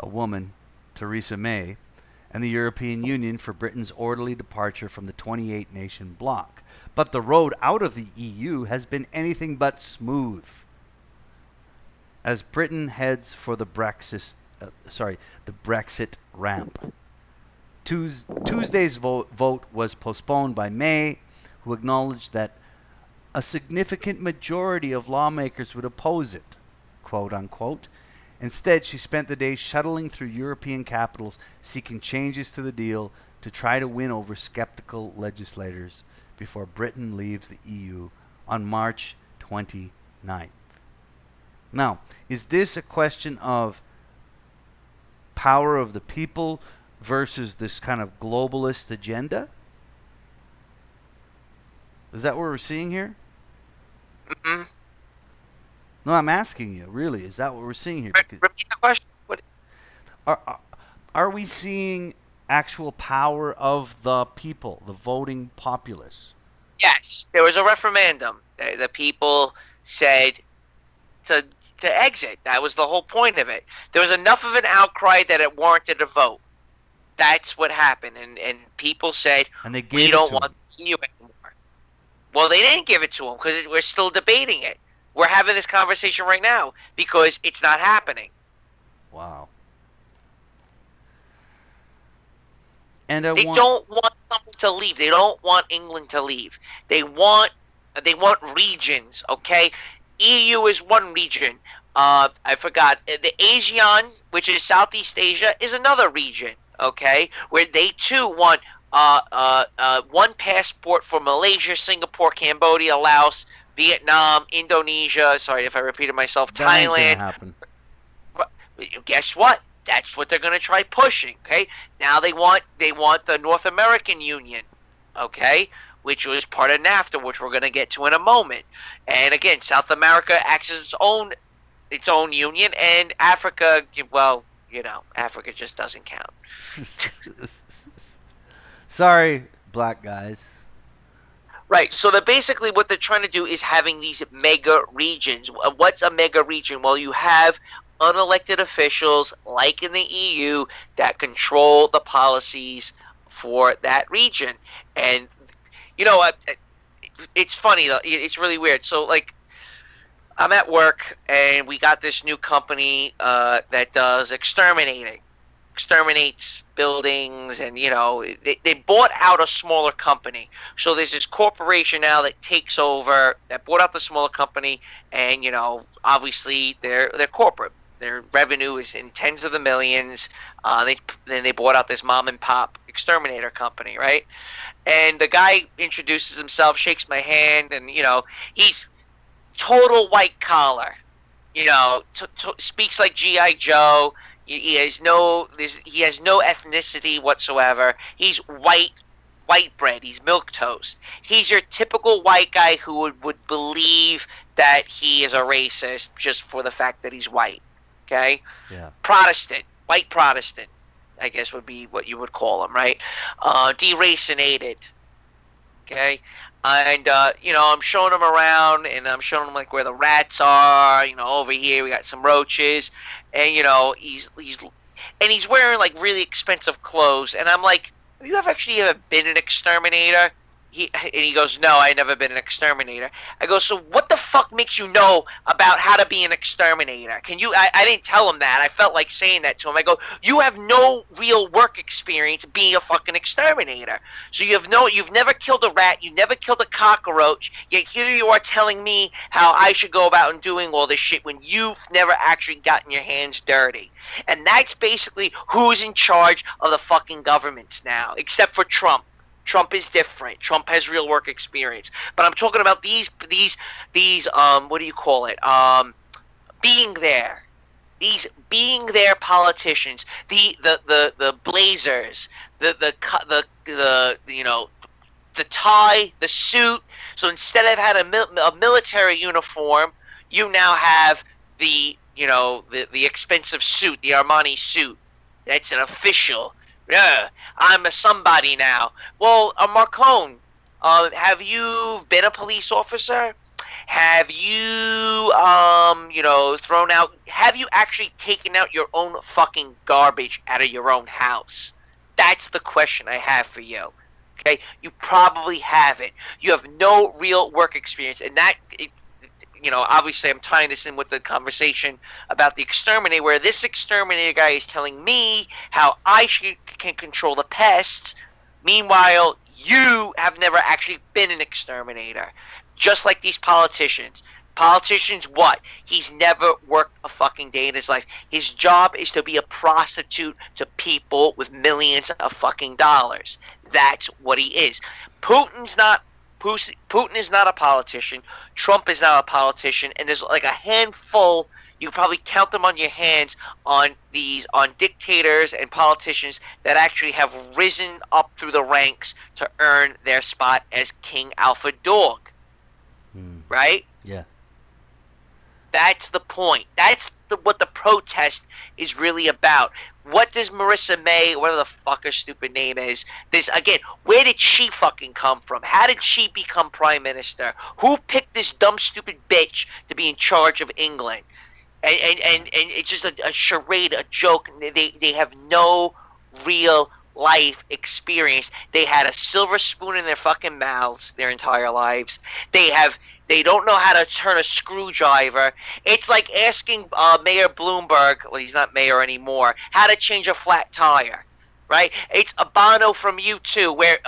a woman, Theresa May, and the European Union for Britain's orderly departure from the 28-nation bloc. But the road out of the EU has been anything but smooth. As Britain heads for the Brexit ramp. Tuesday's vote was postponed by May, who acknowledged that a significant majority of lawmakers would oppose it, quote unquote. Instead, she spent the day shuttling through European capitals seeking changes to the deal to try to win over skeptical legislators before Britain leaves the EU on March 29th. Now, is this a question of power of the people versus this kind of globalist agenda? Is that what we're seeing here? Mm-hmm. No, I'm asking you, really. Is that what we're seeing here? Repeat the question. What? Are we seeing actual power of the people, the voting populace? Yes. There was a referendum. The people said to exit. That was the whole point of it. There was enough of an outcry that it warranted a vote. That's what happened. And people said, and they gave we don't want the EU anymore. Well, they didn't give it to them because we're still debating it. We're having this conversation right now because it's not happening. Wow. And they don't want someone to leave. They don't want England to leave. They want regions, okay? EU is one region. I forgot. The ASEAN, which is Southeast Asia, is another region, okay, where they too want one passport for Malaysia, Singapore, Cambodia, Laos, Vietnam, Indonesia. Sorry if I repeated myself. That ain't gonna Thailand. happen. Guess what? That's what they're going to try pushing. Okay. Now they want the North American Union. Okay, which was part of NAFTA, which we're going to get to in a moment. And again, South America acts as its own union, and Africa, well, Africa just doesn't count. Sorry, black guys. Right. So basically what they're trying to do is having these mega regions. What's a mega region? Well, you have unelected officials, like in the EU, that control the policies for that region. And, it's funny. It's really weird. So, like, I'm at work, and we got this new company that does exterminates buildings, and they bought out a smaller company. So there's this corporation now that takes over, that bought out the smaller company, and obviously they're corporate. Their revenue is in tens of the millions. Then they bought out this mom and pop exterminator company, right? And the guy introduces himself, shakes my hand, and he's total white collar. Speaks like GI Joe. He has no ethnicity whatsoever. He's white bread. He's milk toast. He's your typical white guy who would believe that he is a racist just for the fact that he's white. Okay? Yeah. Protestant, white Protestant, I guess would be what you would call him, right? Deracinated. Okay? And I'm showing him around, and I'm showing him like where the rats are. Over here we got some roaches, and he's wearing like really expensive clothes, and I'm like, have you ever been an exterminator? He goes, no, I never been an exterminator. I go, so what the fuck makes you know about how to be an exterminator? I didn't tell him that. I felt like saying that to him. I go, you have no real work experience being a fucking exterminator. So you've never killed a rat, you never killed a cockroach, yet here you are telling me how I should go about and doing all this shit when you've never actually gotten your hands dirty. And that's basically who's in charge of the fucking governments now, except for Trump. Trump is different. Trump has real work experience. But I'm talking about these what do you call it? Being there. These being there politicians. The blazers. The tie, the suit. So instead of having a military uniform, you now have the expensive suit, the Armani suit. That's an official. Yeah, I'm a somebody now. Well, Marcone, have you been a police officer? Have you, thrown out? Have you actually taken out your own fucking garbage out of your own house? That's the question I have for you. Okay, you probably haven't. You have no real work experience, and obviously I'm tying this in with the conversation about the exterminator, where this exterminator guy is telling me how I can control the pests. Meanwhile, you have never actually been an exterminator. Just like these politicians. Politicians, what? He's never worked a fucking day in his life. His job is to be a prostitute to people with millions of fucking dollars. That's what he is. Putin is not a politician. Trump is not a politician. And there's like a handful, you probably count them on your hands, on dictators and politicians that actually have risen up through the ranks to earn their spot as King Alpha Dog. Right? Yeah. That's the point. That's what the protest is really about. What does Marissa May, whatever the fuck her stupid name is, where did she fucking come from? How did she become prime minister? Who picked this dumb stupid bitch to be in charge of England? And it's just a charade, a joke. They have no real life experience. They had a silver spoon in their fucking mouths their entire lives. They don't know how to turn a screwdriver. It's like asking Mayor Bloomberg, well, he's not mayor anymore, how to change a flat tire, right? It's Bono from U2, where,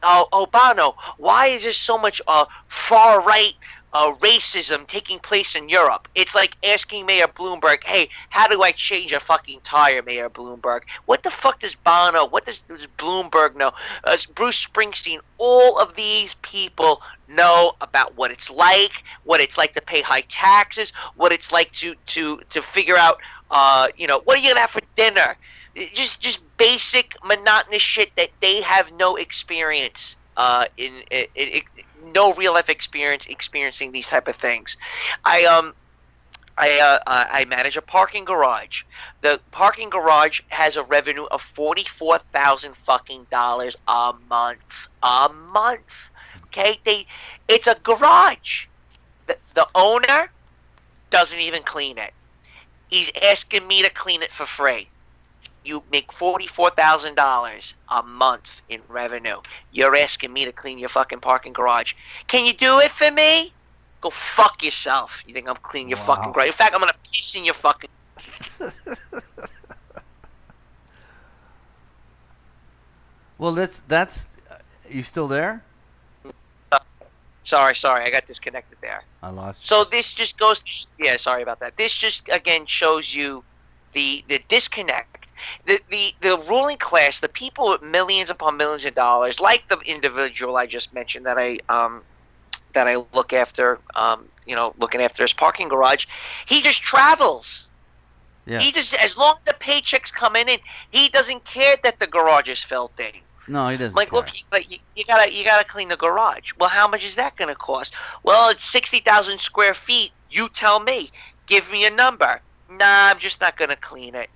Bono, why is there so much far-right racism taking place in Europe. It's like asking Mayor Bloomberg, hey, how do I change a fucking tire, Mayor Bloomberg? What the fuck does Bono, what does Bloomberg know? Bruce Springsteen, all of these people know about what it's like to pay high taxes, what it's like to figure out, what are you going to have for dinner? Just basic monotonous shit that they have no experience in no real life experience experiencing these type of things. I manage a parking garage. The parking garage has a revenue of $44,000 fucking dollars a month. A month. Okay, it's a garage. The owner doesn't even clean it. He's asking me to clean it for free. You make $44,000 a month in revenue. You're asking me to clean your fucking parking garage. Can you do it for me? Go fuck yourself. You think I'm cleaning your fucking garage? In fact, I'm gonna piss in your fucking. Well, that's. You still there? Sorry, I got disconnected there. I lost you. So this just goes. Yeah, sorry about that. This just again shows you the disconnect. The ruling class, the people with millions upon millions of dollars, like the individual I just mentioned that I look after, looking after his parking garage, he just travels. Yeah. He just, as long as the paychecks coming in, he doesn't care that the garage is filthy. No, he doesn't. Like, care. Look, you gotta clean the garage. Well, how much is that gonna cost? Well, it's 60,000 square feet. You tell me. Give me a number. Nah, I'm just not gonna clean it.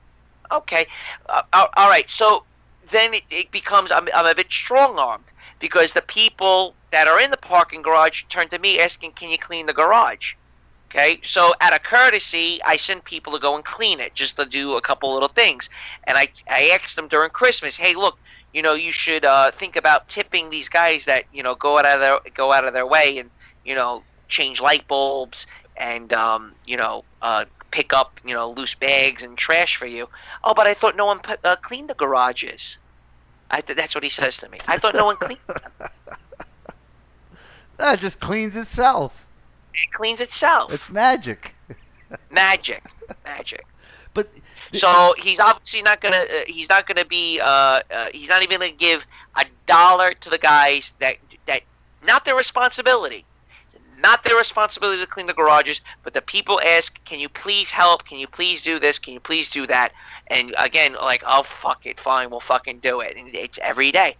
Okay, all right. So then it becomes I'm a bit strong-armed because the people that are in the parking garage turn to me asking, "Can you clean the garage?" Okay, so out of courtesy, I send people to go and clean it just to do a couple little things, and I asked them during Christmas, "Hey, look, you should think about tipping these guys that go out of their way and change light bulbs and pick up loose bags and trash for you." Oh, but I thought no one cleaned the garages. That's what he says to me. I thought no one cleaned them. That just cleans itself. It cleans itself. It's magic. Magic. But so he's obviously not gonna. He's not gonna be. He's not even gonna give $1 to the guys that not their responsibility. Not their responsibility to clean the garages, but the people ask, "Can you please help? Can you please do this? Can you please do that?" And again, like, "Oh, fuck it, fine, we'll fucking do it." And it's every day.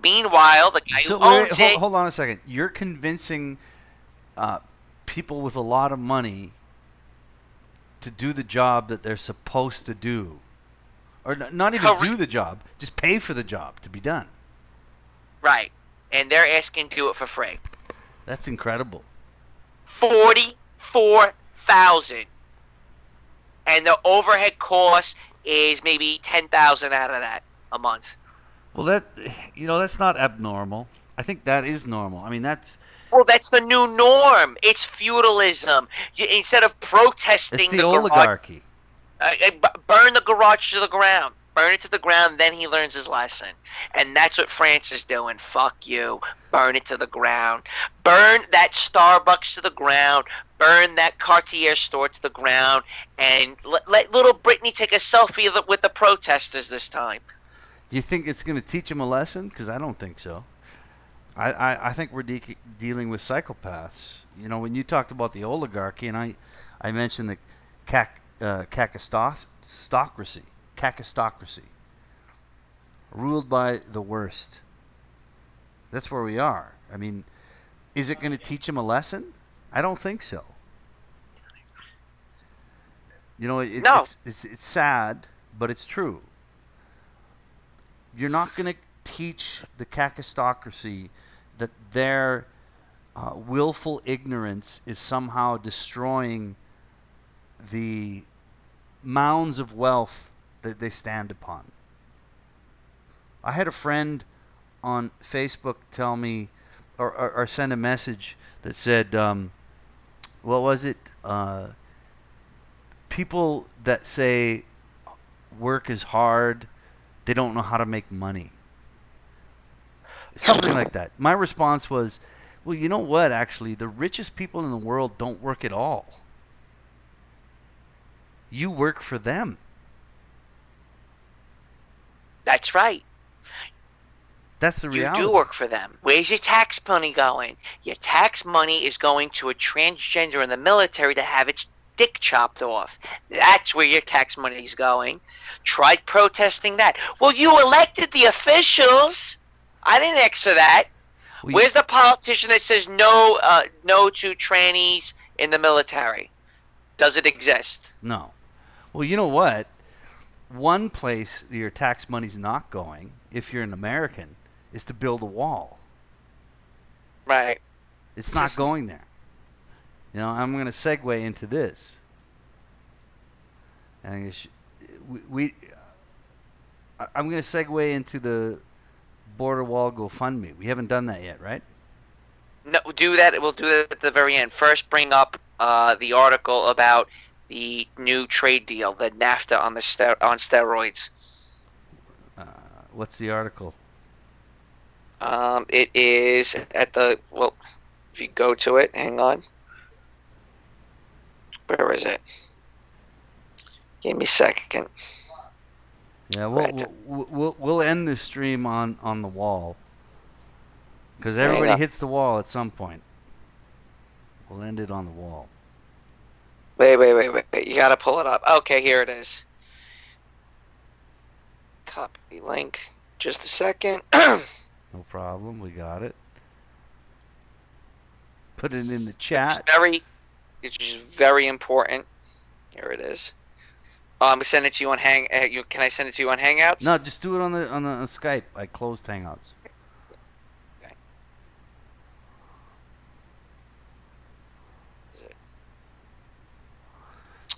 Meanwhile, the guy who owns it. Hold on a second. You're convincing people with a lot of money to do the job that they're supposed to do, or not even do the job, just pay for the job to be done. Right, and they're asking to do it for free. That's incredible. 44,000, and the overhead cost is maybe 10,000 out of that a month. Well, that's not abnormal. I think that is normal. I mean, that's the new norm. It's feudalism. Instead of protesting, it's the oligarchy. Burn the garage to the ground. Burn it to the ground, then he learns his lesson. And that's what France is doing. Fuck you. Burn it to the ground. Burn that Starbucks to the ground. Burn that Cartier store to the ground. And let little Brittany take a selfie with the protesters this time. Do you think it's going to teach him a lesson? Because I don't think so. I think we're dealing with psychopaths. When you talked about the oligarchy, and I mentioned the cacistocracy, ruled by the worst. That's where we are. I mean, is it going to teach him a lesson? I don't think so. No. It's sad, but it's true. You're not going to teach the cacistocracy that their willful ignorance is somehow destroying the mounds of wealth that they stand upon. I had a friend on Facebook tell me or send a message that said, what was it? People that say work is hard, they don't know how to make money. Something like that. My response was, Well, you know what, actually? The richest people in the world don't work at all. You work for them. That's right. That's the reality. You do work for them. Where's your tax money going? Your tax money is going to a transgender in the military to have its dick chopped off. That's where your tax money is going. Try protesting that. Well, you elected the officials. I didn't ask for that. Where's the politician that says no, no to trannies in the military? Does it exist? No. Well, you know what? One place your tax money's not going, if you're an American, is to build a wall. Right. It's not going there. You know, I'm going to segue into this. And I'm going to segue into the border wall GoFundMe. We haven't done that yet, right? No, do that. We'll do that at the very end. First, bring up the article about the new trade deal, the NAFTA on steroids. What's the article? It is at the, well, if you go to it, hang on. Where is it? Give me a second. Yeah, we'll end this stream on the wall, because everybody hits the wall at some point. We'll end it on the wall. Wait. You gotta pull it up. Okay, here it is. Copy link. Just a second. No problem. We got it. Put it in the chat. It's very important. Here it is. I'm gonna send it to you on Can I send it to you on Hangouts? No, just do it on the Skype. I closed Hangouts. Okay.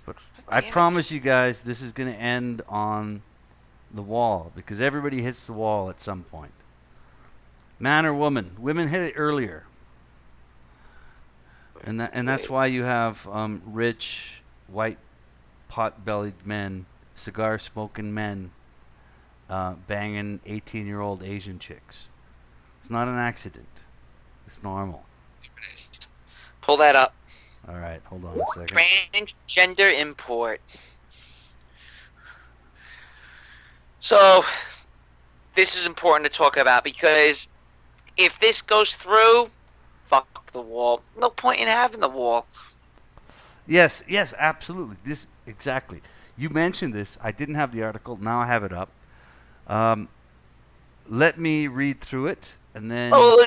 But I promise you guys, this is gonna end on the wall, because everybody hits the wall at some point. Man or woman. Women hit it earlier. And that's why you have rich, white, pot-bellied men, cigar-smoking men banging 18-year-old Asian chicks. It's not an accident. It's normal. Pull that up. All right, hold on a second. Transgender import. So, this is important to talk about, because if this goes through, fuck the wall. No point in having the wall. Yes, absolutely. Exactly. You mentioned this. I didn't have the article. Now I have it up. Let me read through it, and then. Oh,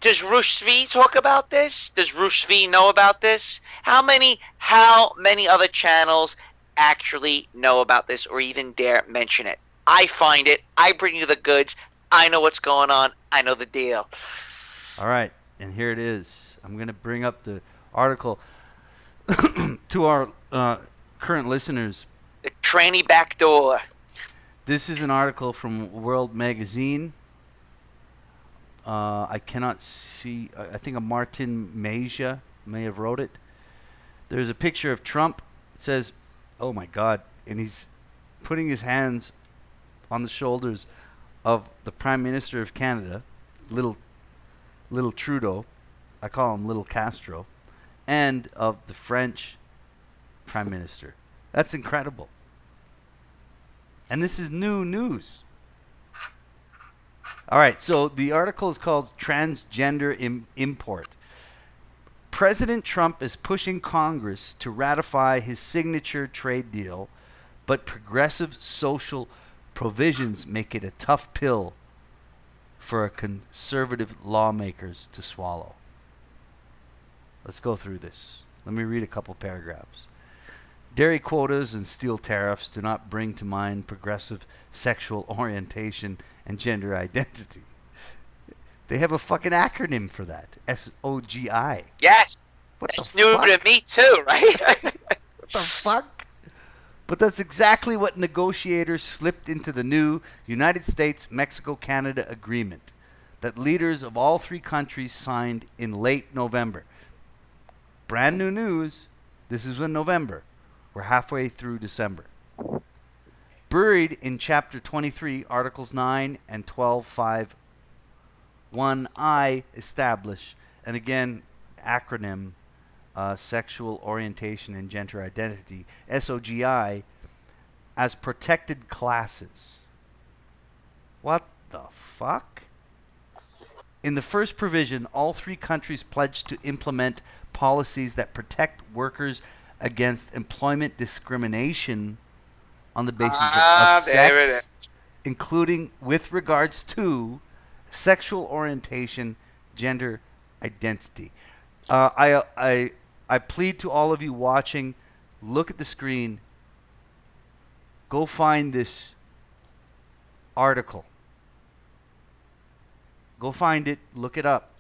does Rush V talk about this? Does Rush V know about this? How many other channels actually know about this, or even dare mention it? I find it. I bring you the goods. I know what's going on. I know the deal. All right, and here it is. I'm going to bring up the article to our current listeners. The tranny backdoor. This is an article from World Magazine. I cannot see. I think a Martin Meja may have wrote it. There's a picture of Trump. It says, "Oh my God," and he's putting his hands on the shoulders of the Prime Minister of Canada, little Trudeau. I call him Little Castro, and of the French Prime Minister. That's incredible. And this is new news. All right, so the article is called Transgender Import. President Trump is pushing Congress to ratify his signature trade deal, but progressive social provisions make it a tough pill for conservative lawmakers to swallow. Let's go through this. Let me read a couple paragraphs. Dairy quotas and steel tariffs do not bring to mind progressive sexual orientation and gender identity. They have a fucking acronym for that. SOGI. Yes. What it's the new fuck? to me too, right? What the fuck? But that's exactly what negotiators slipped into the new United States-Mexico-Canada agreement that leaders of all three countries signed in late November. Brand new news. This is in November. We're halfway through December. Buried in Chapter 23, Articles 9 and 12.5, 1I establish and again, acronym, sexual orientation and gender identity, SOGI, as protected classes. What the fuck? In the first provision, all 3 countries pledged to implement policies that protect workers against employment discrimination on the basis of there it is. sex, including with regards to sexual orientation, gender identity. I plead to all of you watching, look at the screen, go find this article. Go find it, look it up,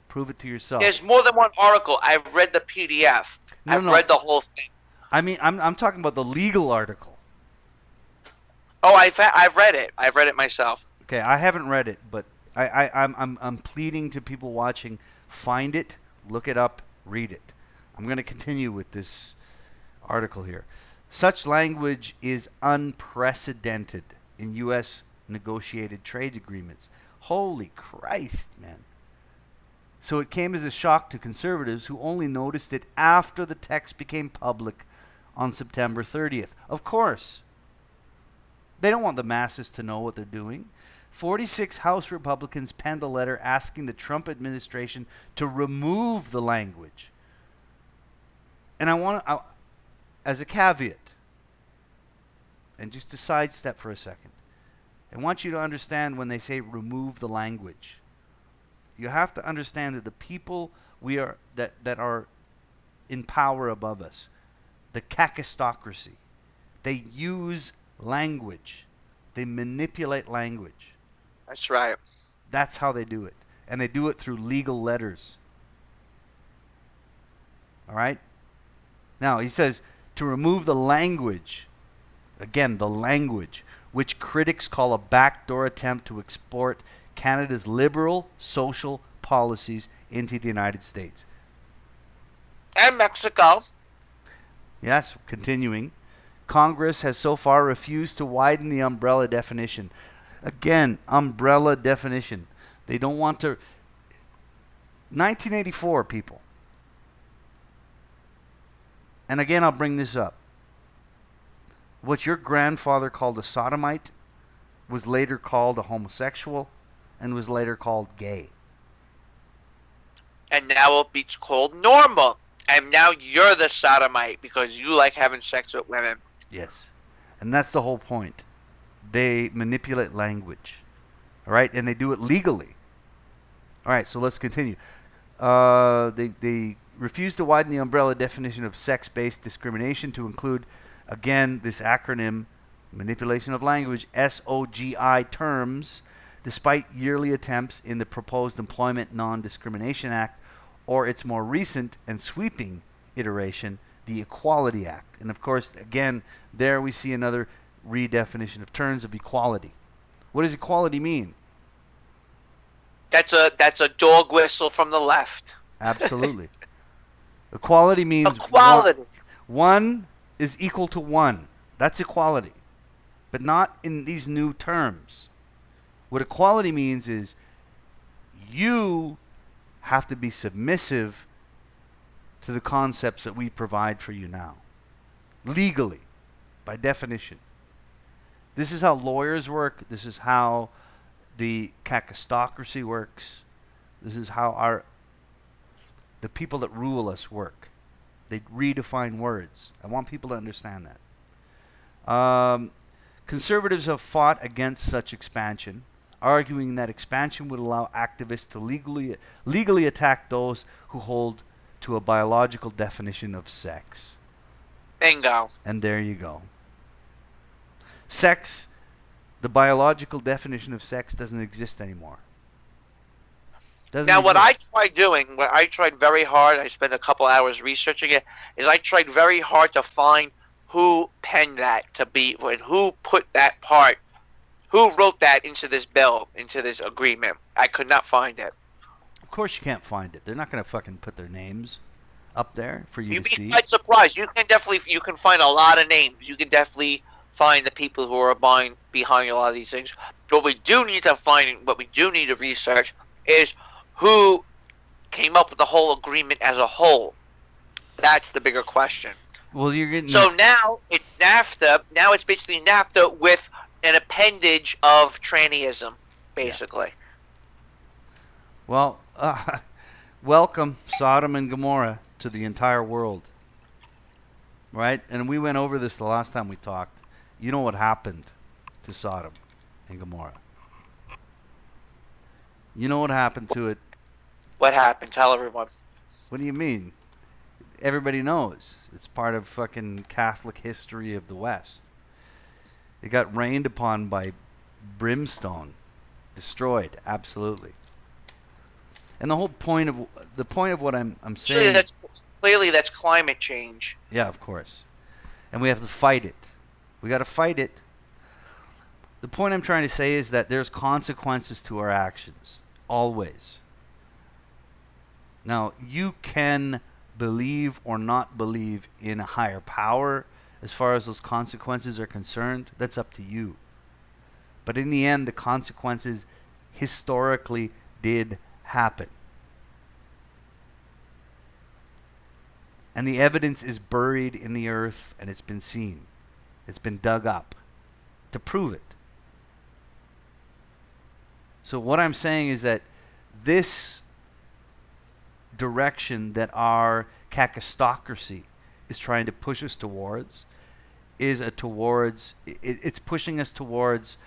prove it to yourself. There's more than one article. I've read the PDF. I've read the whole thing. I mean, I'm talking about the legal article. Oh, I've read it. I've read it myself. Okay, I haven't read it, but I'm pleading to people watching, find it, look it up, read it. I'm going to continue with this article here. Such language is unprecedented in U.S. negotiated trade agreements. Holy Christ, man. So it came as a shock to conservatives who only noticed it after the text became public on September 30th. Of course. They don't want the masses to know what they're doing. 46 House Republicans penned a letter asking the Trump administration to remove the language. And I want to, as a caveat, and just to sidestep for a second, I want you to understand when they say remove the language. You have to understand that the people that are in power above us, the kakistocracy, they use language. They manipulate language. That's right. That's how they do it. And they do it through legal letters. All right? Now, he says to remove the language, again, the language, which critics call a backdoor attempt to export Canada's liberal social policies into the United States. And Mexico. Yes, continuing. Congress has so far refused to widen the umbrella definition. Again, umbrella definition. They don't want to... 1984, people. And again, I'll bring this up. What your grandfather called a sodomite was later called a homosexual and was later called gay. And now it'll be called normal. And now you're the sodomite because you like having sex with women. Yes. And that's the whole point. They manipulate language. All right? And they do it legally. All right, so let's continue. They refuse to widen the umbrella definition of sex-based discrimination to include, again, this acronym, manipulation of language, SOGI terms, despite yearly attempts in the proposed Employment Non-Discrimination Act or its more recent and sweeping iteration, the Equality Act. And of course, again, there we see another redefinition of terms of equality. What does equality mean? That's a dog whistle from the left. Absolutely. Equality means equality. One is equal to one. That's equality. But not in these new terms. What equality means is you have to be submissive to the concepts that we provide for you now. Legally, by definition. This is how lawyers work. This is how the kakistocracy works. This is how the people that rule us work. They redefine words. I want people to understand that. Conservatives have fought against such expansion, arguing that expansion would allow activists to legally attack those who hold to a biological definition of sex. Bingo. And there you go. Sex, the biological definition of sex, doesn't exist anymore. Now, what I tried doing, what I tried very hard, I spent a couple hours researching it, is I tried very hard to find who penned that to be, and who put that part, who wrote that into this bill, into this agreement. I could not find it. Of course you can't find it. They're not going to fucking put their names up there for you to see. You'd be quite surprised. You can find a lot of names. You can definitely find the people who are behind a lot of these things. But what we do need to research is who came up with the whole agreement as a whole? That's the bigger question. Well, you're getting so now it's NAFTA. Now it's basically NAFTA with an appendage of trannyism, basically. Well, welcome Sodom and Gomorrah to the entire world, right? And we went over this the last time we talked. You know what happened to Sodom and Gomorrah? You know what happened to it? What happened? Tell everyone. What do you mean? Everybody knows. It's part of fucking Catholic history of the West. It got rained upon by brimstone. Destroyed, absolutely. And the whole point of what I'm saying... Clearly that's climate change. Yeah, of course. And we have to fight it. We got to fight it. The point I'm trying to say is that there's consequences to our actions. Always. Now, you can believe or not believe in a higher power as far as those consequences are concerned. That's up to you. But in the end, the consequences historically did happen. And the evidence is buried in the earth, and it's been seen. It's been dug up to prove it. So what I'm saying is that this direction that our kakistocracy is trying to push us towards is it's pushing us towards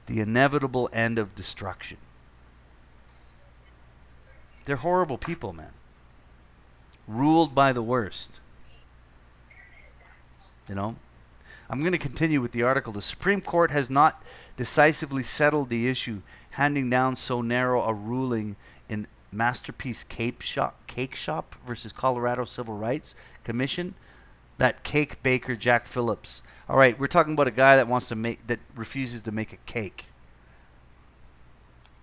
the inevitable end of destruction. They're horrible people, man. Ruled by the worst. You know? I'm going to continue with the article. The Supreme Court has not decisively settled the issue, handing down so narrow a ruling in Masterpiece Cake Shop versus Colorado Civil Rights Commission. That cake baker Jack Phillips. All right, we're talking about a guy that refuses to make a cake.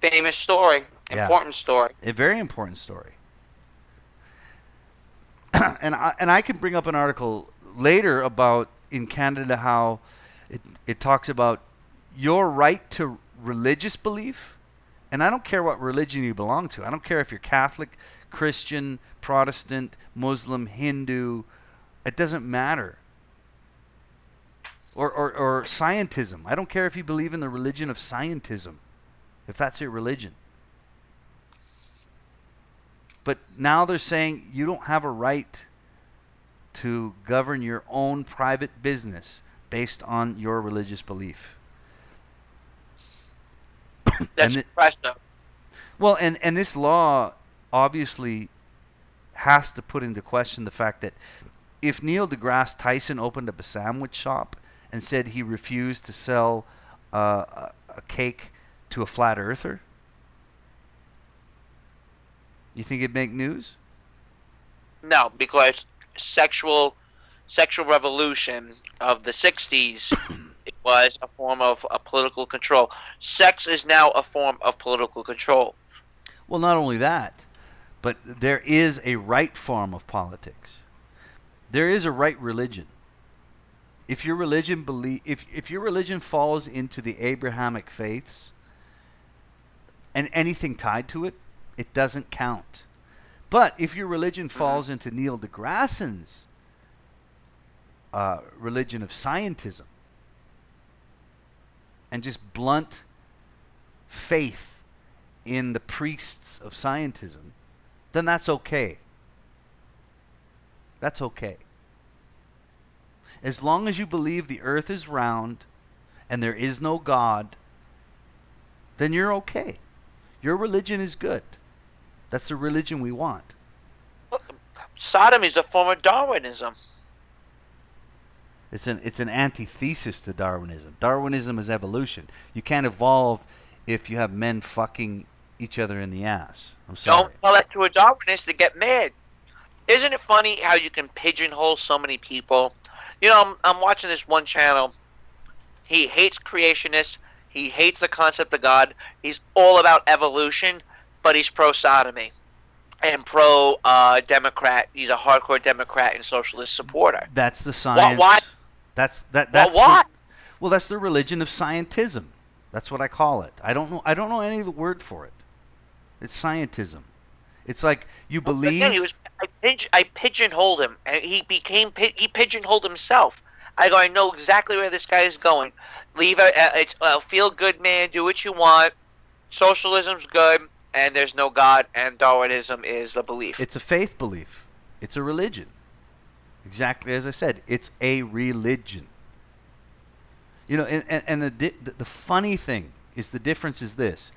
Famous story. Important story. A very important story. and I can bring up an article later about in Canada how it talks about your right to religious belief. And I don't care what religion you belong to. I don't care if you're Catholic, Christian, Protestant, Muslim, Hindu. It doesn't matter. Or scientism. I don't care if you believe in the religion of scientism, if that's your religion. But now they're saying you don't have a right to govern your own private business based on your religious belief. That's impressive. Well, and this law obviously has to put into question the fact that if Neil deGrasse Tyson opened up a sandwich shop and said he refused to sell a cake to a flat earther, you think it'd make news? No, because sexual revolution of the 60s it was a form of political control. Sex is now a form of political control. Well, not only that, but there is a right form of politics. There is a right religion. If your religion if your religion falls into the Abrahamic faiths and anything tied to it, it doesn't count. But if your religion falls into Neil deGrasse's religion of scientism and just blunt faith in the priests of scientism, then that's okay. That's okay. As long as you believe the earth is round and there is no God, then you're okay. Your religion is good. That's the religion we want. Sodom is a form of Darwinism. It's an antithesis to Darwinism. Darwinism is evolution. You can't evolve if you have men fucking each other in the ass. I'm sorry. Don't tell that to a Darwinist to get mad. Isn't it funny how you can pigeonhole so many people? You know, I'm watching this one channel. He hates creationists. He hates the concept of God. He's all about evolution, but he's pro-sodomy and pro-Democrat. He's a hardcore Democrat and socialist supporter. That's the science. Why? That's what? That's the religion of scientism. That's what I call it. I don't know any of the word for it. It's scientism. It's like you believe. Again, I pigeonholed him, and he pigeonholed himself. I know exactly where this guy is going. Leave it. Feel good, man. Do what you want. Socialism's good, and there's no God, and Darwinism is a belief. It's a faith belief. It's a religion. Exactly as I said, it's a religion. You know, and the funny thing is, the difference is this.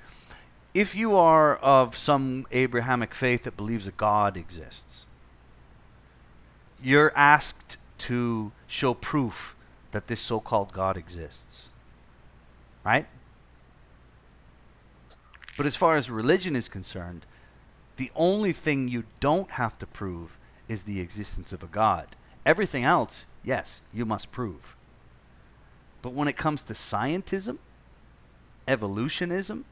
If you are of some Abrahamic faith that believes a God exists, you're asked to show proof that this so-called God exists. Right? But as far as religion is concerned, the only thing you don't have to prove is the existence of a God. Everything else, yes, you must prove. But when it comes to scientism, evolutionism,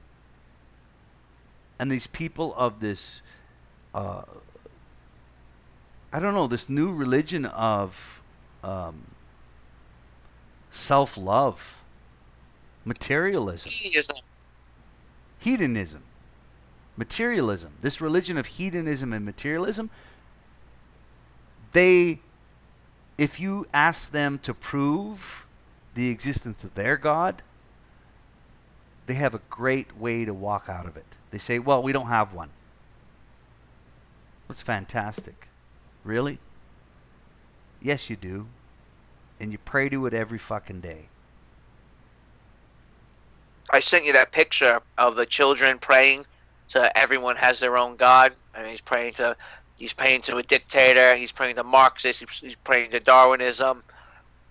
and these people of this, this new religion of self-love, materialism, hedonism, materialism, this religion of hedonism and materialism, if you ask them to prove the existence of their God, they have a great way to walk out of it. They say, well, we don't have one. That's fantastic. Really? Yes, you do. And you pray to it every fucking day. I sent you that picture of the children praying to everyone has their own God. I mean, he's praying to a dictator. He's praying to Marxists. He's praying to Darwinism.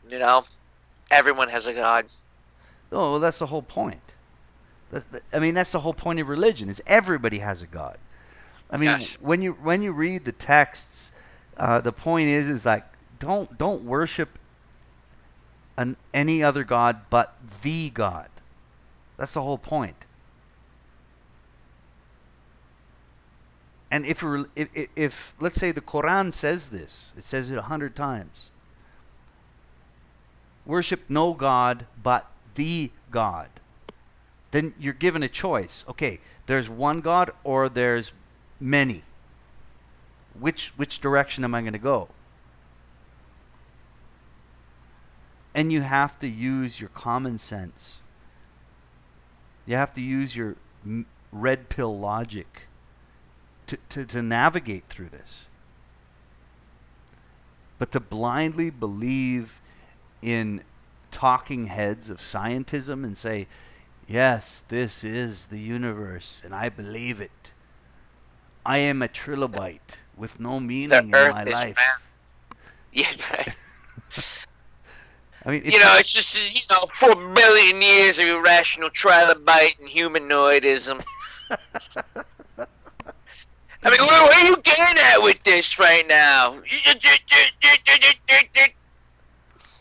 You know, everyone has a God. Oh, well, that's the whole point. That's the whole point of religion, is everybody has a God. I mean, yes. when you read the texts, the point is like, don't worship any other God but the God. That's the whole point. And if let's say the Quran says this, it says it 100 times. Worship no God but the God. Then you're given a choice. Okay, there's one God or there's many. Which direction am I going to go? And you have to use your common sense. You have to use your red pill logic to navigate through this. But to blindly believe in talking heads of scientism and say, yes, this is the universe, and I believe it. I am a trilobite with no meaning in my life. Yeah, right. I mean, it's just 4 billion years of irrational trilobite and humanoidism. I mean, where are you getting at with this right now?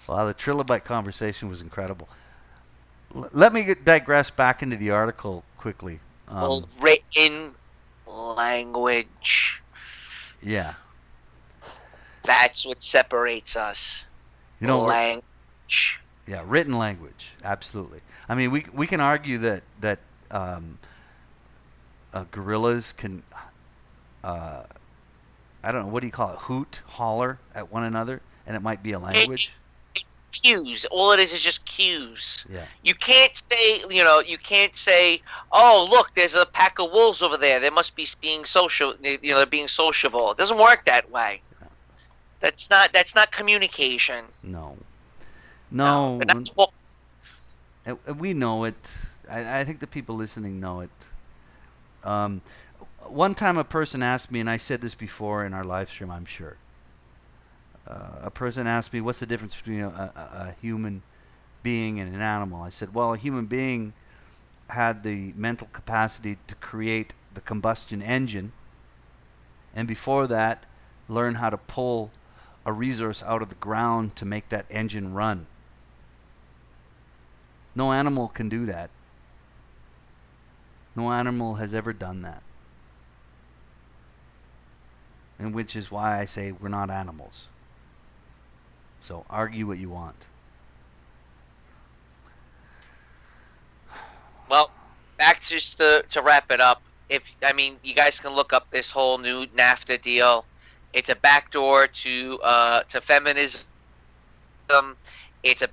Wow, the trilobite conversation was incredible. Let me digress back into the article quickly. Written language. Yeah. That's what separates us. Language. Yeah, written language. Absolutely. I mean, we can argue that gorillas can, I don't know, what do you call it? Hoot, holler at one another, and it might be a language. Cues. All it is just cues. Yeah. You can't say, oh, look, there's a pack of wolves over there. They must be being social. They're being sociable. It doesn't work that way. No. That's not communication. No. And we know it. I think the people listening know it. One time a person asked me, and I said this before in our live stream, I'm sure. A person asked me, what's the difference between a human being and an animal? I said, well, a human being had the mental capacity to create the combustion engine, and before that, learn how to pull a resource out of the ground to make that engine run. No animal can do that. No animal has ever done that. And which is why I say we're not animals. So argue what you want. Well, back just to wrap it up. You guys can look up this whole new NAFTA deal. It's a backdoor to feminism. It's a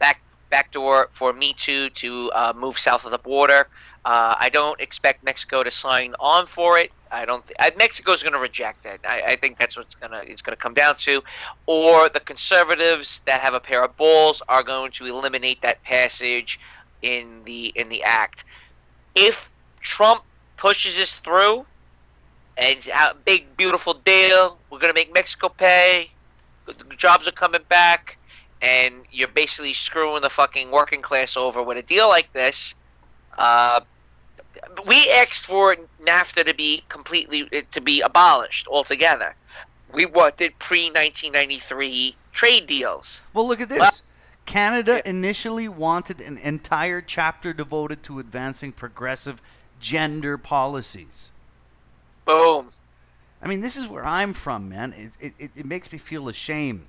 backdoor for Me Too to move south of the border. I don't expect Mexico to sign on for it. I don't. Mexico's going to reject it. I think that's what's it's gonna come down to, or the conservatives that have a pair of balls are going to eliminate that passage in the act. If Trump pushes this through, and big beautiful deal, we're going to make Mexico pay. The jobs are coming back, and you're basically screwing the fucking working class over with a deal like this. We asked for NAFTA to be abolished altogether. We wanted pre-1993 trade deals. Well, look at this. Canada initially wanted an entire chapter devoted to advancing progressive gender policies. Boom. I mean, this is where I'm from, man. It makes me feel ashamed.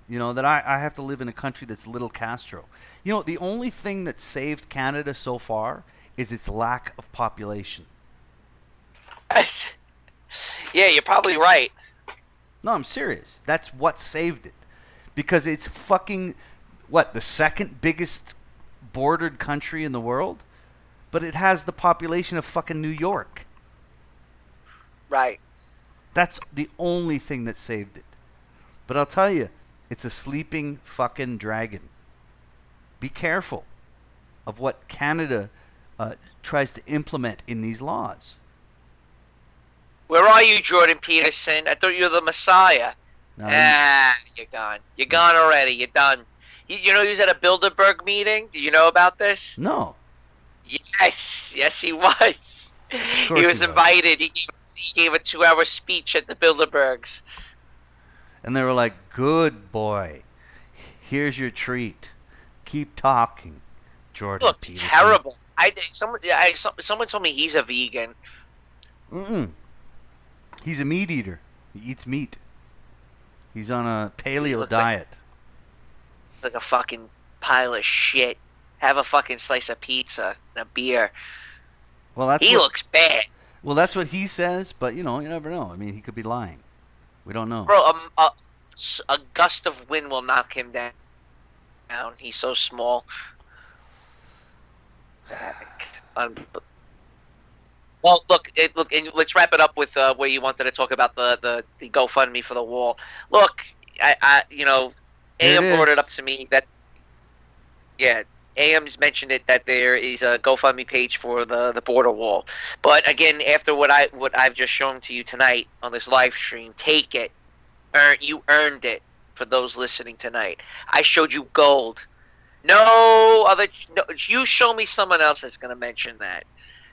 You know, that I have to live in a country that's little Castro. You know, the only thing that saved Canada so far is its lack of population. Yeah, you're probably right. No, I'm serious. That's what saved it. Because it's fucking, the second biggest bordered country in the world? But it has the population of fucking New York. Right. That's the only thing that saved it. But I'll tell you, it's a sleeping fucking dragon. Be careful of what Canada tries to implement in these laws. Where are you, Jordan Peterson? I thought you were the Messiah. No, You're gone. You're gone already. You're done. You know he was at a Bilderberg meeting? Do you know about this? No. Yes, he was. He was invited. He gave a 2-hour speech at the Bilderbergs. And they were like, "Good boy. Here's your treat. Keep talking, Jordan Look, Peterson." terrible. Someone told me he's a vegan. He's a meat eater. He eats meat. He's on a paleo diet. Like a fucking pile of shit. Have a fucking slice of pizza and a beer. Well, he looks bad. Well, that's what he says, but you never know. I mean, he could be lying. We don't know. Bro, a gust of wind will knock him down. He's so small. Well, look, and let's wrap it up with where you wanted to talk about the GoFundMe for the wall. Look, AM brought it up to me that, AM's mentioned it that there is a GoFundMe page for the border wall. But again, after what I've just shown to you tonight on this live stream, take it. You earned it for those listening tonight. I showed you gold. No, you show me someone else that's going to mention that.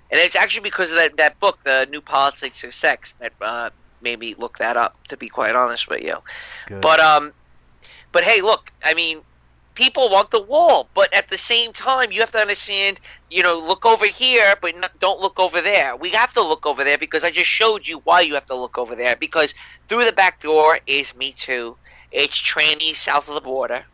And it's actually because of that book, The New Politics of Sex, that made me look that up, to be quite honest with you. Good. But hey, look, I mean, people want the wall, but at the same time, you have to understand, look over here, but don't look over there. We have to look over there because I just showed you why you have to look over there. Because through the back door is Me Too. It's trannies south of the border,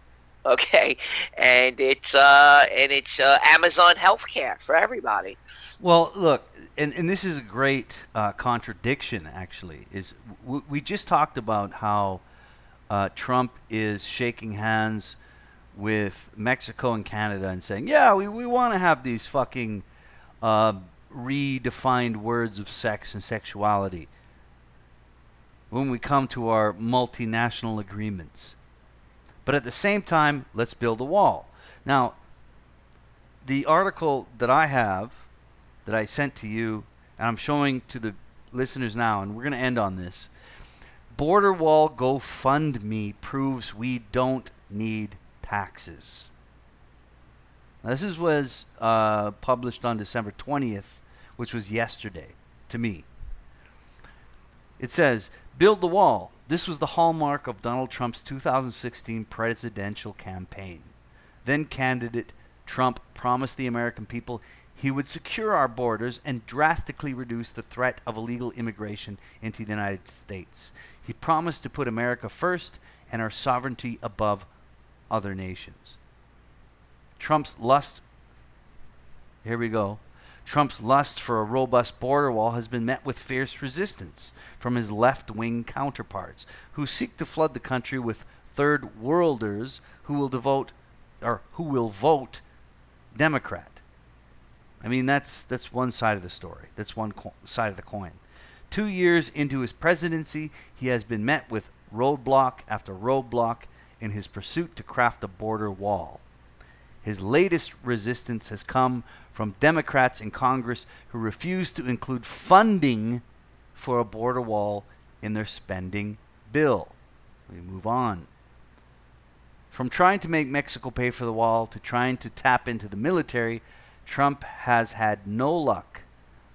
okay, and it's Amazon healthcare for everybody. Well, look, and this is a great contradiction. Actually, is we just talked about how Trump is shaking hands with Mexico and Canada and saying, yeah, we want to have these fucking redefined words of sex and sexuality when we come to our multinational agreements. But at the same time, let's build a wall. Now, the article that I have, that I sent to you, and I'm showing to the listeners now, and we're going to end on this. Border wall GoFundMe proves we don't need taxes. Now, this was published on December 20th, which was yesterday to me. It says, build the wall. This was the hallmark of Donald Trump's 2016 presidential campaign. Then candidate Trump promised the American people he would secure our borders and drastically reduce the threat of illegal immigration into the United States. He promised to put America first and our sovereignty above other nations. Trump's lust Trump's lust for a robust border wall has been met with fierce resistance from his left-wing counterparts, who seek to flood the country with third worlders who will vote Democrat. I mean, that's one side of the story. That's one side of the coin. 2 years into his presidency, he has been met with roadblock after roadblock in his pursuit to craft a border wall. His latest resistance has come from Democrats in Congress who refuse to include funding for a border wall in their spending bill. We move on. From trying to make Mexico pay for the wall to trying to tap into the military, Trump has had no luck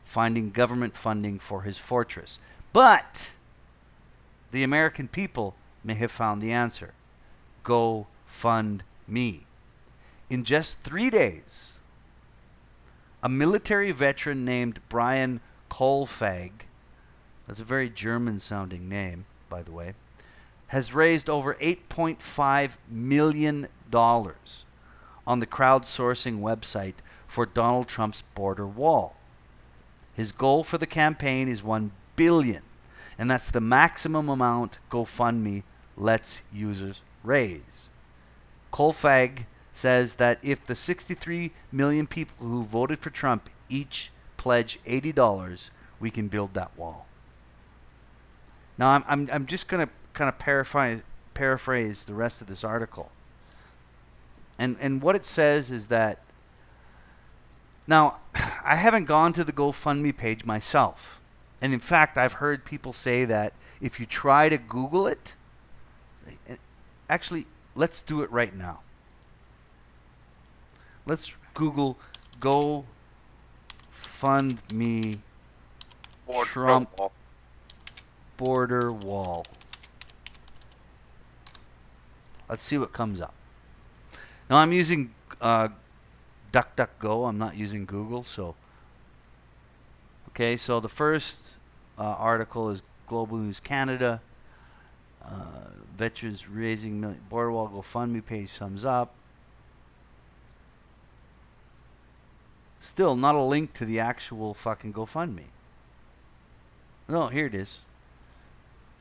finding government funding for his fortress. But the American people may have found the answer. Go fund me. In just 3 days, a military veteran named Brian Kohlfag, that's a very German-sounding name, by the way, has raised over $8.5 million on the crowdsourcing website for Donald Trump's border wall. His goal for the campaign is $1 billion, and that's the maximum amount GoFundMe lets users raise. Kohlfag says that if the 63 million people who voted for Trump each pledge $80, we can build that wall. Now, I'm just going to kind of paraphrase the rest of this article. And what it says is that, now, I haven't gone to the GoFundMe page myself. And in fact, I've heard people say that if you try to Google it, actually, let's do it right now. Let's Google GoFundMe Trump border wall. Let's see what comes up. Now, I'm using DuckDuckGo. I'm not using Google. So, okay. So the first article is Global News Canada. Veterans raising border wall GoFundMe page sums up. Still not a link to the actual fucking GoFundMe. No, here it is.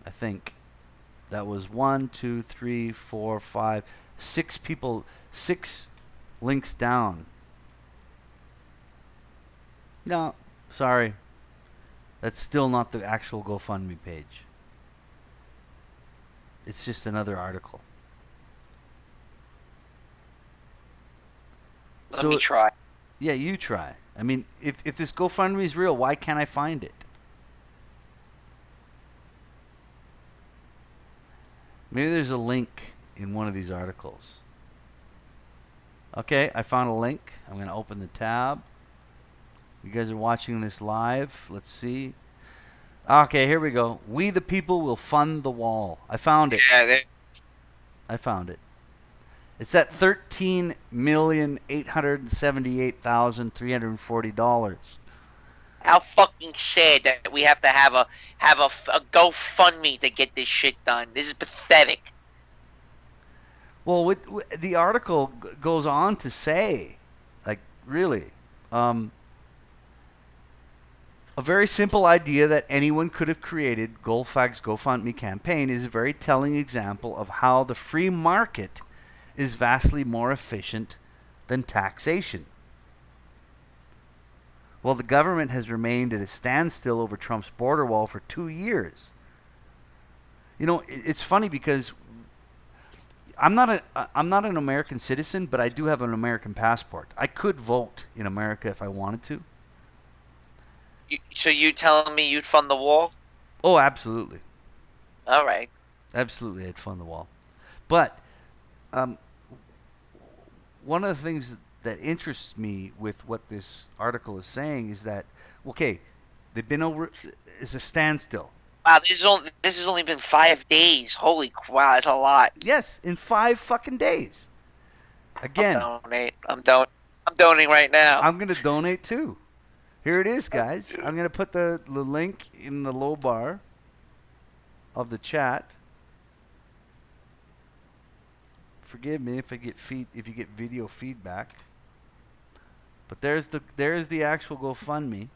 I think that was 1, 2, 3, 4, 5, 6 people, 6 links down. No, sorry. That's still not the actual GoFundMe page. It's just another article. Let me try. Yeah, you try. I mean, if this GoFundMe is real, why can't I find it? Maybe there's a link in one of these articles. Okay, I found a link. I'm going to open the tab. You guys are watching this live. Let's see. Okay, here we go. We the people will fund the wall. I found it. Yeah, I found it. It's at $13,878,340. How fucking sad that we have to have a GoFundMe to get this shit done. This is pathetic. Well, the article goes on to say, like, really, a very simple idea that anyone could have created, Goldfag's GoFundMe campaign, is a very telling example of how the free market is vastly more efficient than taxation. Well, the government has remained at a standstill over Trump's border wall for 2 years. You know, it's funny because I'm not an American citizen, but I do have an American passport. I could vote in America if I wanted to. So you telling me you'd fund the wall? Oh, absolutely. All right. Absolutely, I'd fund the wall. But one of the things that interests me with what this article is saying is that, okay, they've been over, it's a standstill. Wow, this has only been 5 days. Holy wow, that's a lot. Yes, in 5 fucking days. Again, I'm donating right now. I'm gonna donate too. Here it is, guys. I'm gonna put the link in the low bar of the chat. Forgive me if I get if you get video feedback. But there's the actual GoFundMe.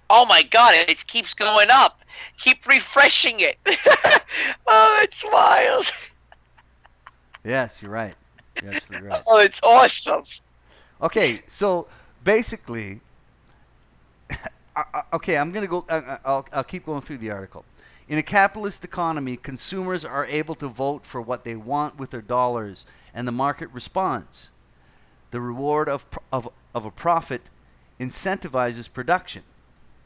Oh my God! It keeps going up. Keep refreshing it. Oh, it's wild. Yes, you're right. You're absolutely right. Oh, it's awesome. Okay, so basically, okay, I'm gonna go. I'll keep going through the article. In a capitalist economy, consumers are able to vote for what they want with their dollars, and the market responds. The reward of a profit incentivizes production.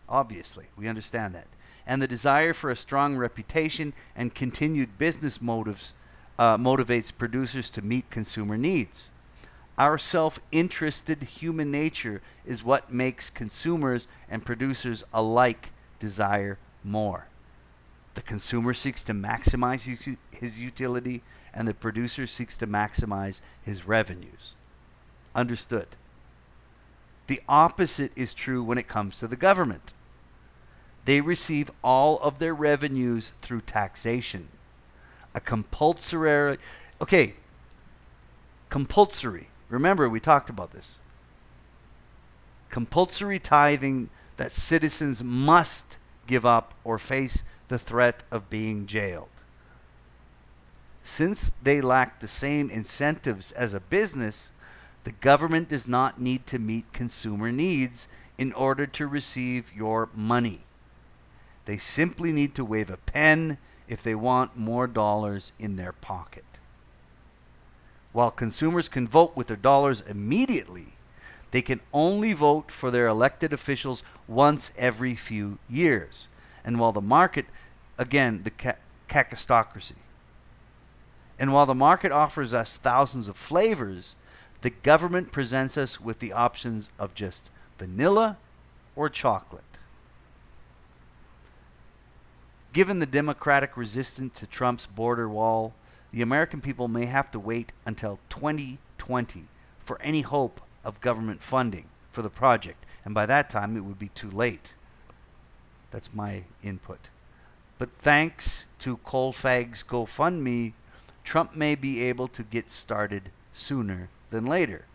Obviously, we understand that. And the desire for a strong reputation and continued business motives motivates producers to meet consumer needs. Our self-interested human nature is what makes consumers and producers alike desire more. The consumer seeks to maximize his utility, and the producer seeks to maximize his revenues. Understood. The opposite is true when it comes to the government. They receive all of their revenues through taxation. A compulsory, remember we talked about this. Compulsory tithing that citizens must give up or face the threat of being jailed. Since they lack the same incentives as a business, the government does not need to meet consumer needs in order to receive your money. They simply need to wave a pen if they want more dollars in their pocket. While consumers can vote with their dollars immediately, they can only vote for their elected officials once every few years. And while the market, again, the cacistocracy. And while the market offers us thousands of flavors, the government presents us with the options of just vanilla or chocolate. Given the Democratic resistance to Trump's border wall, the American people may have to wait until 2020 for any hope of government funding for the project, and by that time it would be too late. That's my input. But thanks to Colfag's GoFundMe, Trump may be able to get started sooner than later.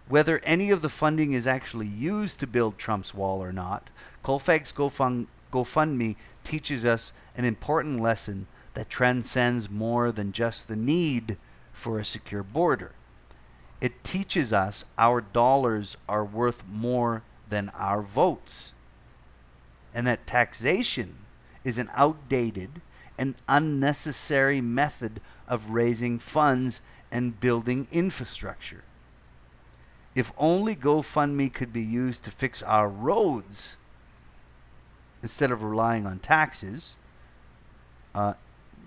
Whether any of the funding is actually used to build Trump's wall or not, Colfag's GoFundMe teaches us an important lesson that transcends more than just the need for a secure border. It teaches us our dollars are worth more than our votes, and that taxation is an outdated and unnecessary method of raising funds and building infrastructure. If only GoFundMe could be used to fix our roads instead of relying on taxes,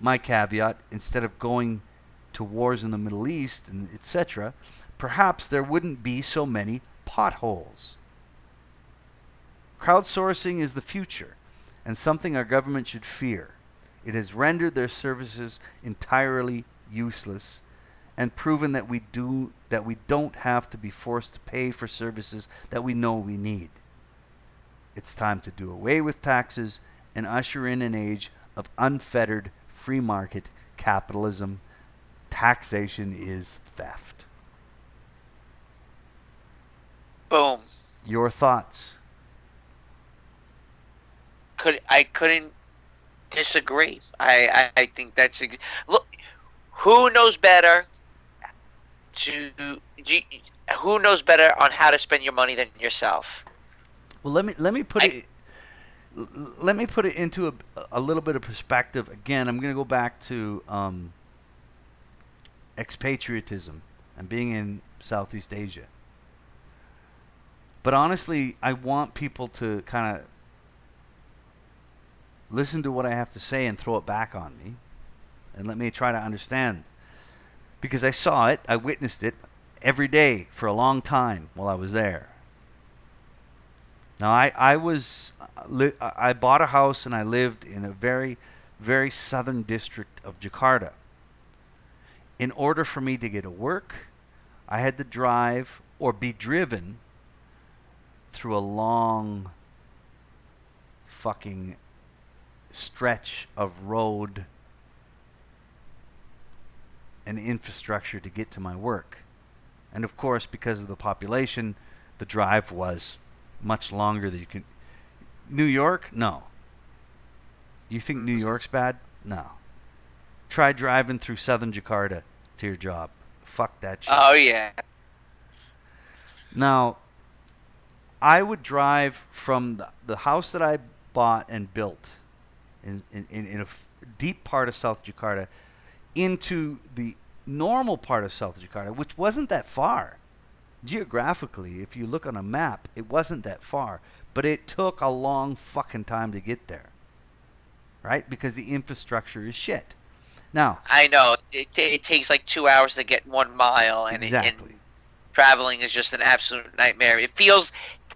my caveat, instead of going to wars in the Middle East, and etc., perhaps there wouldn't be so many potholes. Crowdsourcing is the future, and something our government should fear. It has rendered their services entirely useless and proven that we don't have to be forced to pay for services that we know we need. It's time to do away with taxes and usher in an age of unfettered free market capitalism. Taxation is theft. Boom. Your thoughts? I couldn't disagree. I think that's look. Who knows better who knows better on how to spend your money than yourself? Well, let me put it into a little bit of perspective. Again, I'm going to go back to expatriatism and being in Southeast Asia. But honestly, I want people to kind of listen to what I have to say and throw it back on me, and let me try to understand. Because I saw it, I witnessed it every day for a long time while I was there. Now, I bought a house and I lived in a very, very southern district of Jakarta. In order for me to get to work, I had to drive or be driven through a long fucking stretch of road an infrastructure to get to my work. And of course, because of the population, the drive was much longer than you can. New York? No. You think New York's bad? No. Try driving through southern Jakarta to your job. Fuck that shit. Oh, yeah. Now, I would drive from the house that I bought and built in a deep part of South Jakarta into the normal part of South Jakarta, which wasn't that far. Geographically, if you look on a map, it wasn't that far. But it took a long fucking time to get there. Right? Because the infrastructure is shit. Now, I know. It takes like 2 hours to get 1 mile. And exactly. And traveling is just an absolute nightmare.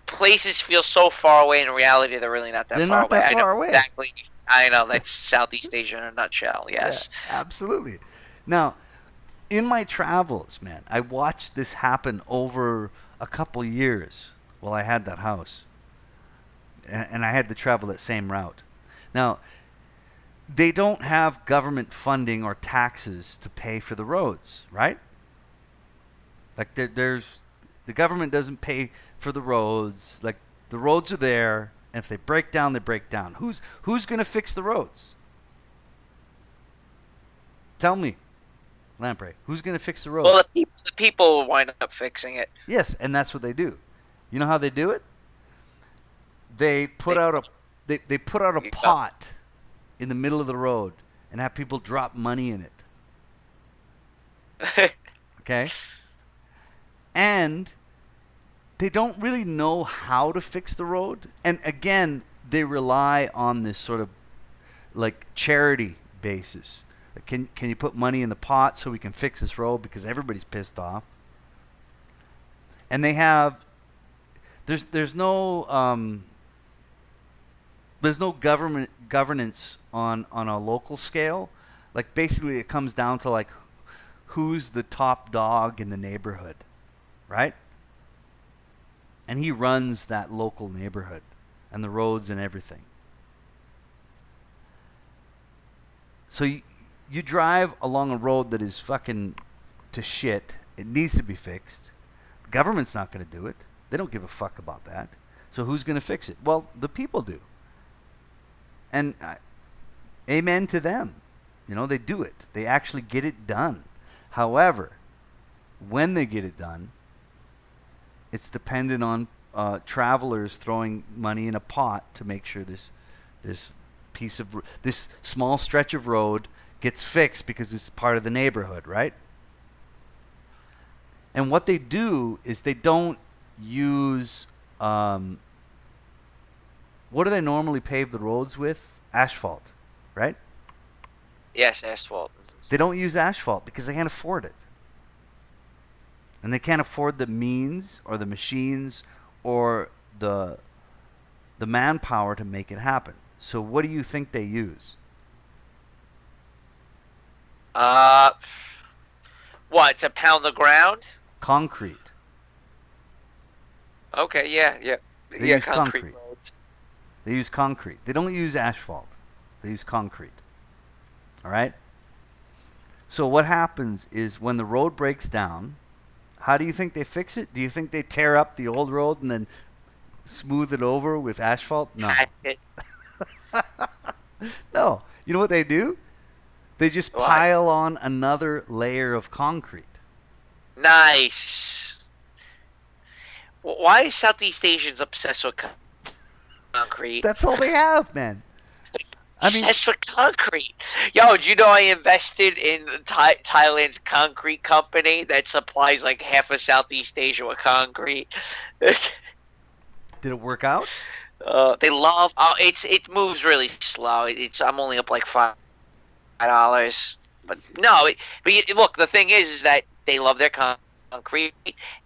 Places feel so far away. In reality, they're really not that They're far not that far away. Exactly. I know. That's Southeast Asia in a nutshell. Yes. Yeah, absolutely. Now, in my travels, man, I watched this happen over a couple years while I had that house. And I had to travel that same route. Now, they don't have government funding or taxes to pay for the roads, right? Like the government doesn't pay for the roads. Like the roads are there, and if they break down, they break down. Who's going to fix the roads? Tell me, Lamprey, who's going to fix the roads? Well, the people will wind up fixing it. Yes, and that's what they do. You know how they do it? They put out a pot in the middle of the road and have people drop money in it. Okay? And they don't really know how to fix the road. And again, they rely on this sort of like charity basis. Can you put money in the pot so we can fix this road because everybody's pissed off? And they have there's no governance on a local scale. Like basically it comes down to like who's the top dog in the neighborhood, right? And he runs that local neighborhood and the roads and everything. So you drive along a road that is fucking to shit. It needs to be fixed. The government's not going to do it. They don't give a fuck about that. So who's going to fix it? Well, the people do. And amen to them. You know, they do it. They actually get it done. However, when they get it done, it's dependent on travelers throwing money in a pot to make sure this small stretch of road gets fixed because it's part of the neighborhood, right? And what they do is they don't use what do they normally pave the roads with? Asphalt, right? Yes, asphalt. They don't use asphalt because they can't afford it. And they can't afford the means or the machines or the manpower to make it happen. So what do you think they use? What, to pound the ground? Concrete. Okay, yeah. They use concrete. They use concrete. They don't use asphalt. They use concrete. All right? So what happens is when the road breaks down, how do you think they fix it? Do you think they tear up the old road and then smooth it over with asphalt? No. No. You know what they do? They just pile on another layer of concrete. Nice. Why is Southeast Asians obsessed with concrete? That's all they have, man. Obsessed with concrete. Yo, do you know I invested in Thailand's concrete company that supplies like half of Southeast Asia with concrete? Did it work out? They love. It moves really slow. I'm only up like $5, but no. Look, the thing is that they love their concrete,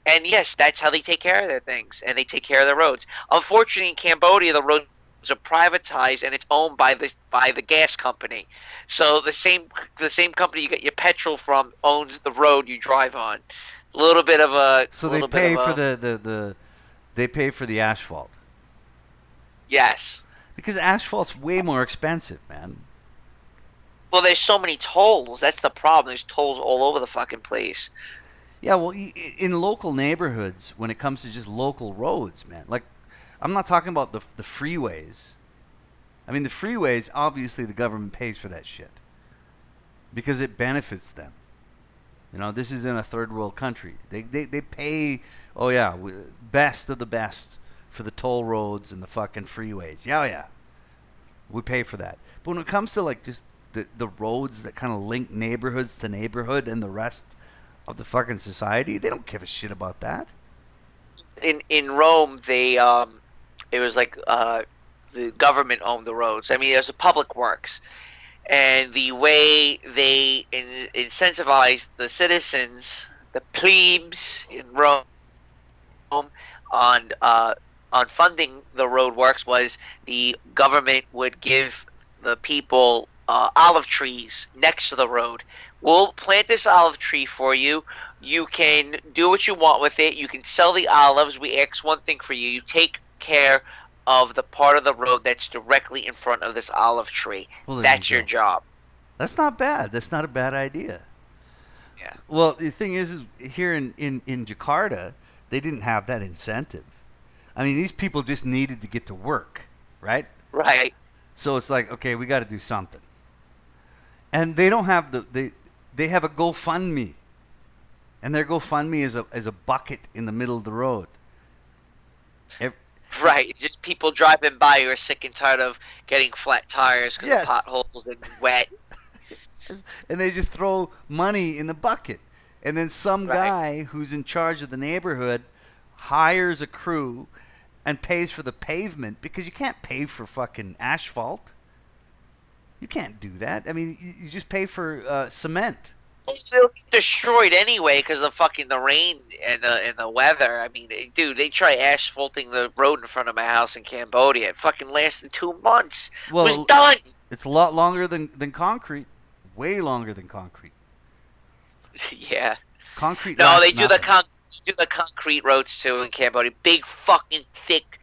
and yes, that's how they take care of their things, and they take care of the roads. Unfortunately, in Cambodia, the roads are privatized and it's owned by the gas company. So the same company you get your petrol from owns the road you drive on. A little bit of a. So they pay for they pay for the asphalt. Yes. Because asphalt's way more expensive, man. Well, there's so many tolls. That's the problem. There's tolls all over the fucking place. Yeah, well, in local neighborhoods, when it comes to just local roads, man, like, I'm not talking about the freeways. I mean, the freeways, obviously, the government pays for that shit because it benefits them. You know, this is in a third world country. They pay, oh yeah, best of the best for the toll roads and the fucking freeways. Yeah, yeah. We pay for that. But when it comes to like just the roads that kind of link neighborhoods to neighborhood and the rest of the fucking society, they don't give a shit about that. In Rome, they it was like the government owned the roads. I mean, there's a public works, and the way they incentivize the citizens, the plebes in Rome, on funding the road works was the government would give the people olive trees next to the road. We'll plant this olive tree for you. You can do what you want with it. You can sell the olives. We ask one thing for you. You take care of the part of the road that's directly in front of this olive tree. Well, that's your job. That's not bad. That's not a bad idea. Yeah. Well, the thing is here in Jakarta, they didn't have that incentive. I mean, these people just needed to get to work, right? Right. So it's like, okay, we got to do something. And they don't have they have a GoFundMe. And their GoFundMe is a bucket in the middle of the road. Right, just people driving by who are sick and tired of getting flat tires because Yes. of potholes and wet. And they just throw money in the bucket. And then some Right. guy who's in charge of the neighborhood hires a crew and pays for the pavement because you can't pay for fucking asphalt. You can't do that. I mean, you just pay for cement. They'll get destroyed anyway because of fucking the rain and the weather. I mean, they try asphalting the road in front of my house in Cambodia. It fucking lasted 2 months. Well, it was done. It's a lot longer than concrete. Way longer than concrete. Yeah. Concrete. No, lasts they do nothing. the concrete roads too in Cambodia. Big fucking thick,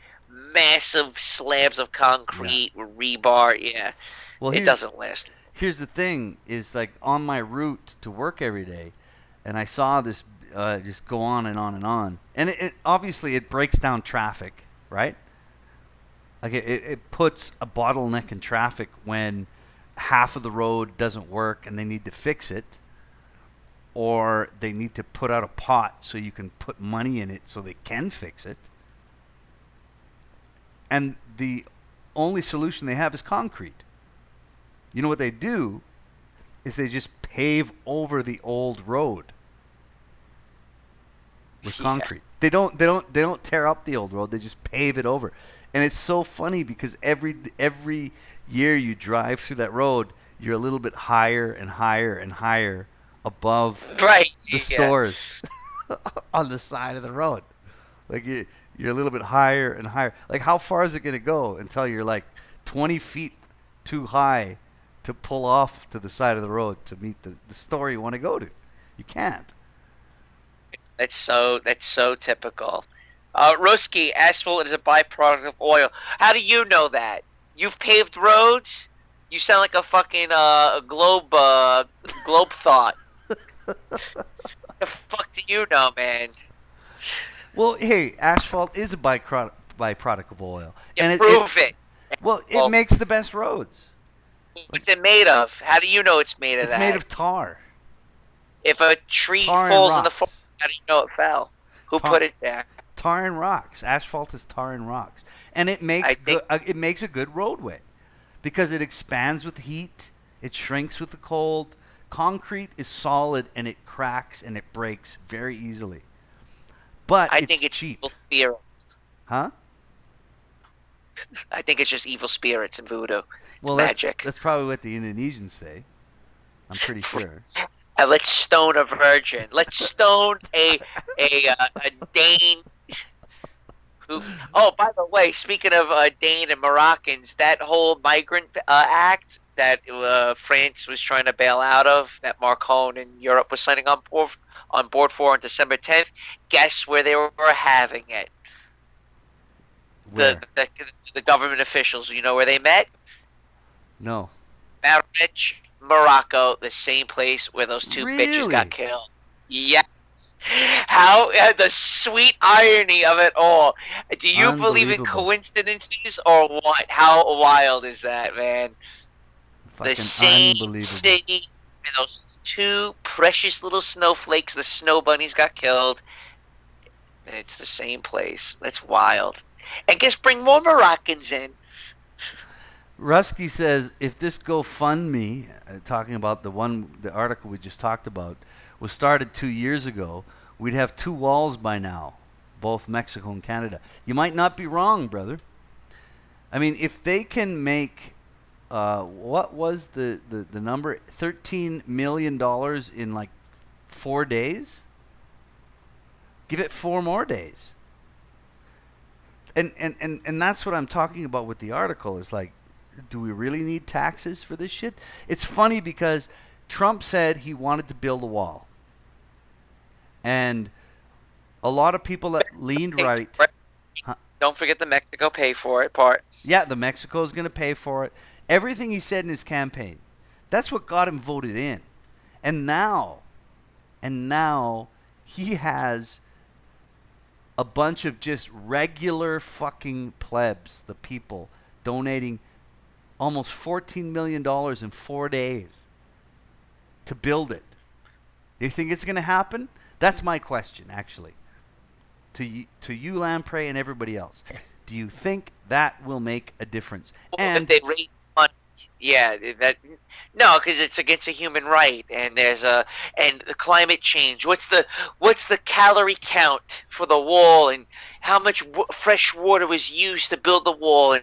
massive slabs of concrete with rebar. Yeah. Well, it doesn't last. Here's the thing: is like on my route to work every day, and I saw this just go on and on and on, and it obviously it breaks down traffic, right? Like it puts a bottleneck in traffic when half of the road doesn't work and they need to fix it, or they need to put out a pot so you can put money in it so they can fix it. And the only solution they have is concrete. You know what they do is they just pave over the old road with concrete. They don't tear up the old road. They just pave it over. And it's so funny because every year you drive through that road, you're a little bit higher and higher and higher above the stores on the side of the road. Like you're a little bit higher and higher. Like how far is it going to go until you're like 20 feet too high to pull off to the side of the road to meet the store you want to go to? You can't. That's so typical. Roski, asphalt is a byproduct of oil. How do you know that? You've paved roads? You sound like a fucking globe thought. The fuck do you know, man? Well, hey, asphalt is a byproduct of oil. Prove it. Well, it makes the best roads. What's it made of? How do you know it's made of It's that? made of tar. If a tree Tar and falls in the rocks. forest, how do you know it fell? Who put it there? Tar and rocks. Asphalt is tar and rocks, and it makes it makes a good roadway because it expands with heat. It shrinks with the cold. Concrete is solid and it cracks and it breaks very easily. But I think it's cheap. evil spirits. Huh? I think it's just evil spirits and voodoo. Well, magic. That's probably what the Indonesians say. I'm pretty sure. Let's stone a virgin. Let's stone a Dane. Oh, by the way, speaking of Dane and Moroccans, that whole migrant act that France was trying to bail out of, that Macron in Europe was signing on board for on December 10th, guess where they were having it? The government officials. You know where they met? No. Marrakech. Morocco, the same place where those two bitches Really? got killed. Yes. How the sweet irony of it all. Do you believe in Unbelievable. coincidences or what? How wild is that, man? The Fucking same unbelievable. city, and those two precious little snowflakes, the snow bunnies got killed. And it's the same place. That's wild. And guess bring more Moroccans in. Rusky says if this GoFundMe, talking about the article we just talked about, was started 2 years ago, we'd have 2 walls by now, both Mexico and Canada. You might not be wrong, brother. I mean, if they can make, what was the number? $13 million in like 4 days? Give it 4 more days. And that's what I'm talking about with the article is like, do we really need taxes for this shit? It's funny because Trump said he wanted to build a wall. And a lot of people that leaned right. Don't forget the Mexico pay for it part. Yeah, the Mexico's going to pay for it. Everything he said in his campaign. That's what got him voted in. And now he has a bunch of just regular fucking plebs, the people, donating almost $14 million in 4 days to build it. Do you think it's going to happen? That's my question, actually. To you, Lamprey, and everybody else. Do you think that will make a difference? Well, And if they raise money, yeah, no, because it's against a human right, and and the climate change. What's the calorie count for the wall, and how much fresh water was used to build the wall, and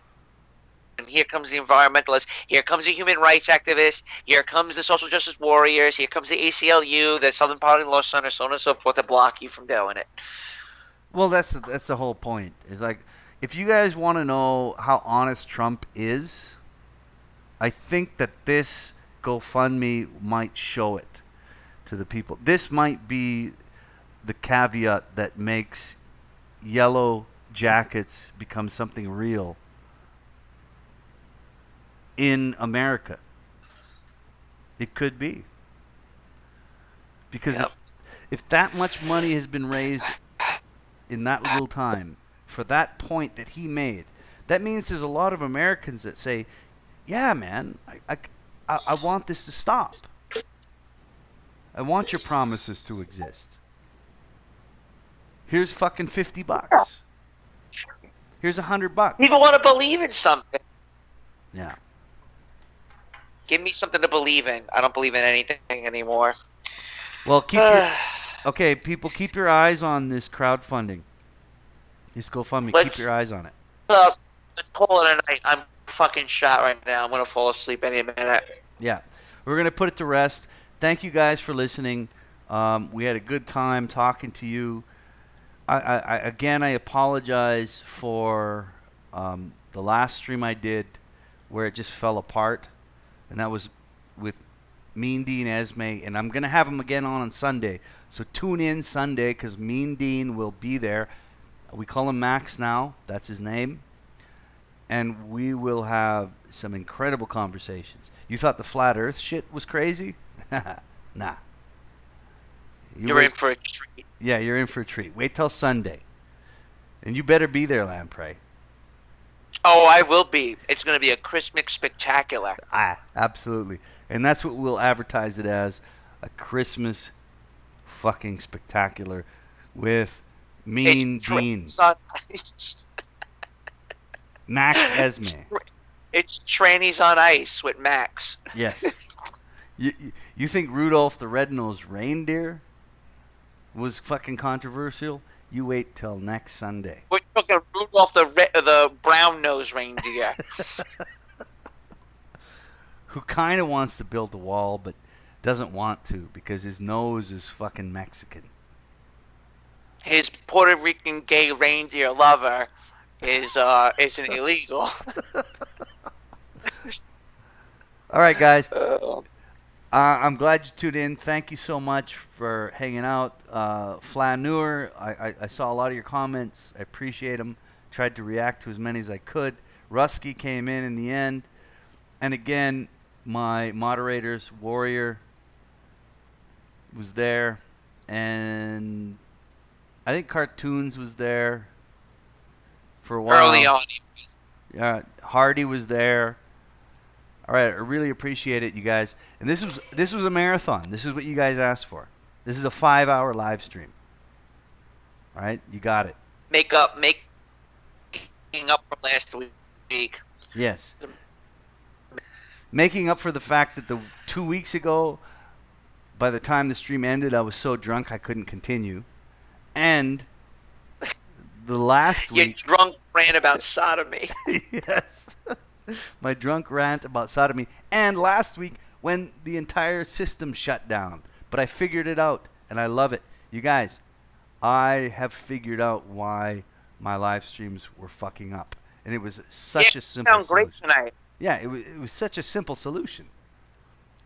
here comes the environmentalists. Here comes the human rights activists. Here comes the social justice warriors. Here comes the ACLU, the Southern Poverty Law Center, so on and so forth, to block you from doing it. well, that's the whole point. Is like, if you guys want to know how honest Trump is, I think that this GoFundMe might show it to the people. This might be the caveat that makes yellow jackets become something real in America. It could be. Because if that much money has been raised in that little time for that point that he made, that means there's a lot of Americans that say, yeah, man, I want this to stop. I want your promises to exist. Here's fucking $50. Here's $100. People want to believe in something. Yeah. Give me something to believe in. I don't believe in anything anymore. Well, okay, people, keep your eyes on this crowdfunding. This GoFundMe. Keep your eyes on it. Let's call it a night. I'm fucking shot right now. I'm gonna fall asleep any minute. Yeah, we're gonna put it to rest. Thank you guys for listening. We had a good time talking to you. I apologize for the last stream I did where it just fell apart, and that was with Mean Dean Esme, and I'm gonna have him again on Sunday. So tune in Sunday because Mean Dean will be there. We call him Max now. That's his name. And we will have some incredible conversations. You thought the flat earth shit was crazy? Nah. You're in for a treat. Yeah, you're in for a treat. Wait till Sunday. And you better be there, Lamprey. Oh, I will be. It's going to be a Christmas spectacular. Absolutely. And that's what we'll advertise it as, a Christmas fucking spectacular with Mean Dean. Max Esme. It's trannies on ice with Max. Yes. You think Rudolph the Red-Nosed Reindeer was fucking controversial? You wait till next Sunday. We're talking Rudolph the brown-nosed reindeer. Who kind of wants to build a wall, but doesn't want to because his nose is fucking Mexican. His Puerto Rican gay reindeer lover isn't illegal. All right, guys. I'm glad you tuned in. Thank you so much for hanging out. Flaneur, I saw a lot of your comments. I appreciate them. Tried to react to as many as I could. Rusky came in the end. And again, my moderators, Warrior was there, and I think Cartoons was there for a while. Early on. Yeah, Hardy was there. All right, I really appreciate it, you guys. And this was a marathon. This is what you guys asked for. This is a 5-hour live stream. All right, you got it. Making up for last week. Yes. Making up for the fact that the 2 weeks ago, by the time the stream ended, I was so drunk I couldn't continue. And the last week... Your drunk rant about sodomy. Yes. My drunk rant about sodomy. And last week when the entire system shut down. But I figured it out, and I love it. You guys, I have figured out why my live streams were fucking up. And it was such a simple solution. Great tonight. Yeah, it was such a simple solution.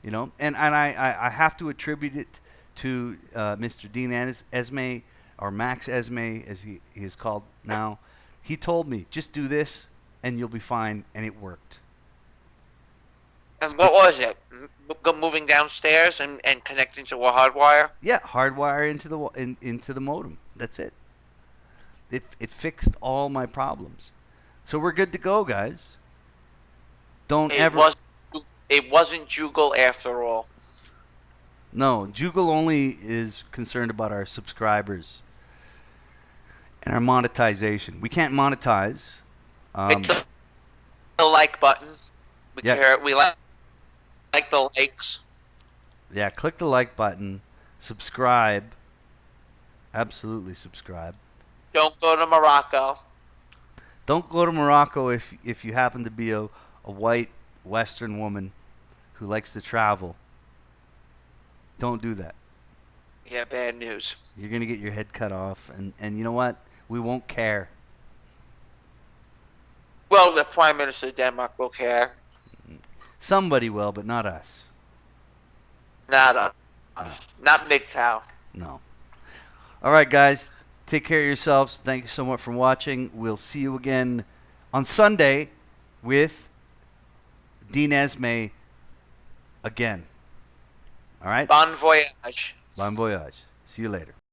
You know, and I have to attribute it to Mr. Dean Esme, or Max Esme, as he is called now. He told me, just do this, and you'll be fine, and it worked. And what was it? Moving downstairs and connecting to a hardwire? Yeah, hardwire into the modem. That's it. It fixed all my problems. So we're good to go, guys. It wasn't Jugal after all. No, Jugal only is concerned about our subscribers and our monetization. We can't monetize. Click the like button. We like the likes. Yeah, click the like button. Subscribe. Absolutely subscribe. Don't go to Morocco. Don't go to Morocco if you happen to be a white Western woman who likes to travel. Don't do that. Yeah, bad news. You're going to get your head cut off, and you know what? We won't care. Well, the Prime Minister of Denmark will care. Somebody will, but not us. Not us. Not MGTOW. No. All right, guys. Take care of yourselves. Thank you so much for watching. We'll see you again on Sunday with Dean Esme again. All right? Bon voyage. Bon voyage. See you later.